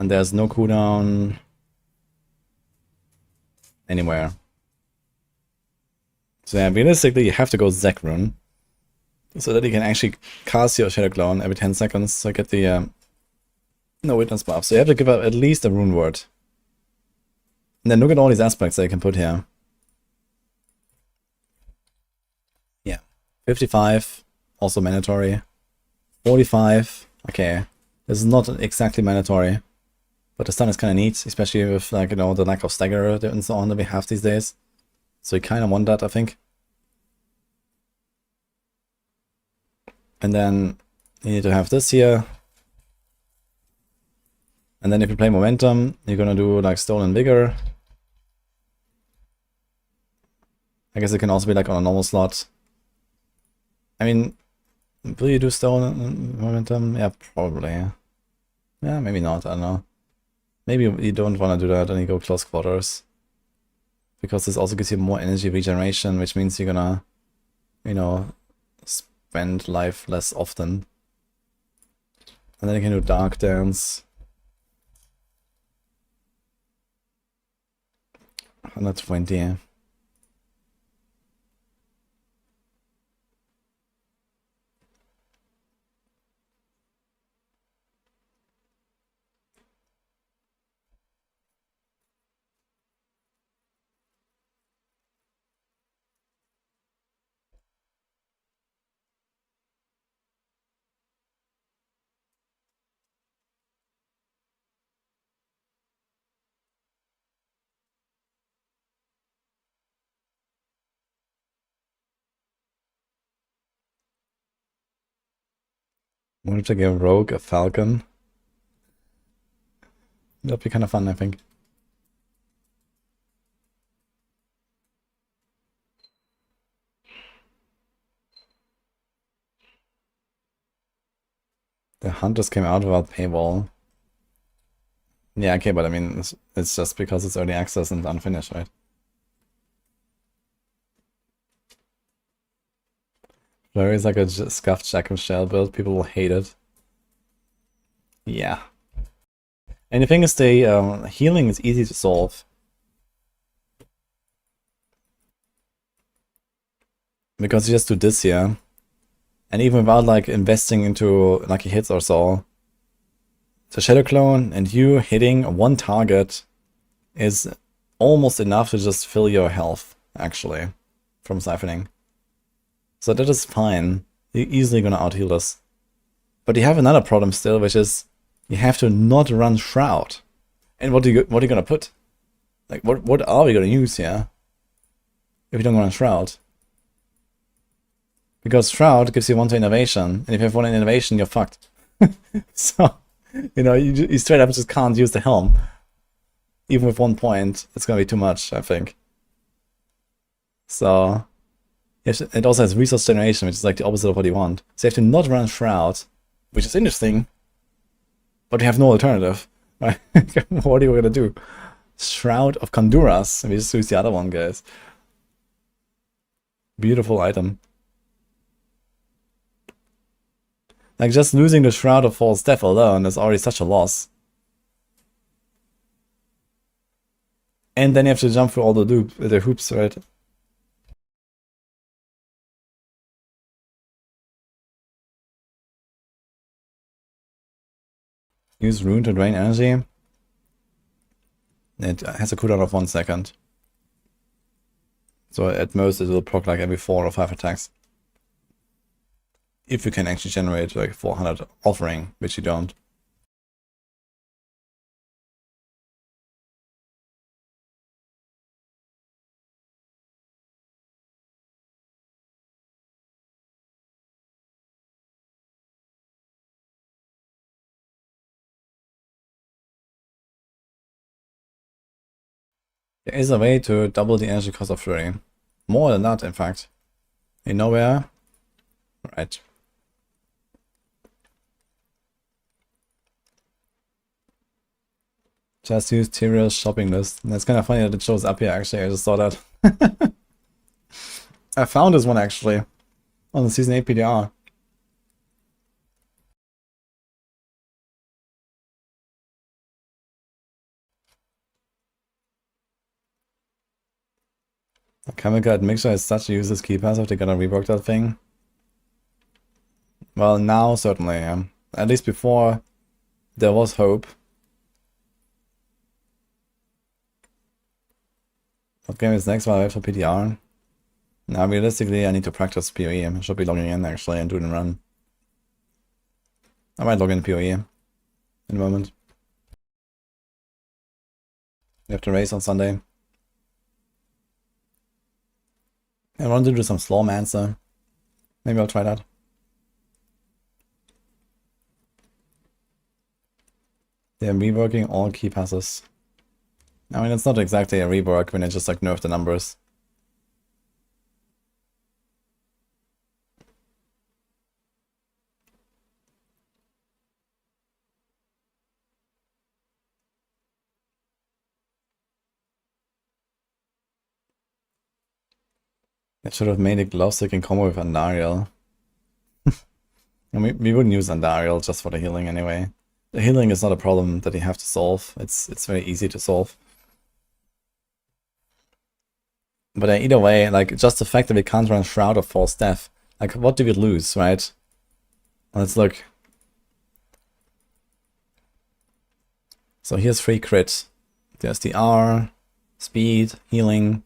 And there's no cooldown anywhere. So yeah, realistically you have to go Zek Rune. So that you can actually cast your Shadow Clone every 10 seconds to get the no witness buff. So you have to give up at least a rune word. And then look at all these aspects that you can put here. Yeah. 55, also mandatory. 45, okay. This is not exactly mandatory. But the stun is kind of neat, especially with, like, you know, the lack of stagger and so on that we have these days. So you kind of want that, I think. And then you need to have this here. And then if you play momentum, you're gonna do like stolen vigor. I guess it can also be like on a normal slot. I mean, will you do stolen momentum? Yeah, probably. Yeah, maybe not, I don't know. Maybe you don't want to do that and you go close quarters. Because this also gives you more energy regeneration, which means you're gonna, you know, spend life less often. And then you can do dark dance. 120. Wanted to give Rogue a Falcon. That'd be kind of fun, I think. The Hunters came out without paywall. Yeah, okay, but I mean, it's just because it's early access and unfinished, right? There is like a scuffed Jack of Shell build, people will hate it. Yeah. And the thing is, the healing is easy to solve. Because you just do this here. And even without like investing into lucky hits or so, the Shadow Clone and you hitting one target is almost enough to just fill your health, actually, from siphoning. So that is fine. You're easily gonna out-heal this. But you have another problem still, which is you have to not run Shroud. And what are you gonna put? Like what are we gonna use here if you don't run Shroud? Because Shroud gives you 1 to innovation, and if you have 1 in innovation, you're fucked. So, you know, you straight up just can't use the helm. Even with 1 point, it's gonna be too much, I think. So, it also has resource generation, which is like the opposite of what you want. So you have to not run Shroud, which is interesting, but you have no alternative. Right? What are you gonna do? Shroud of Conduras. We just use the other one, guys. Beautiful item. Like, just losing the Shroud of False Death alone is already such a loss. And then you have to jump through all the hoops, right? Use Rune to drain energy. It has a cooldown of 1 second. So at most it will proc like every 4 or 5 attacks. If you can actually generate like 400 offering, which you don't. There is a way to double the energy cost of flurry. More than that, in fact. You know where? Right. Just use Tyrell's shopping list. That's kind of funny that it shows up here, actually. I just saw that. I found this one, actually, on the Season 8 PDR. Chemical Admixture is such a useless key passive, they're gonna rework that thing. Well, now, certainly, yeah. At least before, there was hope. What game is next while I wait for PTR? Now, realistically, I need to practice PoE. I should be logging in actually and doing a run. I might log in PoE in a moment. We have to race on Sunday. I want to do some slow mancer. Maybe I'll try that. They're reworking all key passes. I mean, it's not exactly a rework when they just like nerf the numbers. They should have made a glowstick in combo with Andariel. we wouldn't use Andariel just for the healing anyway. The healing is not a problem that you have to solve. It's very easy to solve. But either way, like, just the fact that we can't run Shroud of False Death, like, what do we lose, right? Let's look. So here's free crit. There's the R, speed, healing.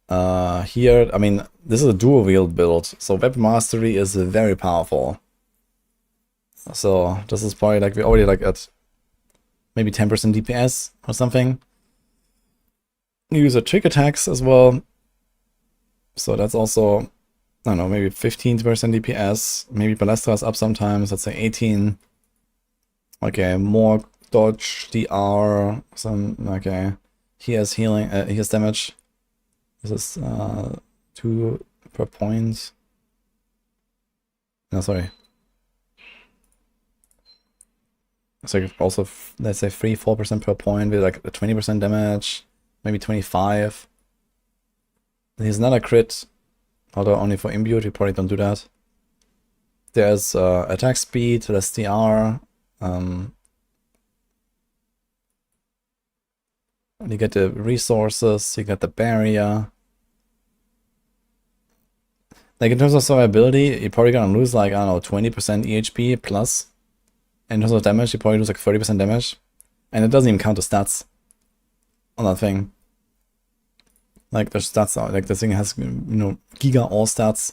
Here, I mean, this is a dual wield build, so Weapon Mastery is very powerful. So this is probably like, we're already like at maybe 10% DPS or something. You use a trick attacks as well. So that's also, I don't know, maybe 15% DPS. Maybe Ballista is up sometimes, let's say 18. Okay, more dodge, DR, some, okay. He has healing, he has damage. This is 2 per point. No, sorry. So also, let's say 3-4% per point with like 20% damage, maybe 25. Here's another crit, although only for imbued, we probably don't do that. There's attack speed, there's DR. You get the resources, you get the barrier. Like, in terms of survivability, you're probably gonna lose like, I don't know, 20% EHP plus. In terms of damage, you probably lose like 30% damage. And it doesn't even count the stats on that thing. Like, the stats are, like, the thing has, you know, giga all stats.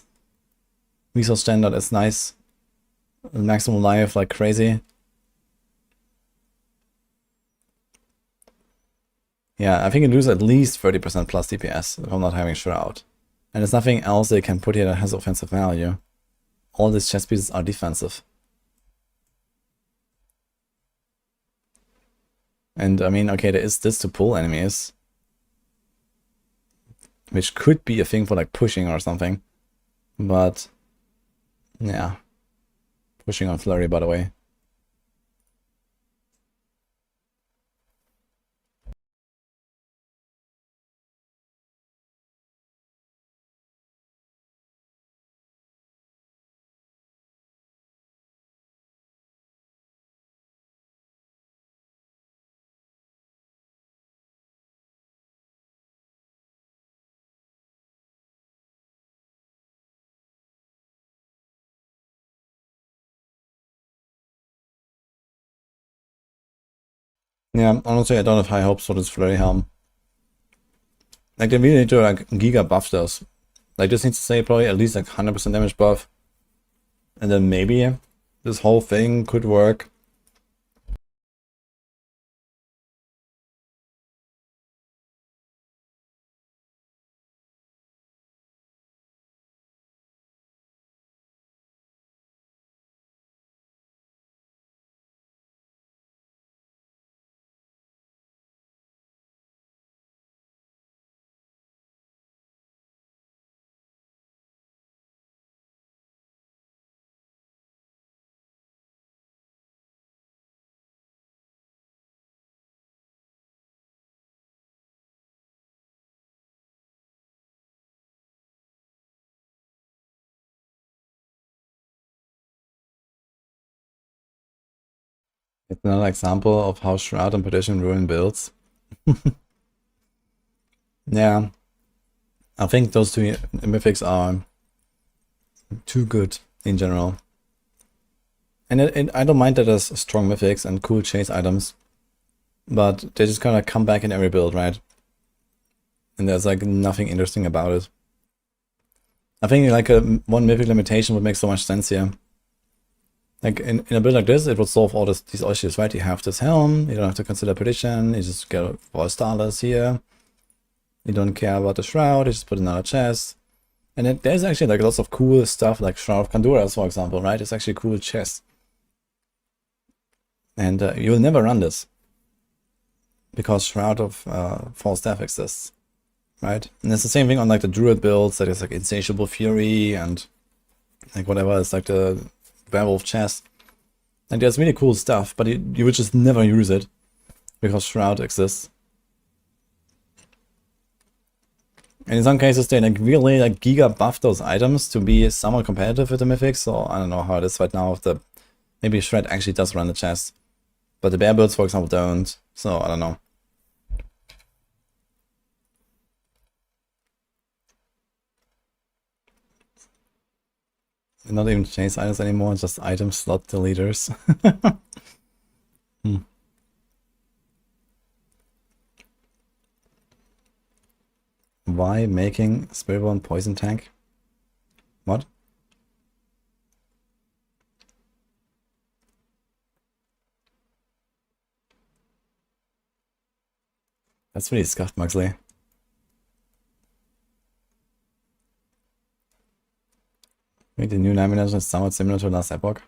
Resource standard is nice. Maximum life, like crazy. Yeah, I think you lose at least 30% plus DPS if I'm not having Shroud. And there's nothing else they can put here that has offensive value. All these chess pieces are defensive. And I mean, okay, there is this to pull enemies. Which could be a thing for like pushing or something. But, yeah. Pushing on Flurry, by the way. Yeah, honestly, I don't have high hopes for this Flurry Helm. Like, they really need to, like, giga buff this. Like, this needs to say probably at least, like, 100% damage buff. And then maybe this whole thing could work. It's another example of how Shroud and Perdition ruin builds. Yeah. I think those two mythics are too good in general. And I don't mind that there's strong mythics and cool chase items. But they just kind of come back in every build, right? And there's like nothing interesting about it. I think like one mythic limitation would make so much sense here. Like in a build like this, it would solve all these issues, right? You have this helm, you don't have to consider perdition, you just get 4 starters here. You don't care about the shroud, you just put another chest. And then there's actually like lots of cool stuff like Shroud of Kanduras, for example, right? It's actually a cool chest. And you'll never run this. Because Shroud of False Death exists. Right? And it's the same thing on like the Druid builds, that is like Insatiable Fury and like whatever, it's like the Werewolf chest. And there's really cool stuff, but you would just never use it because Shroud exists. And in some cases they like really like giga buff those items to be somewhat competitive with the mythics, so I don't know how it is right now if the maybe Shred actually does run the chest. But the bear builds, for example, don't, so I don't know. Not even chase items anymore, just item slot deleters. Why making Spiritborn poison tank? What? That's really scuffed, Muxley. Wait, the new Itemization is somewhat similar to last Epoch.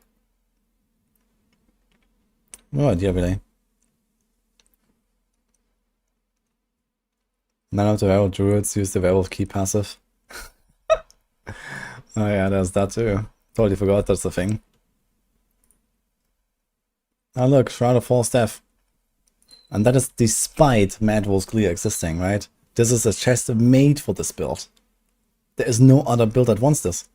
No idea, really. None of the werewolf druids use the werewolf key passive. Oh yeah, there's that too. Totally forgot that's the thing. Oh look, Shroud of False Death. And that is despite Mad Wolf's Clear existing, right? This is a chest made for this build. There is no other build that wants this.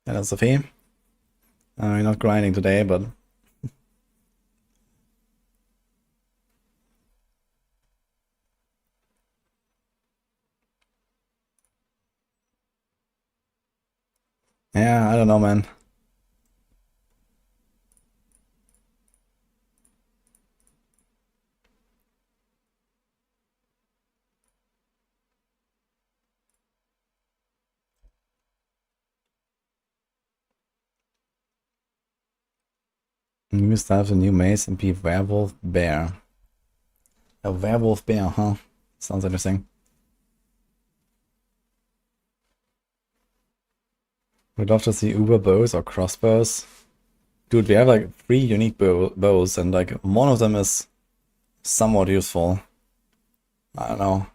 Yeah, that's the theme. You're not grinding today, but... yeah, I don't know, man. New stuff, a new mace, and be werewolf bear. A werewolf bear, huh? Sounds interesting. We'd love to see uber bows or crossbows. Dude, we have like 3 unique bows, and like one of them is somewhat useful. I don't know.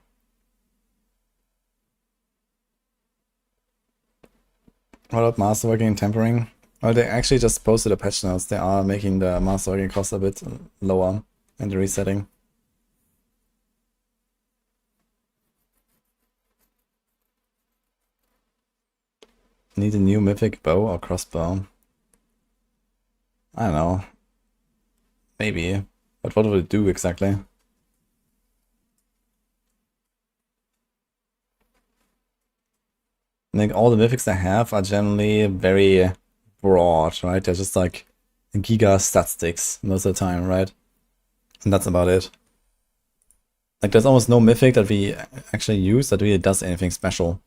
What about Masterworking and Tempering? Well, they actually just posted a patch notes. They are making the Masterworking cost a bit lower and the resetting. Need a new mythic bow or crossbow? I don't know. Maybe. But what would it do exactly? Like all the mythics I have are generally very broad, right? They're just like giga stat sticks most of the time, right? And that's about it. Like there's almost no mythic that we actually use that really does anything special.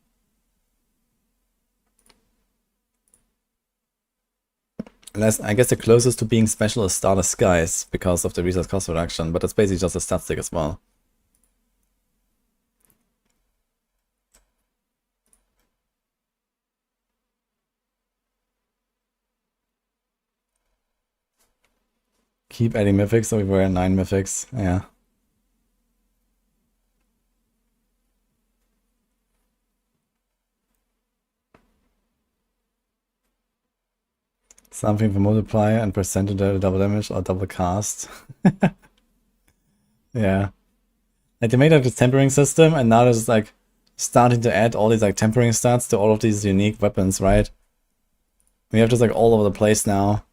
Unless, I guess the closest to being special is Starless Skies because of the resource cost reduction, but that's basically just a stat stick as well. Keep adding mythics, so we were at 9 mythics, yeah. Something for multiplier and percentage double damage or double cast. Yeah. Like they made up this tempering system and now there's like starting to add all these like tempering stats to all of these unique weapons, right? We have just like all over the place now.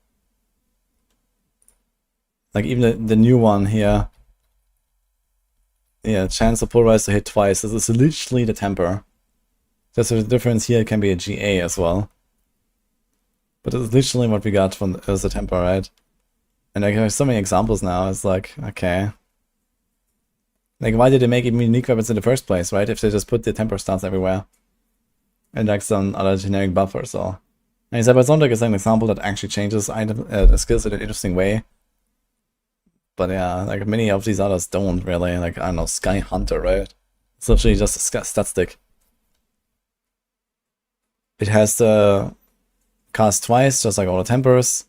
Like even the new one here. Yeah, chance of Pulverize to hit twice. This is literally the temper. Just the difference here, it can be a GA as well. But it's literally what we got from as the tempo, right? And like, there's so many examples now. It's like, okay. Like, why did they make even unique weapons in the first place, right? If they just put the temper stance everywhere. And like some other generic buffers, or... And Cybersonic is an example that actually changes item skills in an interesting way. But yeah, like many of these others don't really. Like, I don't know, Sky Hunter, right? It's literally just a stat stick. It has the cast twice, just like all the tempers.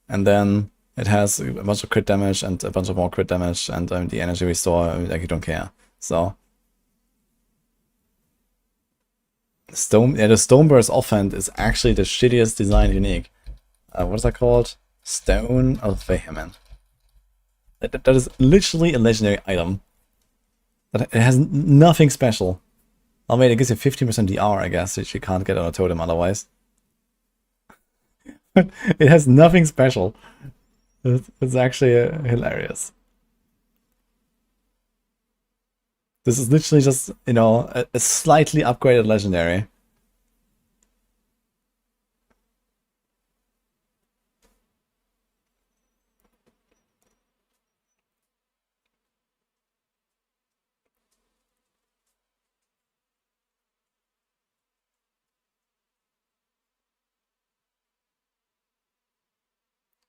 And then it has a bunch of crit damage and a bunch of more crit damage, and the energy restore, like you don't care. So... the Stoneburst offhand is actually the shittiest design unique. What is that called? Stone of Vehement. That is literally a legendary item. It has nothing special. Oh wait, it gives you 15% DR, I guess, which you can't get on a totem otherwise. It has nothing special. It's actually hilarious. This is literally just, you know, a slightly upgraded legendary.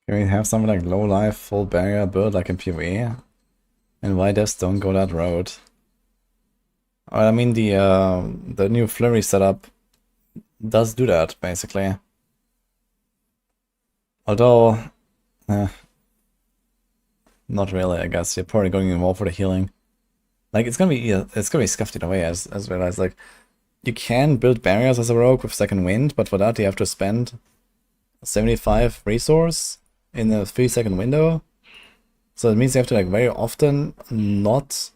Can we have something like low life, full barrier build like in PvE? And why devs don't go that road? I mean, the new flurry setup does do that, basically. Although, not really, I guess. You're probably going more for the healing. Like, it's gonna be scuffed in a way, as well as, like, you can build barriers as a rogue with second wind, but for that you have to spend 75 resource in a 3-second window. So it means you have to, like, very often not...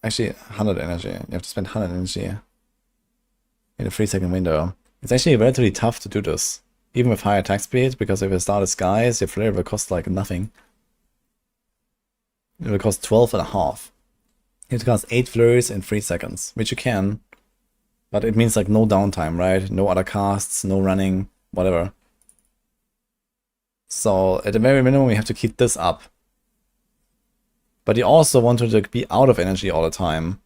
actually, 100 energy. You have to spend 100 energy in a 3-second window. It's actually relatively tough to do this, even with high attack speed, because if you start as skies, your flare will cost like nothing. It will cost 12.5. You have to cast 8 flurries in 3 seconds, which you can, but it means like no downtime, right? No other casts, no running, whatever. So at the very minimum, you have to keep this up. But you also want to be out of energy all the time,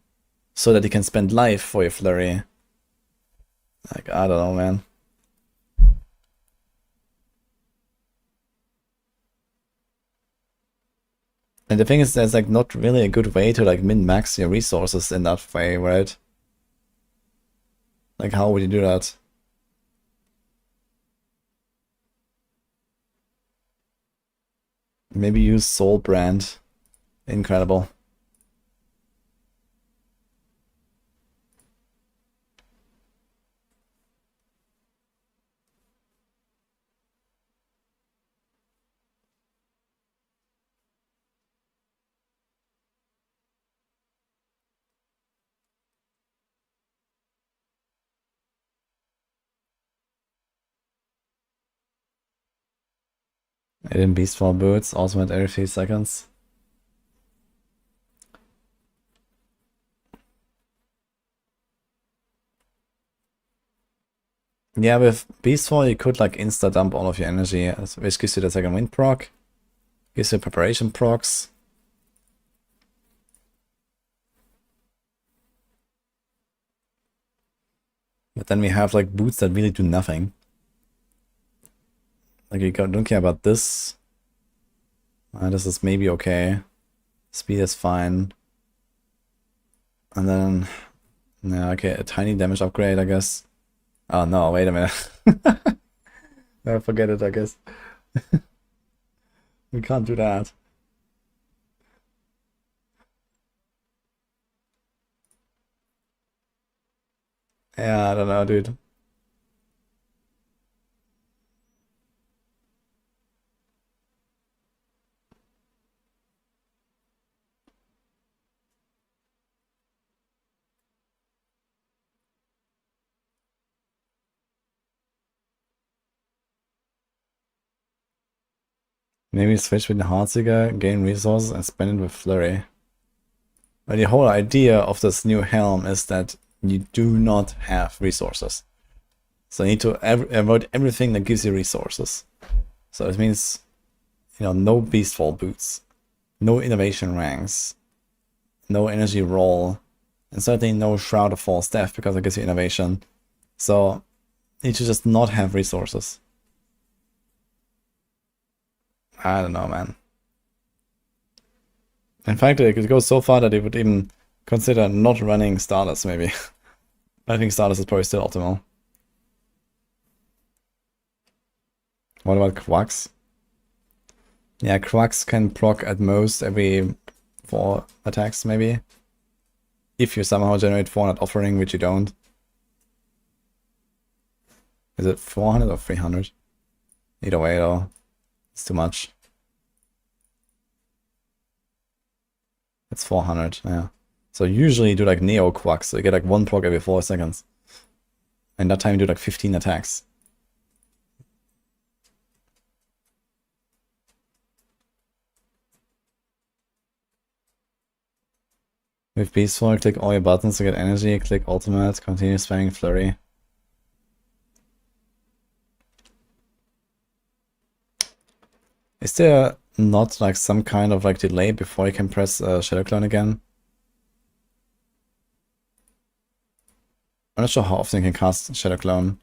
so that you can spend life for your flurry. Like, I don't know, man. And the thing is, there's like not really a good way to like min-max your resources in that way, right? Like, how would you do that? Maybe use Soul Brand. Incredible. I didn't Beastfall boots, also at every 3 seconds. Yeah, with Beastfall you could like insta-dump all of your energy, which gives you the second wind proc, gives you preparation procs. But then we have like boots that really do nothing. Like, you don't care about this. This is maybe okay. Speed is fine. And then, yeah, okay, a tiny damage upgrade, I guess. Oh no, wait a minute. No, forget it, I guess. We can't do that. Yeah, I don't know, dude. Maybe switch with the Heartseeker, gain resources, and spend it with Flurry. But the whole idea of this new helm is that you do not have resources. So you need to avoid everything that gives you resources. So it means, you know, no Beastfall boots, no innovation ranks, no energy roll, and certainly no Shroud of False Death because it gives you innovation. So you need to just not have resources. I don't know, man. In fact, it could go so far that it would even consider not running starters, maybe. I think starters is probably still optimal. What about Quacks? Yeah, Quacks can proc at most every 4 attacks, maybe. If you somehow generate 400 offering, which you don't. Is it 400 or 300? Either way, though. It's too much. It's 400, yeah. So usually you do like Neo Quacks, so you get like 1 proc every 4 seconds. And that time you do like 15 attacks. With Beastfall, click all your buttons to get energy, click ultimate, continue spamming flurry. Is there not like some kind of like delay before you can press Shadow Clone again? I'm not sure how often you can cast Shadow Clone.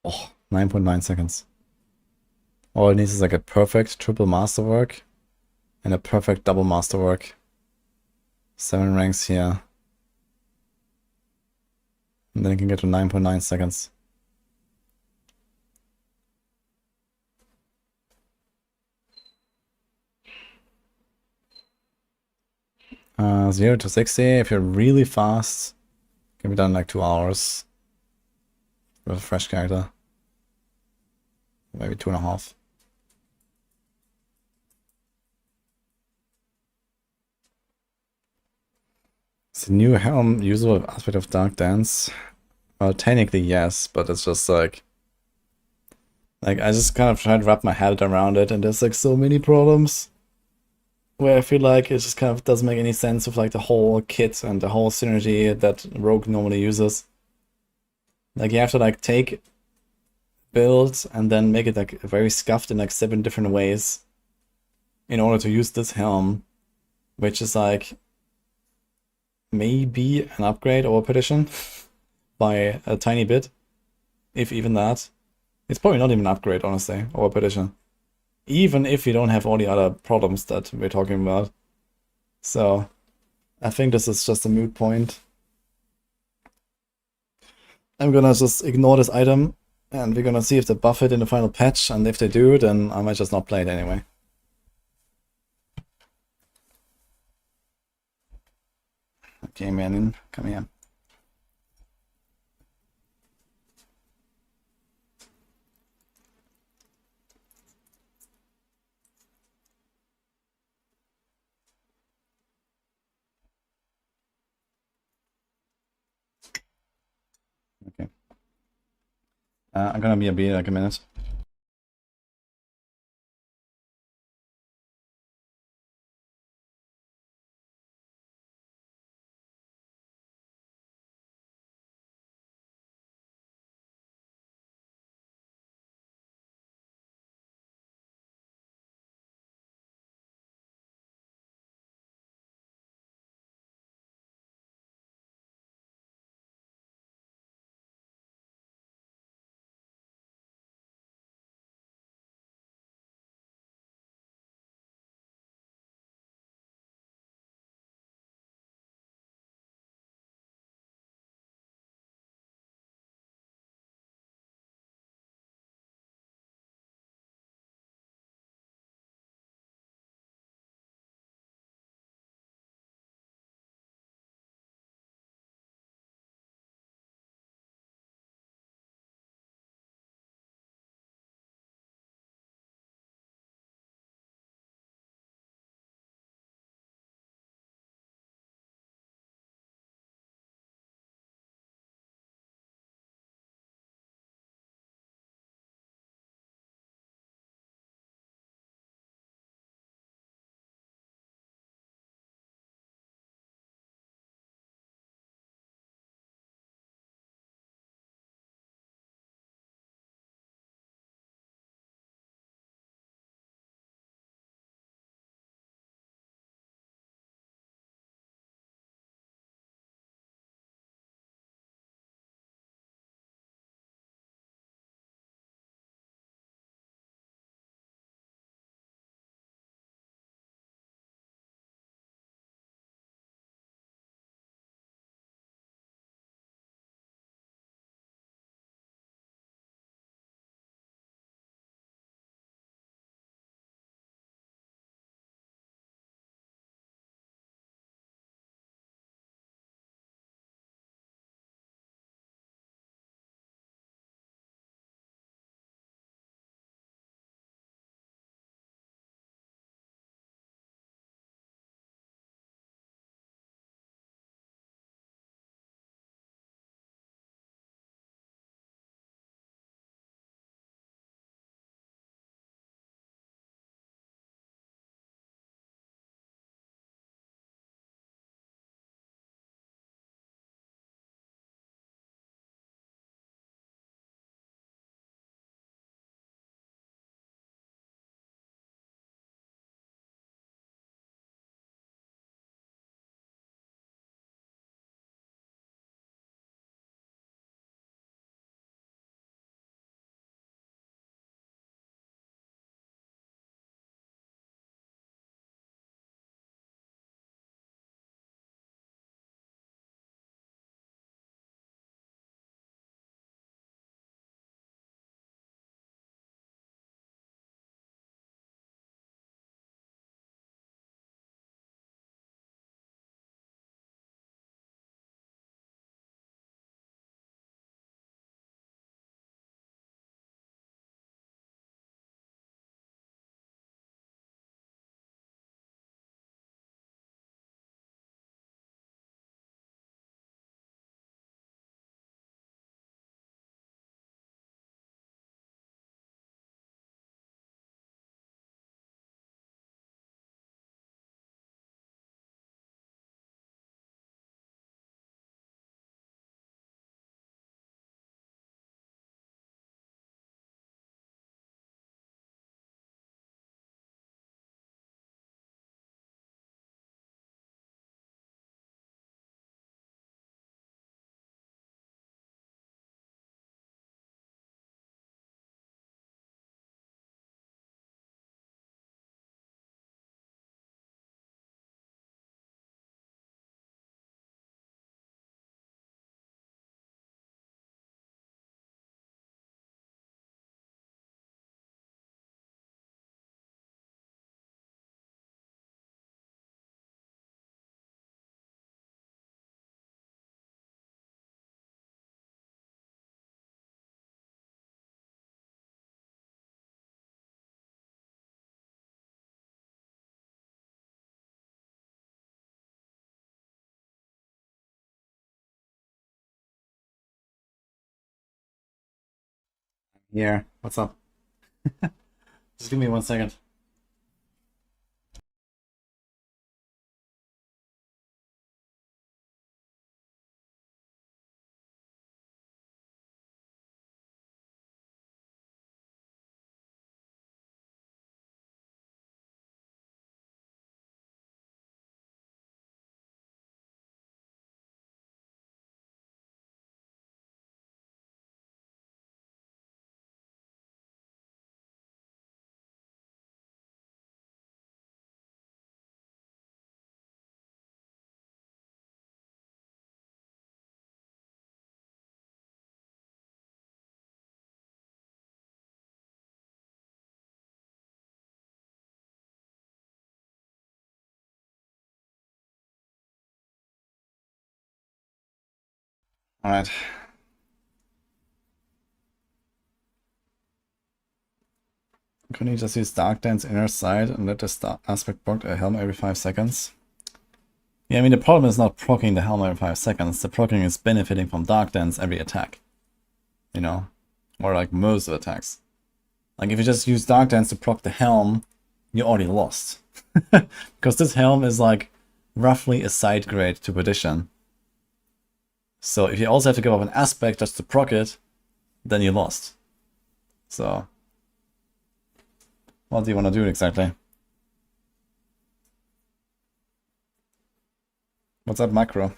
Oh, 9.9 seconds. All it needs is like a perfect triple masterwork and a perfect double masterwork. 7 ranks here. And then you can get to 9.9 seconds. Uh, 0 to 60, if you're really fast, can be done in like 2 hours. With a fresh character. Maybe 2.5. Is the new helm usable with aspect of Dark Dance? Well, technically yes, but it's just like I just kind of try to wrap my head around it, and there's like so many problems where I feel like it just kind of doesn't make any sense with like the whole kit and the whole synergy that Rogue normally uses. Like you have to like take build and then make it like very scuffed in like 7 different ways in order to use this helm, which is like maybe an upgrade or a petition by a tiny bit, if even that. It's probably not even an upgrade, honestly, or a petition. Even if you don't have all the other problems that we're talking about. So, I think this is just a moot point. I'm gonna just ignore this item, and we're gonna see if they buff it in the final patch, and if they do, then I might just not play it anyway. Okay, Minion, come here. Okay. I'm gonna be a bee like a minute. Yeah, what's up? Just give me 1 second. Alright. Couldn't you just use Dark Dance inner side and let the aspect proc a helm every 5 seconds? Yeah, I mean, the problem is not proccing the helm every 5 seconds. The proccing is benefiting from Dark Dance every attack. You know? Or like most of the attacks. Like if you just use Dark Dance to proc the helm, you already lost. Because this helm is like roughly a side grade to Perdition. So if you also have to give up an aspect just to proc it, then you lost. So what do you want to do exactly? What's up, macro?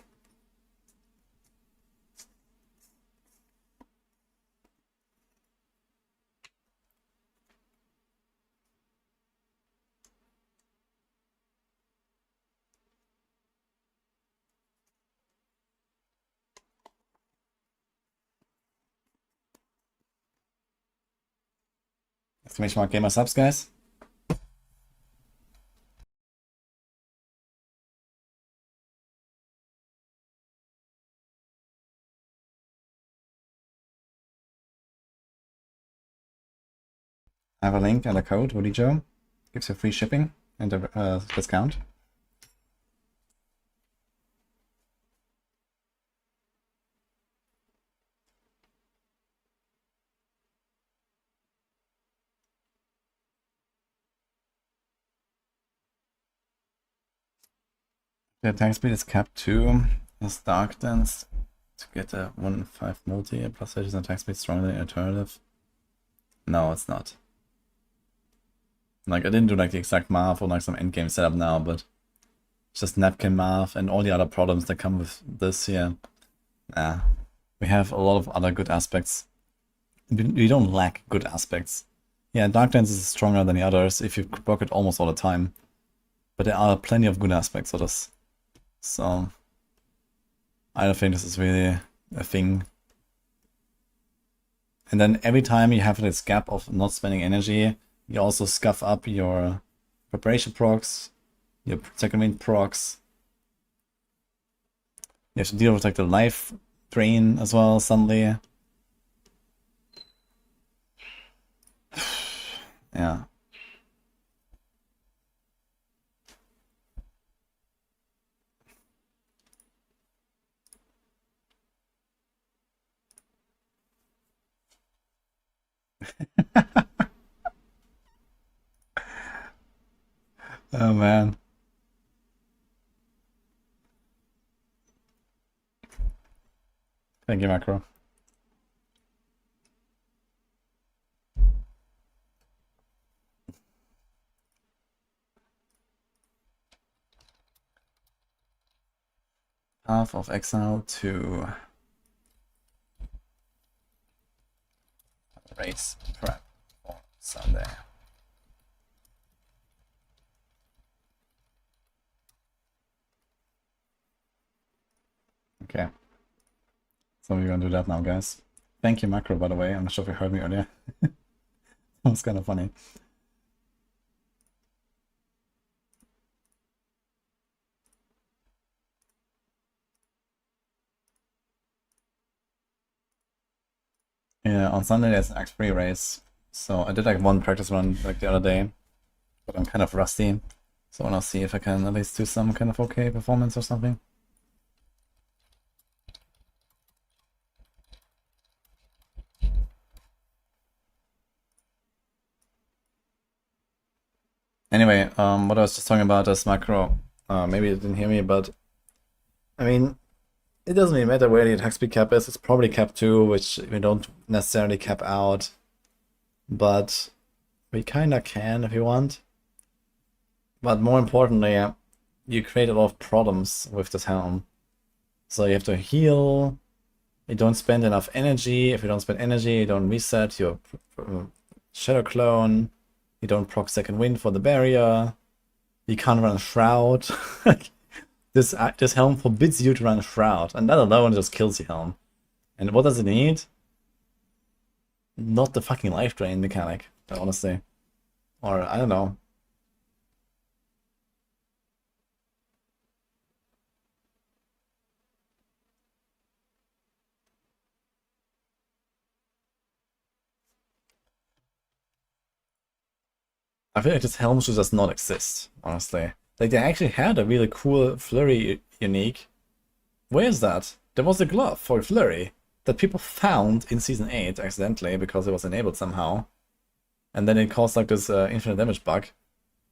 Exclamation mark gamer subs, guys. I have a link and a code, wudijo. Gives you free shipping and a discount. The attack speed is capped too. As Dark Dance to get a 1-5 multi plus 30% attack speed stronger than alternative. No, it's not. Like I didn't do like the exact math or like some endgame setup now, but it's just napkin math and all the other problems that come with this here. Nah. We have a lot of other good aspects. We don't lack good aspects. Yeah, Dark Dance is stronger than the others if you proc it almost all the time. But there are plenty of good aspects of this. So I don't think this is really a thing. And then every time you have this gap of not spending energy, you also scuff up your preparation procs, your second wind procs. You have to deal with like the life drain as well suddenly. Yeah. Oh man. Thank you, Macro. Path of Exile to race prep for Sunday. Okay. So we're gonna do that now, guys. Thank you, Macro, by the way. I'm not sure if you heard me earlier. That was kind of funny. Yeah, on Sunday there's an X3 race. So I did like one practice run like the other day, but I'm kind of rusty. So I wanna see if I can at least do some kind of okay performance or something. Anyway, what I was just talking about is macro. Maybe you didn't hear me, but I mean, it doesn't really matter where the attack speed cap is. It's probably cap 2, which we don't necessarily cap out, but we kinda can if you want. But more importantly, you create a lot of problems with this helm. So you have to heal, you don't spend enough energy. If you don't spend energy, you don't reset your Shadow Clone, you don't proc Second Wind for the barrier, you can't run Shroud. This helm forbids you to run Shroud, and that alone just kills your helm. And what does it need? Not the fucking life drain mechanic, honestly. Or, I don't know. I feel like this helm should just not exist, honestly. Like, they actually had a really cool Flurry unique. Where is that? There was a glove for Flurry that people found in Season 8 accidentally because it was enabled somehow. And then it caused like this infinite damage bug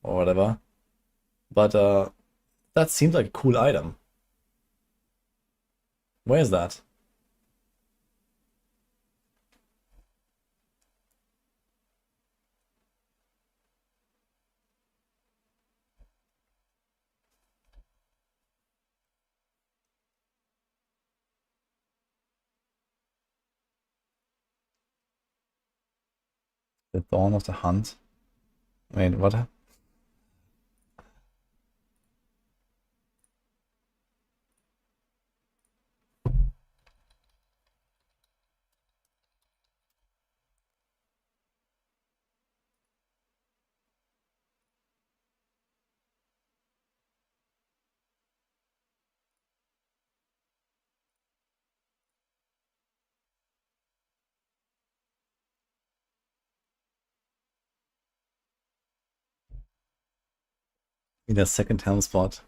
or whatever. But that seemed like a cool item. Where is that? The Dawn of the Hunt. Wait, what? Need a second helm spot.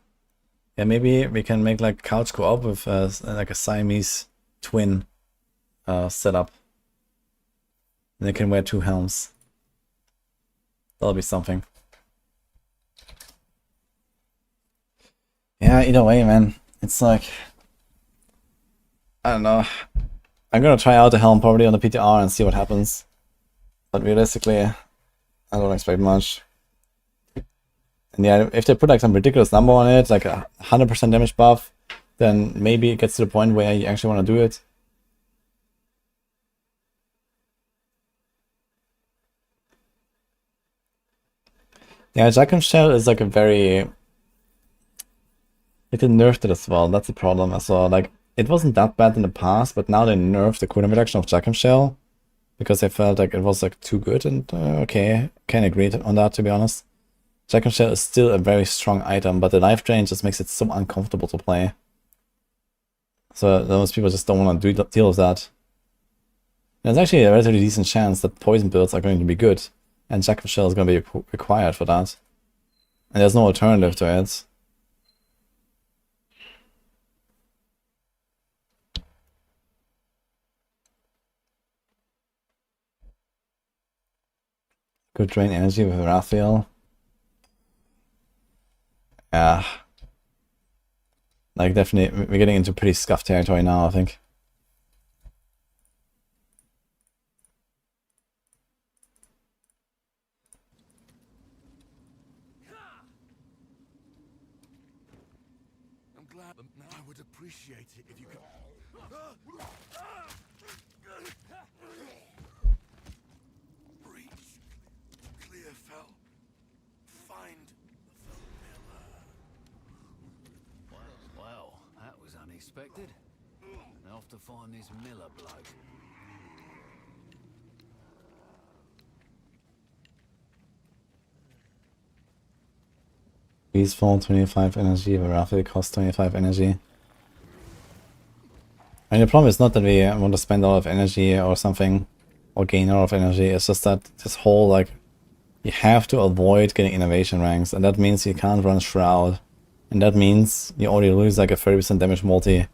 Yeah, maybe we can make like couch co-op with like a Siamese twin setup. They can wear 2 helms. That'll be something. Yeah, either way, man. It's like, I don't know. I'm gonna try out the helm probably on the PTR and see what happens. But realistically, I don't expect much. And yeah, if they put like some ridiculous number on it, like a 100% damage buff, then maybe it gets to the point where you actually want to do it. Yeah, Judgement Shell is like a very... It did nerfed it as well, that's the problem as well. Like, it wasn't that bad in the past, but now they nerfed the cooldown reduction of Judgement Shell because they felt like it was like too good, and okay, can agree on that, to be honest. Judgement Shell is still a very strong item, but the life drain just makes it so uncomfortable to play. So those people just don't want to deal with that. There's actually a relatively decent chance that poison builds are going to be good, and Judgement Shell is going to be required for that. And there's no alternative to it. Could drain energy with Raphael. Yeah. Like, definitely, we're getting into pretty scuffed territory now, I think. I'm glad I would appreciate it if you could. Breach. Clear fell. Find the pillar. Well, that was unexpected. I'll have to find this Miller bloke. These fall 25 energy, but Raphael costs 25 energy. And the problem is not that we want to spend a lot of energy or something, or gain a lot of energy, it's just that this whole, like, you have to avoid getting innovation ranks, and that means you can't run Shroud. And that means you already lose like a 30% damage multi.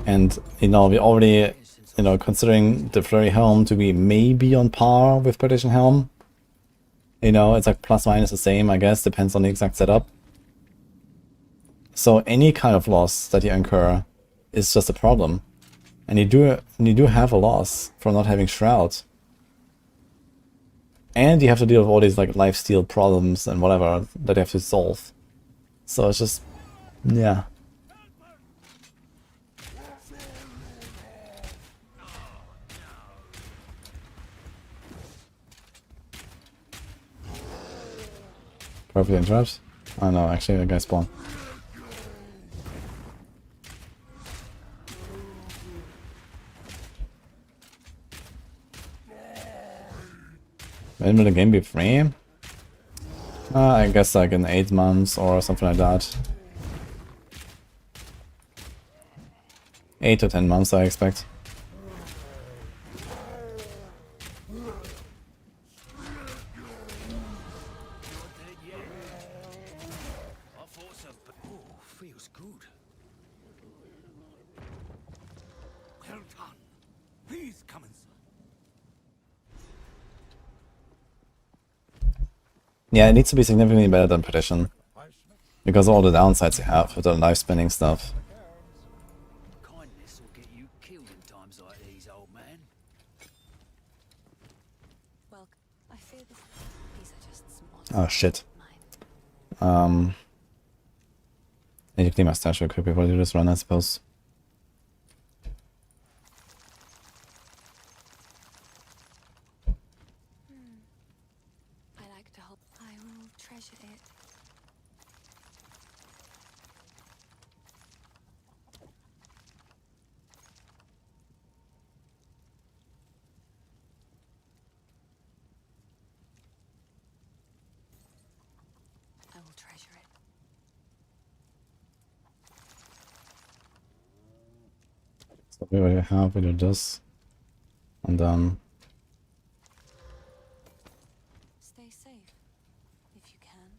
And, you know, we already, you know, considering the Flurry Helm to be maybe on par with Perdition Helm, You know, it's like plus minus the same, I guess, depends on the exact setup. So any kind of loss that you incur is just a problem. And you do have a loss from not having Shroud. And you have to deal with all these like lifesteal problems and whatever that you have to solve. So it's just, yeah. Perfect interrupt. Oh no, actually that guy spawned. When will the game be free? I guess like in 8 months or something like that. 8 to 10 months I expect. Feels good. Well done. Please come inside. Yeah, it needs to be significantly better than Petition. Because of all the downsides you have with the life spinning stuff. Kindness will get you killed in times like these, old man. Well, I fear these are just small. Oh shit. I need to clean my stash real quick before I do this run, I suppose. I like to hope I will treasure it. I will treasure it. So we already have, we do this. And then Stay safe, if you can.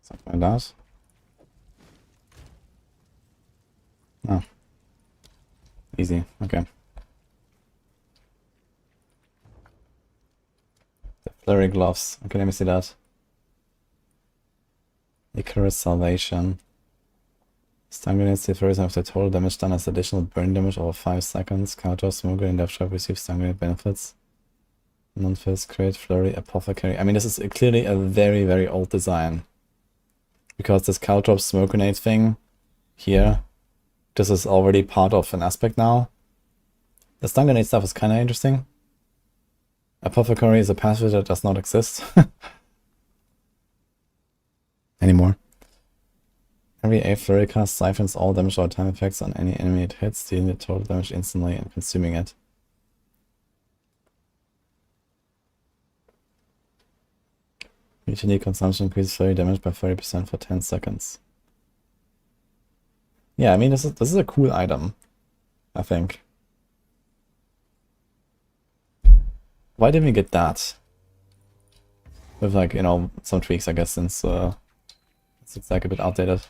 something like that. Oh. Easy, okay. The flurry gloves. Okay, let me see that. Icarus Salvation. Stun grenades differs after total damage done as additional burn damage over 5 seconds. Counter smoke grenade left trap receives stun grenade benefits. Non-fizz, create flurry, apothecary. I mean, this is clearly a very, very old design. Because this Caltrop smoke grenade thing here, this is already part of an aspect now. The stun grenade stuff is kind of interesting. Apothecary is a passive that does not exist anymore. Every A flurry cast siphons all damage or time effects on any enemy it hits, dealing the total damage instantly and consuming it. Each unique consumption increases flurry damage by 30% for 10 seconds. Yeah, I mean this is a cool item, I think. Why didn't we get that? With like, you know, some tweaks I guess since it's like a bit outdated.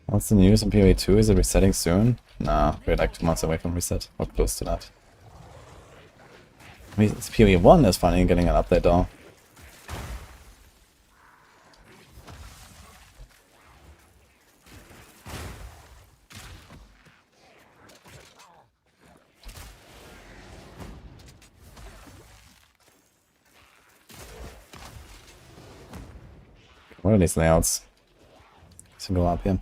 What's the news on PoE 2? Is it resetting soon? Nah, we're like 2 months away from reset, or close to that. I mean, PoE 1 is finally getting an update though. What are these layouts? Let's go up here.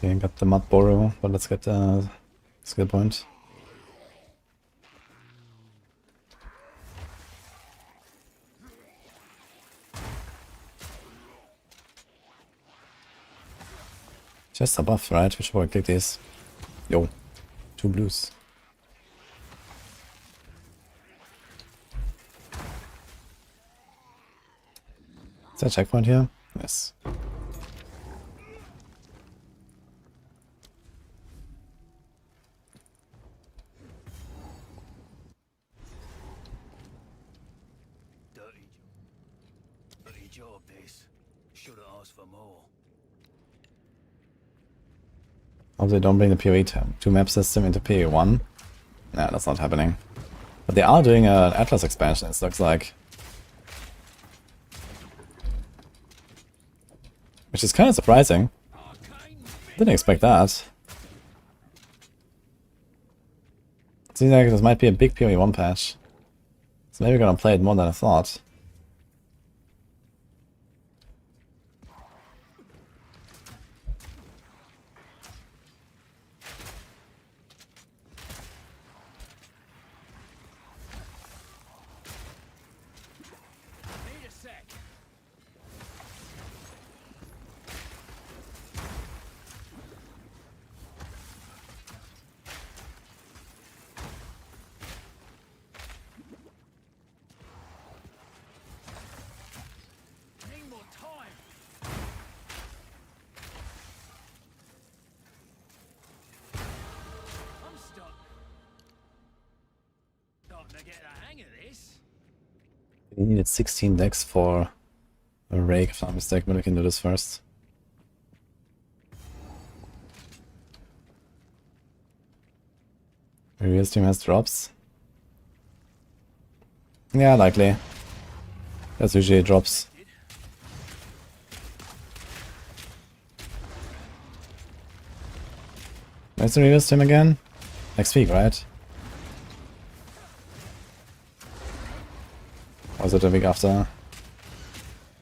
Okay, got the mud borrow, but let's get the skill point. Just a buff, right? We should probably click this. Yo, 2 blues. Is that a checkpoint here? Yes. job, this. Should have asked for more. Hope they don't bring the PoE 2 map system into PoE 1. Nah, that's not happening. But they are doing an Atlas expansion, it looks like. Which is kind of surprising. Didn't expect that. Seems like this might be a big PoE 1 patch. So maybe we're gonna play it more than I thought. Need a sec. Need more time. I'm stuck. Starting to get the hang of this. We needed 16 decks for a rake, if I'm not mistaken, but we can do this first. The real stream has drops. Yeah, likely. That's usually drops. When's the real stream again? Next week, right? Or is it the week after?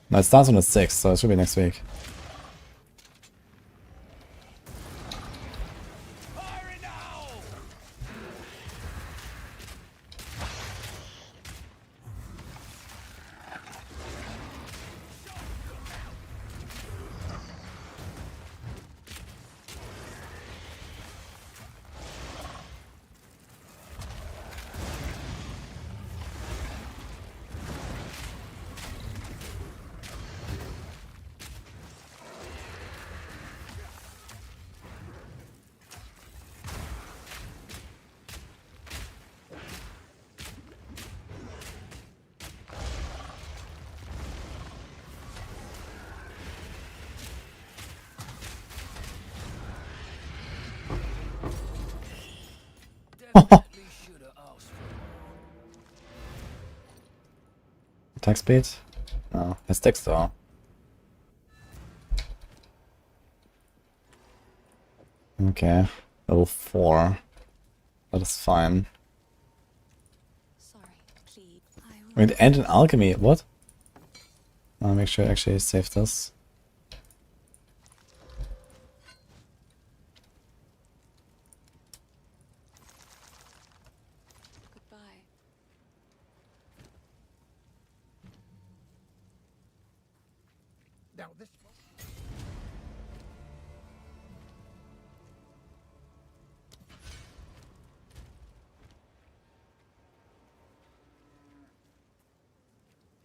No, it starts on the 6th, so it should be next week. Fire it now! Definitely should have asked for more. Attack speed? No, his text though. Okay, level 4. That is fine. Sorry, please. I will. Wait, and an alchemy, what? I'll make sure I actually save this. Goodbye. Now this.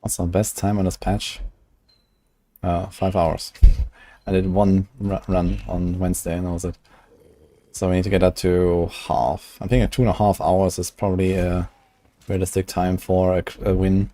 What's our best time on this patch? 5 hours. I did one run on Wednesday and that was it. So we need to get that to half. I think 2.5 hours is probably a realistic time for a win.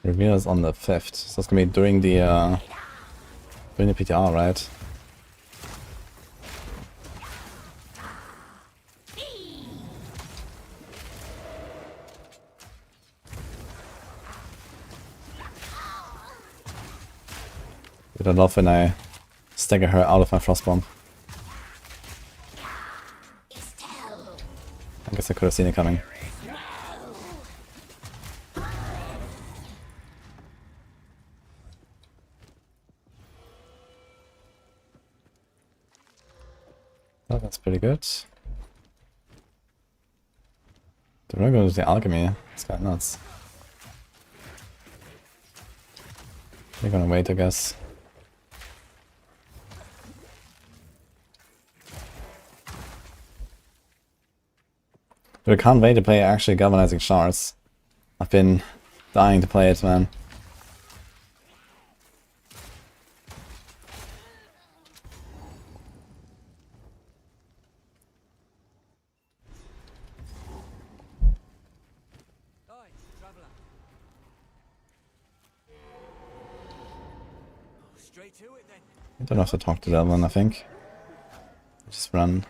Reveal is on the 5th, so it's gonna be during the PTR, right? I don't love when I stagger her out of my frostbomb. I guess I could have seen it coming. Oh, that's pretty good. The Rune goes to the alchemy. It's kind of nuts. We're gonna wait, I guess. But I can't wait to play actually galvanizing shards. I've been dying to play it, man. Straight to it then. I don't have to talk to that one, I think. Just run.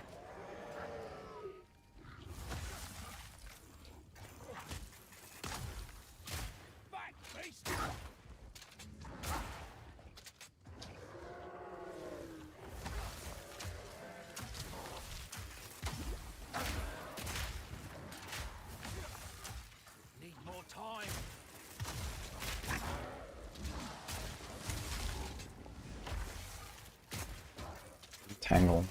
Need more time. Tangle.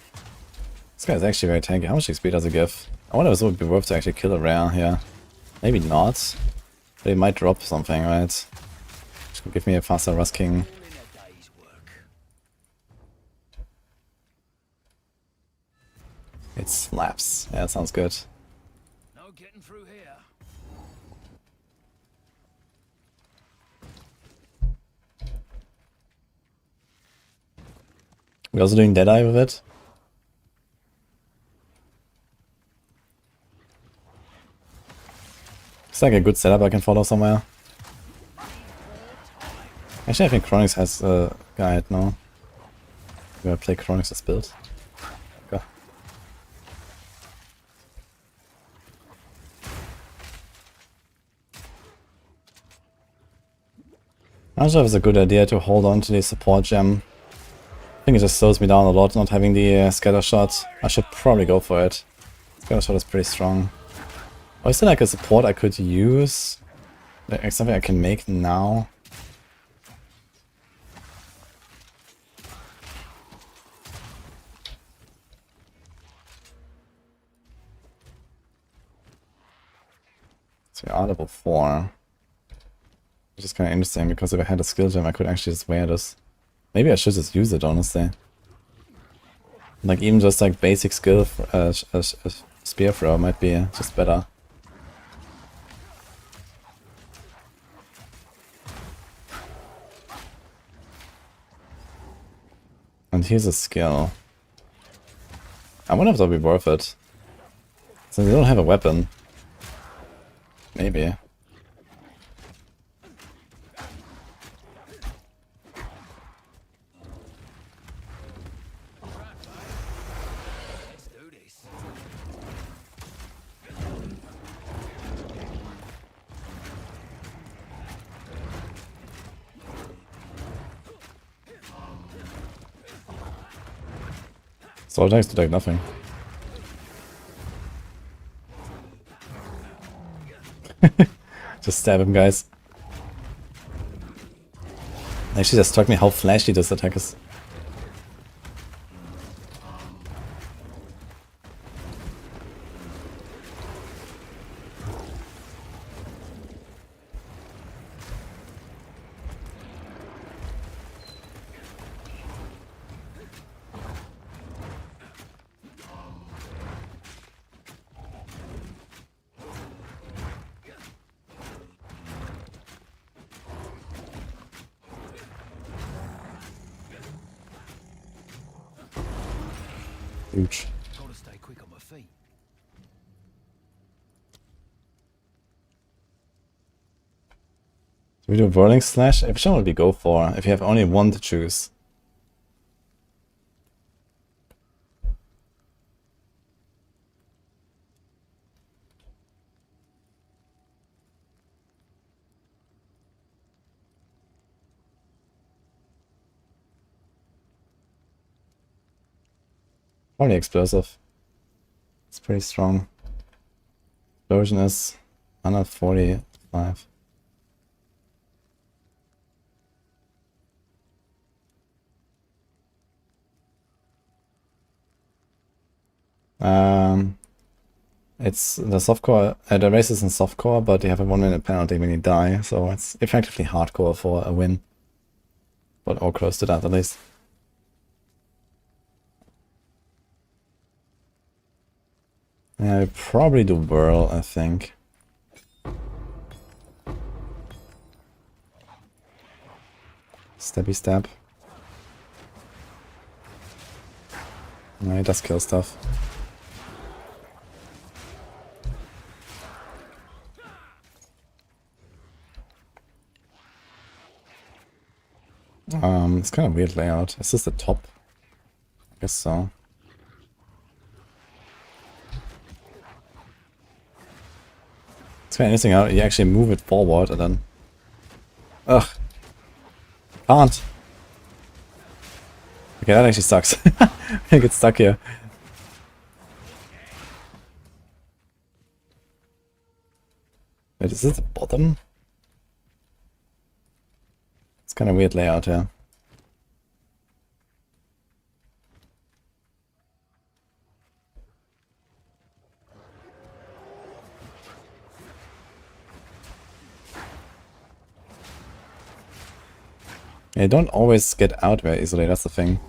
This guy's actually very tanky. How much XP does it give? I wonder if it would be worth to actually kill a rare here. Maybe not. But it might drop something, right? Which could give me a faster rusking. All in a day's work. It slaps. Yeah, that sounds good. No getting through here. We're also doing Deadeye with it. It's like a good setup I can follow somewhere. Actually, I think Chronix has a guide now. I'm gonna play Chronix as build. Go. I'm not sure if it's a good idea to hold on to the support gem. I think it just slows me down a lot not having the scatter shot. I should probably go for it. Scatter shot is pretty strong. Or is there like a support I could use? Like something I can make now? So we are level 4. Which is kind of interesting because if I had a skill gem I could actually just wear this. Maybe I should just use it, honestly. Like, even just like basic skill, spear throw might be just better. And here's a skill. I wonder if that'll be worth it. Since they don't have a weapon. Maybe. Let's do this. So attacks to take nothing. Just stab him, guys. Actually, that struck me how flashy this attack is. Huge. Gotta stay quick on my feet. Do we do Whirling Slash? Which one would we go for if you have only one to choose? Probably explosive. It's pretty strong. Explosion is 145. It's the softcore, the race is in softcore, but you have a 1-minute penalty when you die, so it's effectively hardcore for a win. But or close to that at least. Yeah, I probably do whirl, I think. Stabby stab. No, he does kill stuff. It's kind of weird layout. Is this the top? I guess so. It's kind of interesting how you actually move it forward and then... Ugh. Can't. Okay, that actually sucks. I get stuck here. Wait, is this the bottom? It's kind of weird layout, yeah. Yeah, don't always get out very easily, that's the thing.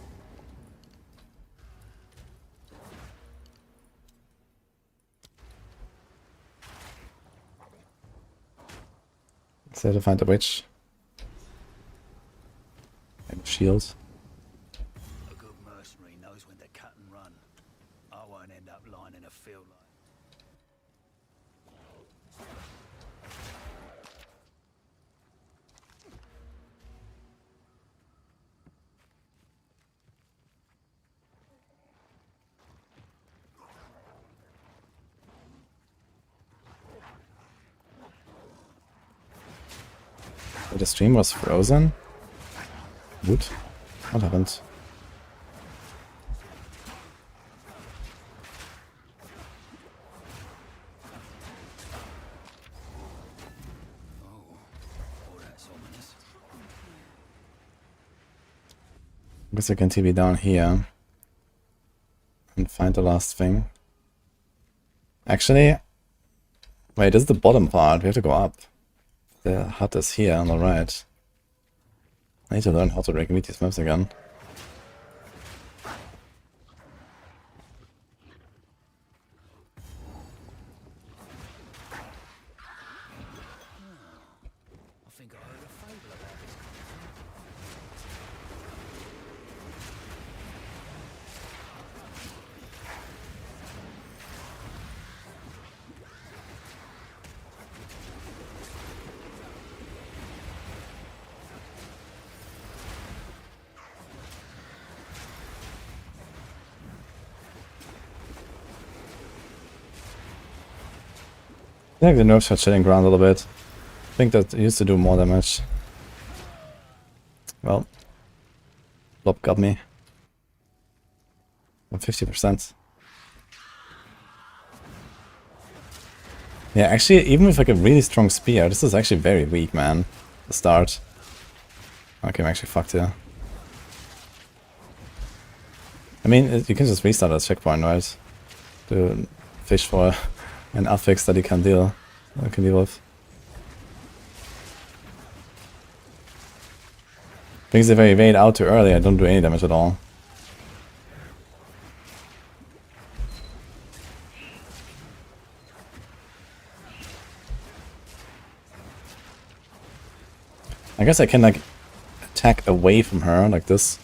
Let's have to find the witch. And shield. A good mercenary knows when to cut and run. I won't end up lying in a field like. The stream was frozen? What? What happened? Oh, that's ominous. I guess I can TP down here and find the last thing. Actually, wait, this is the bottom part. We have to go up. The hut is here on the right. I need to learn how to read these maps again. I think I heard a fable about this. I think the nerfs are chilling ground a little bit. I think that used to do more damage. Well, Blob got me. 50%. Yeah, actually, even with like a really strong spear, this is actually very weak, man. The start. Okay, I'm actually fucked here. I mean, you can just restart at checkpoint, right? To fish for an affix that you can deal with. Because if I evade out too early, I don't do any damage at all. I guess I can like attack away from her like this,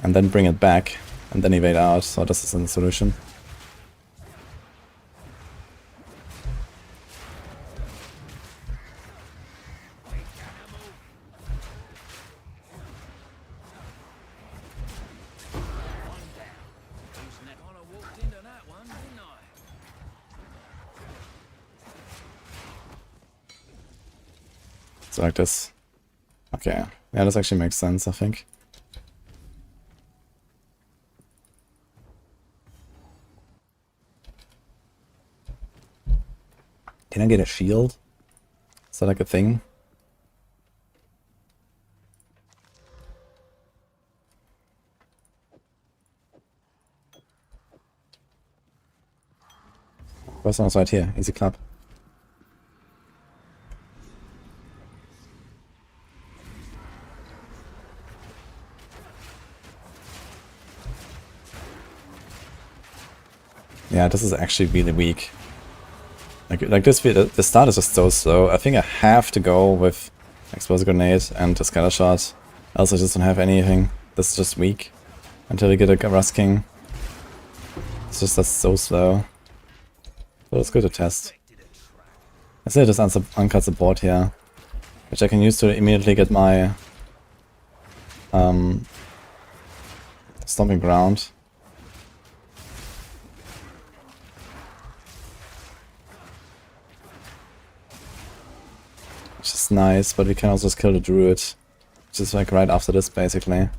and then bring it back, and then evade out. So this is the solution. Like this. Okay. Yeah, this actually makes sense, I think. Can I get a shield? Is that like a thing? First one's right here. Easy clap. Yeah, this is actually really weak. Like this, the start is just so slow. I think I have to go with Explosive Grenade and the Scatter Shot. Else I just don't have anything. This is just weak. Until we get a Rust King. It's just that's so slow. So it's good to test. I say just uncut the board here. Which I can use to immediately get my Stomping Ground. Which is nice, but we can also just kill the Druid. Which is like right after this basically.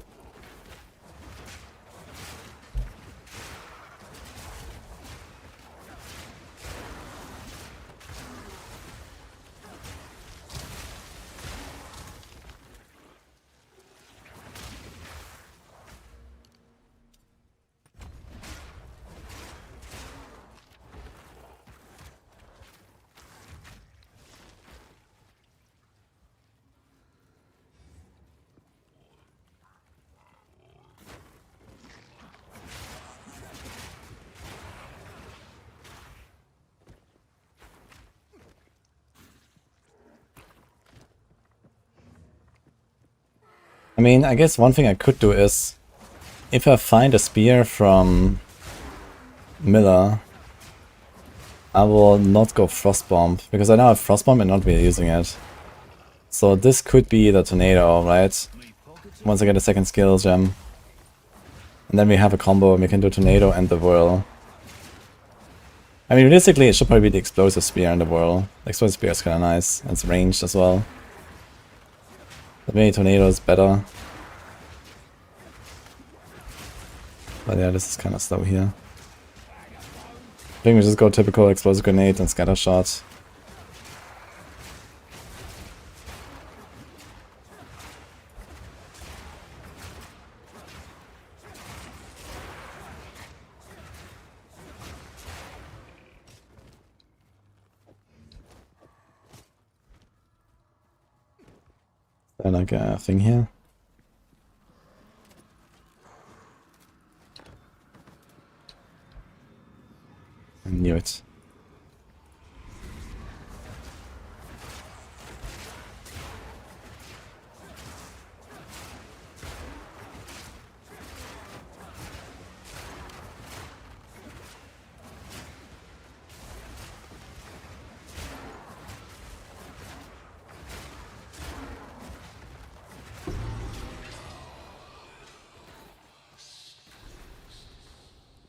I mean, I guess one thing I could do is, if I find a spear from Miller, I will not go Frostbomb, because I now have Frostbomb and not really using it. So this could be the Tornado, right? Once I get a second skill gem. And then we have a combo and we can do Tornado and the Whirl. I mean, realistically, it should probably be the Explosive Spear and the Whirl. The Explosive Spear is kind of nice, and it's ranged as well. But maybe Tornado is better. But yeah, this is kind of slow here. I think we just go typical Explosive Grenade and Scatter Shot. Is there like a thing here? I knew it.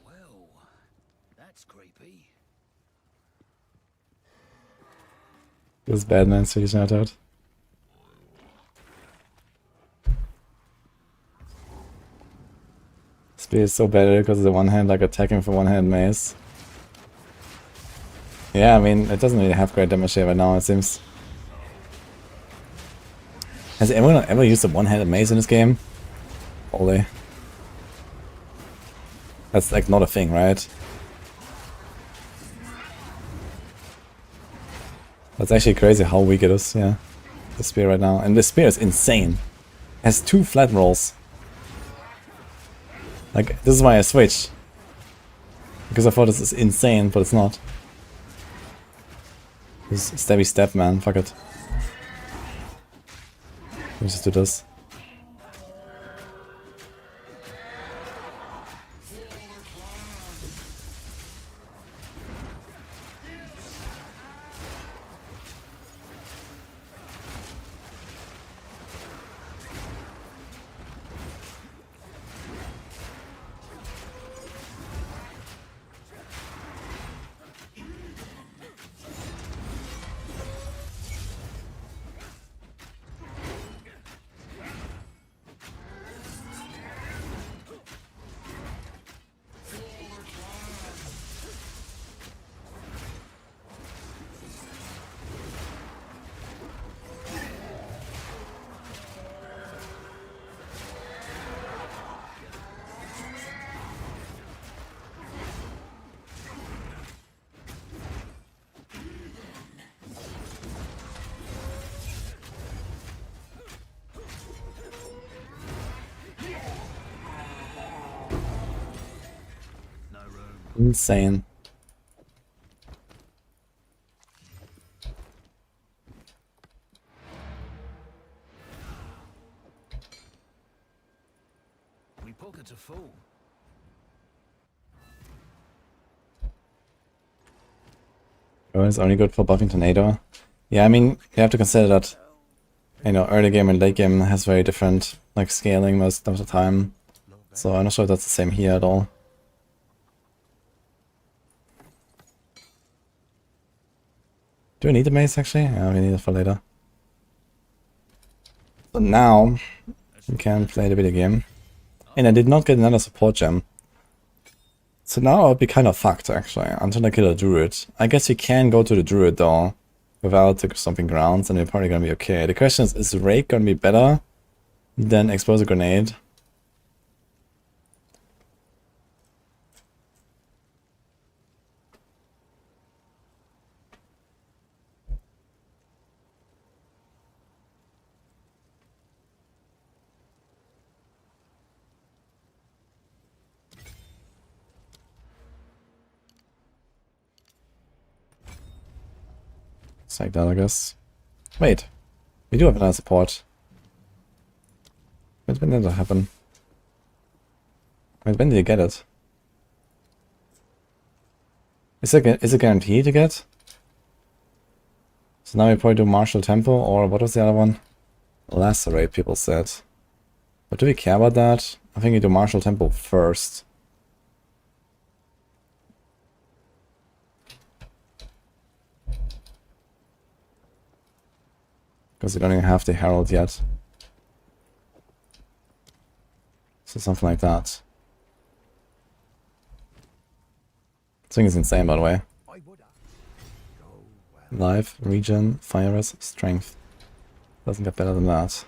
Well, that's creepy. This is bad, man. So he's not out. Spear is so bad because of the one hand, like attacking for one hand mace. Yeah, I mean, it doesn't really have great damage here right now, it seems. Has anyone ever used a one-handed mace in this game? Holy. That's like not a thing, right? That's actually crazy how weak it is, yeah. The spear right now. And the spear is insane. It has 2 flat rolls. Like, this is why I switched. Because I thought this is insane, but it's not. Just stabby stab, man. Fuck it. Let me just do this. Insane. Stalker to fall. Oh, it's only good for buffing Tornado. Yeah, I mean, you have to consider that, you know, early game and late game has very different, like, scaling most of the time. So I'm not sure if that's the same here at all. Do we need the mace, actually? Yeah, we need it for later. So now, we can play the video game. And I did not get another support gem. So now I'll be kind of fucked, actually, until I kill a Druid. I guess you can go to the Druid, though, without the stomping grounds, and you're probably gonna be okay. The question is Rake gonna be better than Explosive Grenade? It's like that, I guess. Wait, we do have another support. When did that happen? When did you get it? Is it guaranteed to get? So now we probably do Martial Tempo, or what was the other one? Lacerate, people said. But do we care about that? I think we do Martial Tempo first. Because we don't even have the Herald yet. So something like that. This thing is insane, by the way. Life, regen, fire res, strength. Doesn't get better than that.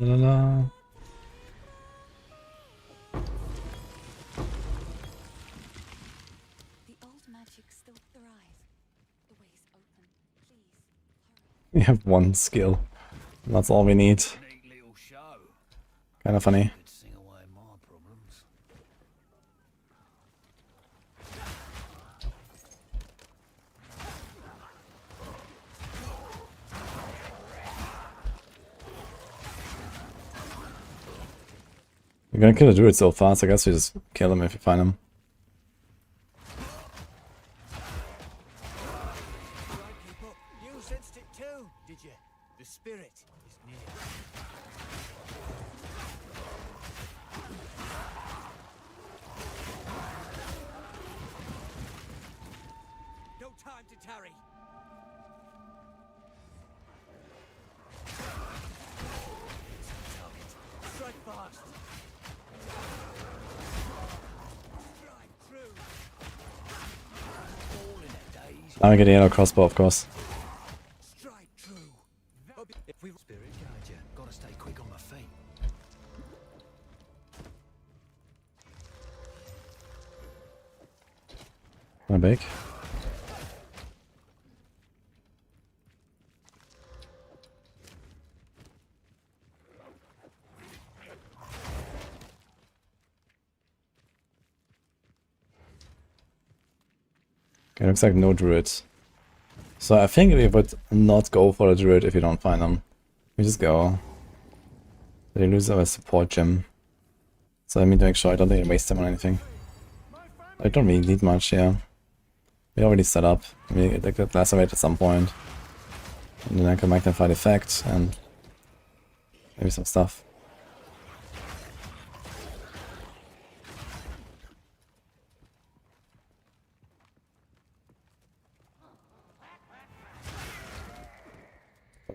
La la. The old magic still thrives. The way's open. Please, hurry. We have one skill. That's all we need. Neat little show. Kind of funny. Could sing away my problems. We're gonna kill a Druid so fast, I guess we just kill him if you find him. You sensed it too, did you? The spirit is near. No time to tarry. Strike fast. Strike through. All in a daze. Now we get a yellow crossbow, of course. Strike true. If we Spirit guide you. Gotta stay quick on my feet. Am I big? Okay, looks like no druids. So I think we would not go for the druid if you don't find them. We just go. They lose our support gem. So I need to make sure I don't think I waste them on anything. I don't really need much, yeah. We already set up. We get lacerate at some point. And then I can magnify the effect and maybe some stuff.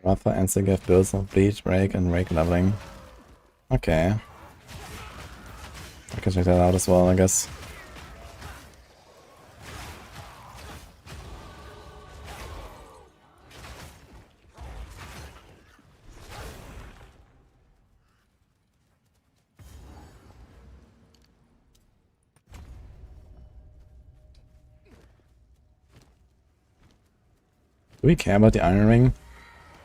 Rafa and Sigurd builds of bleed, break, and rake leveling. Okay. I can check that out as well, I guess. Do we care about the iron ring?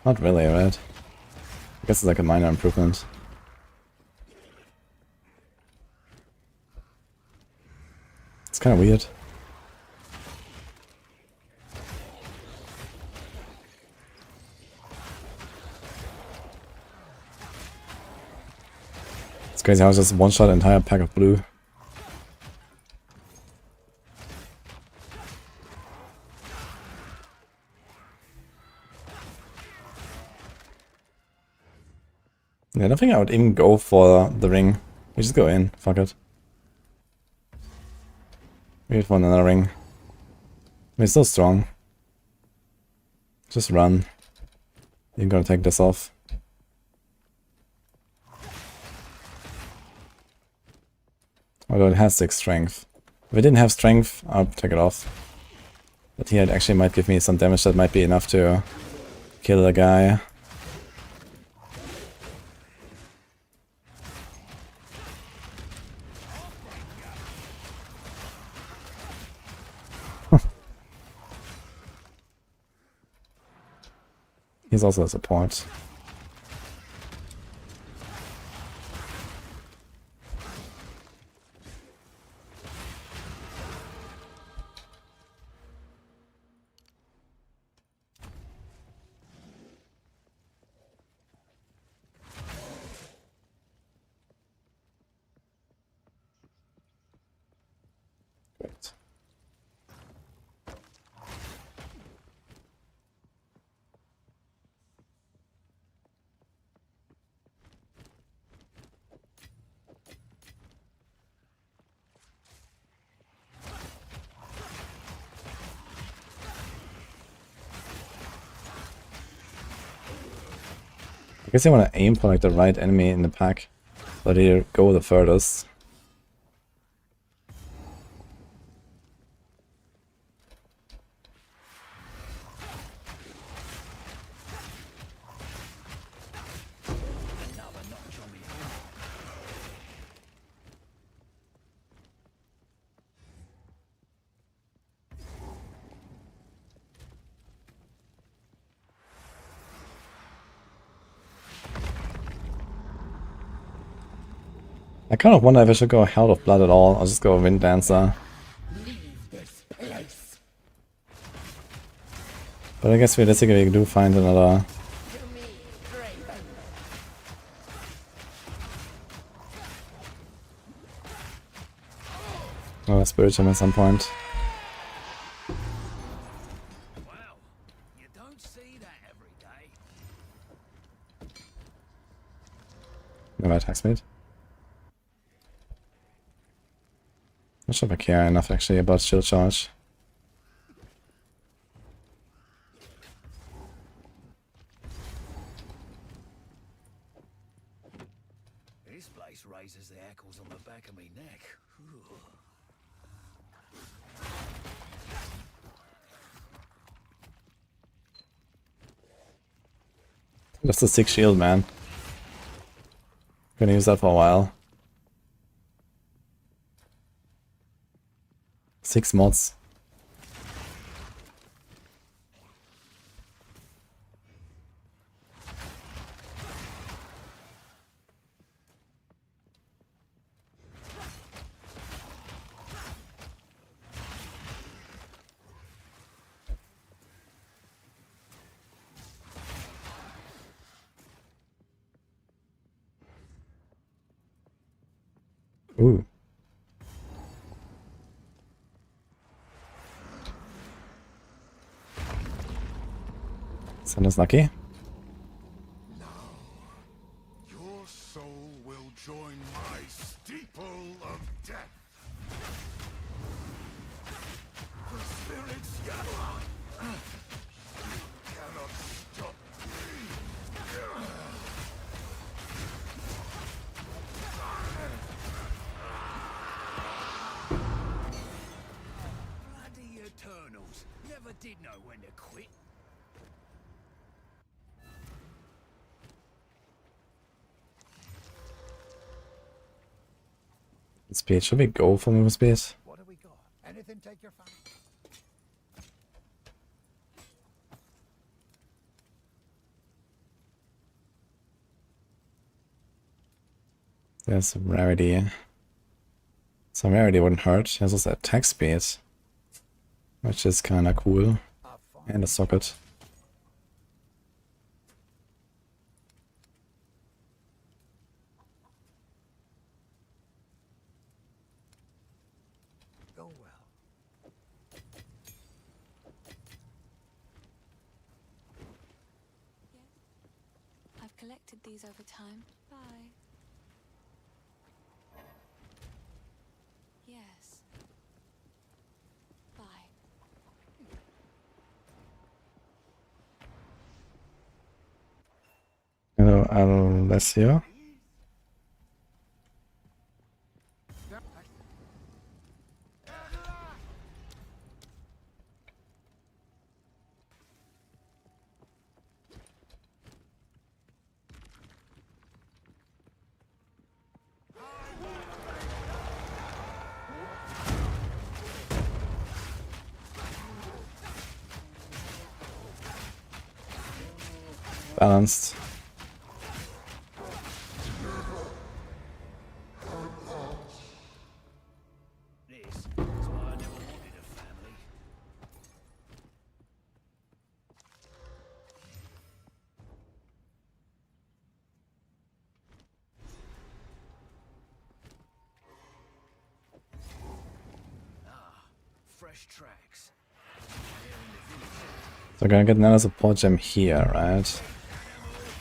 Not really, right? I guess it's like a minor improvement. It's kind of weird. It's crazy how I just one-shot an entire pack of blue. Yeah, I don't think I would even go for the ring. We just go in. Fuck it. Wait for another ring. We're so strong. Just run. You're gonna take this off. Although it has 6 strength. If it didn't have strength, I'll take it off. But here it actually might give me some damage that might be enough to kill the guy. He's also a support. Great. I guess I want to aim for like the right enemy in the pack, but here go the furthest. I kind of wonder if I should go Held of Blood at all. I'll just go Wind Dancer. But I guess realistically we do find another. Oh, Spiritum at some point. Wow, you don't see that every day. Never attacks me. Not sure if I care enough actually about shield charge. This place raises the hackles on the back of me neck. Ooh. Just a 6 shield, man. Gonna use that for a while. 6 mods. Ooh. Sandra's lucky. Your soul will join my steeple of death. The spirits gather. You cannot stop me. Bloody Eternals. Never did know when to quit. Speed. Should we go for move speed? What have we got? Anything take your fancy? There's rarity. So rarity wouldn't hurt. There's also attack speed, which is kinda cool. And a socket. Go well. I've collected these over time. Bye. Yes. Bye. Hello, Alessio. Balanced. This is why I never wanted a family. Fresh tracks. So we're gonna get another support gem here, right?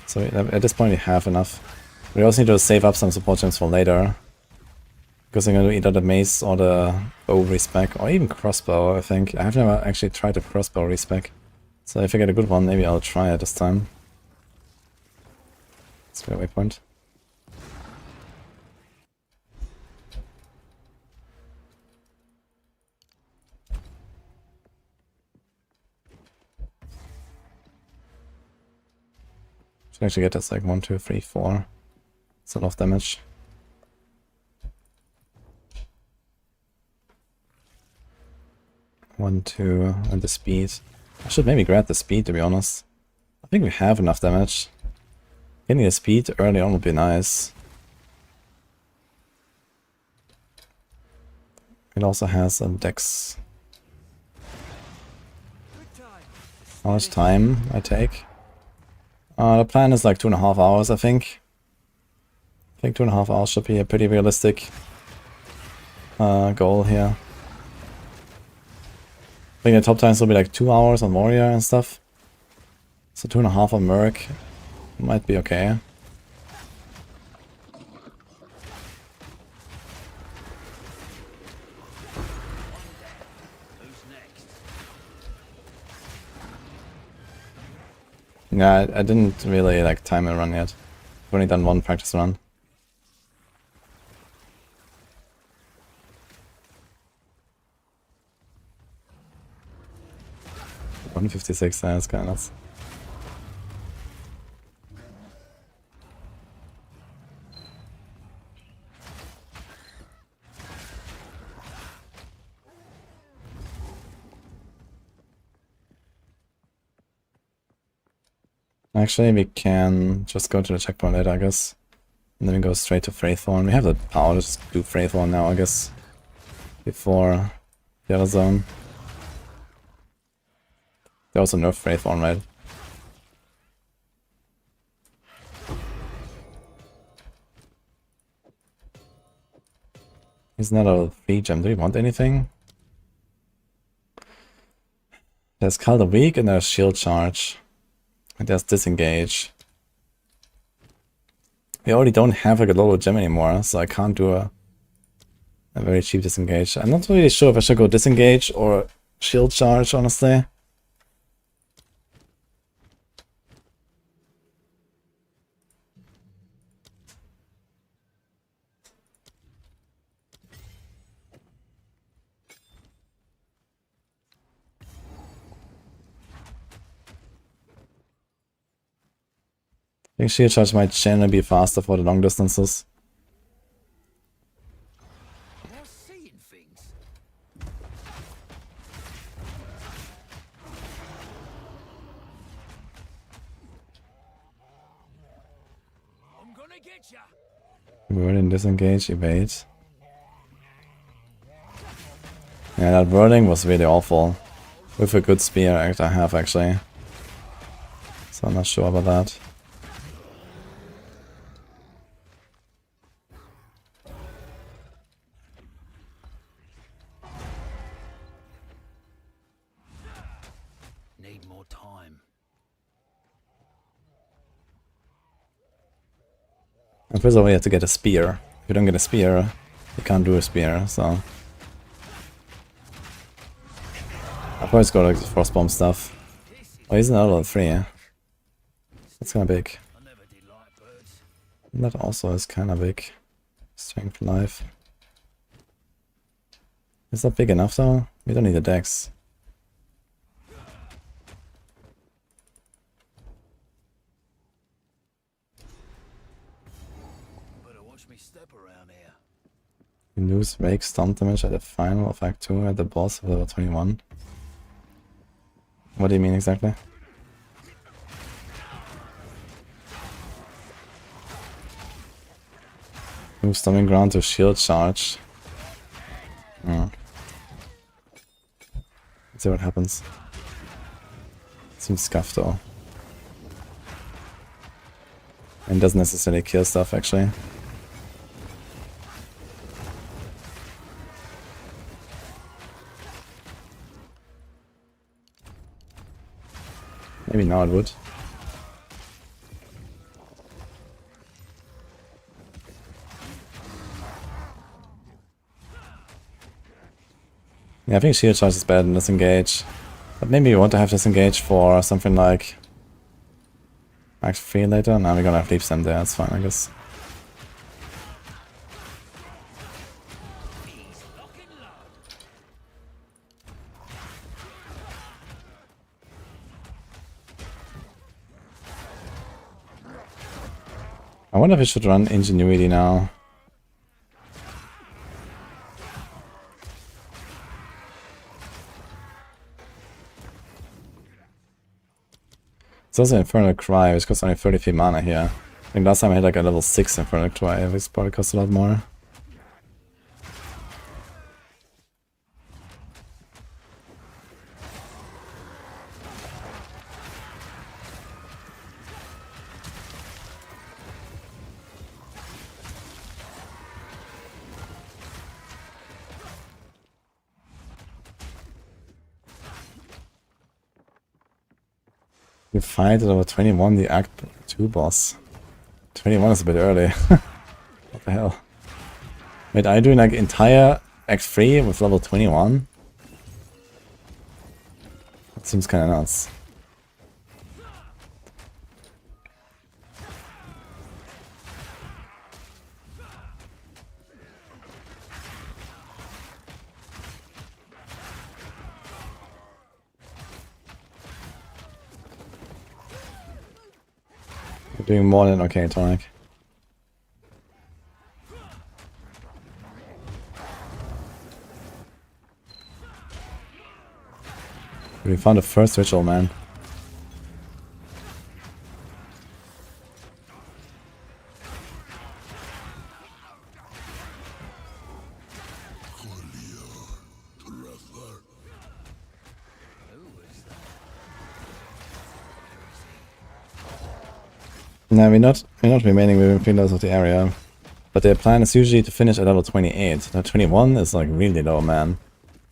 So at this point we have enough. We also need to save up some support gems for later. Because I'm gonna do either the mace or the bow respec, or even crossbow, I think. I have never actually tried the crossbow respec. So if I get a good one, maybe I'll try it this time. Let's go waypoint. Should actually get this like 1, 2, 3, 4. It's a lot of damage. One, two, and the speed. I should maybe grab the speed, to be honest. I think we have enough damage. Getting the speed early on would be nice. It also has a dex. How much time I take? The plan is like 2.5 hours, I think. I think 2.5 hours should be a pretty realistic goal here. I think the top times will be like 2 hours on Warrior and stuff. So 2.5 on Merc might be okay. Yeah, I didn't really like time a run yet. I've only done one practice run. $156, that's kinda nuts. Actually, we can just go to the checkpoint later, I guess. And then we go straight to Wraithorn. We have the power to just do Wraithorn now, I guess. Before the other zone. They also nerfed Wraithorn, right? He's not a 3 gem. Do we want anything? There's Call of Weak and there's Shield Charge. And there's Disengage. We already don't have like a low gem anymore, so I can't do a very cheap Disengage. I'm not really sure if I should go Disengage or Shield Charge, honestly. I think Shield Charge might generally be faster for the long distances. You're seeing things. I'm gonna get ya. Whirling, disengage, evade. Yeah, that whirling was really awful. With a good spear I have actually. So I'm not sure about that. Need more time. And first of all you have to get a spear. If you don't get a spear, you can't do a spear, so... I'll probably just go like the frostbomb stuff. Oh, he's another level 3, yeah? That's kinda big. I never did like birds. And that also is kinda big. Strength life. Is that big enough though? We don't need a dex. Better watch me step around here. You lose Wake stomp damage at the final of Act 2 at the boss of level 21. What do you mean exactly? Move Stomping Ground to shield charge. Oh. Let's see what happens. Seems scuffed though. And doesn't necessarily kill stuff actually. Maybe now it would. Yeah, I think shield charge is better than disengage. But maybe you want to have disengage for something like Act 3 later. Now we're gonna have leaps them there, that's fine I guess. I wonder if we should run Ingenuity now. It's also Infernal Cry, which costs only 33 mana here. I think last time I had like a level 6 Infernal Cry, which probably cost a lot more. You fight at over 21 the Act 2 boss. 21 is a bit early. What the hell? Wait, are you doing like entire Act 3 with level 21? That seems kinda nuts. You're doing more than okay, Tonic. We found the first ritual, man. No, we're not remaining within 3 levels of the area. But their plan is usually to finish at level 28. Now 21 is like really low, man.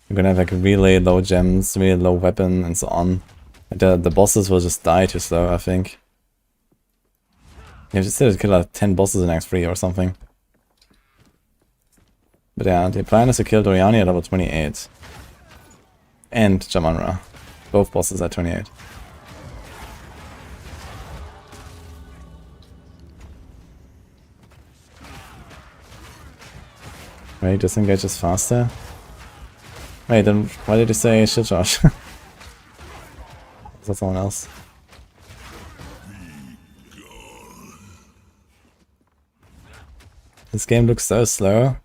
You're gonna have like really low gems, really low weapon, and so on. And the bosses will just die too slow, I think. You have to still kill like 10 bosses in Act 3 or something. But yeah, the plan is to kill Doriani at level 28. And Jamanra. Both bosses at 28. Wait, disengage is faster? Wait, then why did you say shield charge? Is that someone else? This game looks so slow.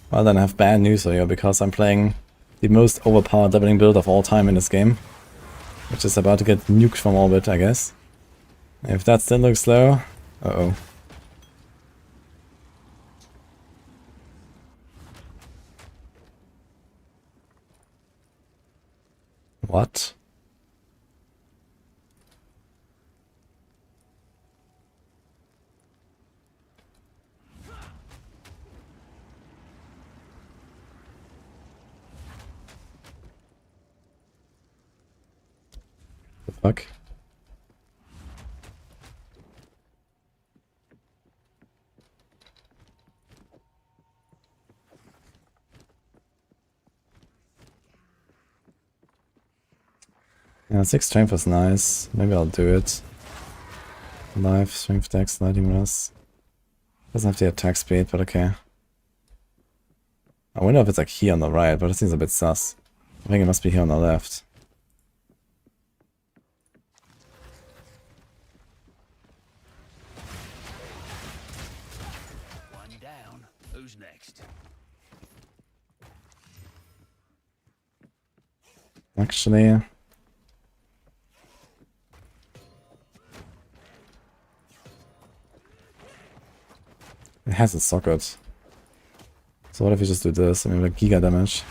Well then I have bad news for you, because I'm playing the most overpowered doubling build of all time in this game. Which is about to get nuked from orbit, I guess. If that still looks slow... Uh-oh. What? The fuck? Yeah, 6 strength is nice. Maybe I'll do it. Life, strength, dex, lightning rust. Doesn't have the attack speed, but okay. I wonder if it's like here on the right, but it seems a bit sus. I think it must be here on the left. One down. Who's next? Actually... It has a socket. So what if we just do this? I mean, like giga damage.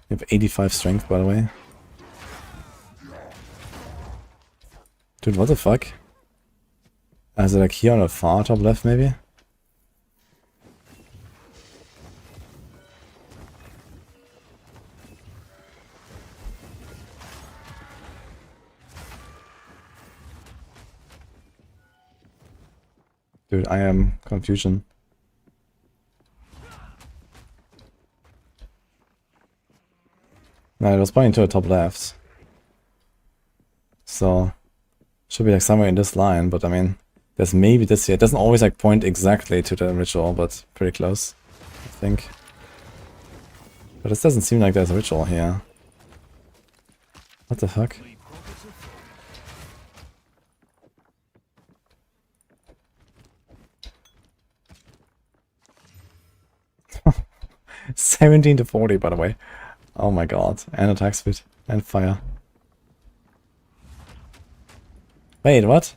You have 85 strength, by the way. Dude, what the fuck? Is it like here on the far top left, maybe? Dude, I am confusion. No, it was pointing to the top left. So, should be like somewhere in this line, but I mean, there's maybe this here. It doesn't always like point exactly to the ritual, but pretty close, I think. But it doesn't seem like there's a ritual here. What the fuck? 17 to 40, by the way. Oh my god. And attack speed. And fire. Wait, what?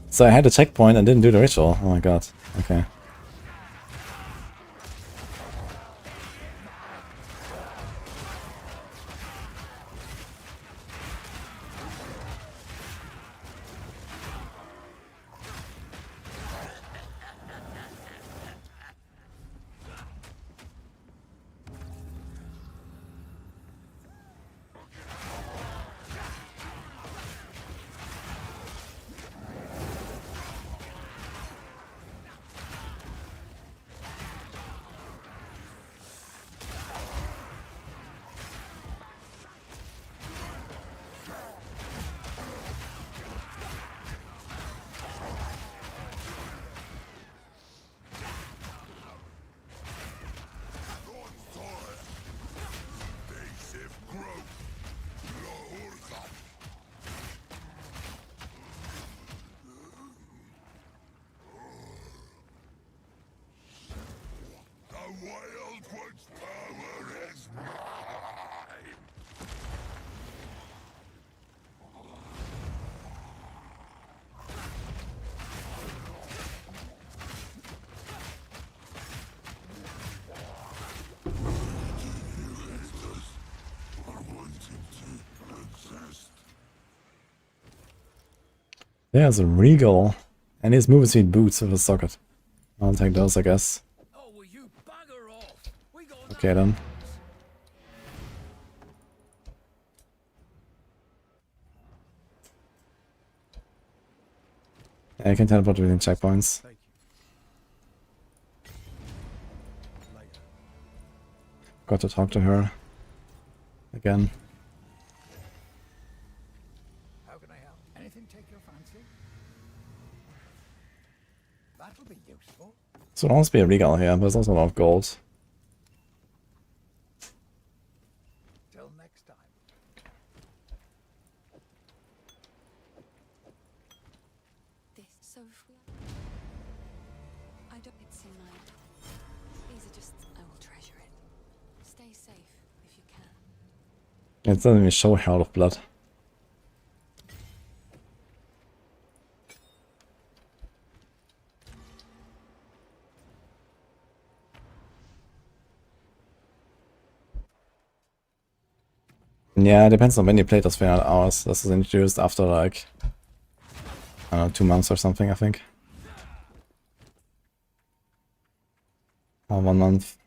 So I had a checkpoint and didn't do the ritual. Oh my god. Okay. There's a Regal. And his movement speed boots with a socket. I'll take those, I guess. Oh, will you bugger off? We got Okay then. Yeah, I can teleport between checkpoints. Got to talk to her. Again. How can I help? Anything take your fancy? That'll be useful. So there must be a Regal here, but there's also a lot of gold. Till next time. This. So if we... I don't... It's in mind. These are just... I will treasure it. Stay safe if you can. It doesn't even show Herald of Blood. Yeah, it depends on when you played those 300 hours. This was introduced after like, I don't know, 2 months or something, I think. Or 1 month.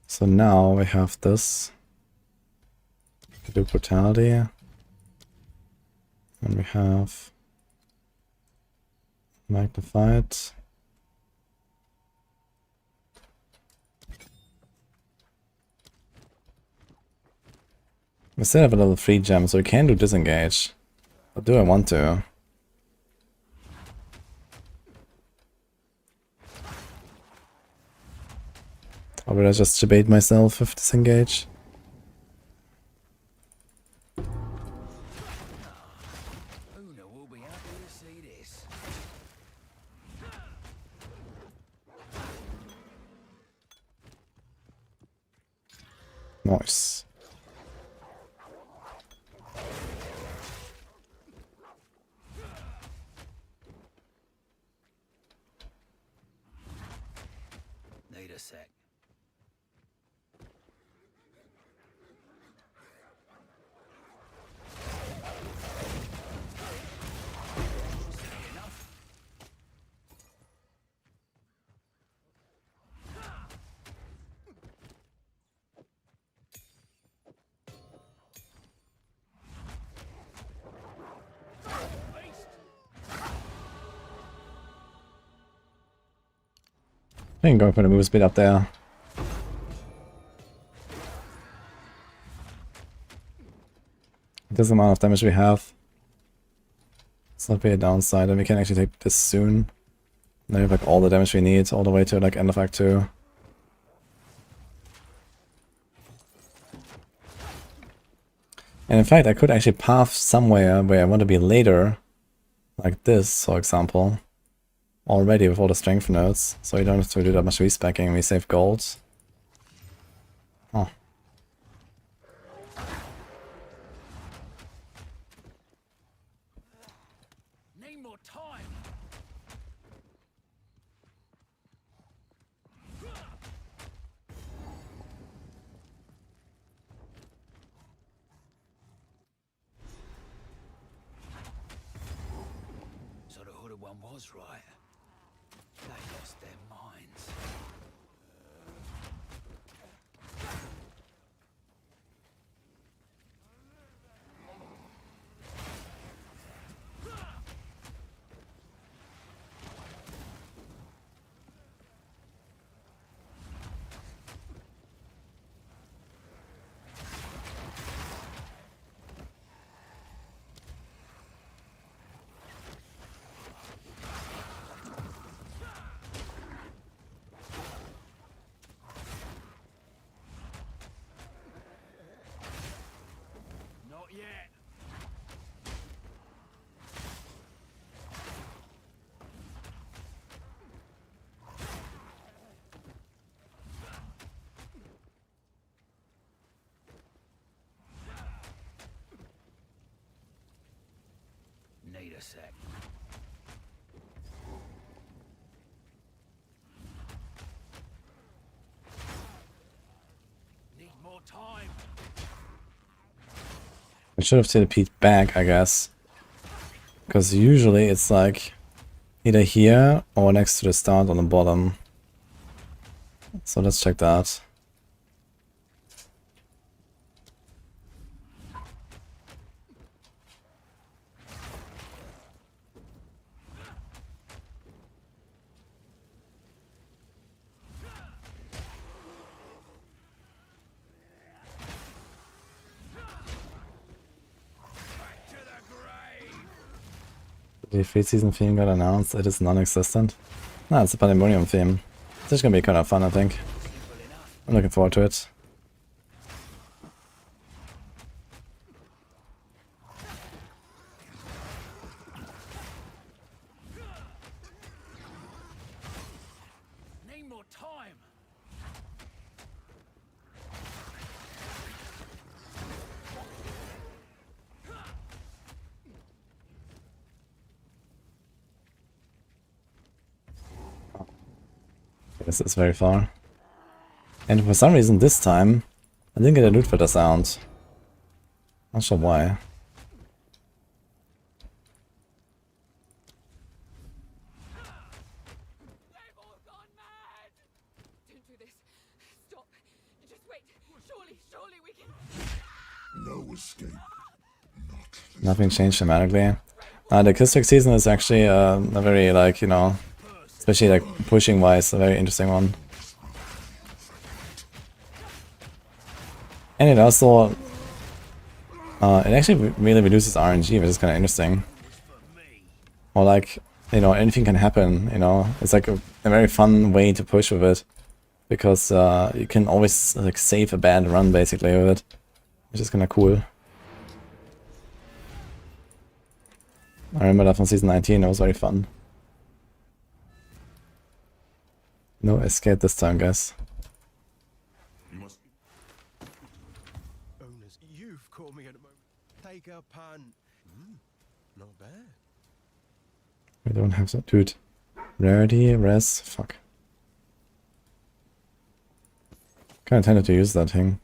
So now we have this. We do brutality. And we have magnified. We still have a level 3 gem, so we can do disengage. But do I want to? Or will I just debate myself with disengage? Rune will be happy to see this. Nice. Need a sec. I can go for the move speed up there. This amount of damage we have. It's not really a downside, and we can actually take this soon. Now we have like all the damage we need, all the way to like end of Act 2. And in fact, I could actually path somewhere where I want to be later. Like this, for example. Already with all the strength nodes, so you don't have to do that much respecking, we save gold. Oh. Need more time. So the hooded one was right. They lost their minds. Not yet. Need a sec. Need more time. I should have TP'd back, I guess. Because usually it's like either here or next to the start on the bottom. So let's check that. The defeat season theme got announced. It is non-existent. Nah, it's a Pandemonium theme. It's just gonna be kind of fun, I think. I'm looking forward to it. Need more time. This is very far. And for some reason this time, I didn't get a loot filter sound. Not sure why. They've all gone mad! Don't do this. Stop. Just wait. Surely we can... No escape. Not this. Nothing changed dramatically. The Kistic season is actually a very, like, you know, especially like pushing wise, a very interesting one. And it also, it actually really reduces RNG, which is kind of interesting. Or like, you know, anything can happen, you know. It's like a very fun way to push with it. Because you can always like save a bad run basically with it. Which is kind of cool. I remember that from season 19, it was very fun. No escape this time, guys. You must Owners, you've caught me at a moment. Take a punt. Not bad. We don't have that. Dude. Rarity, res, fuck. Kinda tempted to use that thing.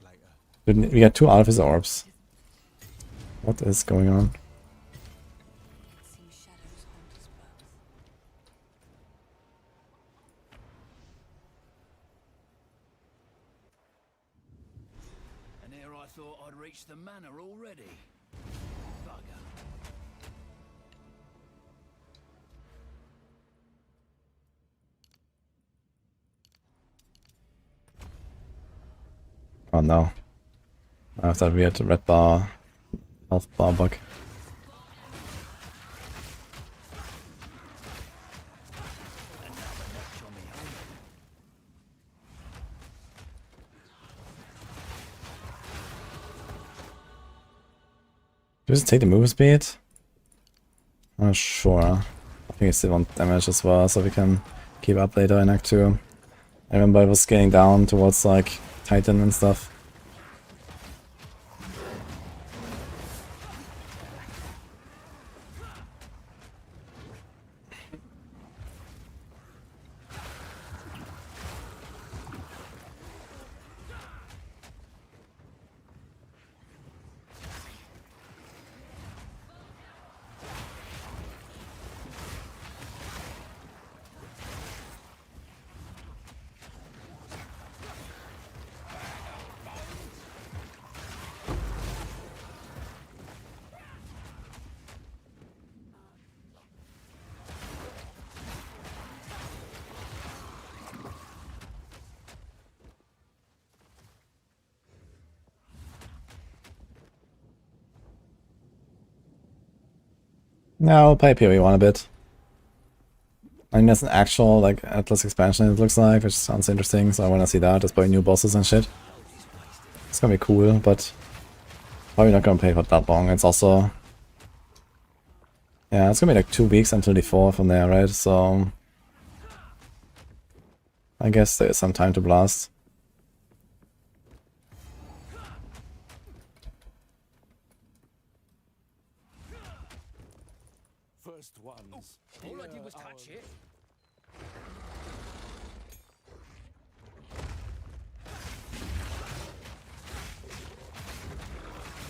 Later. Dude, we got 2 Alphys orbs. What is going on? Seem shadows haunt us both. And here I thought I'd reached the manor already. Bugger. Oh no. I have that weird red bar, health bar bug. Does it take the move speed? Not sure. I think it still wants damage as well, so we can keep up later in Act 2. I remember I was scaling down towards like Titan and stuff. No, I'll play PoE1 a bit. I mean, there's an actual, like, Atlas expansion, it looks like, which sounds interesting, so I wanna see that. There's probably new bosses and shit. It's gonna be cool, but probably not gonna play for that long. It's also... Yeah, it's gonna be like 2 weeks until the 4th from there, right? So... I guess there's some time to blast. First ones. All I did was touch it.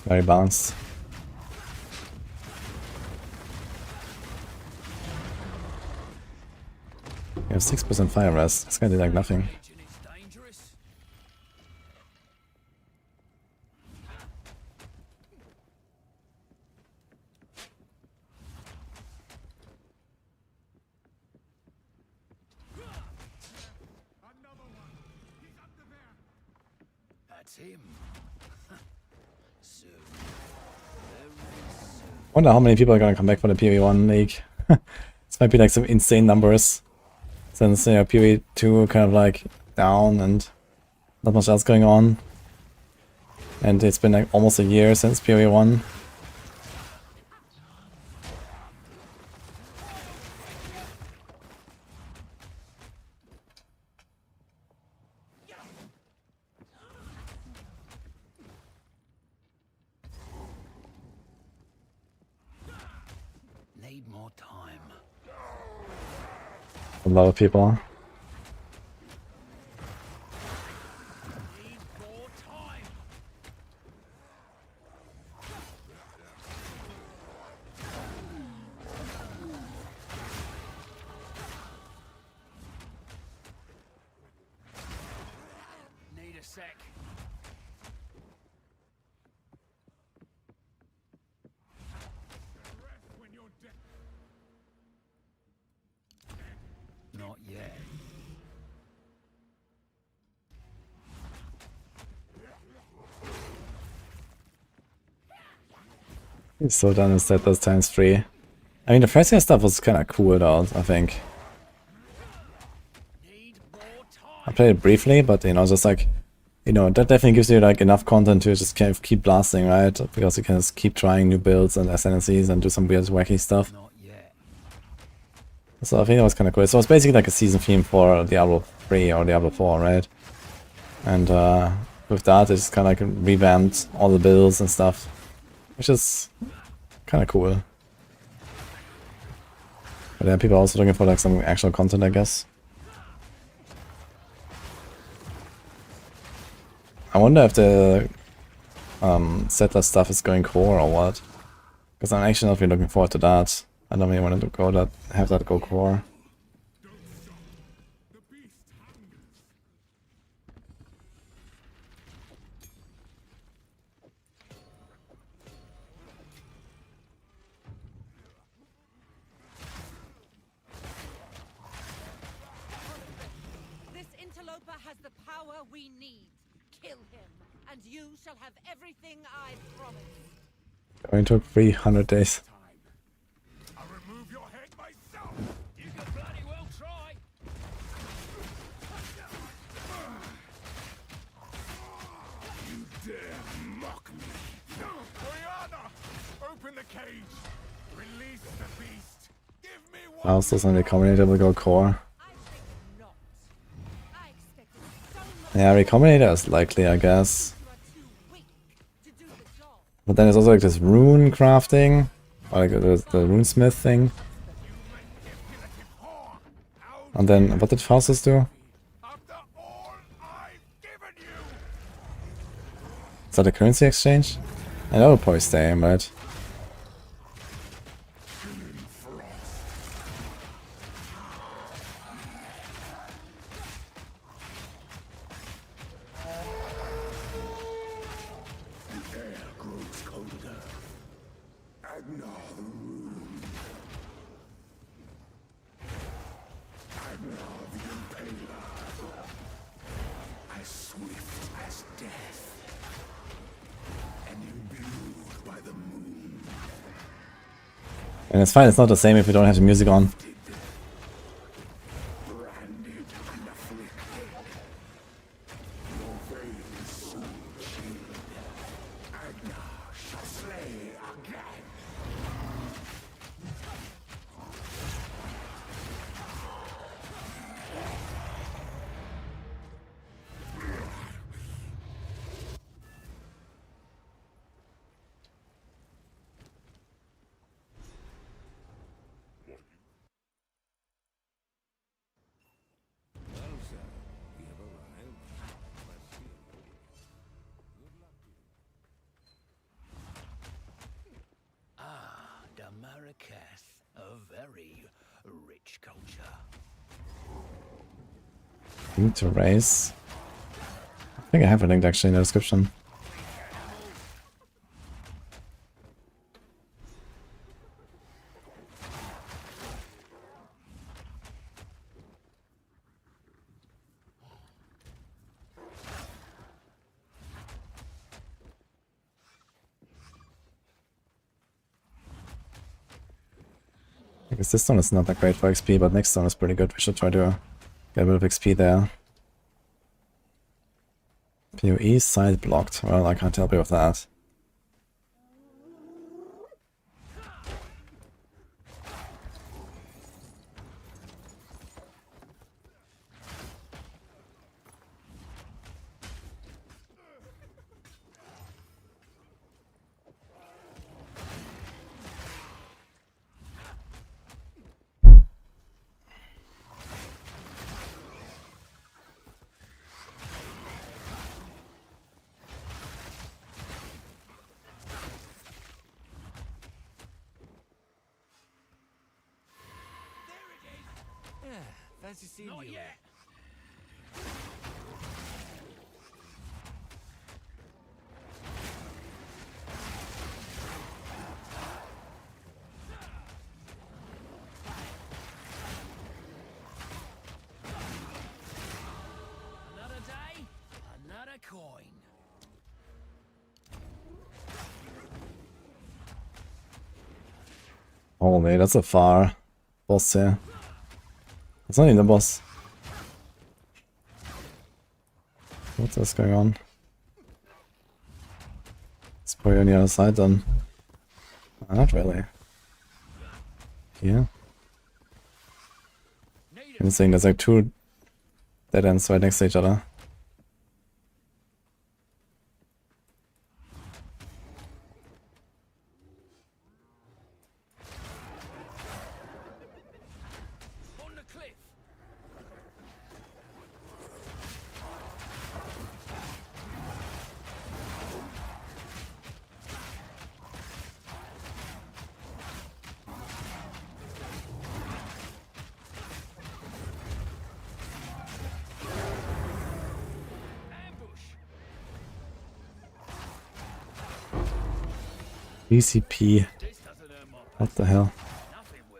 Very balanced. We have 6% fire rest. It's gonna do like nothing. It's dangerous. That's him. Soon. Wonder how many people are gonna come back for the PoE1 league. This might be like some insane numbers. Since PoE2 kind of like down and not much else going on. And it's been like almost a year since PoE1. Need more time. A lot of people. sec. Not yet. He's so done with Settlers times 3. I mean, the first year stuff was kind of cool though, I think. I played it briefly, but you know, just like, you know, that definitely gives you like enough content to just kind of keep blasting, right? Because you can just keep trying new builds and SNCs and do some weird wacky stuff. Not yet. So I think that was kind of cool. So it's basically like a season theme for Diablo 3 or Diablo 4, right? And with that, it's kind of like revamped all the builds and stuff, which is kind of cool. But yeah, people are also looking for like some actual content, I guess. I wonder if the settler stuff is going core or what. Because I'm actually not really looking forward to that. I don't really want to go that, have that go core. This interloper has the power we need. Kill him, and you shall have everything I promised. Going took 300 days. I'll remove your head myself. You can bloody well try. You dare mock me. Oriana, open the cage. Release the beast. Give me one. Also, the Recombinator will go core. I think not. I expected so much. Yeah, Recombinator is likely, I guess. You are too weak to do the job. But then there's also like this rune crafting, or like the runesmith thing. And then, what did Faustus do? After all I've given you. Is that a currency exchange? I know it'll probably stay, right? The air grows colder. Agnar the Rune. Agnar the Impaler. As swift as death. And imbued by the moon. And it's fine, it's not the same if you don't have the music on. Branded and afflicted. Your veins soon shielded. Agnar shall slay again. Damarakath, a very rich culture. Need to raise. I think I have a link actually in the description. I guess this stone is not that great for XP, but next stone is pretty good. We should try to get a bit of XP there. PoE side blocked. Well, I can't help you with that. Yeah, fancy seeing Not you. yet. Holy, that's a far boss here. It's not even the boss. What is going on? It's probably on the other side then. Not really. Here. I'm saying there's like 2 dead ends right next to each other. On the cliff. BCP. This doesn't earn my What the hell? nothing will.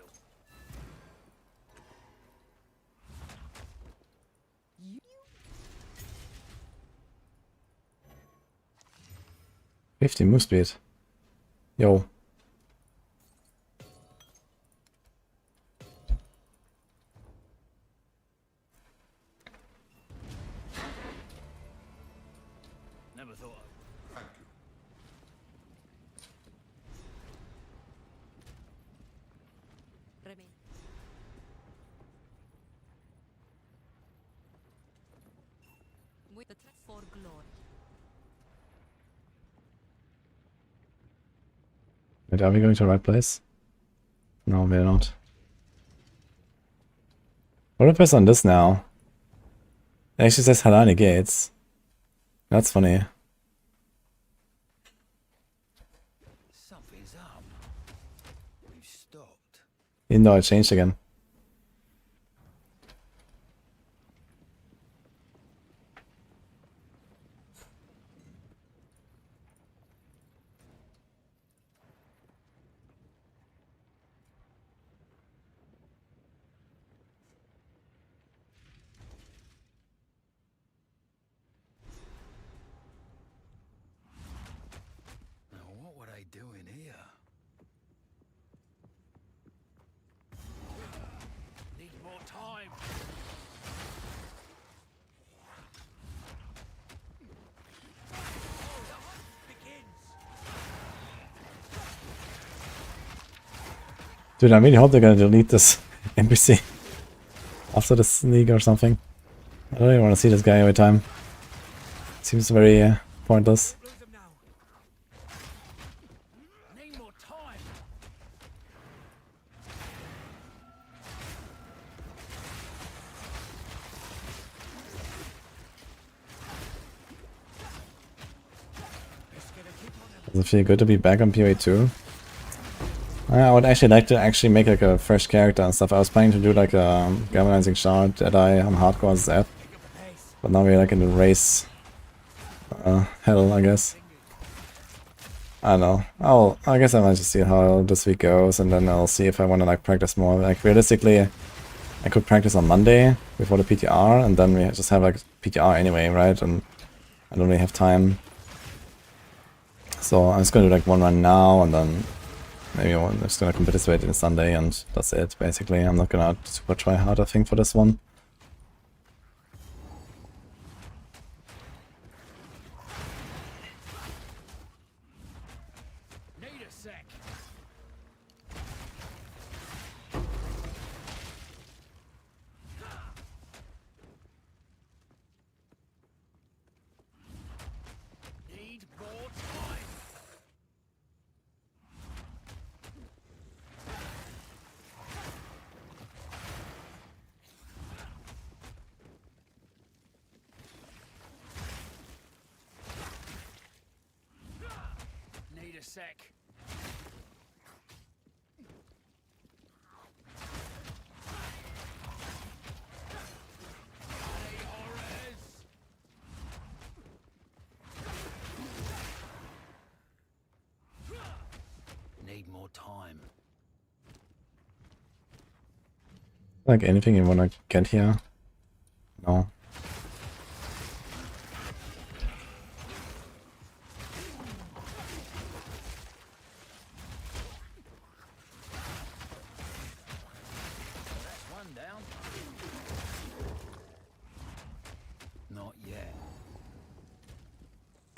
50 move speed. Yo. Never thought I'd Remain. With the for glory. Wait, are we going to the right place? No, we're not. What if I press on this now? It actually says Halani Gates. That's funny. something's up. We've stopped. Even though I changed again. Now what were they doing here? Need more time. Dude, I really hope they're gonna delete this NPC after this league or something. I don't even want to see this guy every time. Seems very pointless. Lose them now. Need more time. Does it feel good to be back on PoE 2? I would actually like to actually make like a fresh character and stuff. I was planning to do like a galvanizing shard Jedi on hardcore as F. But now we're like in the race hell, I guess. I don't know. I guess I might just see how this week goes, and then I'll see if I want to like practice more. Like realistically, I could practice on Monday before the PTR, and then we just have like PTR anyway, right? And I don't really have time. So I'm just gonna do like one run now, and then maybe I'm just gonna participate in Sunday, and that's it. Basically, I'm not gonna super try hard, I think, for this one. Need a sec. Need more time. Need a sec. Bloody horrors. Need more time. Like anything you wanna get here? No.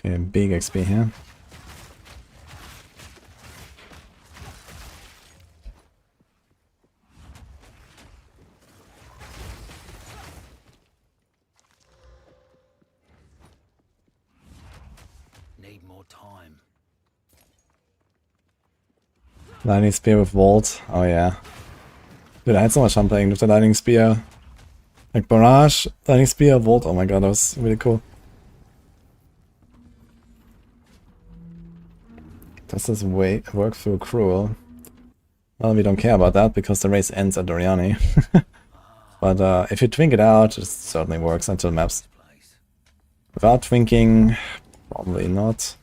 Okay, big XP here. Need more time. Lightning Spear with Vault. Oh yeah. Dude, I had so much fun playing with the Lightning Spear. Like Barrage, Lightning Spear, Vault. Oh my god, that was really cool. Does this work through Cruel? Well, we don't care about that because the race ends at Doriani. But if you twink it out, it certainly works until maps. Without twinking, probably not.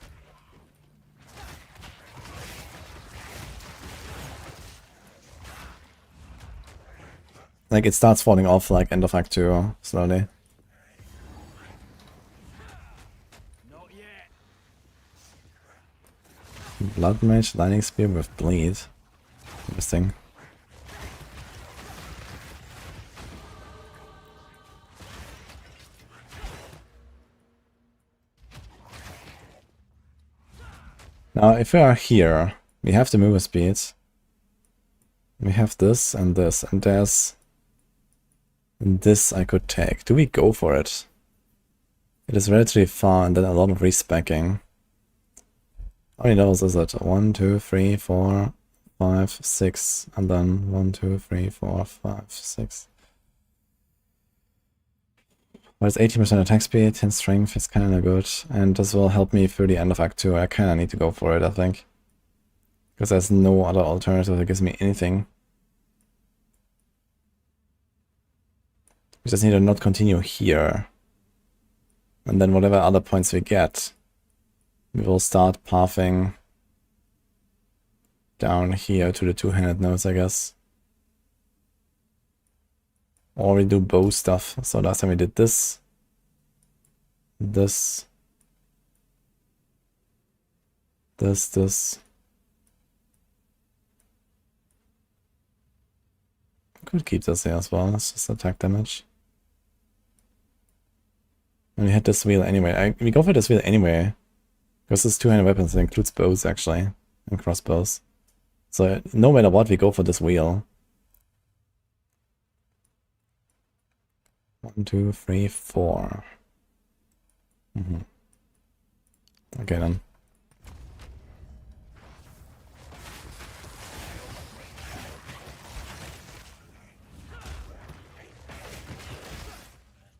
Like, it starts falling off like end of Act 2, slowly. Not yet. Blood Mage, Lightning Spear with Bleed. Interesting. Now, if we are here, we have the mover speed. We have this, and there's this I could take. Do we go for it? It is relatively far, and then a lot of respecking. How many levels is it? 1, 2, 3, 4, 5, 6, and then 1, 2, 3, 4, 5, 6. Well, it's 18% attack speed, 10 strength, it's kinda good. And this will help me through the end of Act 2. I kinda need to go for it, I think. Because there's no other alternative that gives me anything. We just need to not continue here. And then whatever other points we get, we will start pathing down here to the two-handed nodes, I guess. Or we do bow stuff. So last time we did this. This. Could keep this here as well. It's just attack damage. And we had this wheel anyway. We go for this wheel anyway. Because this two-handed weapons, it includes bows actually. And crossbows. So no matter what, we go for this wheel. 1, 2, 3, 4. Okay then.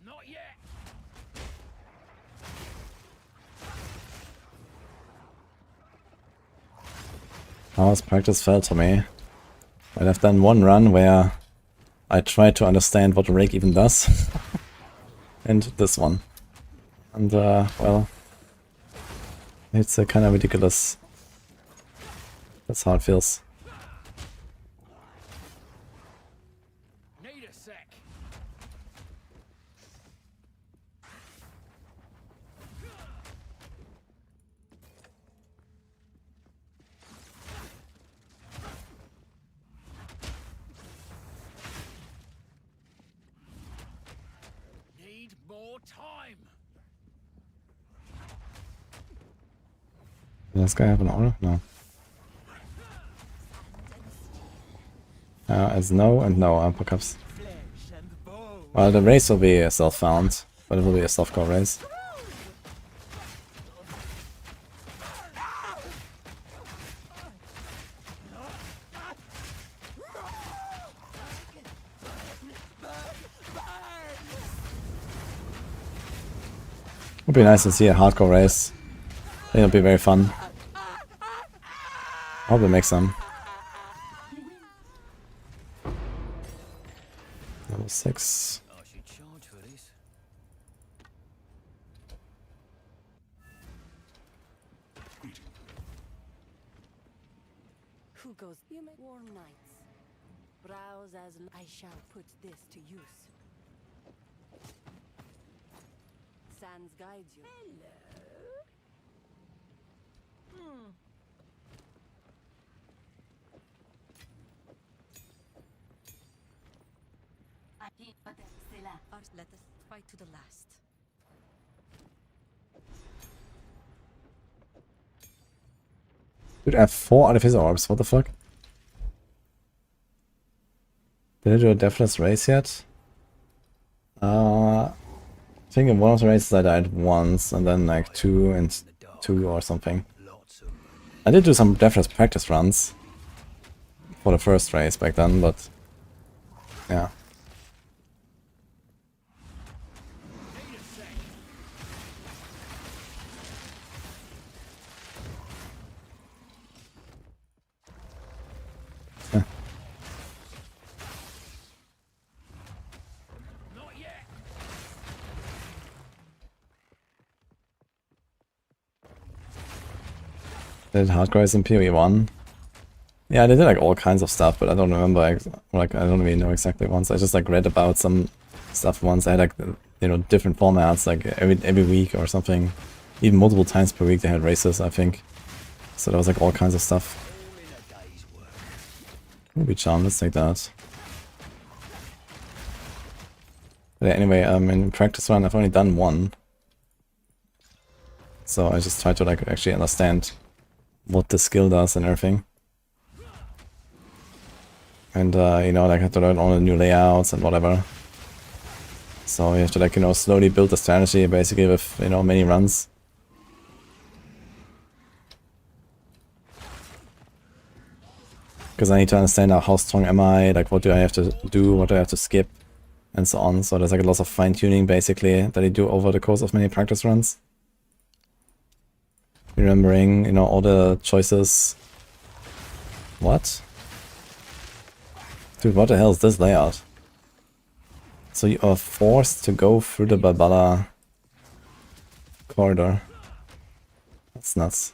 Not yet. How has practice felt to me? Well, I've done one run where I tried to understand what Rake even does. And this one. And, well, it's kind of ridiculous. That's how it feels. Need a sec. Need more time. Does this guy have an aura? No. It's no and no uppercuts. Well, the race will be self-found, but it will be a softcore race. Would be nice to see a hardcore race. I think it'll be very fun. Hope they make some. Level 6. I should charge for this. Who goes? You may warm nights. Browse as I shall put this to use. Sans guides you. Hello. Let us fight to the last. Dude, I have 4 artificer orbs, what the fuck? Did I do a deathless race yet? I think in one of the races I died once, and then like 2 and 2 or something. I did do some deathless practice runs for the first race back then, but yeah. Did Heartseeker in PoE1? Yeah, they did like all kinds of stuff, but I don't remember, like I don't really know exactly once. I just like read about some stuff once. I had like, you know, different formats, like every week or something. Even multiple times per week they had races, I think. So there was like all kinds of stuff. Ruby Charm, let's take that. But yeah, anyway, in practice run I've only done 1. So I just try to like actually understand what the skill does and everything. And you know, like I have to learn all the new layouts and whatever. So you have to like, you know, slowly build the strategy basically with, you know, many runs. Because I need to understand now how strong am I, like what do I have to do, what do I have to skip, and so on. So there's like a lot of fine tuning basically that I do over the course of many practice runs. Remembering, you know, all the choices. What? Dude, what the hell is this layout? So you are forced to go through the Balbala corridor. That's nuts.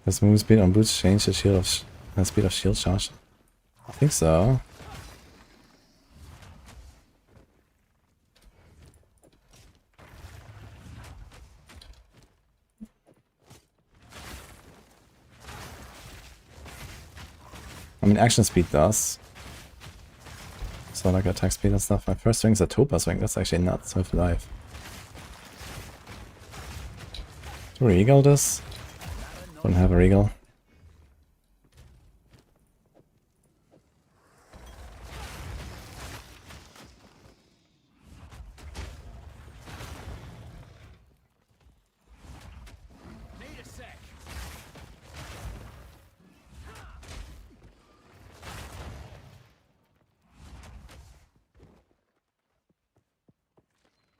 Does move speed on boots change the shield of speed of shield charge? I think so. I mean, action speed does. So like attack speed and stuff. My first swing is a Topa swing. That's actually nuts with life. Do we regal this? Don't have a regal.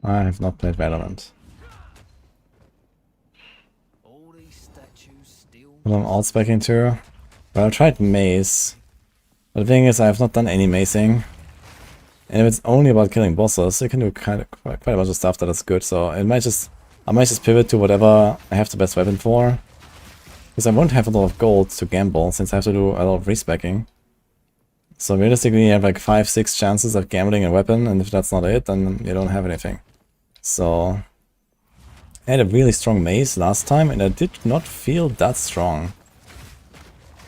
I have not played Valorant. But I'm alt specking too. Well, I tried maze. But the thing is, I have not done any mazing. And if it's only about killing bosses, you can do quite a bunch of stuff that is good. So I might just pivot to whatever I have the best weapon for. Because I won't have a lot of gold to gamble, since I have to do a lot of respecking. So realistically, you have like 5-6 chances of gambling a weapon, and if that's not it, then you don't have anything. So I had a really strong mace last time, and I did not feel that strong.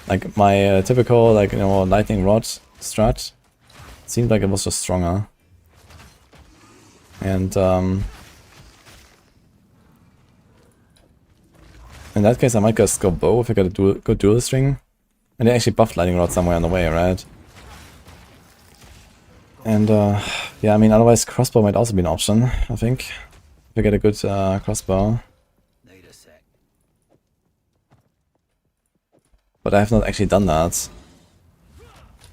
Like my typical, like, you know, lightning rod strat seemed like it was just stronger. And in that case, I might just go bow if I got a good dual string. And they actually buffed lightning rod somewhere on the way, right? And yeah, I mean, otherwise crossbow might also be an option, I think. If I get a good crossbow. But I have not actually done that.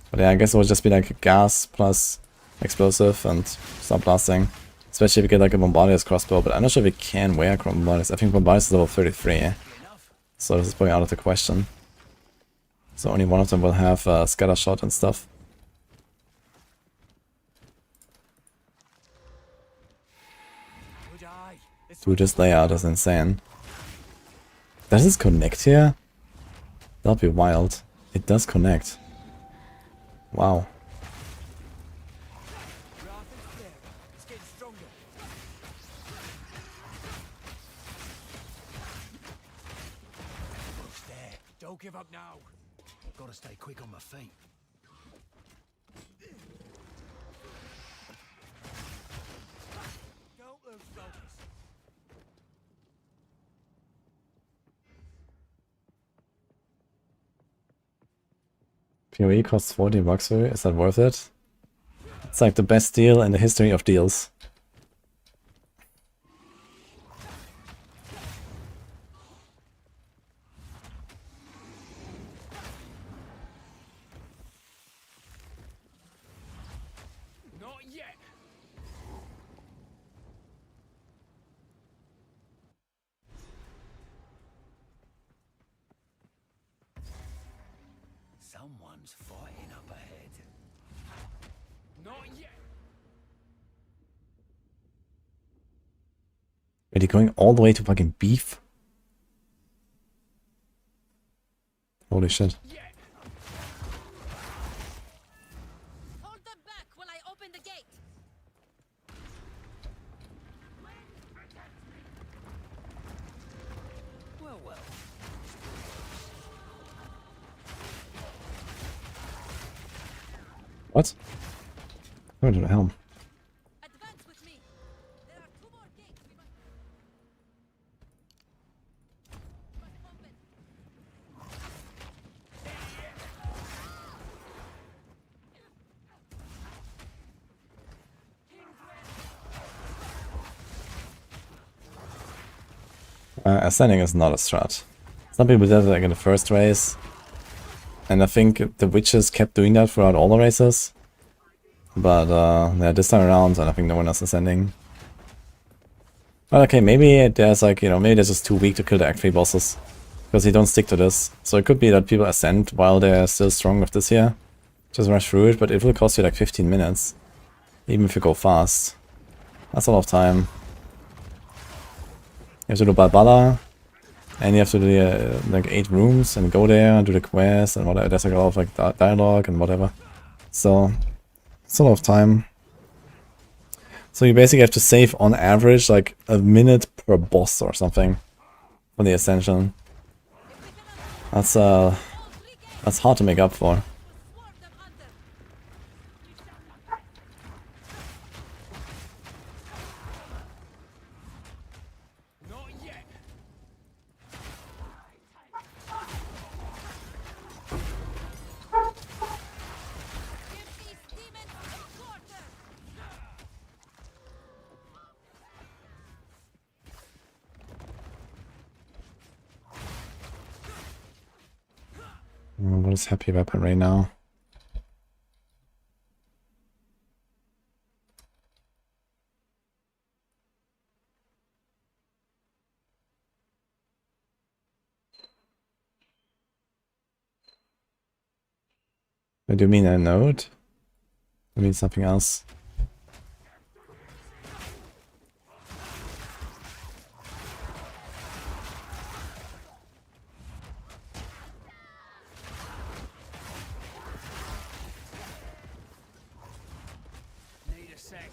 But yeah, I guess it would just be like gas plus explosive and start blasting. Especially if you get like a Bombardier's crossbow, but I'm not sure if we can wear Bombardier's. I think Bombardier's is level 33. So this is probably out of the question. So only one of them will have scatter shot and stuff. Dude, this layout is insane. Does this connect here? That'll be wild. It does connect. Wow. Don't give up now. Gotta stay quick on my feet. Don't lose focus. PoE costs 40 bucks. Is that worth it? It's like the best deal in the history of deals. Not yet. Someone's fighting up ahead. Not yet. Are they going all the way to fucking beef? Holy shit. Yet. Hold them back while I open the gate. Well, well. What? Where to the helm? Advance with me. There are 2 more gates we must open. Ascending is not a strat. Some people did it like in the first race. And I think the witches kept doing that throughout all the races. But yeah, this time around, I think no one else is ascending. Well, okay, maybe there's like, you know, maybe they're just too weak to kill the Act 3 bosses. Because they don't stick to this. So it could be that people ascend while they're still strong with this here. Just rush through it, but it will cost you like 15 minutes. Even if you go fast. That's a lot of time. You have to do Balbala, and you have to do like 8 rooms and go there and do the quest and whatever. There's like a lot of like dialogue and whatever. So it's a lot of time. So you basically have to save on average like a minute per boss or something for the ascension. That's hard to make up for. Swarm them under. Not yet. Give these demons a quarter. What is happy weapon right now? Do you mean a node? I mean something else. Need a sec.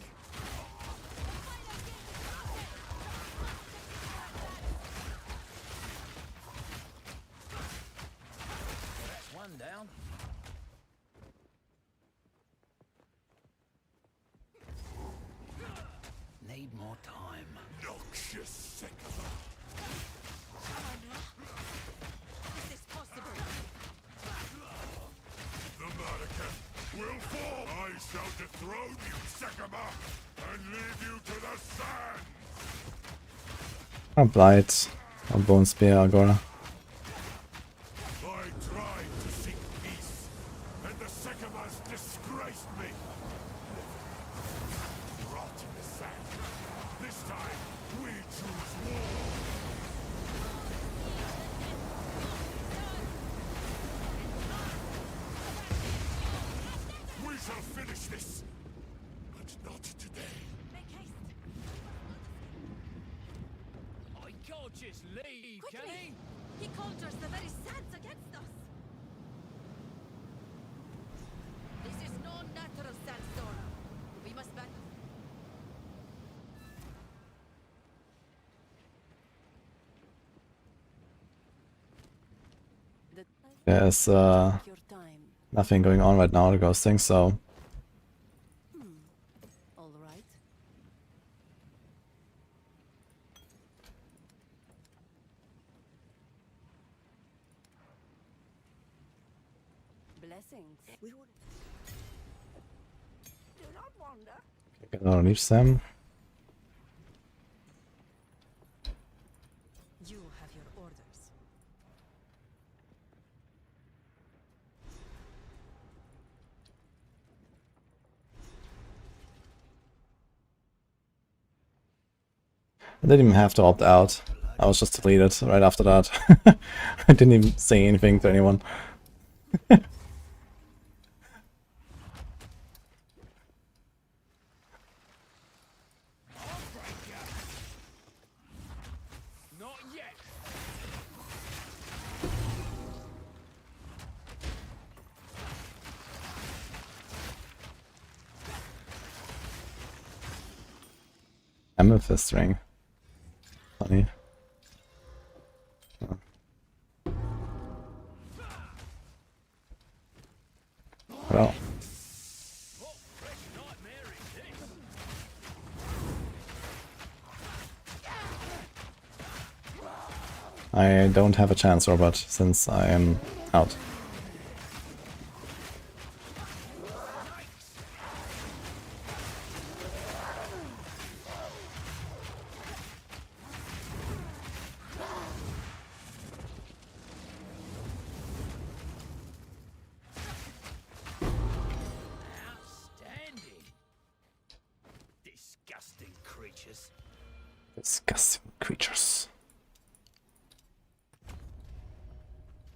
That's one down. Need more time. Noxious Sycamore. Is this possible? The Mannequin will fall. I shall dethrone you, Sycamore, and leave you to the sand. A Blight, a Bone Spear, Agora. I tried to seek peace, and the Sycamores disgraced me. Rot in the sand. This time, we choose war. We shall finish this, but not today. Make haste. I can't just leave, can Quickly. he? He conjures the very sands against us. This is no natural sandstorm. We must battle. The There's Your time. nothing going on right now, the ghosting, so All right. Blessings. We would do not wander. I can reach them. You have your orders. I didn't even have to opt out. I was just deleted right after that. I didn't even say anything to anyone. Not yet. Amethyst ring. Funny. Oh. Well. I don't have a chance, Robert, since I am out. Outstanding. Disgusting creatures. Disgusting creatures.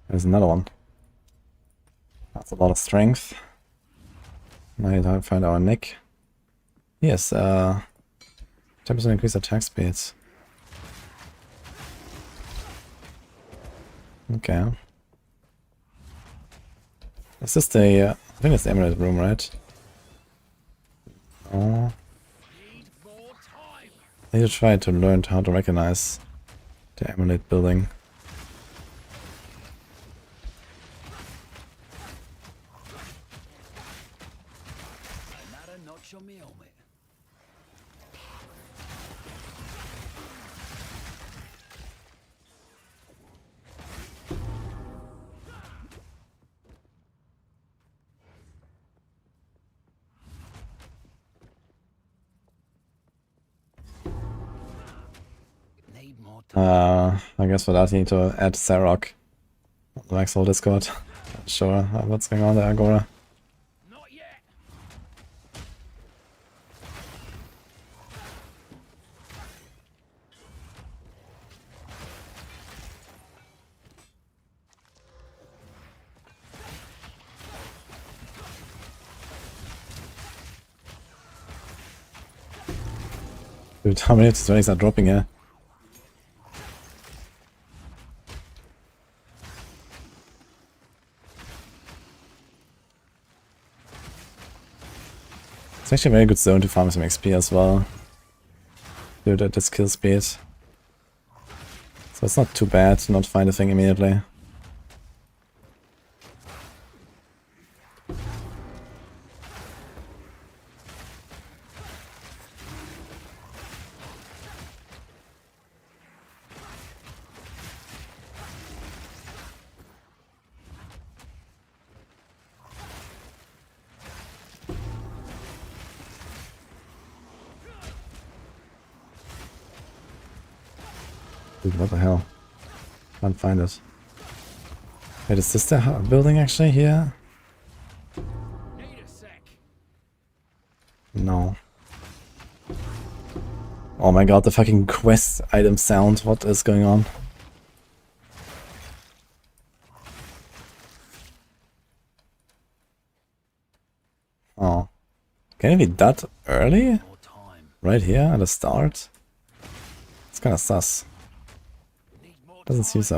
There's another one. That's a lot of strength. Now you don't find our Nick. Yes, 10% increase attack speeds. Okay. Is this the, I think it's the Emerald room, right? Oh. I need to try to learn how to recognize the Emerald building. Another notch on me helmet. Need more time. I guess for that you need to add Sorc on the Exile Discord. Not sure what's going on there, Agora. Not yet. Dude, how many tutorials are dropping here? It's actually a very good zone to farm some XP as well. Dude, at this kill speed. So it's not too bad to not find a thing immediately. Dude, what the hell? Can't find it. Wait, is this the building actually here? Need a sec. No. Oh my god, the fucking quest item sound. What is going on? Oh. Can it be that early? More time. Right here at the start? It's kinda sus. Need more Doesn't seem so.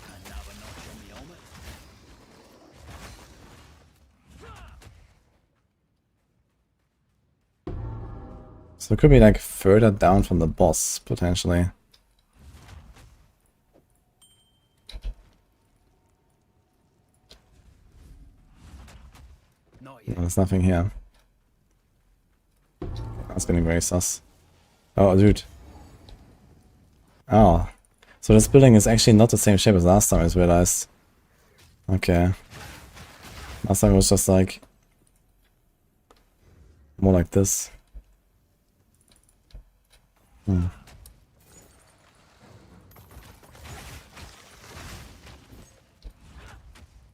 Another notch on me helmet. So it could be like further down from the boss, potentially. Not No, yet. there's nothing here. That's getting very sus. Oh, dude. Oh. So this building is actually not the same shape as last time, I just realized. Okay. Last time it was just like... more like this. Hmm.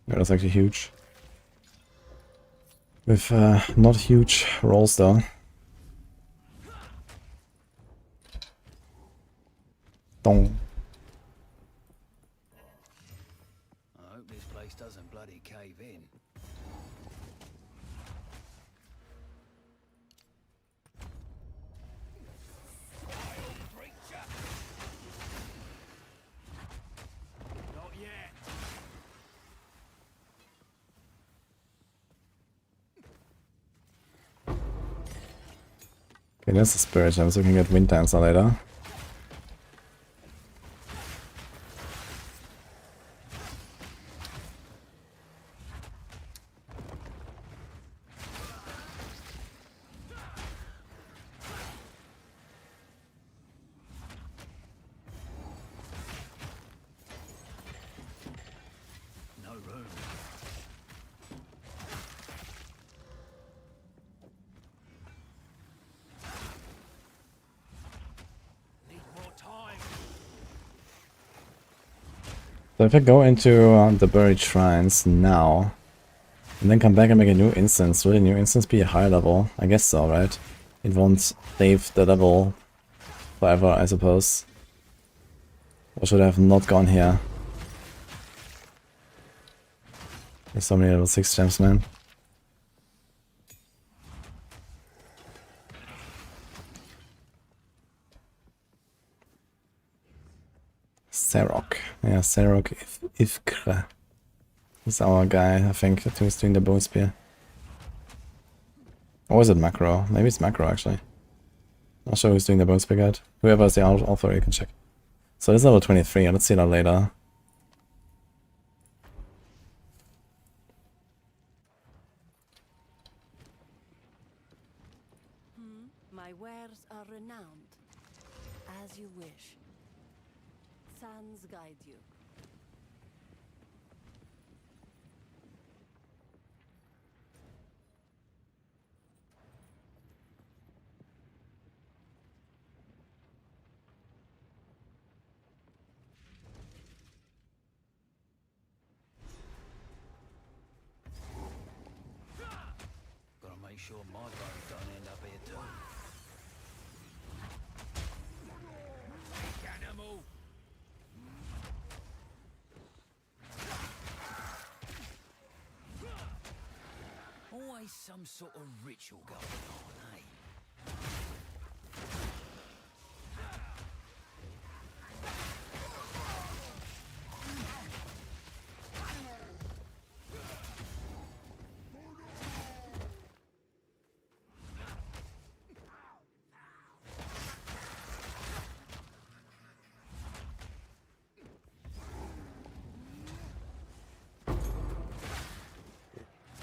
Yeah, that's actually huge. With not huge rolls though. Dong. I hope this place doesn't bloody cave in. Not yet. Okay, that's the spirit. I was looking at Wind Dancer later. No room. Need more time. So if I go into the buried shrines now, and then come back and make a new instance, will the new instance be a higher level? I guess so, right? It won't save the level forever, I suppose. Or should I have not gone here? There's so many level 6 gems, man. Sorc. Yeah, Sorc Ifkra. He's our guy, I think, who's doing the bone spear. Or is it macro? Maybe it's macro, actually. Not sure who's doing the bone spear guide. Whoever is the author, you can check. So this is level 23, let's see that later. My wares are renowned. As you wish. Sands guide you. Gotta make sure my bones don't end up here too. Animal. Always some sort of ritual going on, eh?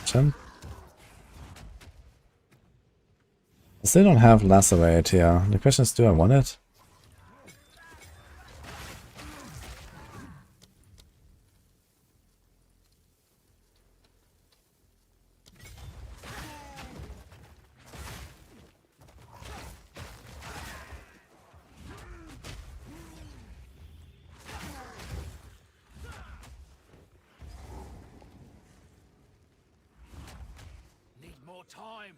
Gem. I still don't have Lacerate here. The question is, do I want it? Need more time.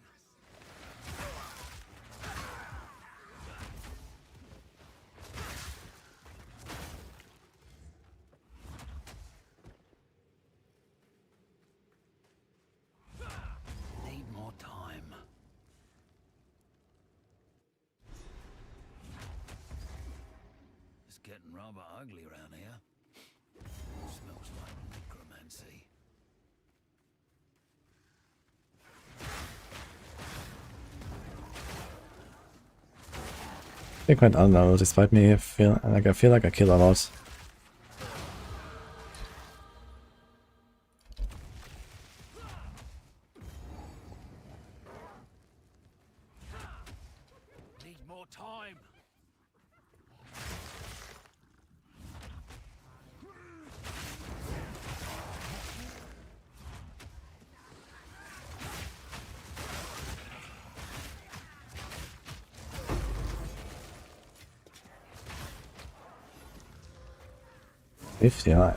Need more time. It's getting rather ugly around here. Smells like necromancy. They're quite unknown, despite me feel like I kill a lot. Need more time. Yeah.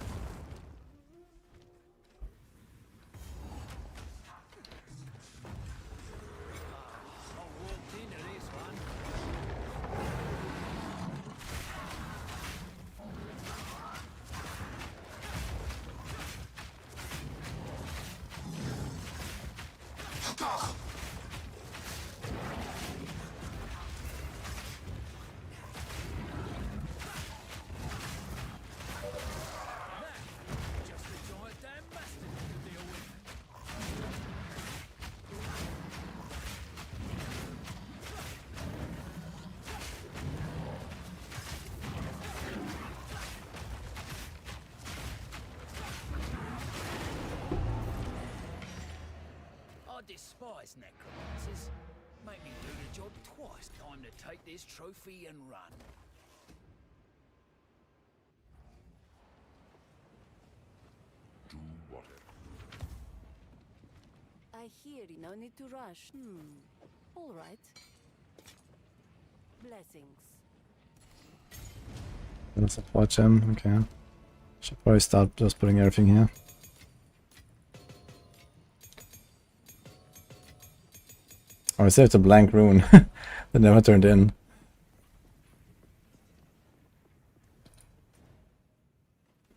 I despise necromancers. Make me do the job twice. Time to take this trophy and run. Do whatever. I hear you no need to rush. All right. Blessings. Gonna support gem, okay. Should probably start just putting everything here. Oh, I saved a blank rune that never turned in.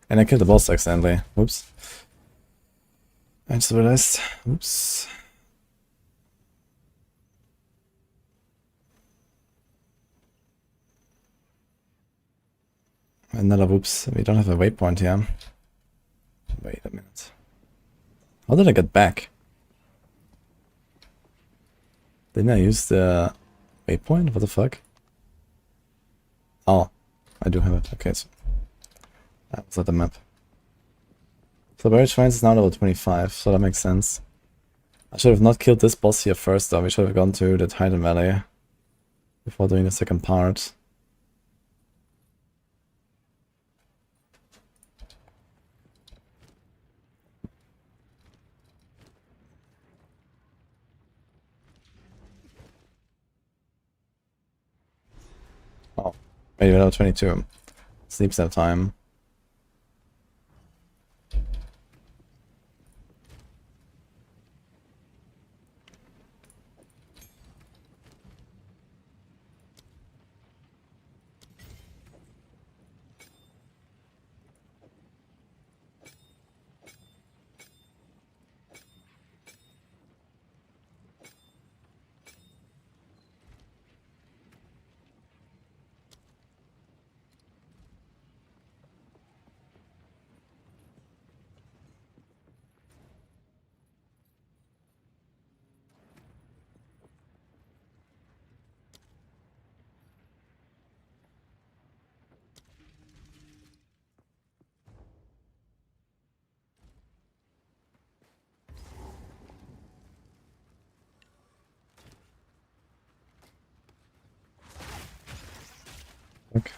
And I killed the boss accidentally. Whoops. I just realized. Oops. Another whoops. We don't have a waypoint here. Wait a minute. How did I get back? Didn't I use the waypoint? What the fuck? Oh, I do have it. Okay, so that was at the map. So Barrage Finds is now level 25, so that makes sense. I should have not killed this boss here first though. We should have gone to the Titan Valley before doing the second part. Oh, maybe level 22. Sleep that time. Okay.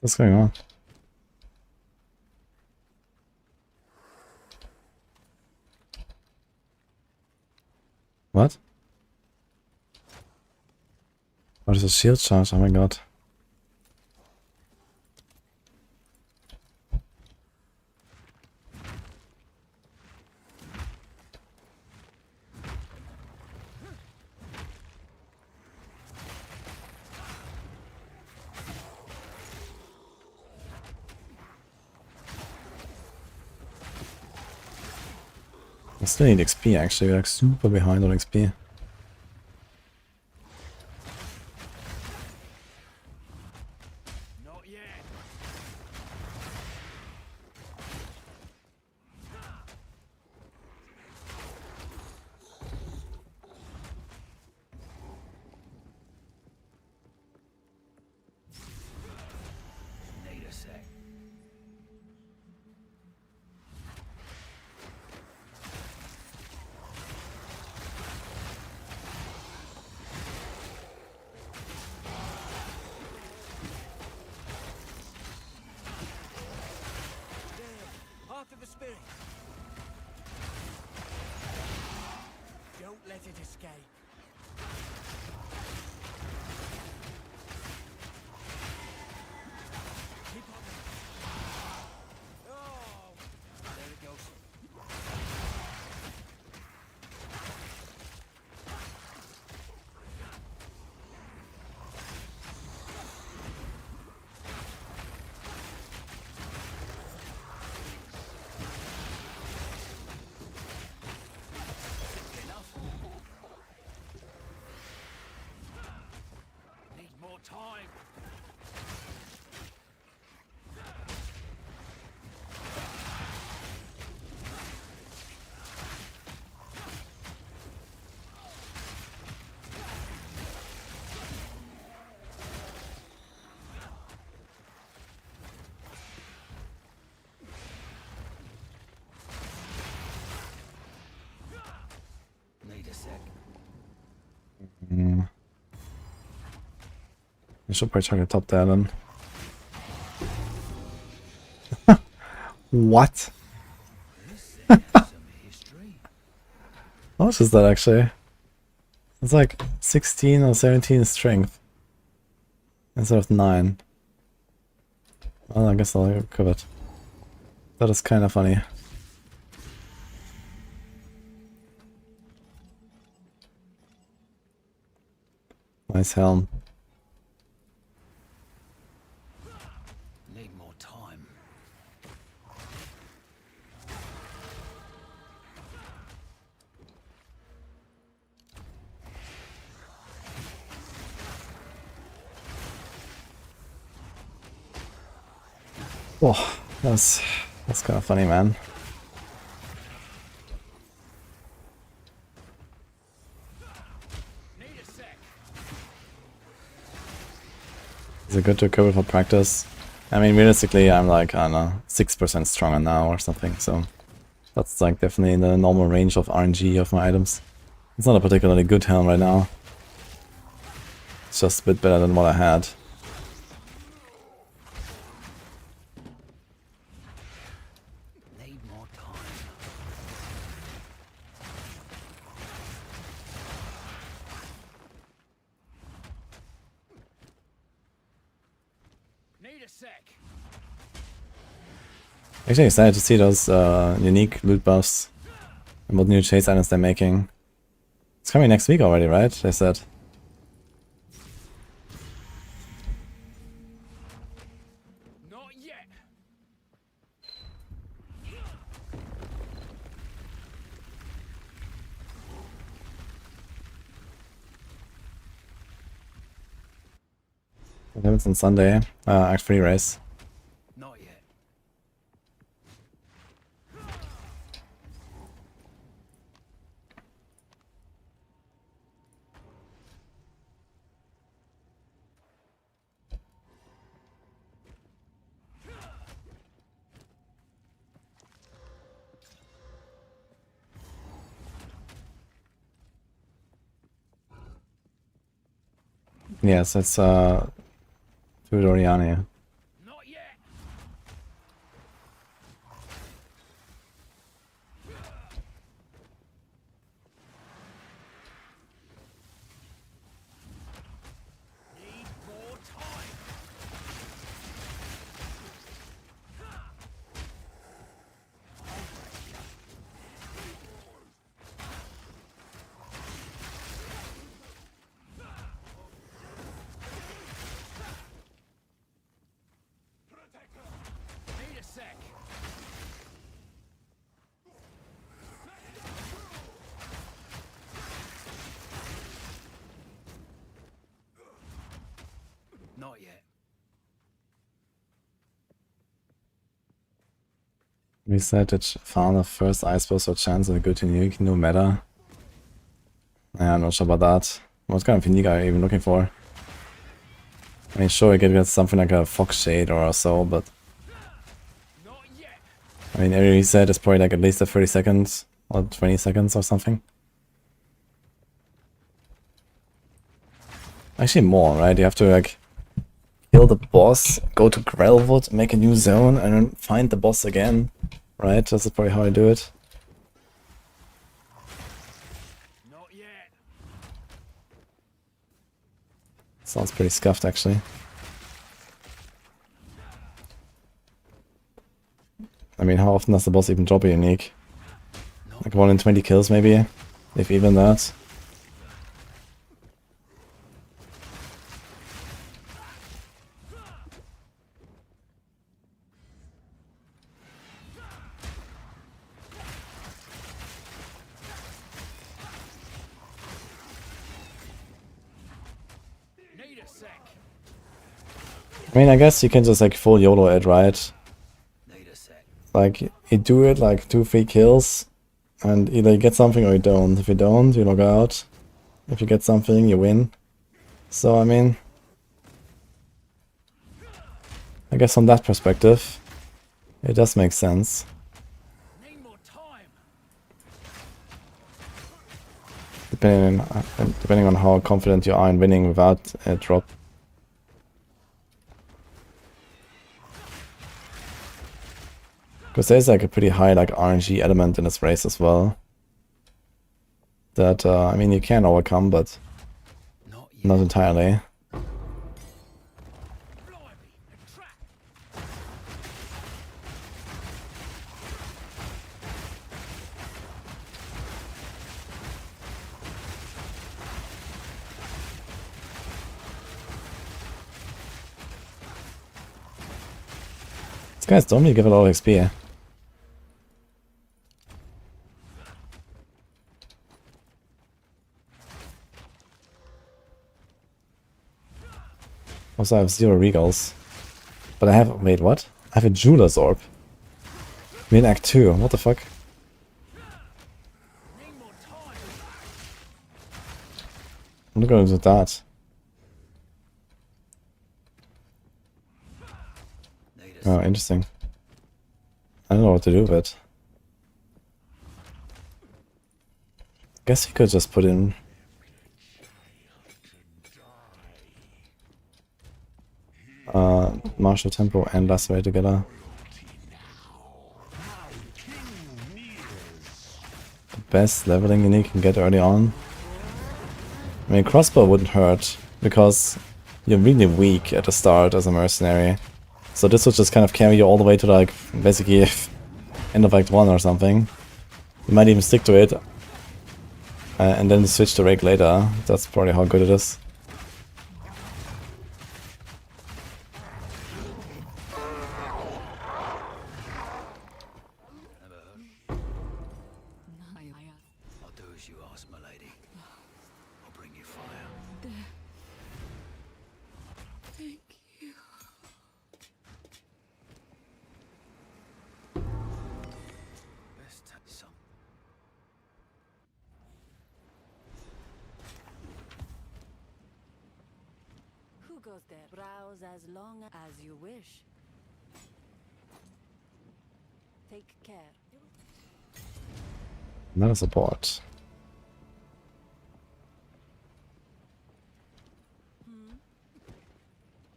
What's going on? What? What is a shield charge? Oh my god. I still need XP actually, we're like super behind on XP. Not yet. You should probably target top there then. What? How much is that actually? It's like 16 or 17 strength instead of 9. Well, I guess I'll equip it. That is kind of funny. Nice helm. Need more time. Oh, that's kind of funny, man. Is it good to equip it for practice? I mean, realistically, I'm like, I don't know, 6% stronger now or something, so that's like definitely in the normal range of RNG of my items. It's not a particularly good helm right now. It's just a bit better than what I had. Need more time. Need a sec. Actually excited to see those unique loot buffs and what new chase items they're making. It's coming next week already, right? They said. Not yet. What happens on Sunday? Act 3 race. Not yet. Yes, it's Druid Oriana. Not yet. Need more time. Need a sec. Not yet. We said that found the first ice burst or chance of a good unique new meta. Yeah, I'm not sure about that. What kind of unique are you even looking for? I mean, sure, you could get something like a Fox Shade or so, but Not yet. I mean, every reset is probably like at least a 30 seconds or 20 seconds or something. Actually more, right? You have to like kill the boss, go to Gravelwood, make a new zone, and then find the boss again, right? That's probably how I do it. Not yet. Sounds pretty scuffed, actually. I mean, how often does the boss even drop a unique? Like 1 in 20 kills, maybe? If even that. Need a sec. I mean, I guess you can just like full YOLO it, right? Need a sec. Like, you do it like 2-3 kills, and either you get something or you don't. If you don't, you log out. If you get something, you win. So, I mean, I guess from that perspective, it does make sense. Need more time. Depending on how confident you are in winning without a drop. Because there's like a pretty high like RNG element in this race as well. That, I mean, you can overcome, but not entirely. These guys don't really give a lot of XP. Also, I have 0 regals. But I have... Wait, what? I have a jeweler's orb. In Act 2. What the fuck? I'm not going to do that. Oh, interesting. I don't know what to do with it. Guess we could just put in... Martial Tempo and Lacerate together. The best leveling you can get early on. I mean, crossbow wouldn't hurt, because you're really weak at the start as a mercenary. So this would just kind of carry you all the way to like, basically, end of Act 1 or something. You might even stick to it, and then switch to Rake later. That's probably how good it is. I'll do as you ask, my lady. I'll bring you fire. Thank you. Let's take some. Who goes there? Browse as long as you wish. Take care. Another support.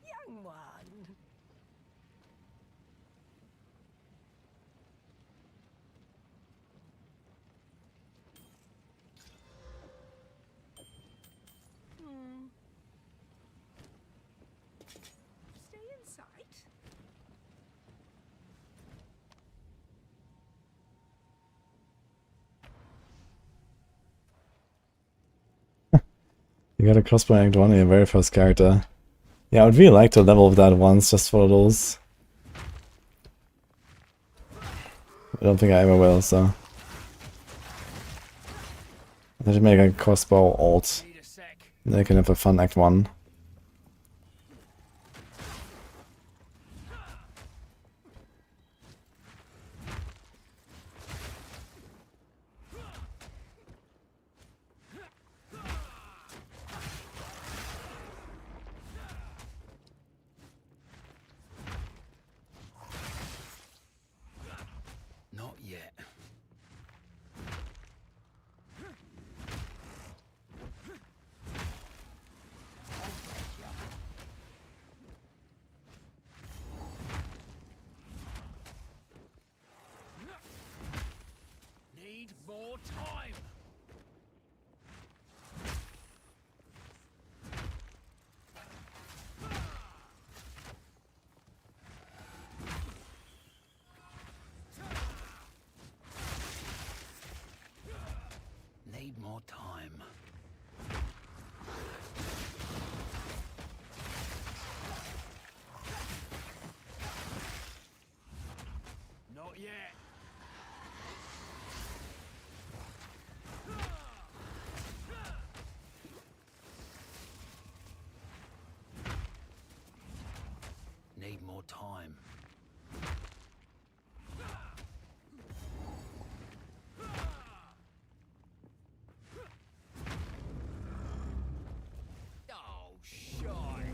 Young one. Stay in sight. You got a crossbow in Act 1 in your very first character. Yeah, I would really like to level that once, just for those. I don't think I ever will, so... I should make a crossbow alt. Then I can have a fun Act 1. Not yet. Need more time. Need more time. Not yet. Need more time. Oh, shite.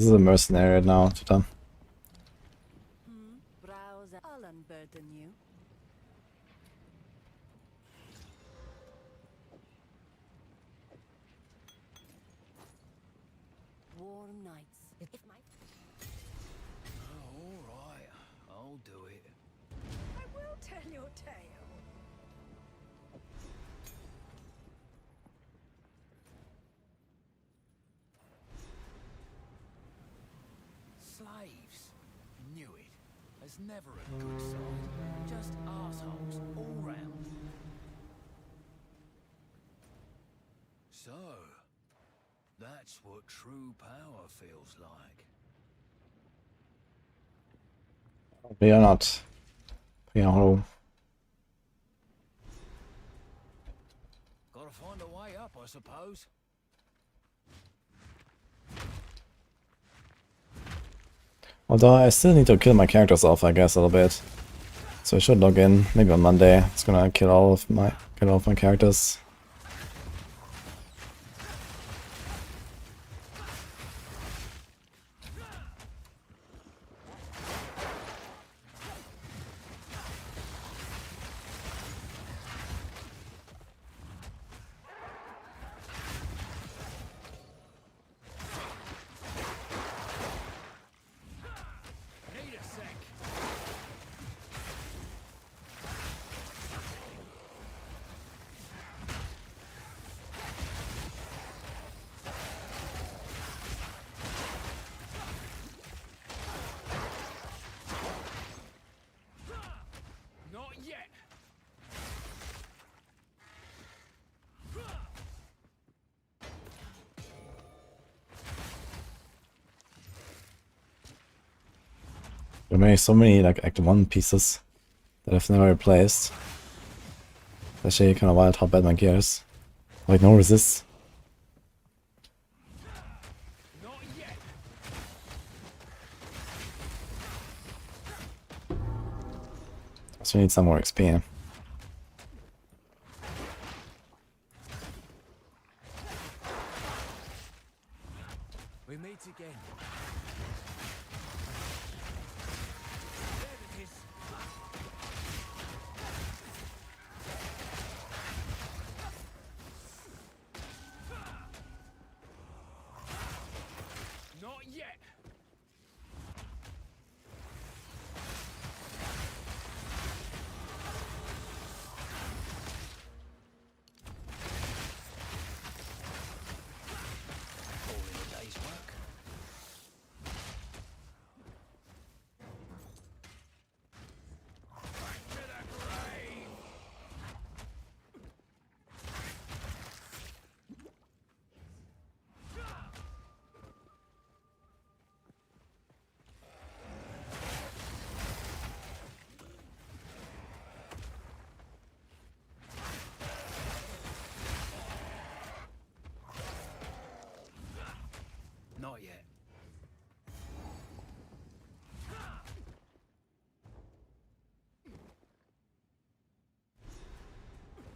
This is a mercenary right now, Twitter. Browse. I'll unburden you. Warm nights. If my Oh, all right. I'll do it. I will tell your tale. Slaves. Knew it. There's never a good side. Just arseholes all round. So, that's what true power feels like. We are not. We are hollow. Gotta find a way up, I suppose. Although I still need to kill my characters off, I guess, a little bit. So I should log in. Maybe on Monday. It's gonna kill all of my characters. Need a sec. Not yet. There are so many like Act 1 pieces that I've never replaced. It's actually kind of wild how bad my gear is. Like no resist. Not yet. So we need some more XP. We meet again. There it is. Not yet. All in a day's work. Back to the grave. Not yet.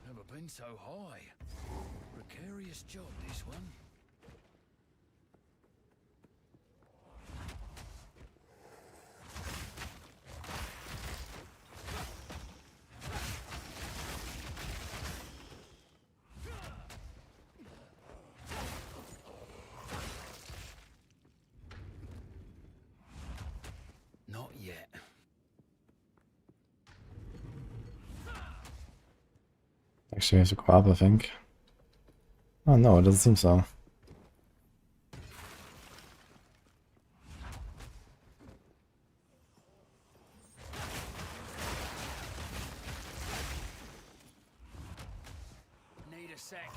Never been so high. Precarious job, this one. Not yet. Actually, I have to go up, I think. Oh no, it doesn't seem so. Need a sec.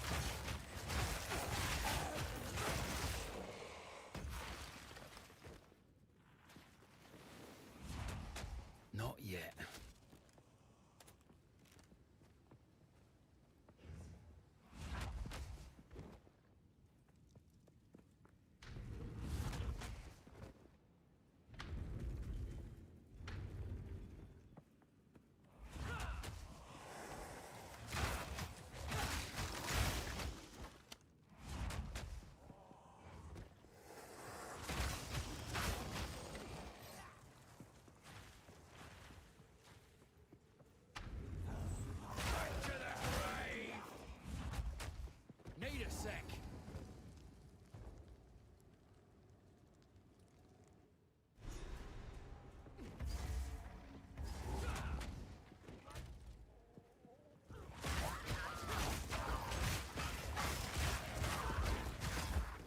Not yet.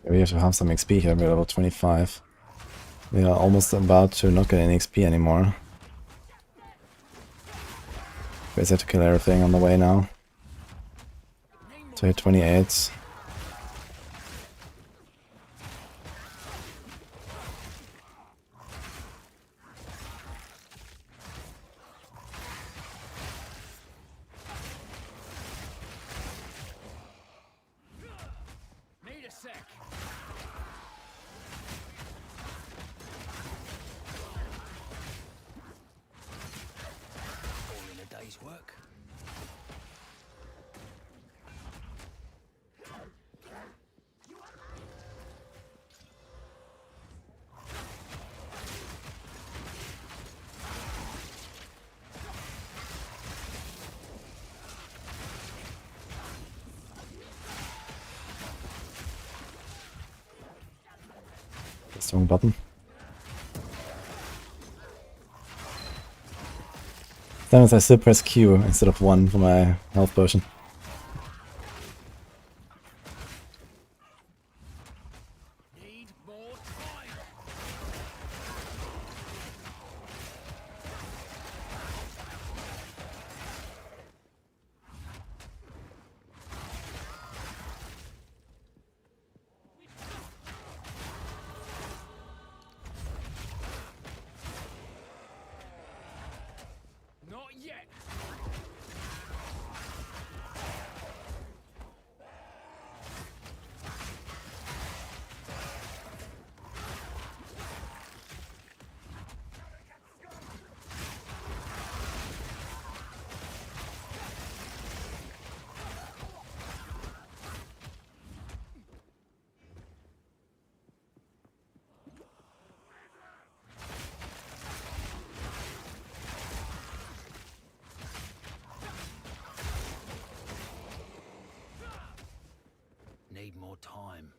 We have to have some XP here, we're level 25. We are almost about to not get any XP anymore. We just have to kill everything on the way now. To hit 28. Need a sec. All in a day's work. That's the wrong button. Sometimes I still press Q instead of 1 for my health potion. Need more time. Not yet. Need more time.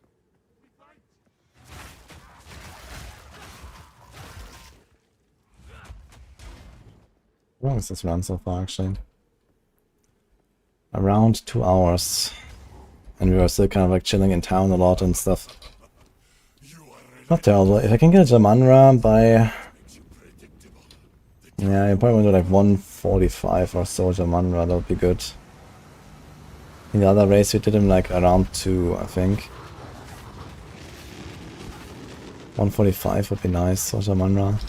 How long is this run so far, actually? Around 2 hours. And we were still kind of like chilling in town a lot and stuff. Not terrible. If I can get a Jamanra by... Yeah, you probably want to do like 145 or so Jamanra, that would be good. In the other race we did him like around 2, I think. 145 would be nice for Jamanra.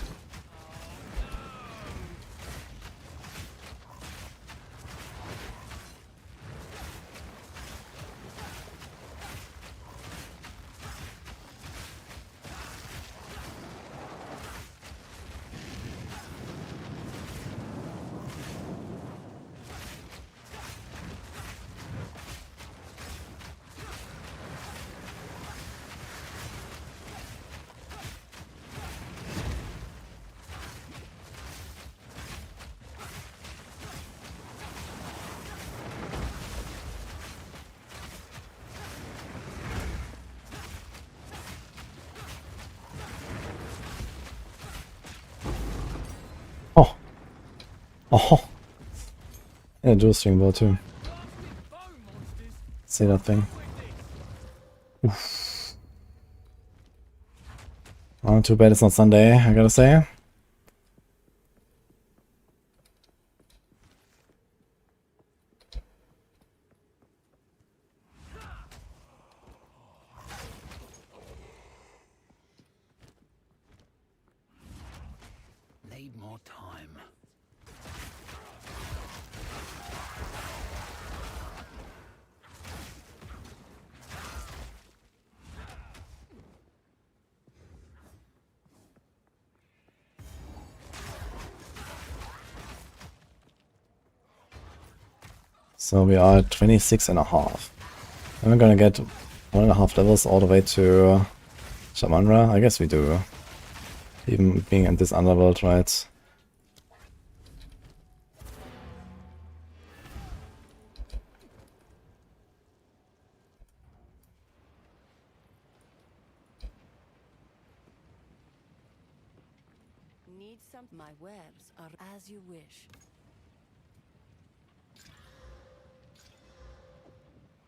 Oh! Yeah, dual string ball too. See that thing? Oof. Oh, too bad it's not Sunday, I gotta say. Need more time. So we are at 26.5. Am I gonna get 1.5 levels all the way to Shamanra? I guess we do. Even being in this underworld, right? Need some? My webs are as you wish.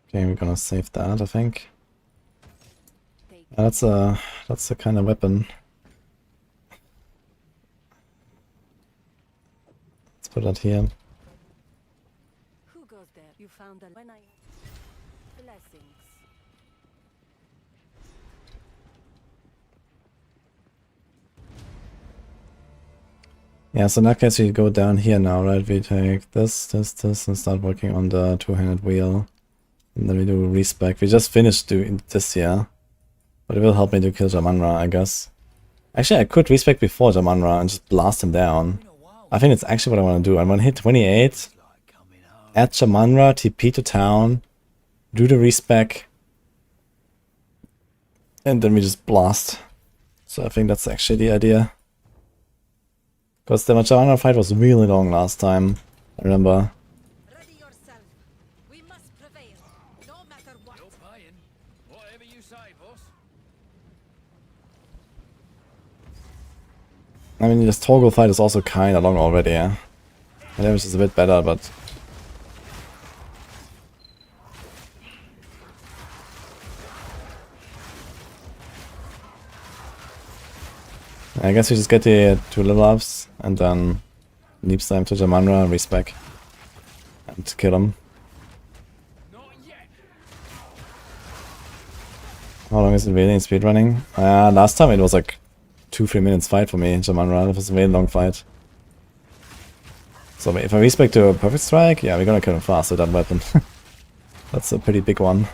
Okay, we're gonna save that, I think. That's the kind of weapon. Let's put that here. Who goes there? You found a when I blessings. Yeah, so in that case we go down here now, right? We take this, this, and start working on the two-handed wheel. And then we do respec. We just finished doing this here. But it will help me to kill Jamanra, I guess. Actually, I could respec before Jamanra and just blast him down. I think it's actually what I want to do. I want to hit 28, add Jamanra, TP to town, do the respec, and then we just blast. So I think that's actually the idea. Because the Jamanra fight was really long last time, I remember. Ready yourself. We must prevail, no matter what. You're paying. Whatever you say, boss. I mean, this toggle fight is also kinda long already, yeah. The damage is a bit better, but... I guess we just get the 2 level ups, and then leap time to Jamanra, respec, and kill him. How long is it really in speedrunning? Last time it was like 2-3 minutes fight for me in Jamanra. It was a very long fight. So if I respec to a perfect strike, yeah, we're gonna kill him fast with that weapon. That's a pretty big one.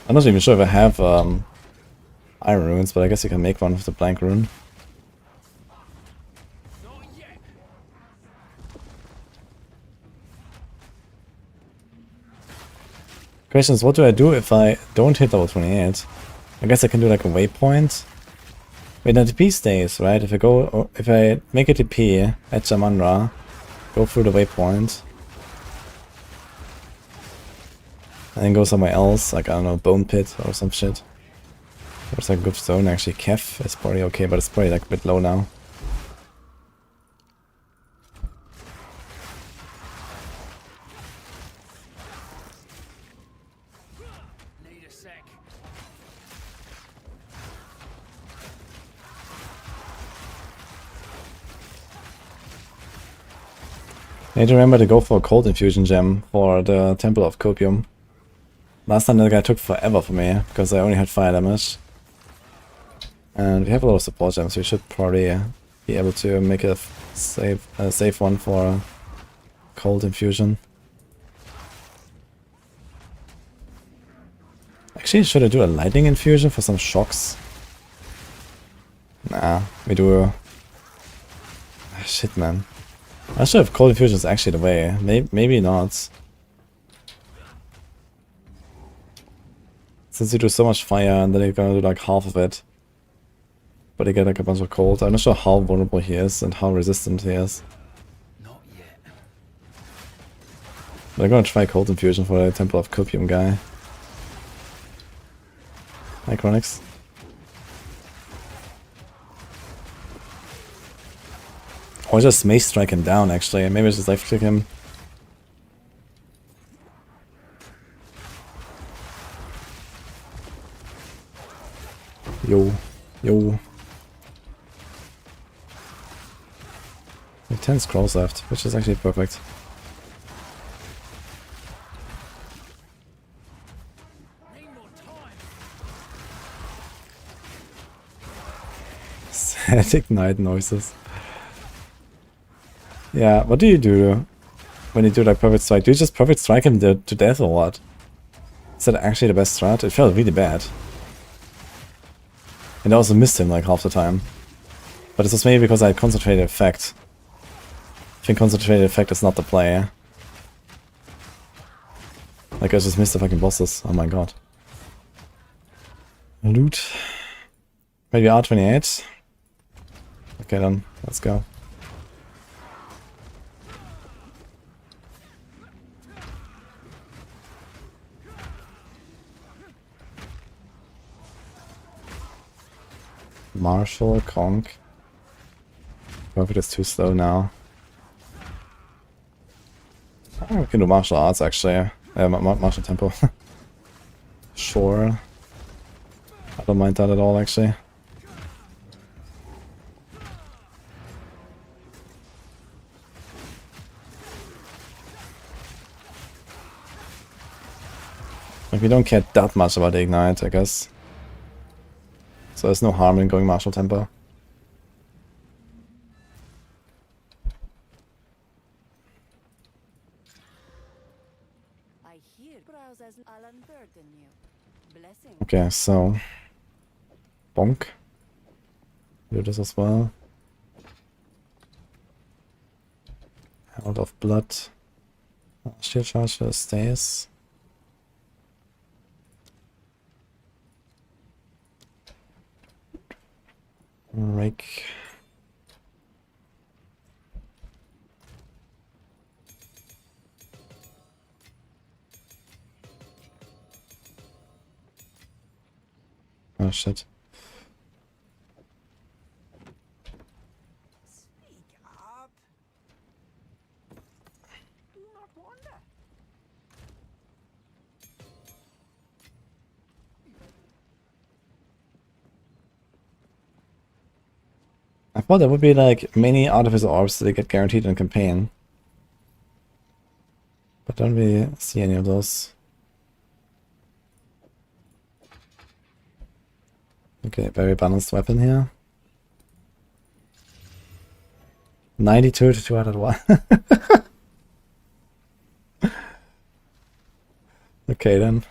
I'm not even sure if I have iron runes, but I guess you can make one with the blank rune. Question is, what do I do if I don't hit level 28? I guess I can do like a waypoint. Wait, no, TP stays, right? If I make a TP at Jamanra, go through the waypoint, and then go somewhere else, like I don't know, Bone Pit or some shit. There's like a good zone actually. Kef is probably okay, but it's probably like a bit low now. I need to remember to go for a cold infusion gem for the Temple of Copium. Last time that guy took forever for me, because I only had fire damage. And we have a lot of support gems, so we should probably be able to make a safe one for cold infusion. Actually, should I do a lightning infusion for some shocks? Nah, we do... shit, man. I'm not sure if cold infusion is actually the way. Maybe not. Since you do so much fire and then you're gonna do like half of it. But you get like a bunch of cold. I'm not sure how vulnerable he is and how resistant he is. Not yet. But I'm gonna try cold infusion for the Temple of Copium guy. Hi Chronix. Or just Mace Strike him down actually. Maybe just life click him. Yo. Yo. We have 10 scrolls left, which is actually perfect. Static night noises. Yeah, what do you do when you do like perfect strike? Do you just perfect strike him to death or what? Is that actually the best strat? It felt really bad. And I also missed him like half the time. But this was maybe because I had concentrated effect. I think concentrated effect is not the play. Like I just missed the fucking bosses. Oh my god. Loot. Maybe R28. Okay then, let's go. Marshall, Conk. Perfect is too slow now. Oh, we can do martial arts actually. Martial tempo. Sure. I don't mind that at all, actually. Like, we don't care that much about the ignite, I guess. So there's no harm in going martial tempo. I hear browsers I'll unburden you. Blessing. Okay, so bonk. Do this as well. Out of blood. Shield charge stays. Rake. Oh shit. Speak up. Do not wander. I thought there would be like many artificial orbs that get guaranteed in campaign. But don't really see any of those. Okay, very balanced weapon here. 92 to 201. Okay then.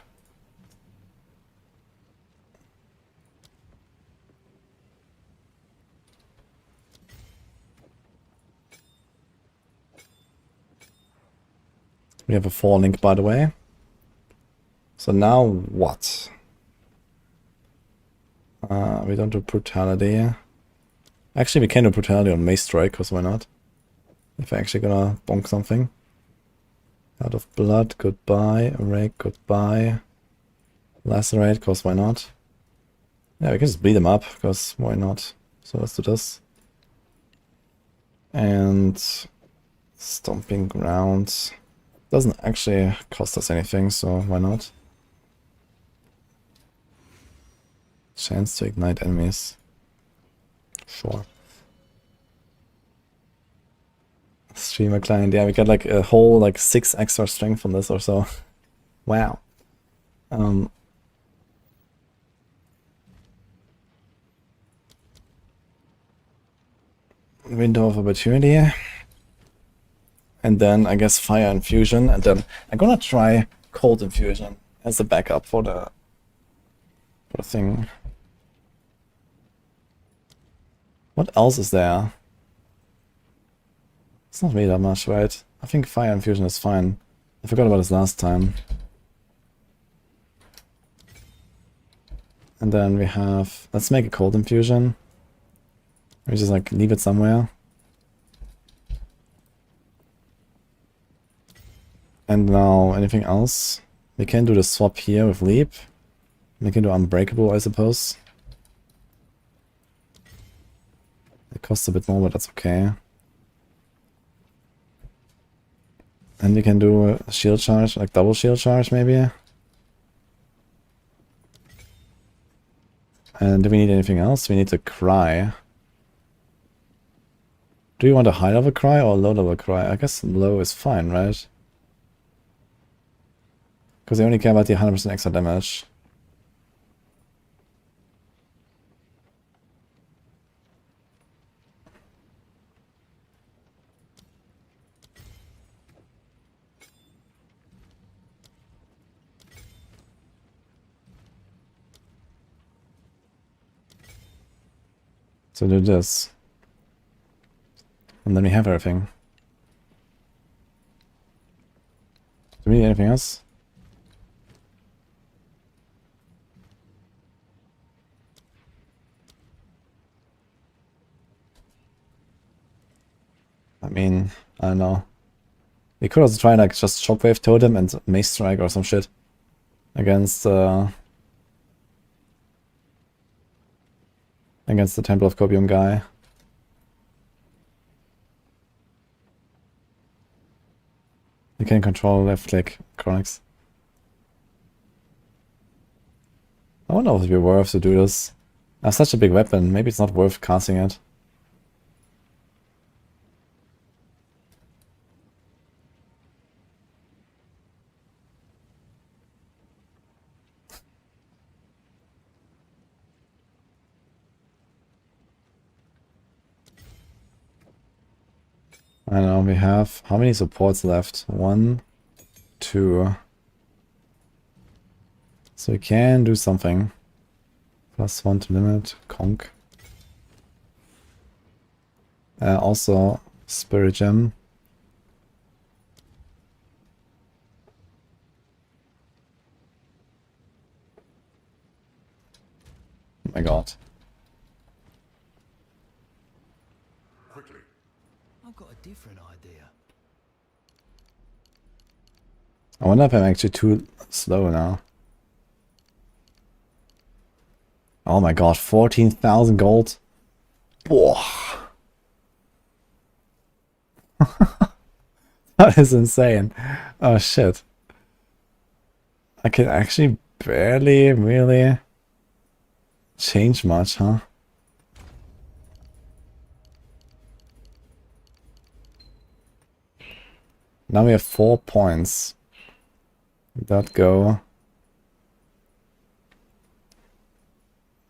We have a 4 link, by the way. So now what? We don't do brutality. Actually, we can do brutality on Mace Strike, because why not? If I actually gonna bonk something. Out of blood, goodbye. Rake, goodbye. Lacerate, because why not? Yeah, we can just bleed them up, because why not? So let's do this. And Stomping Ground. Doesn't actually cost us anything, so why not? Chance to ignite enemies. Sure. Streamer client, yeah, we got like a whole like 6 extra strength from this or so. Wow. Window of opportunity. And then I guess Fire Infusion, and then I'm gonna try Cold Infusion as a backup for the thing. What else is there? It's not really that much, right? I think Fire Infusion is fine. I forgot about this last time. And then we have, let's make a Cold Infusion. We just like leave it somewhere. And now, anything else? We can do the swap here with Leap. We can do Unbreakable, I suppose. It costs a bit more, but that's okay. And we can do a shield charge, like double shield charge maybe. And do we need anything else? We need to cry. Do you want a high level cry or a low level cry? I guess low is fine, right? Because they only care about the 100% extra damage. So do this. And then we have everything. Do we need anything else? I mean, I don't know. We could also try like just Shockwave Totem and Mace Strike or some shit against the Temple of Copium guy. You can control left click Chronix. I wonder if it would be worth to do this. I have such a big weapon, maybe it's not worth casting it. I don't know, we have how many supports left? 1, 2. So we can do something. +1 to limit, conk. Also, Spirit Gem. Oh my god. Quickly. I've got a different idea. I wonder if I'm actually too slow now. Oh my god, 14,000 gold. Whoa. That is insane. Oh shit. I can actually barely really change much, huh? Now we have 4 points. That go.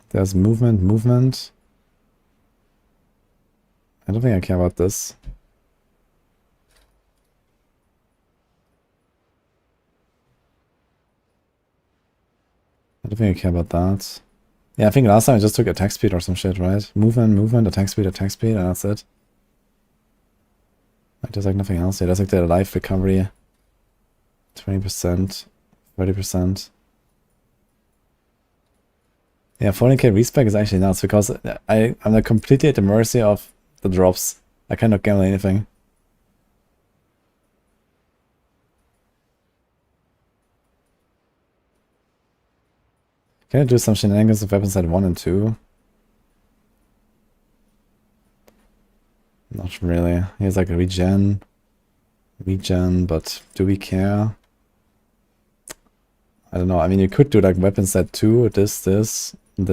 There's movement. I don't think I care about this. I don't think I care about that. Yeah, I think last time I just took attack speed or some shit, right? Movement, attack speed, and that's it. Like, there's like nothing else here. There's like the life recovery. 20%, 30%. Yeah, 40k respec is actually nuts because I'm like completely at the mercy of the drops. I cannot gamble anything. Can I do some shenanigans with weapons at 1 and 2? Not really. Here's like a regen, but do we care? I don't know. I mean, you could do like weapon set 2, this, and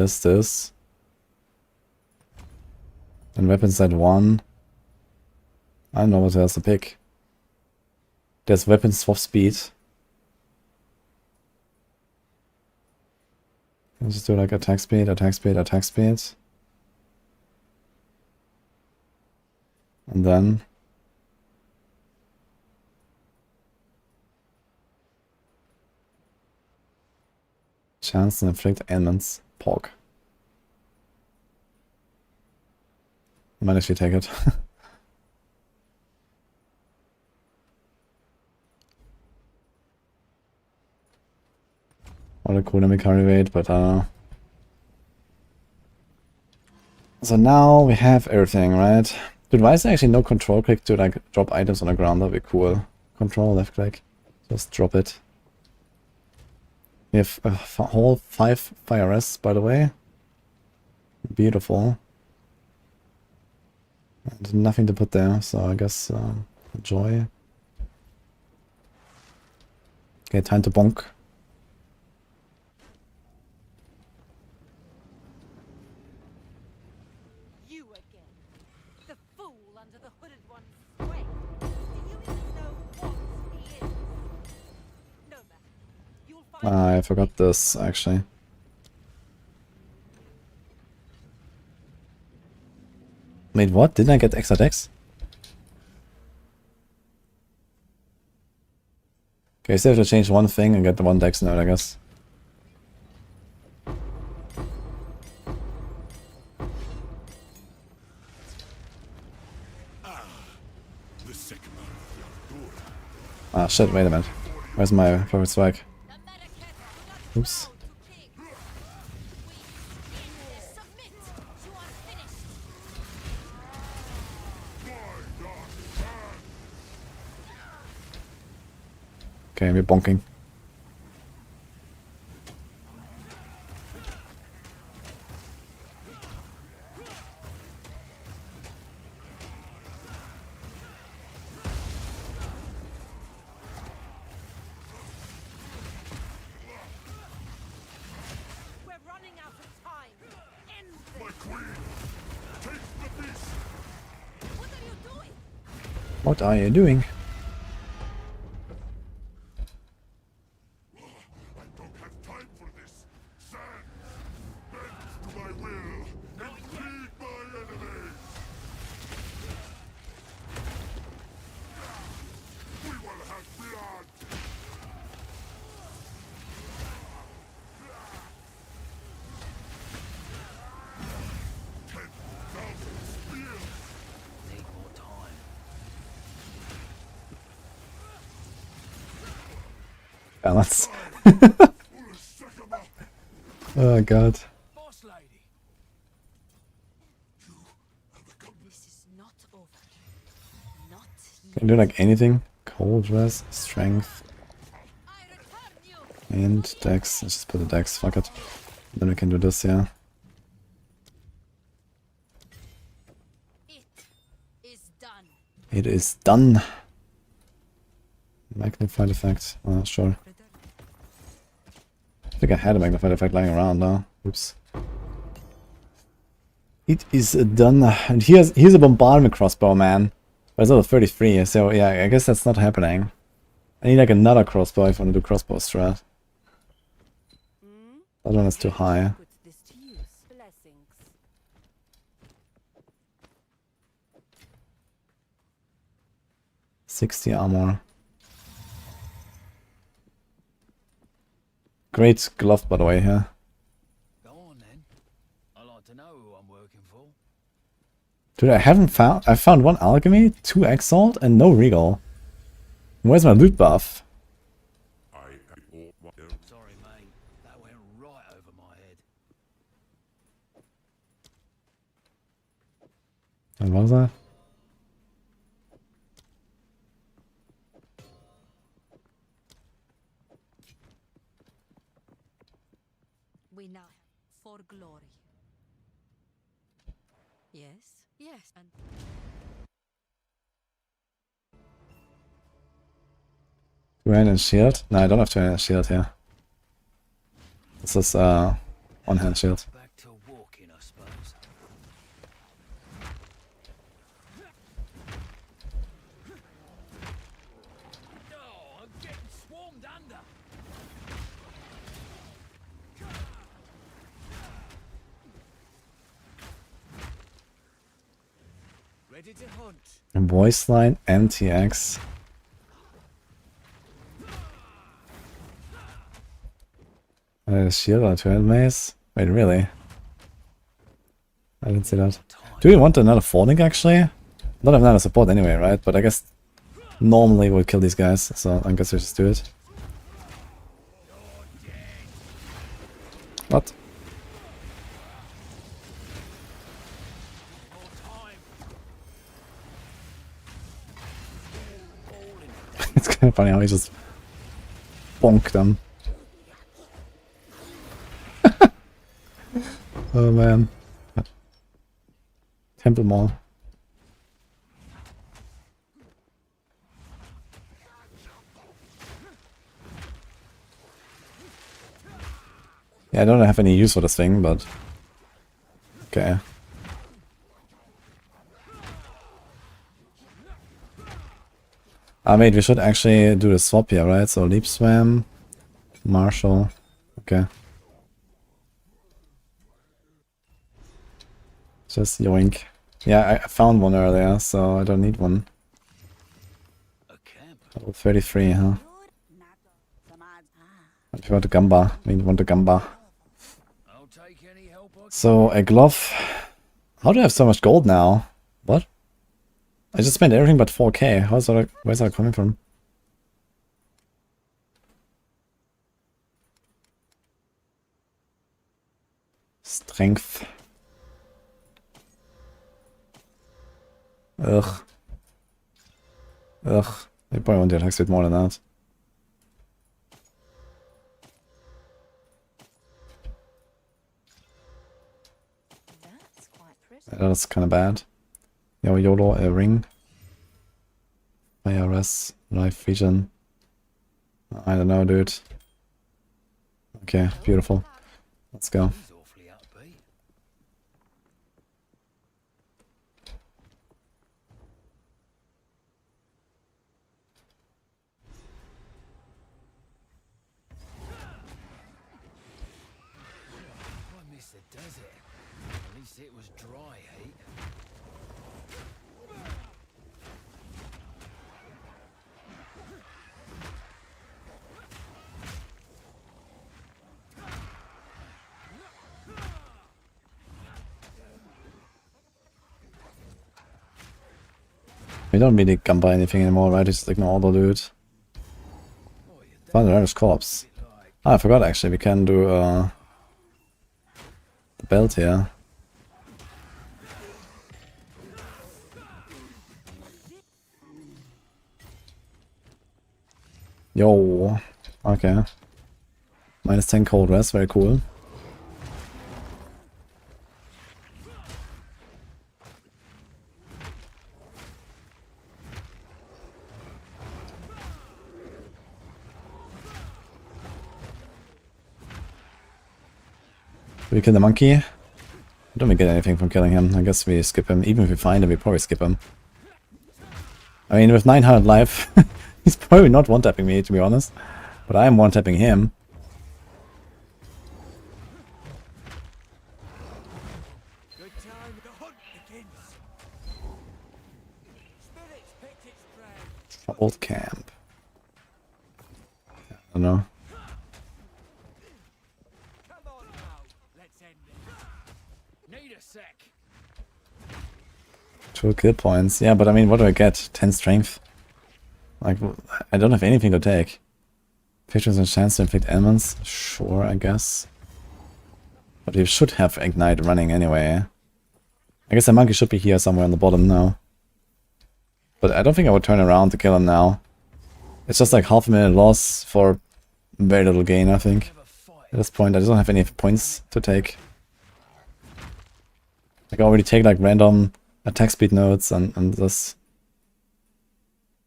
weapon set 1. I don't know what else to pick. There's weapon swap speed. I'll just do like attack speed. And then chance to inflict ailments. Pork. Might actually take it. What a cool carry rate, but so now we have everything, right? Dude, why is there actually no control click to like drop items on the ground? That'd be cool. Control left click. Just drop it. We have a whole 5 fire rests, by the way. Beautiful. And nothing to put there, so I guess enjoy. Okay, time to bonk. You again. The fool under the hooded one's sway. Do you even know what he is? No matter. You'll find I forgot this, actually. Wait, what? Didn't I get extra decks? Okay, still have to change one thing and get the 1 dex note, I guess. Ah, shit, wait a minute. Where's my perfect strike? Oops. Okay, we're bonking. What are you doing? I don't have time for this. Stand. Bend to my will and feed my enemies. We will have blood. 10,000 spears. Need more time. Balance. Oh god. Boss lady. This is not over. Not Can I do like anything? Cold dress, strength, I return you. and dex. Let's just put the dex, fuck it. Then we can do this, yeah. It is done. It is done. Magnified effect. Oh, sure. I think I had a magnified effect lying around now. Oops. It is done. And here's a bombardment crossbow, man. But it's level 33, so yeah, I guess that's not happening. I need like another crossbow if I want to do crossbow strat. That one is too high. Put this to use. Blessings. 60 armor. Great glove, by the way, here. Go on then. I like to know who I'm working for. Dude, I found one alchemy, 2 exalt, and no regal. Where's my loot buff? Sorry, mate. That went right over my head. And what was that? We now for glory. Yes, yes, and Two-hand and shield? No, I don't have two-hand and shield here. This is one-hand shield. Back to walking, I suppose. Oh, I'm getting swarmed under. Ready to hunt. Voice line, MTX. Shield on a two-hand mace? Wait, really? I didn't see that. Do we want another Falling actually? I don't have another support anyway, right? But I guess normally we'll kill these guys, so I guess we just do it. What? It's kind of funny how he just bonked them. Oh man. Temple Mall. Yeah, I don't have any use for this thing, but okay. Wait, we should actually do the swap here, right? So Leap Swam, Marshall, okay. Just yoink. Yeah, I found one earlier, so I don't need one. A camp. Level 33, huh? If you want a Gamba, I mean, you want a Gamba. I'll take any help I can. So, a glove. How do I have so much gold now? What? I just spent everything but 4k. Where's that coming from? Strength. Ugh. Ugh. They probably want the attack speed more than that. that's quite pretty. That's kind of bad. Yo, YOLO, a ring. IRS, life vision. I don't know, dude. Okay, beautiful. Let's go. He's awfully upbeat. desert. At least it was dry, eh? We don't really gun by anything anymore, right? Just ignore all the loot. Find the rarest corpse. Ah, I forgot actually, we can do the belt here. Yo, okay. Minus 10 cold rest, very cool. We kill the monkey. Don't we get anything from killing him? I guess we skip him. Even if we find him, we probably skip him. I mean, with 900 life, he's probably not one-tapping me, to be honest. But I am one-tapping him. Good time. The hunt begins. Spirits picked its prey. Old camp. I don't know. Come on now. Let's end it. Need a sec. 2 kill points. Yeah, but I mean, what do I get? 10 strength. Like, I don't have anything to take. 50% chance to inflict elements. Sure, I guess. But you should have Ignite running anyway. I guess the monkey should be here somewhere on the bottom now. But I don't think I would turn around to kill him now. It's just like half a minute loss for very little gain, I think. At this point, I just don't have any points to take. I can already take like random attack speed nodes and this.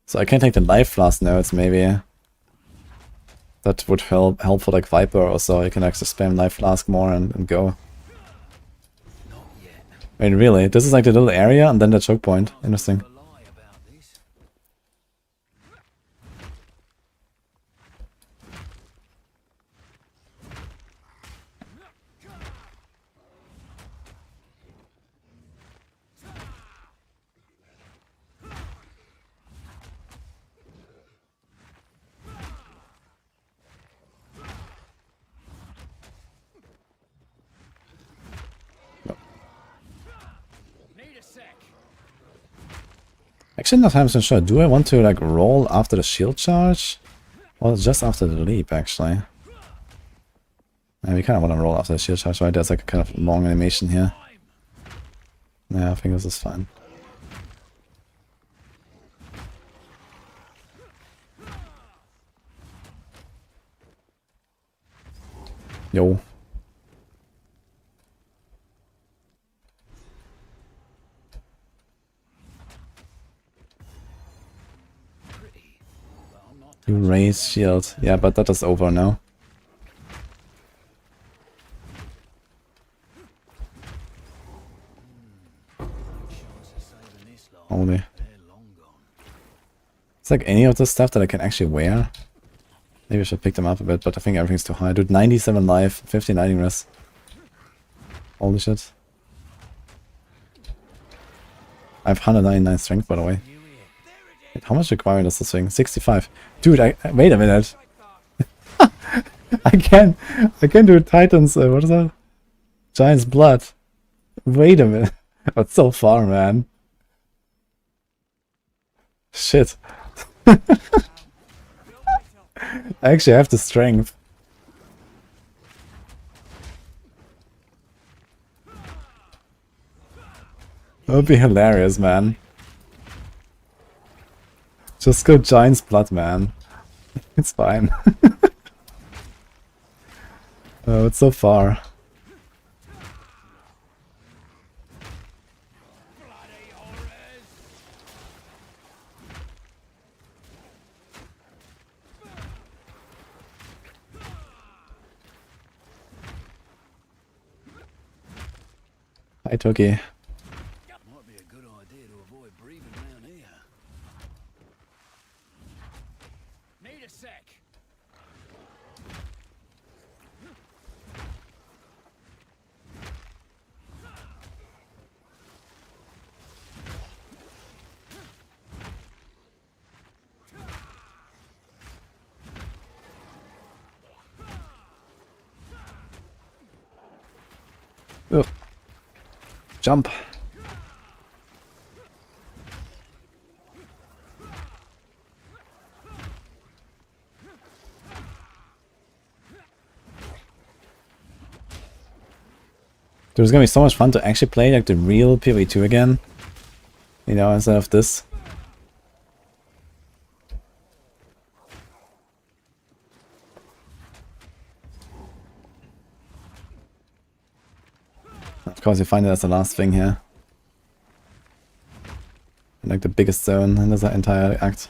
So I can take the life flask nodes maybe. That would help for like Viper or so. I can actually spam life flask more and go. I mean really, this is like the little area and then the choke point. Interesting. Actually, not 100% sure. Do I want to like roll after the shield charge? Or just after the leap, actually? Yeah, we kind of want to roll after the shield charge, right? There's like a kind of long animation here. Yeah, I think this is fine. Yo. You raise shield. Yeah, but that is over now. Holy. It's like any of the stuff that I can actually wear. Maybe I should pick them up a bit, but I think everything's too high. Dude, 97 life, 59 rest. Holy shit. I have 199 strength, by the way. Wait, how much requirement does this thing? 65. Dude, wait a minute. I can do Titan's, what is that? Giant's blood. Wait a minute. That's so far, man. Shit. I actually have the strength. That would be hilarious, man. Just go Giant's blood, man. It's fine. Oh, it's so far. Hi, Toki. Might be a good idea to avoid breathing down here. Need a sec. Ugh. Jump. Dude, it's gonna be so much fun to actually play like the real PvE2 again. You know, instead of this. Of course, you find it as the last thing here. Like the biggest zone in this entire act.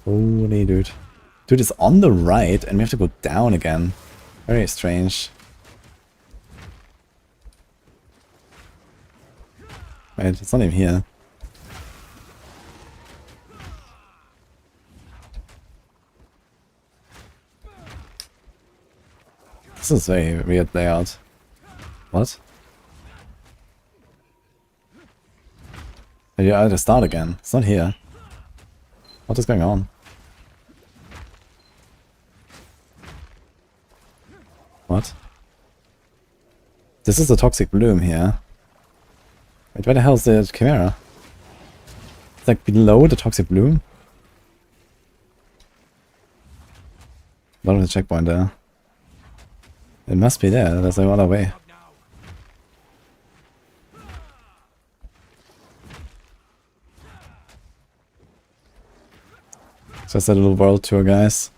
Holy dude. Dude, it's on the right and we have to go down again. Very strange. Wait, it's not even here. This is a very weird layout. What? You have to start again. It's not here. What is going on? What? This is the toxic bloom here. Wait, where the hell is the Chimera? It's like below the toxic bloom? Bottom of the checkpoint there. It must be there, there's no other way. Just a little world tour, guys.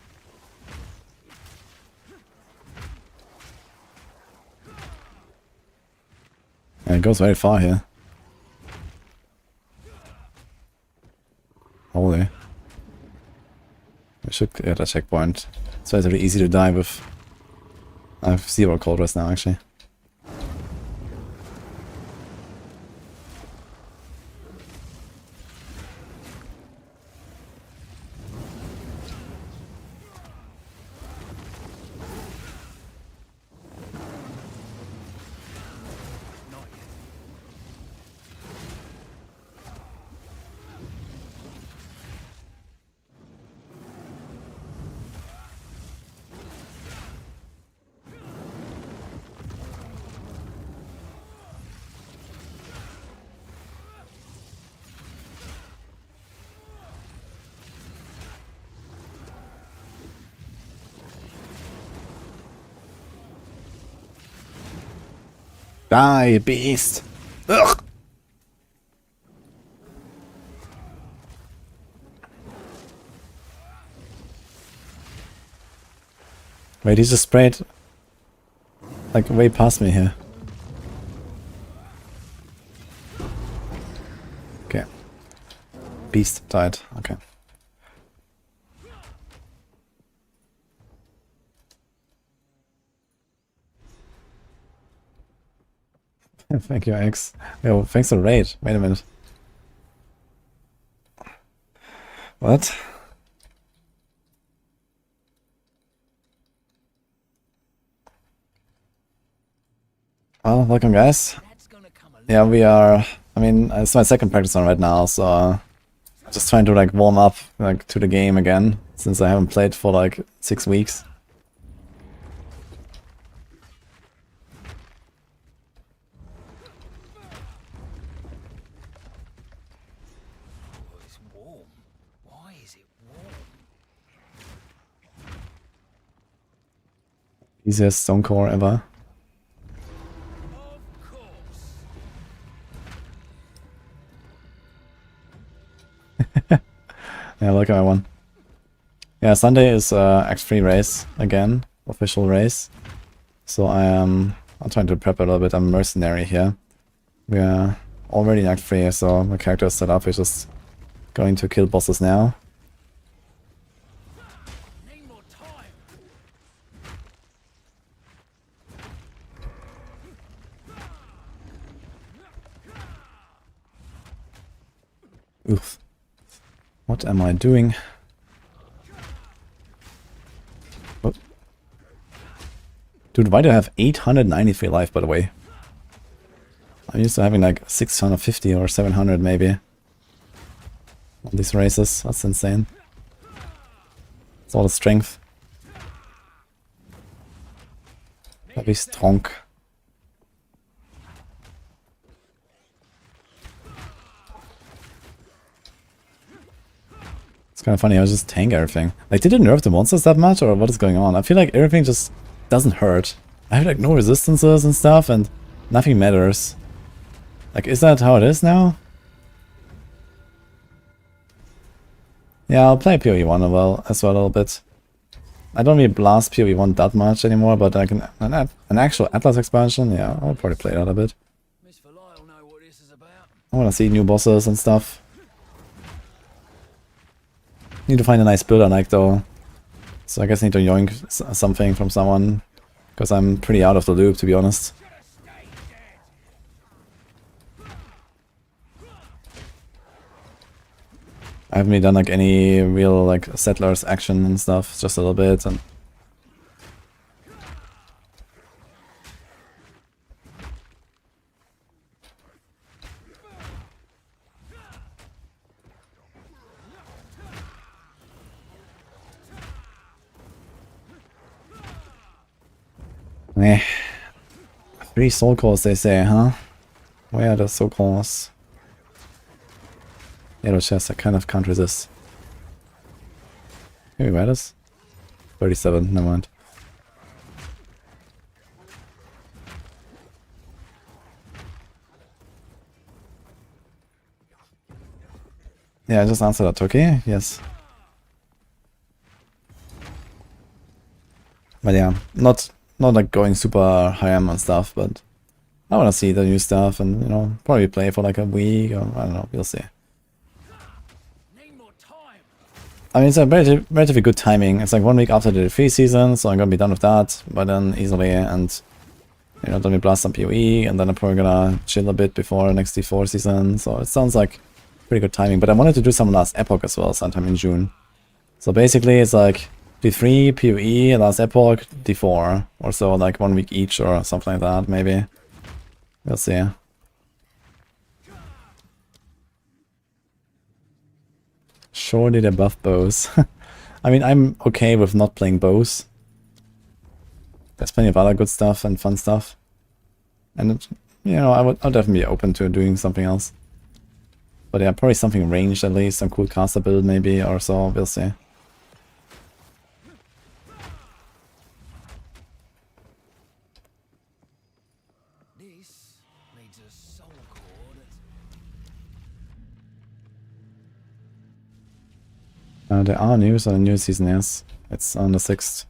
And it goes very far here. Holy. We should get a checkpoint. It's relatively easy to die with. I have 0 cold rest now, actually. Die, beast! Ugh! Wait, he just sprayed like way past me here. Okay. Beast died, okay. Thank you, X. Yo, thanks for raid. Wait a minute. What? Well, welcome guys. Yeah, we are, I mean, it's my second practice run right now, so just trying to like warm up like to the game again, since I haven't played for like 6 weeks. Easiest stone core ever. Yeah, look at my one. Yeah, Sunday is Act 3 race again, official race. So I'm trying to prep a little bit. I'm a mercenary here. We are already in Act 3, so my character is set up. We're just going to kill bosses now. Oof. What am I doing? Oh. Dude, why do I have 893 life, by the way? I'm used to having like 650 or 700 maybe. On these races, that's insane. It's all the strength. Very strong. It's kind of funny, I was just tank everything. Like, did it nerf the monsters that much, or what is going on? I feel like everything just doesn't hurt. I have like no resistances and stuff, and nothing matters. Like, is that how it is now? Yeah, I'll play PoE1 as well a little bit. I don't really blast PoE1 that much anymore, but I can an actual Atlas expansion, yeah, I'll probably play that a bit. I wanna see new bosses and stuff. Need to find a nice build I like though. So I guess I need to yoink something from someone. Because I'm pretty out of the loop, to be honest. I haven't really done like any real like settlers action and stuff, just a little bit. And eh. 3 soul calls they say, huh? Where are the soul calls? Yellow chest, I kind of can't resist. Maybe where this? 37, never mind. Yeah, I just answered that, okay? Yes. But yeah, not like going super high am on stuff, but I wanna see the new stuff and, you know, probably play for like a week or I don't know, we'll see. I mean, it's a relatively good timing. It's like 1 week after the free season, so I'm gonna be done with that by then easily, and you know, then we blast some PoE, and then I'm probably gonna chill a bit before next D4 season. So it sounds like pretty good timing. But I wanted to do some last Epoch as well, sometime in June. So basically, it's like D3, PoE, last Epoch, D4, or so, like 1 week each or something like that, maybe. We'll see. Surely they buff bows. I mean, I'm okay with not playing bows. There's plenty of other good stuff and fun stuff. And, you know, I'll definitely be open to doing something else. But yeah, probably something ranged at least, some cool caster build maybe or so, we'll see. There are news on the new season, yes. It's on the 6th.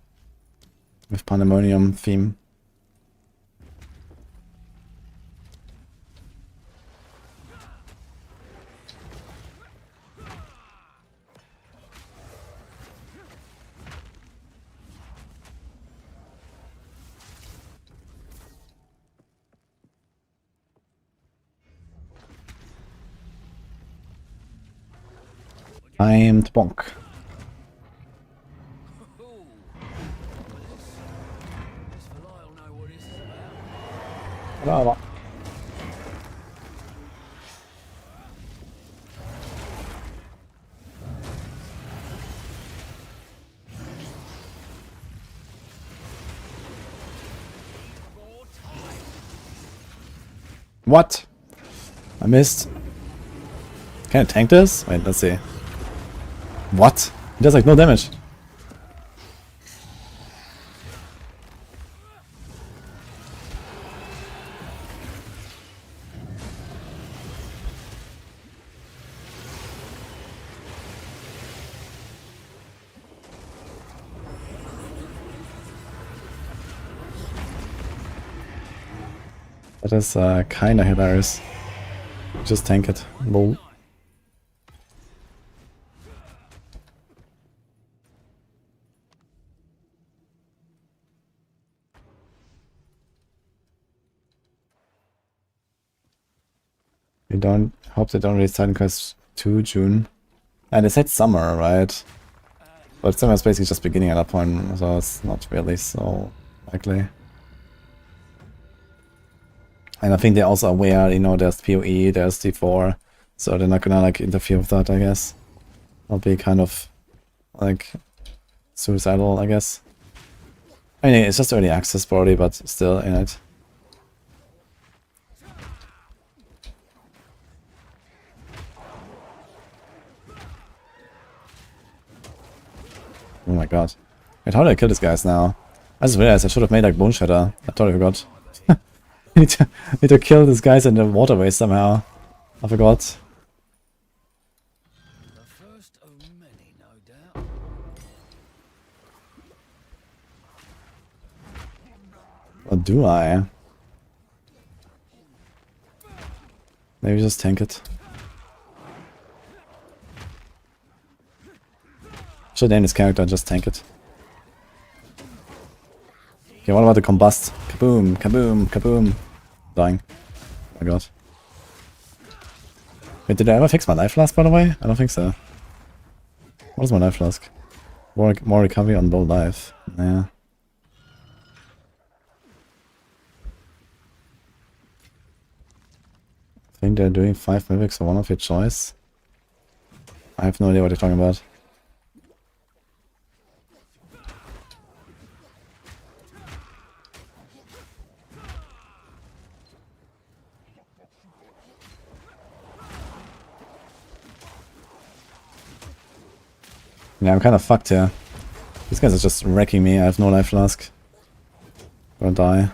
With Pandemonium theme. Timed bonk. Bravo. What? I missed. Can I tank this? Wait, let's see. What? It does like no damage. That is kinda hilarious. Just tank it. Lol. We don't hope they don't release Titan Quest 2 June. And they said summer, right? But summer is basically just beginning at that point, so it's not really so likely. And I think they're also aware, you know, there's PoE, there's D4, so they're not gonna like interfere with that, I guess. That'll be kind of like suicidal, I guess. I mean, it's just early access probably, but still in it. Oh my god. Wait, how do I kill these guys now? I just realized I should have made like Bone Shatter. I totally forgot. need to kill these guys in the waterway somehow. I forgot. The first of many, no doubt. Or do I? Maybe just tank it. Should name this character and just tank it. Okay, what about the combust? Kaboom, kaboom, kaboom. Dying. Oh my god. Wait, did I ever fix my life flask by the way? I don't think so. What is my life flask? More recovery on low life. Yeah. I think they're doing 5 Mythics for one of your choice. I have no idea what you're talking about. Yeah, I'm kind of fucked here. These guys are just wrecking me. I have no life flask. Gonna die.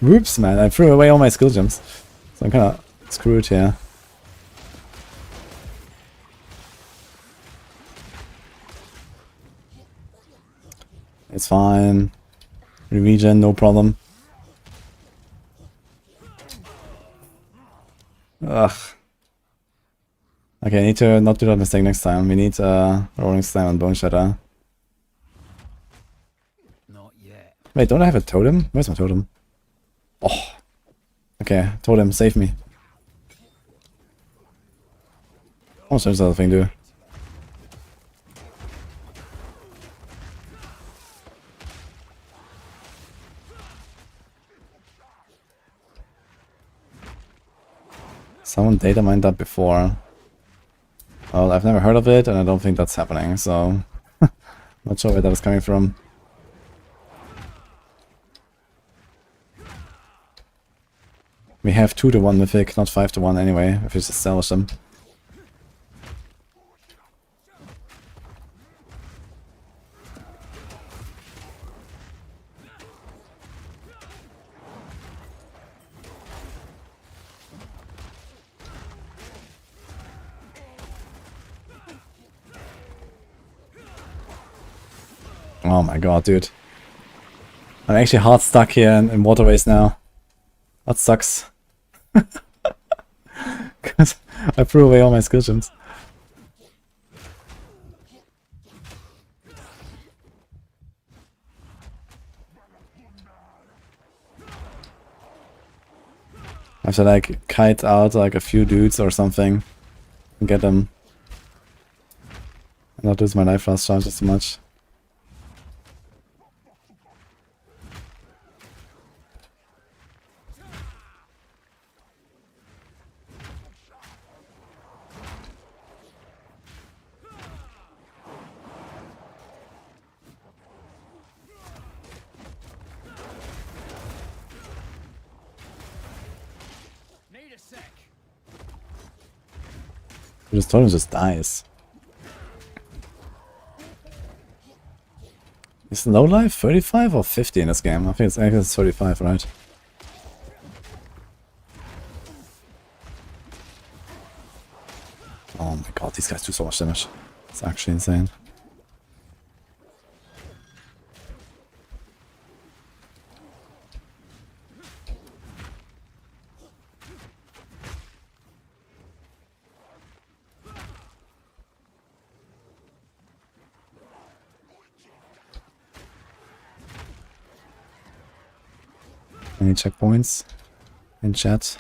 Whoops, man. I threw away all my skill gems. So I'm kind of screwed here. It's fine. Regen, no problem. Ugh. Okay, I need to not do that mistake next time. We need Rolling Slime and Bone Shatter. Not yet. Wait, don't I have a totem? Where's my totem? Oh. Okay, totem, save me. What does the other thing do? Someone data mined that before. Well, I've never heard of it, and I don't think that's happening, so... not sure where that was coming from. We have 2-to-1 Mythic, not 5-to-1 anyway, if we just establish them. Oh my god, dude. I'm actually hard stuck here in waterways now. That sucks. Because I threw away all my skill gems. I have to like kite out like a few dudes or something and get them. And not lose my life flask charges too much. This totem just dies. Is low life 35 or 50 in this game? I think it's 35, right? Oh my god, these guys do so much damage. It's actually insane. Any checkpoints in chat?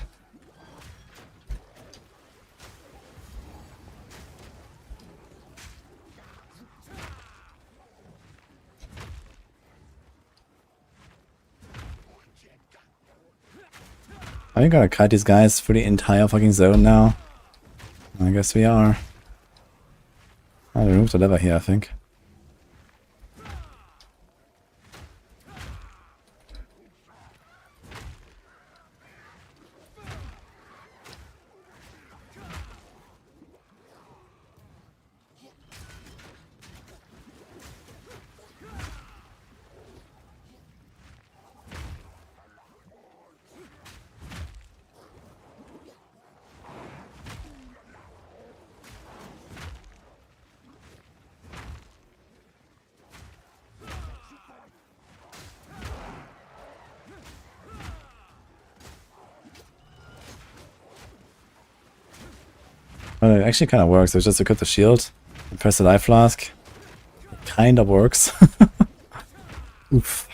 Are we gonna kite these guys through the entire fucking zone now? I guess we are. I removed the lever here, I think. Well, it actually kind of works. It's just equip the shield and press the life flask. It kind of works. Oof.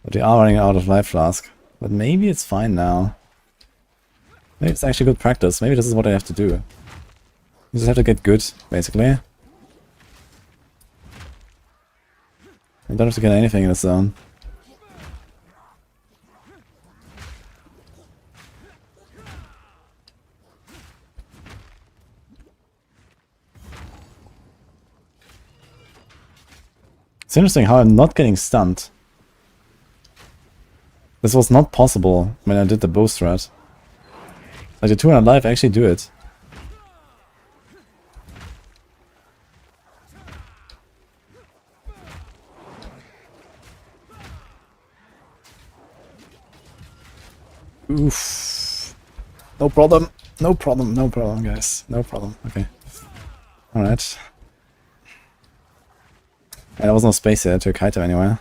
But we are running out of life flask. But maybe it's fine now. Maybe it's actually good practice. Maybe this is what I have to do. You just have to get good, basically. You don't have to get anything in this zone. It's interesting how I'm not getting stunned. This was not possible when I did the bow strat. Like the 200 life actually do it. Oof. No problem. No problem. No problem, guys. No problem. Okay. Alright. There was no space here to kite him anywhere.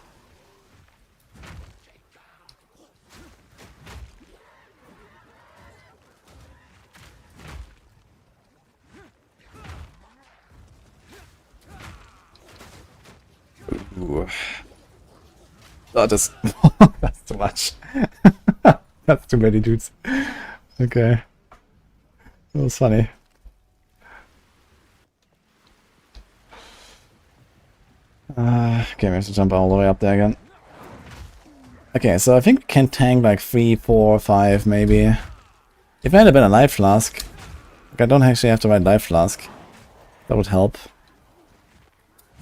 Ooh. That is... that's too much. That's too many dudes. Okay. That was funny. Okay, we have to jump all the way up there again. Okay, so I think we can tank like 3, 4, 5 maybe. If I had a better life flask, like I don't actually have to ride life flask. That would help.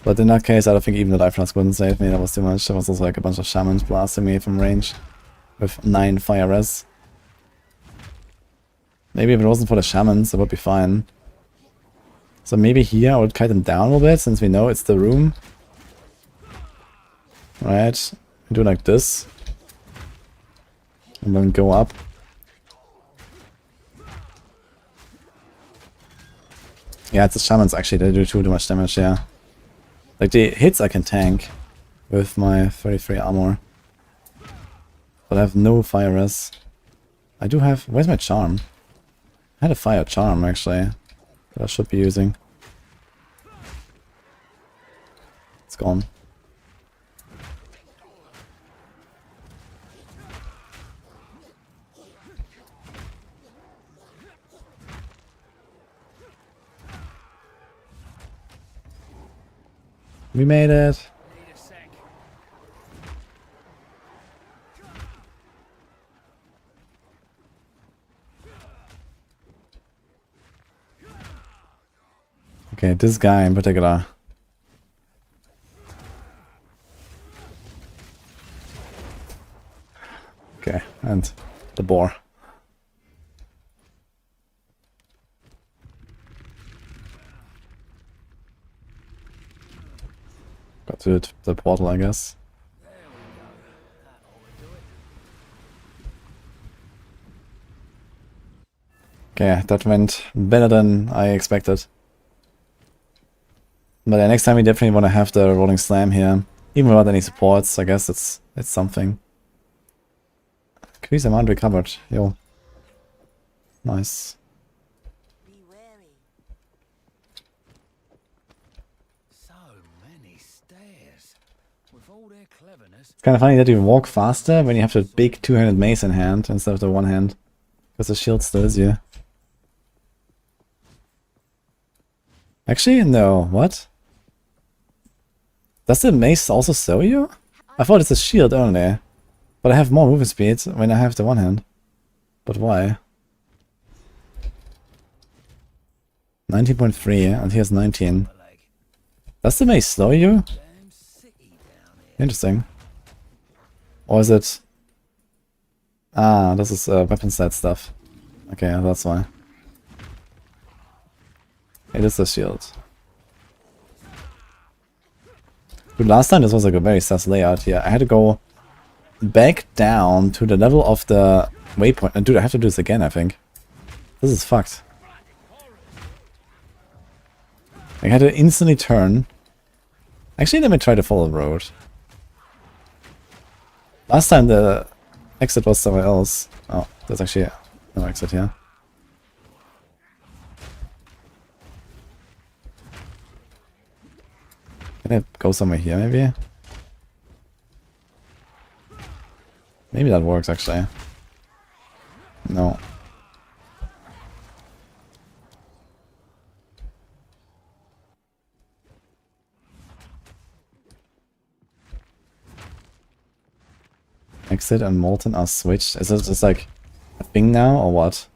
But in that case, I don't think even the life flask wouldn't save me. That was too much. There was also like a bunch of shamans blasting me from range with 9 fire res. Maybe if it wasn't for the shamans, it would be fine. So maybe here I would kite them down a little bit, since we know it's the room. Right, do like this. And then go up. Yeah, it's the shamans actually, they do too much damage, yeah. Like the hits I can tank with my 33 armor. But I have no fire res. I do have... where's my charm? I had a fire charm actually, that I should be using. It's gone. We made it. Okay, this guy in particular. Okay, and the boar. Got to the portal, I guess. Okay, that went better than I expected. But yeah, next time we definitely want to have the rolling slam here. Even without any supports, I guess it's something. Increase amount recovered, yo. Nice. Be wary. So many stairs. With all their cleverness. It's kind of funny that you walk faster when you have the big two-handed mace in hand instead of the one hand. Because the shield stirs you. Actually, no. What? Does the mace also slow you? I thought it's a shield only. But I have more movement speed when I have the one hand. But why? 19.3 and here's 19. Does the mace slow you? Interesting. Or is it... ah, this is weapon set stuff. Okay, that's why. It is the shield. Dude, last time this was like a very sus layout here. I had to go back down to the level of the waypoint. And dude, I have to do this again, I think. This is fucked. I had to instantly turn. Actually, let me try to follow the road. Last time the exit was somewhere else. Oh, there's actually no exit here. Can I go somewhere here, maybe? Maybe that works, actually. No. Exit and Molten are switched. Is it just like a thing now, or what?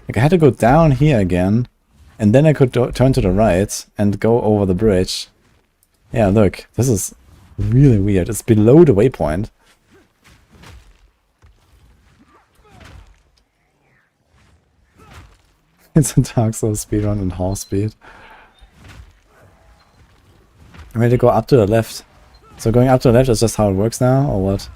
Like, I had to go down here again, and then I could turn to the right and go over the bridge. Yeah, look, this is really weird. It's below the waypoint. It's a Dark Souls speedrun and horse speed. I'm ready to go up to the left. So going up to the left is just how it works now, or what?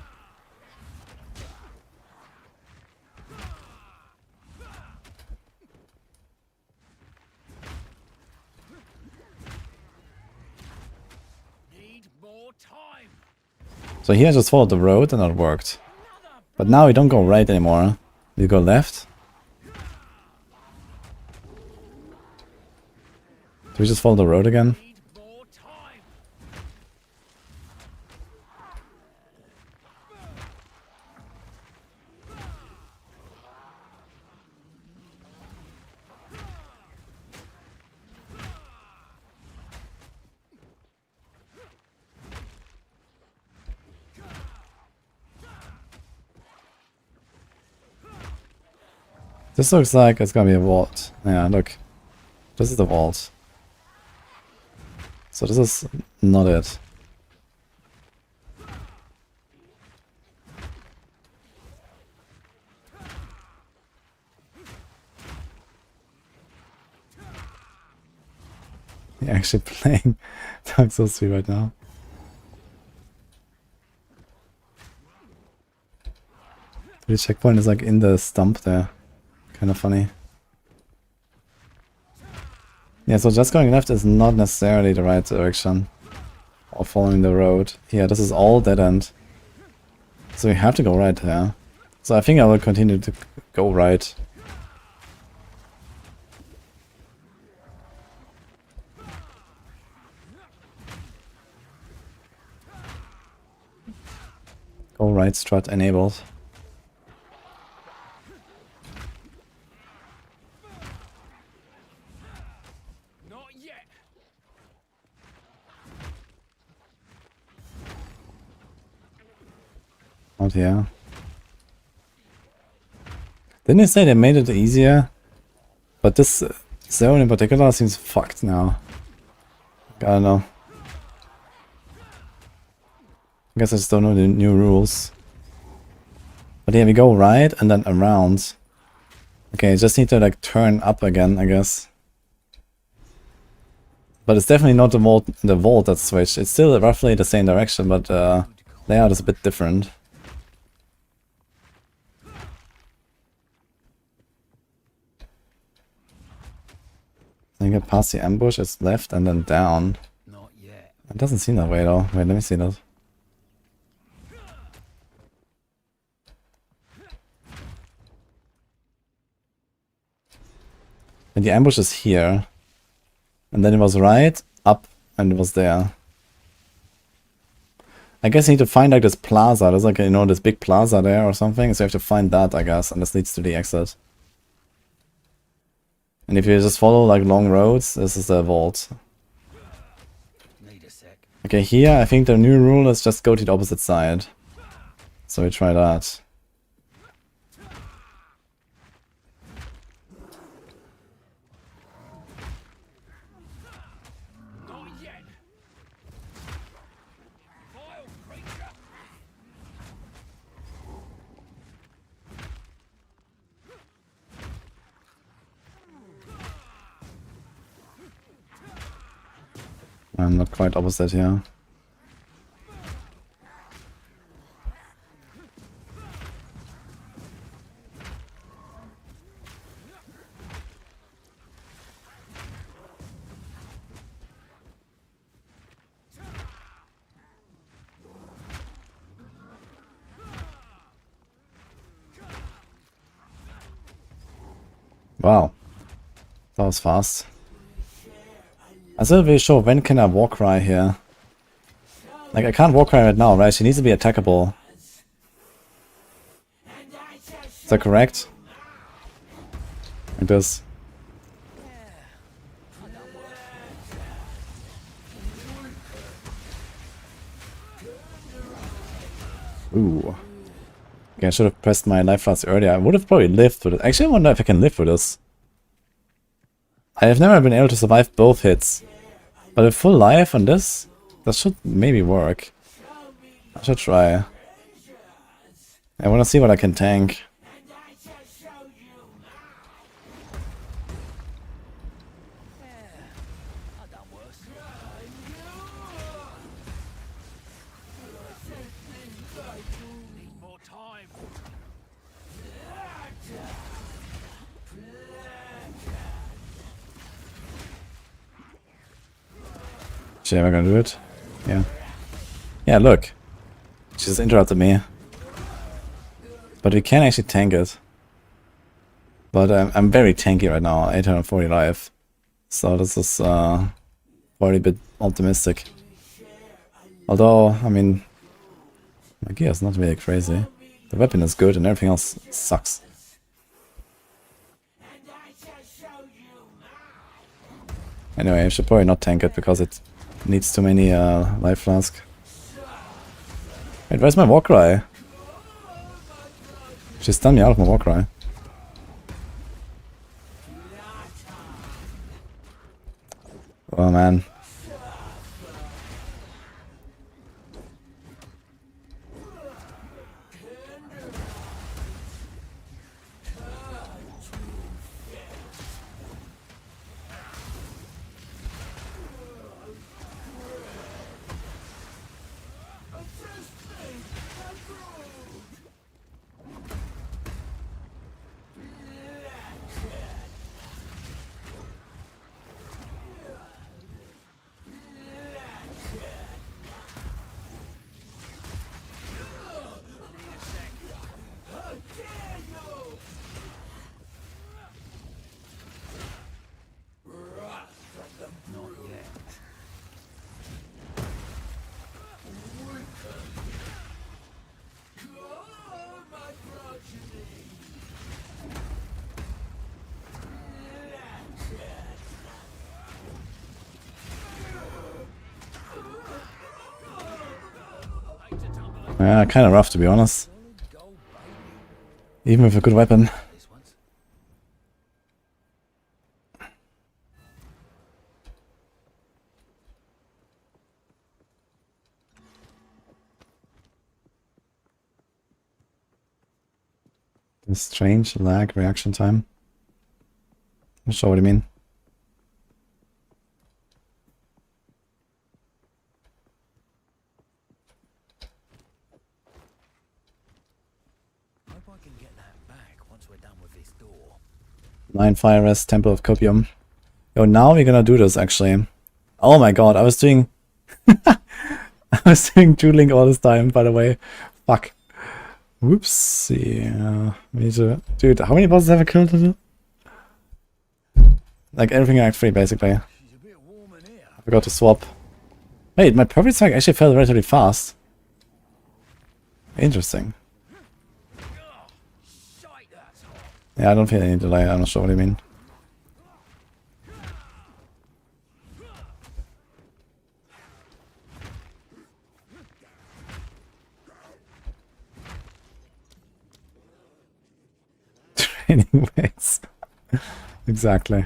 So here I just followed the road and it worked. But now we don't go right anymore. We go left. Do we just follow the road again? This looks like it's gonna be a vault. Yeah, look. This is the vault. So this is not it. You're actually playing Dark Souls 3 right now. The checkpoint is like in the stump there. Kind of funny. Yeah, so just going left is not necessarily the right direction. Or following the road. Yeah, this is all dead end. So we have to go right here. So I think I will continue to go right. Go right strut enabled. Out here. Didn't they say they made it easier? But this zone in particular seems fucked now. I don't know. I guess I just don't know the new rules. But yeah, we go right and then around. Okay, just need to like turn up again, I guess. But it's definitely not the vault that switched. It's still roughly the same direction, but layout is a bit different. I get past the ambush, it's left and then down. Not yet. It doesn't seem that way though. Wait, let me see that. And the ambush is here. And then it was right, up, and it was there. I guess you need to find like this plaza. There's like, you know, this big plaza there or something. So you have to find that, I guess. And this leads to the exit. And if you just follow like long roads, this is the vault. Need a sec. Okay, here I think the new rule is just go to the opposite side. So we try that. Not yet. Vile creature. I'm not quite opposite here. Wow. That was fast. I'm still really sure when can I Warcry here. Like, I can't Warcry right now, right? She needs to be attackable. Is that correct? Like this. Ooh. Okay, I should have pressed my life flask earlier. I would have probably lived with it. Actually, I wonder if I can live with this. I have never been able to survive both hits. But a full life on this? That should maybe work. I should try. I want to see what I can tank. Am I gonna do it? Yeah. Yeah, look. She just interrupted me. But we can actually tank it. But I'm very tanky right now, 840 life. So this is probably a bit optimistic. Although, I mean, my gear is not really crazy. The weapon is good and everything else sucks. Anyway, I should probably not tank it because it needs too many life flask. Wait, where's my Warcry? She stunned me out of my Warcry. Oh man. Yeah, kind of rough to be honest. Even with a good weapon. Strange lag reaction time. Not sure what you mean. Hope I can get that back once we're done with this door. 9 Fire Rest, Temple of Copium. Yo, now we're gonna do this actually. Oh my god, I was doing I was doing dueling all this time, by the way. Fuck. Whoops. Yeah. Dude, how many bosses have I killed today? Like everything in Act 3 basically. I forgot to swap. Wait, my perfect strike actually fell relatively fast. Interesting. Yeah, I don't feel any delay, I'm not sure what you mean. Training weights. Exactly.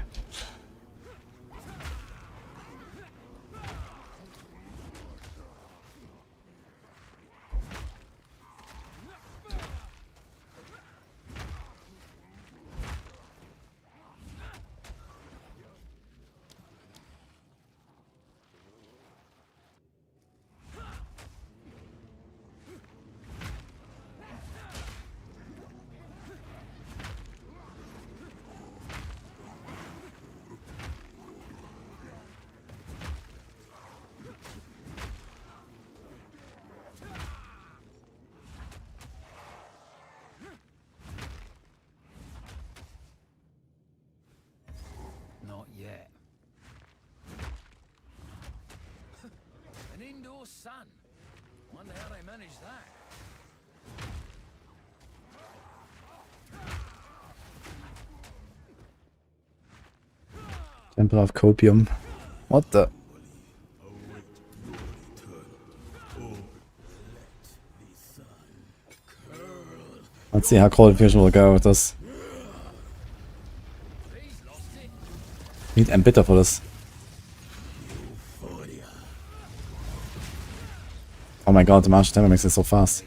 sun. Wonder how they managed that. Temple of Copium. What the? Let's see how Cold Fusion will go with this. Need Embitter for this. Oh my god, the martial tempo makes it so fast.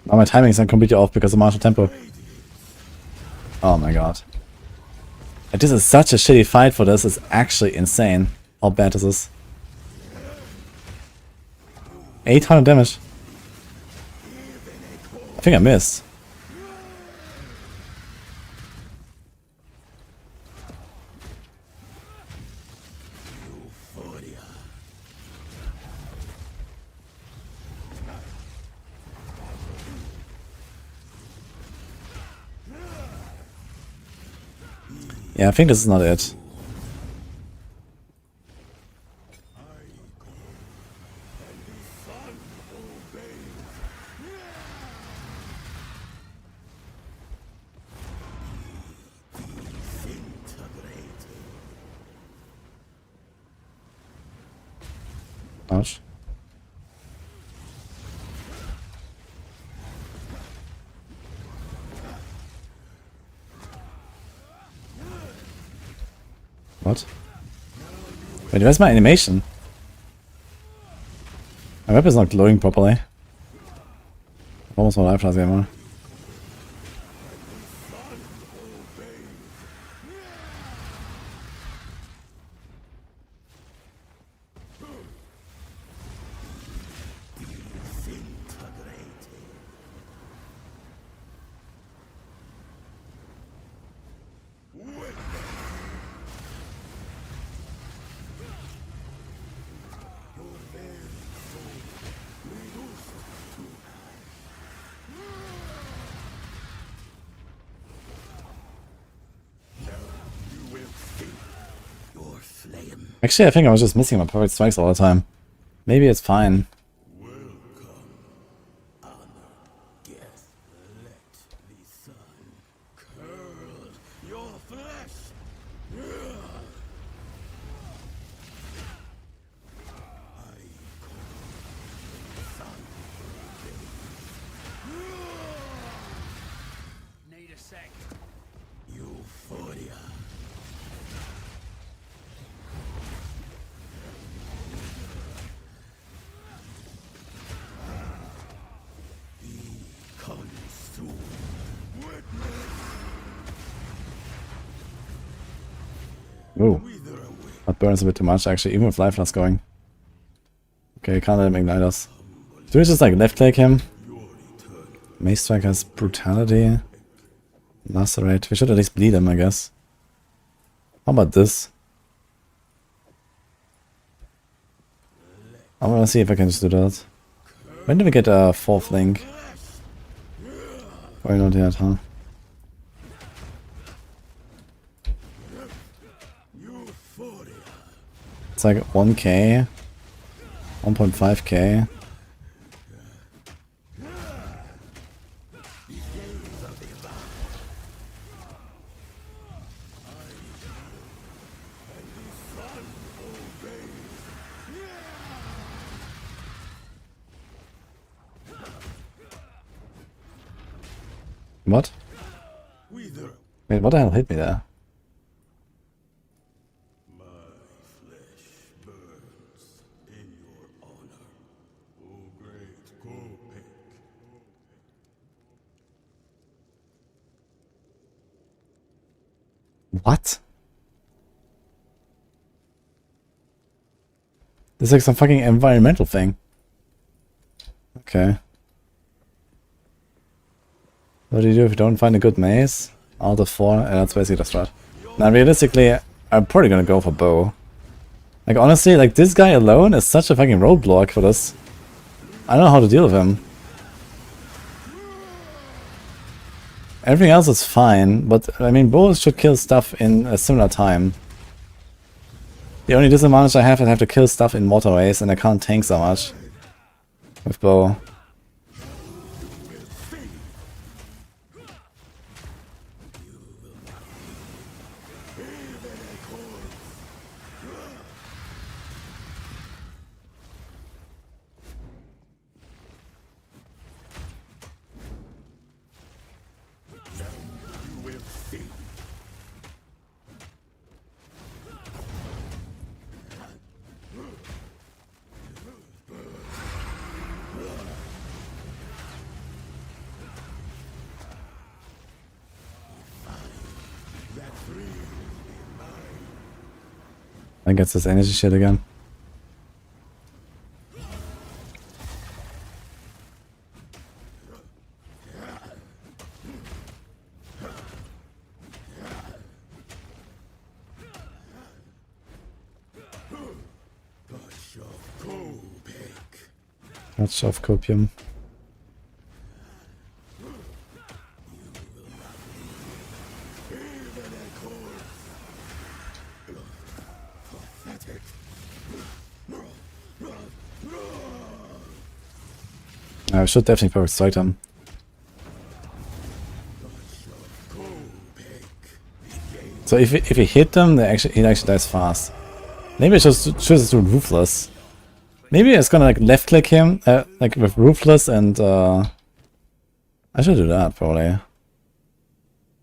Now my timing is not completely off because of martial tempo. Oh my god. And this is such a shitty fight for this, it's actually insane how bad this is. 800 damage. I think I missed. Yeah, I think this is not it. Ouch. What? Wait, where's my animation? My weapon is not glowing properly. Almost more life last game. Actually, I think I was just missing my perfect strikes all the time. Maybe it's fine. Need a sec. Ooh. That burns a bit too much actually, even with life loss going. Okay, can't let him ignite us. Do we just like left click him? Mace Strike has brutality. Lacerate. We should at least bleed him, I guess. How about this? I wanna see if I can just do that. When do we get a fourth link? Why not yet, huh? It's like 1k, 1.5k. What? Wait, what the hell hit me there? What? This is like some fucking environmental thing. Okay. What do you do if you don't find a good maze? Out of 4, and that's basically the strat. Now realistically, I'm probably gonna go for bow. Like, honestly, like, this guy alone is such a fucking roadblock for this. I don't know how to deal with him. Everything else is fine, but, I mean, bows should kill stuff in a similar time. The only disadvantage I have is I have to kill stuff in waterways, and I can't tank so much with bow. I guess this energy shit again. Touch of copium. I should definitely perfect strike him. So if he hit them, he actually dies fast. Maybe I should just do Ruthless. Maybe it's gonna like left click him, like with Ruthless, and I should do that probably.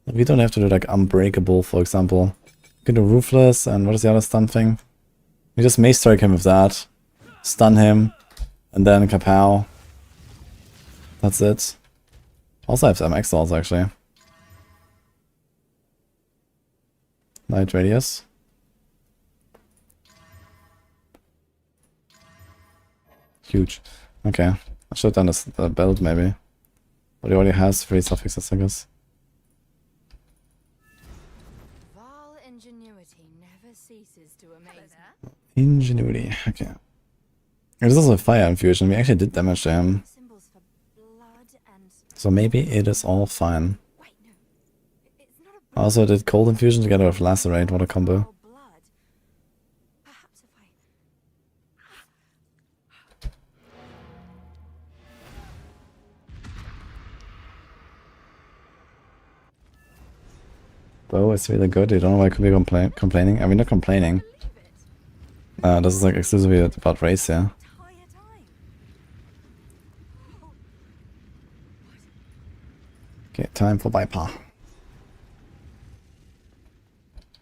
We don't have to do like Unbreakable, for example. We can do Ruthless, and what is the other stun thing? We just Mace Strike him with that, stun him, and then kapow. That's it. Also I have some Exiles actually. Light Radius. Huge. Okay. I should have done this build maybe. But he already has 3 suffixes, I guess. Vile ingenuity never ceases to amaze me. Ingenuity. Okay. There's also a Fire Infusion. We actually did damage to him. Symbols for blood and So maybe it is all fine. wait, no. It's not a I also did Cold Infusion together with Lacerate. What a combo. blood. Perhaps if I Bow is really good. You don't know why I could be complaining. I mean, not complaining. This is like exclusively about race, yeah. entire time. Okay, time for Viper. Are these?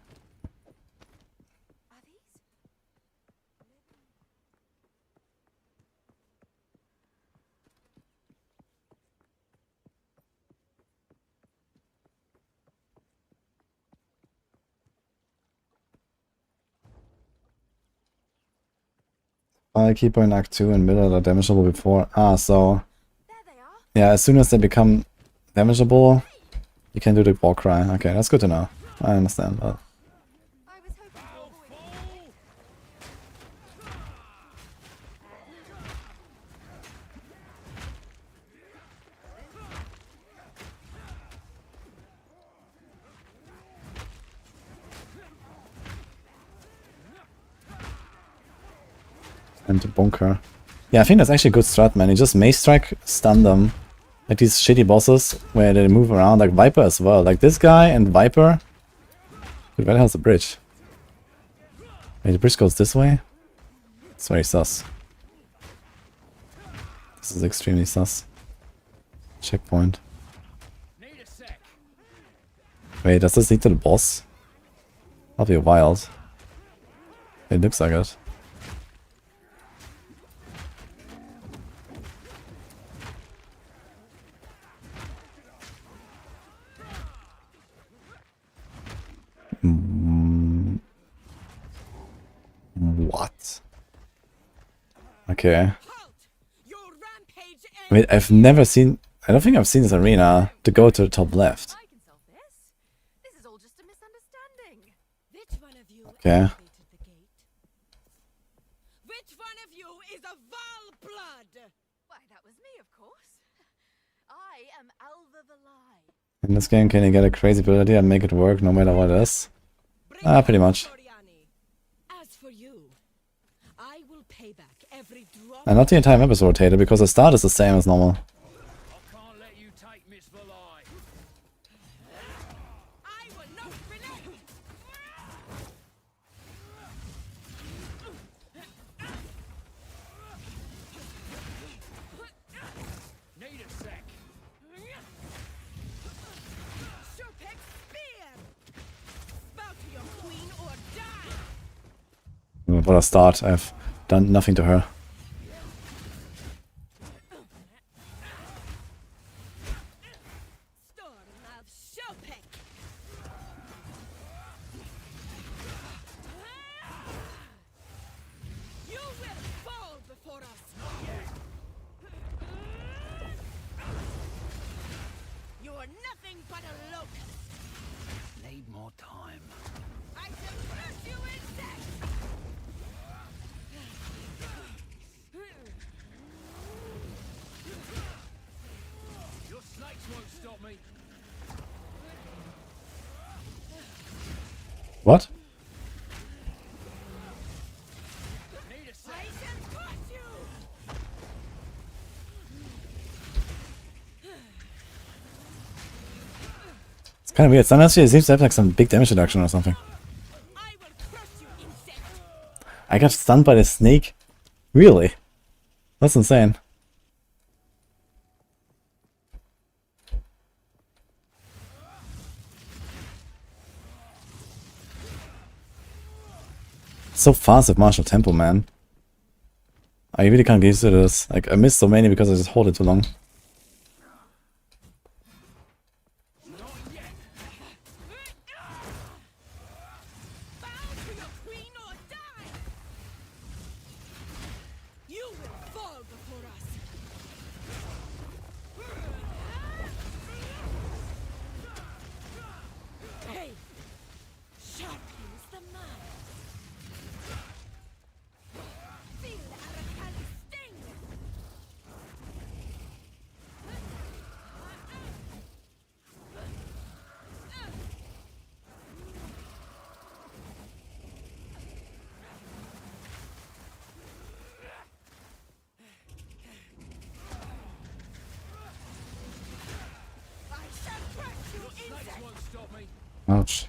Keeper in Act 2 and middle are damageable before. So There they are. yeah, as soon as they become damageable, you can do the war cry. Okay, that's good to know. I understand that. I was hoping to avoid. And to bunker. Yeah, I think that's actually a good strat, man. You just Mace Strike, stun them. Like these shitty bosses where they move around, like Viper as well. Like this guy and Viper. Dude, where the hell's the bridge? Wait, the bridge goes this way? It's very sus. This is extremely sus. Checkpoint. Wait, does this lead to the boss? That'll be wild. It looks like it. What? Okay. I mean, I've never seen... I don't think I've seen this arena to go to the top left. I can solve this. This is all just a misunderstanding. Which one of you Okay. Which one of you is a Val blood? Why, that was me, of course. I am Alva the Lie. In this game, can you get a crazy ability and make it work no matter what it is? Pretty much. As for you, I will pay back every drop. And not the entire map is rotated because the start is the same as normal. I can't let you take Miss Valai. I will not relent. Need a sec. Showpick spear. Bow to your queen or die. What a start. I've done nothing to her. Storm of Showpick. You will fall before us. You are nothing but a locust. Need more time. I shall crush you insect. Your snakes won't stop me. What? Need a sec. I shall crush you. It's kind of weird. Sometimes it seems to have like some big damage reduction or something. I will crush you insect. I got stunned by the snake? Really? That's insane. So fast with martial tempo, man. I really can't get used to this. Like, I missed so many because I just hold it too long. Bow to your queen or die. You will fall before us. Hey, sharpens the mind. Feel Aracali sting. I shall crush you insect. Won't stop me. Ouch.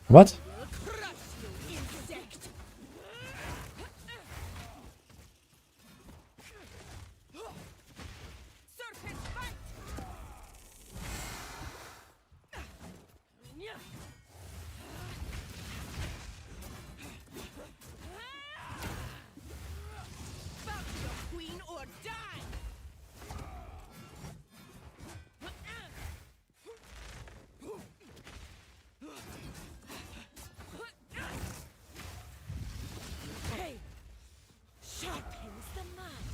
What? Crush you insect. Serpent bite. Bow to your queen or die. Hey, sharpens the mind.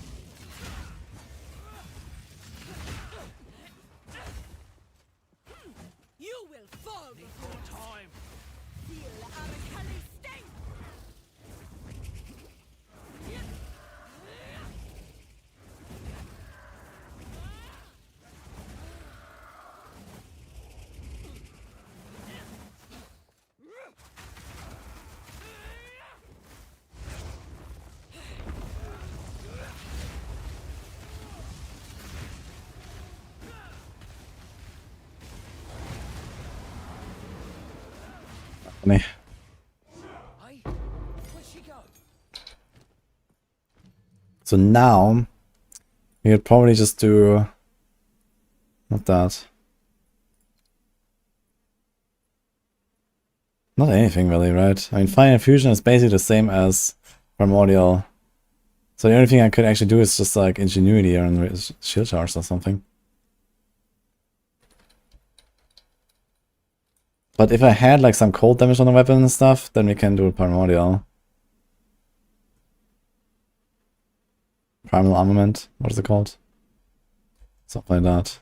You will fall before Time. feel Aracali sting. Me. Hey, where'd she go? So now, we could probably just do... Not that. Not anything really, right? I mean, Fire Infusion is basically the same as Primordial. So the only thing I could actually do is just like Ingenuity or Shield Charge or something. But if I had like some cold damage on the weapon and stuff, then we can do Primordial. Primal armament. What is it called? Something like that.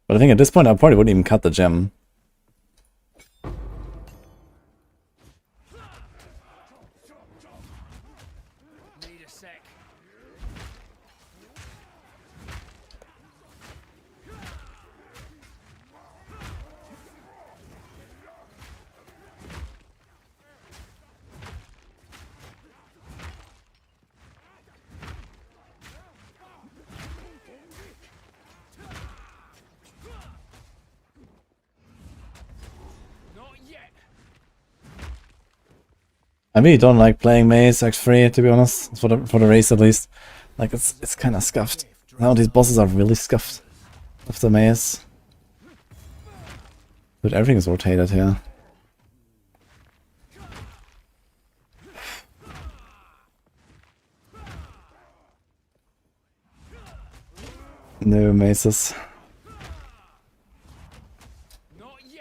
But I think at this point I probably wouldn't even cut the gem. Need a sec. I really don't like playing Maze X3, to be honest, for the race at least. Like it's kind of scuffed. Now these bosses are really scuffed of the Maze. But everything is rotated here. No mazes.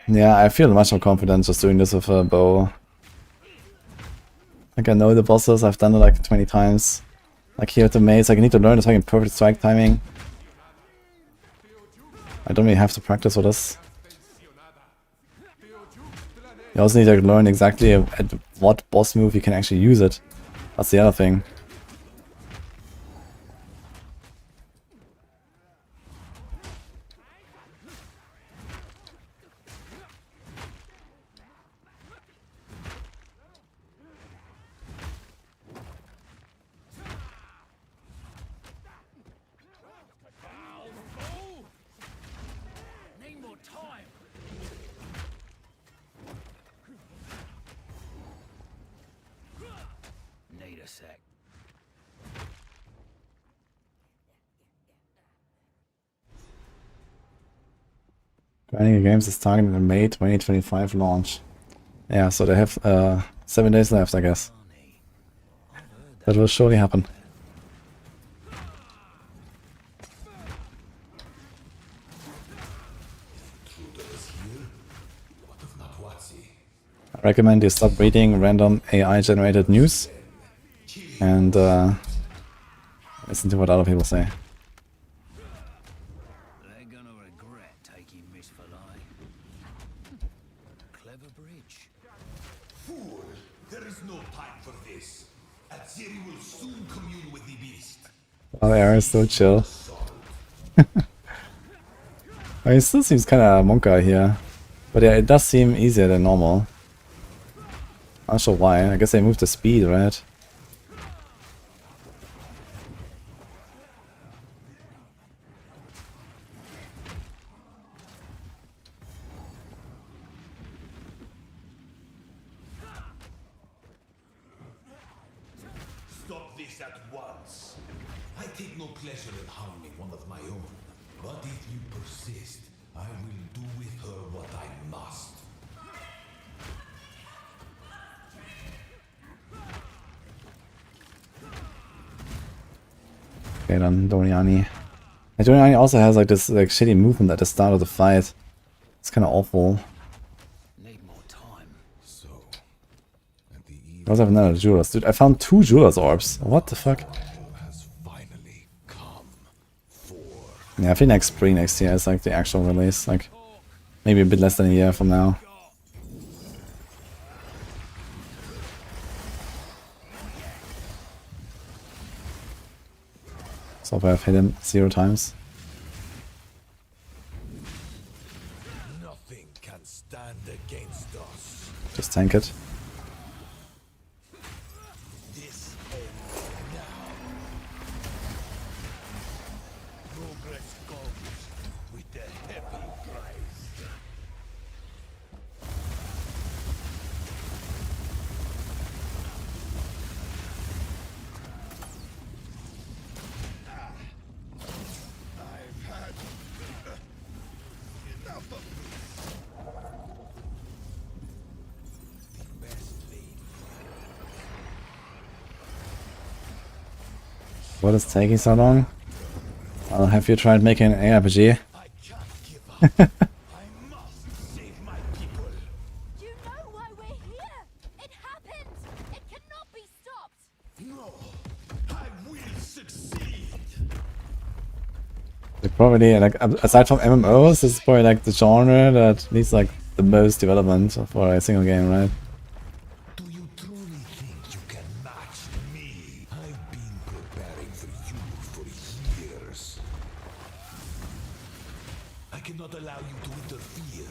Yeah, I feel much more confident just doing this with a bow. Like I know the bosses, I've done it like 20 times. Like here at the maze, like I need to learn the fucking perfect strike timing. I don't really have to practice for this. You also need to learn exactly at what boss move you can actually use it. That's the other thing. Grinding Games is targeting a May 2025 launch. Yeah, so they have 7 days left, I guess. That will surely happen. I recommend you stop reading random AI-generated news and listen to what other people say. Oh, the air is so chill. It still seems kind of monka here. But yeah, it does seem easier than normal. I'm not sure why. I guess they moved the speed, right? Stop this at once. I take no pleasure in harming one of my own. But if you persist, I will do with her what I must. Okay, then Doriani. And Doriani also has like this like shitty movement at the start of the fight. It's kind of awful. Need more time. So, at the I also have another Jewelers. Dude, I found 2 Jewelers orbs. What the fuck? has finally come for. Yeah, I think next spring next year is like the actual release. Like maybe a bit less than a year from now. So far I've hit him 0 times. Nothing can stand against us. Just tank it. This ends now. Progress comes with a heavy price. I've had enough of this. The best lady. What is taking so long? Well, have you tried making an ARPG? I can't give up. I must save my people. You know why we're here! It happened! It cannot be stopped! No, I will succeed. Like probably like aside from MMOs, this is probably like the genre that needs like the most development for a single game, right? Do you truly think you can match me? I've been preparing for you for years. I cannot allow you to interfere.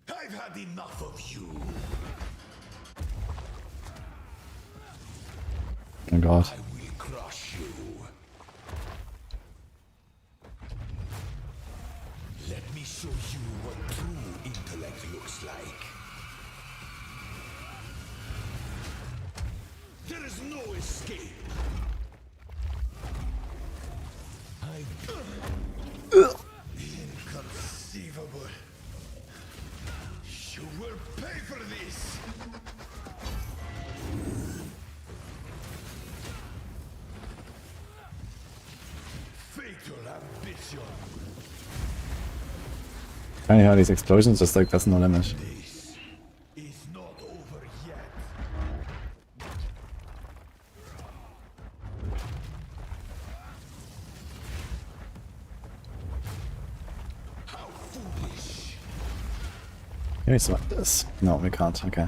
I've had enough of you. Oh god. I will crush you. Let me show you what true intellect looks like. There is no escape. Inconceivable. You will pay for this. Fatal ambition. Funny how these explosions just like does no damage. This is not over yet. How foolish. Can we swap this? No, we can't. Okay.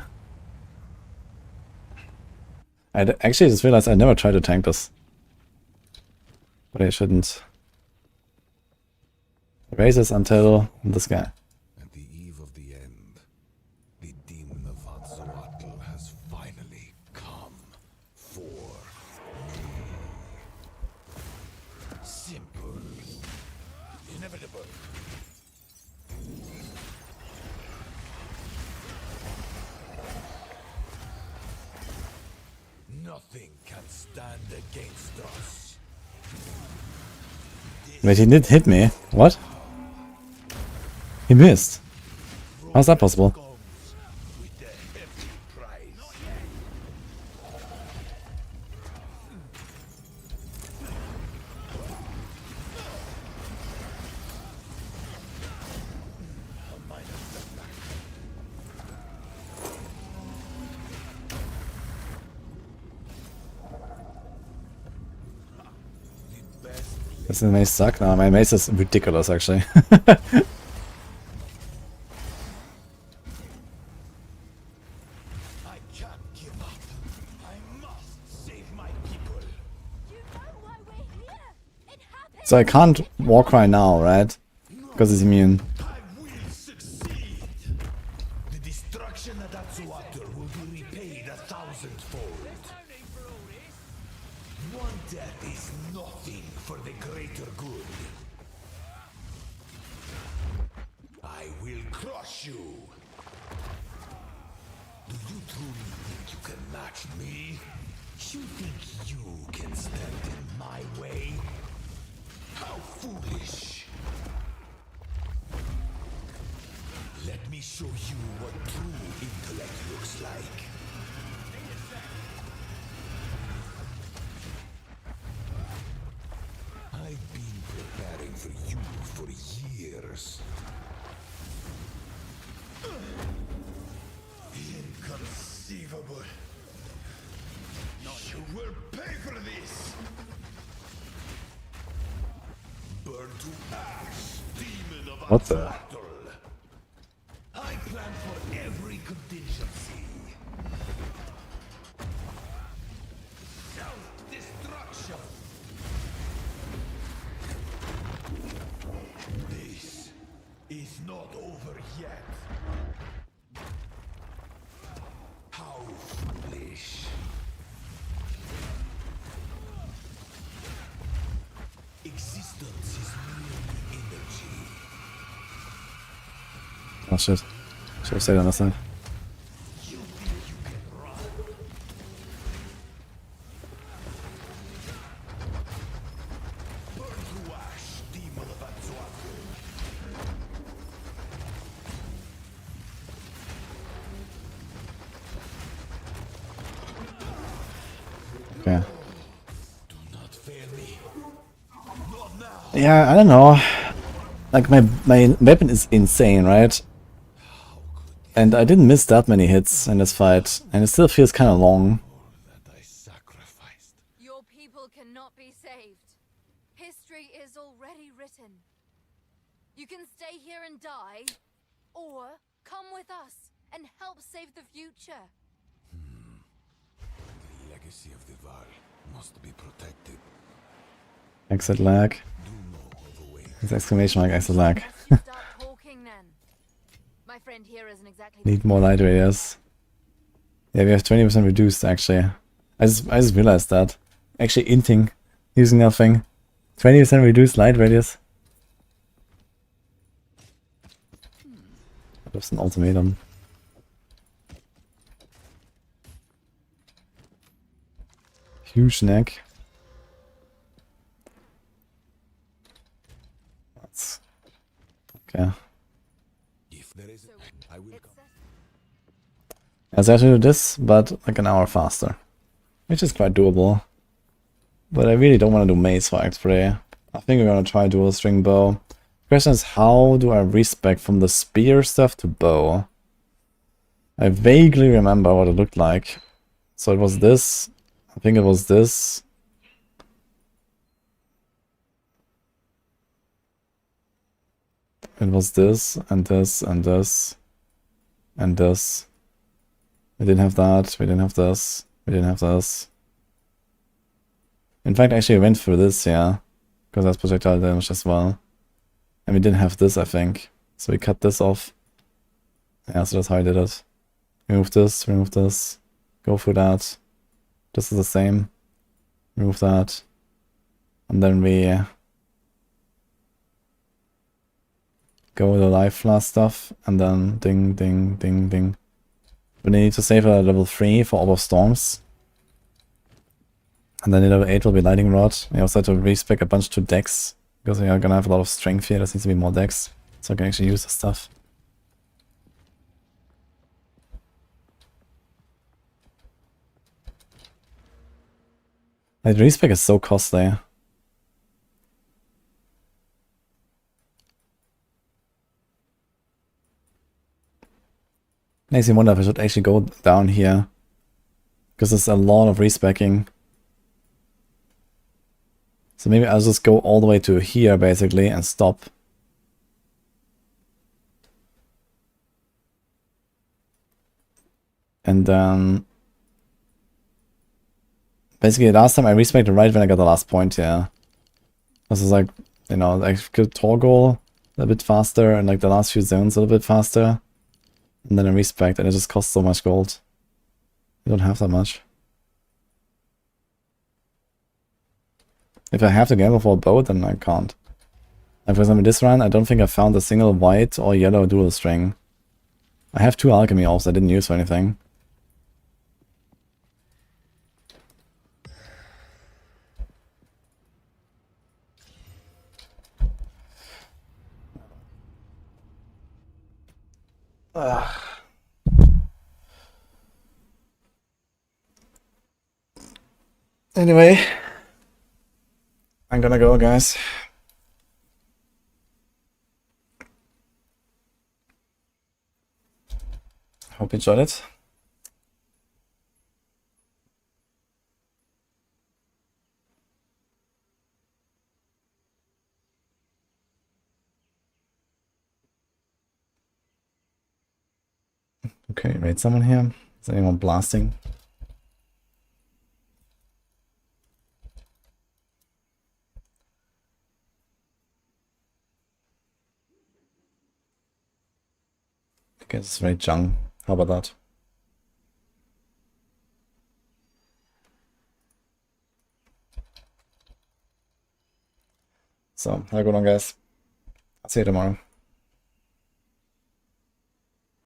Actually just realized I never tried to tank this. But I shouldn't. Raises until this guy. At the eve of the end, the demon of Heartseeker has finally come for me. Simple. Inevitable. Nothing can stand against us. Wait, he did hit me. What? He missed. How's that possible? Comes with a hefty price. This mace suck? No, my mace is ridiculous actually. I can't give up. I must save my people. You know why we're here? It happened. So I can't walk right now, right? Because he's immune. I will succeed. The destruction of that water will be repaid 1,000-fold. One death is nothing for the greater good. I will crush you. Do you truly think you can match me? You think you can stand in my way? How foolish. Let me show you what true intellect looks like. I've been preparing for you for years. Inconceivable. You will pay for this. Burn to ash, demon of What the? battle. I plan for every contingency. Self-destruction. This is not over yet. How foolish. Existence is merely energy. Oh shit. Should have stayed on this side. You think you can run? Burn to ash, demon of Anzuaku. Okay. Do not fail me. Not now. Yeah, I don't know. Like my weapon is insane, right? How could And I didn't miss that many hits in this fight, and it still feels kind of long. That I sacrificed. Your people cannot be saved. History is already written. You can stay here and die, or come with us and help save the future. The legacy of the Val must be protected. Exit lag. Do no other way. It's exclamation mark, exit lag. Let's just start talking then. My friend here isn't exactly. Need more light radius. Yeah, we have 20% reduced actually. I just realized that. Actually inting, using nothing. 20% reduced light radius. That's an ultimatum. Huge neck. That's okay. If there is, I will come. As I have to do this, but like an hour faster. Which is quite doable. But I really don't want to do mace for X-Ray. I think we're gonna try dual string bow. Question is, how do I respec from the spear stuff to bow? I vaguely remember what it looked like. So it was this. I think it was this. It was this, and this, and this, and this. We didn't have that, we didn't have this, we didn't have this. In fact, actually I went for this, yeah. Because that's projectile damage as well. And we didn't have this, I think. So we cut this off. Yeah, so that's how I did it. Remove this, go for that. This is the same. Remove that. And then we go with the life flask stuff. And then ding, ding, ding, ding. We need to save a level 3 for Orb of Storms. And then in level 8 will be Lightning Rod. We also have to respec a bunch to decks. Because we are gonna have a lot of strength here, there needs to be more decks. So I can actually use this stuff. Like, respec is so costly. Makes me wonder if I should actually go down here. Because there's a lot of respecking. So maybe I'll just go all the way to here basically and stop. And then basically last time I respected right when I got the last point, yeah. This is like, you know, I could toggle a bit faster and like the last few zones a little bit faster. And then I respect and it just costs so much gold. You don't have that much. If I have to gamble for a bow, then I can't. And for example, this run, I don't think I found a single white or yellow dual string. I have 2 alchemy orbs I didn't use for anything. Anyway, I'm gonna go, guys. Hope you enjoyed it. Okay, raid someone here. Is anyone blasting? Okay, this is very junk. How about that? So, have a good one, guys. I'll see you tomorrow.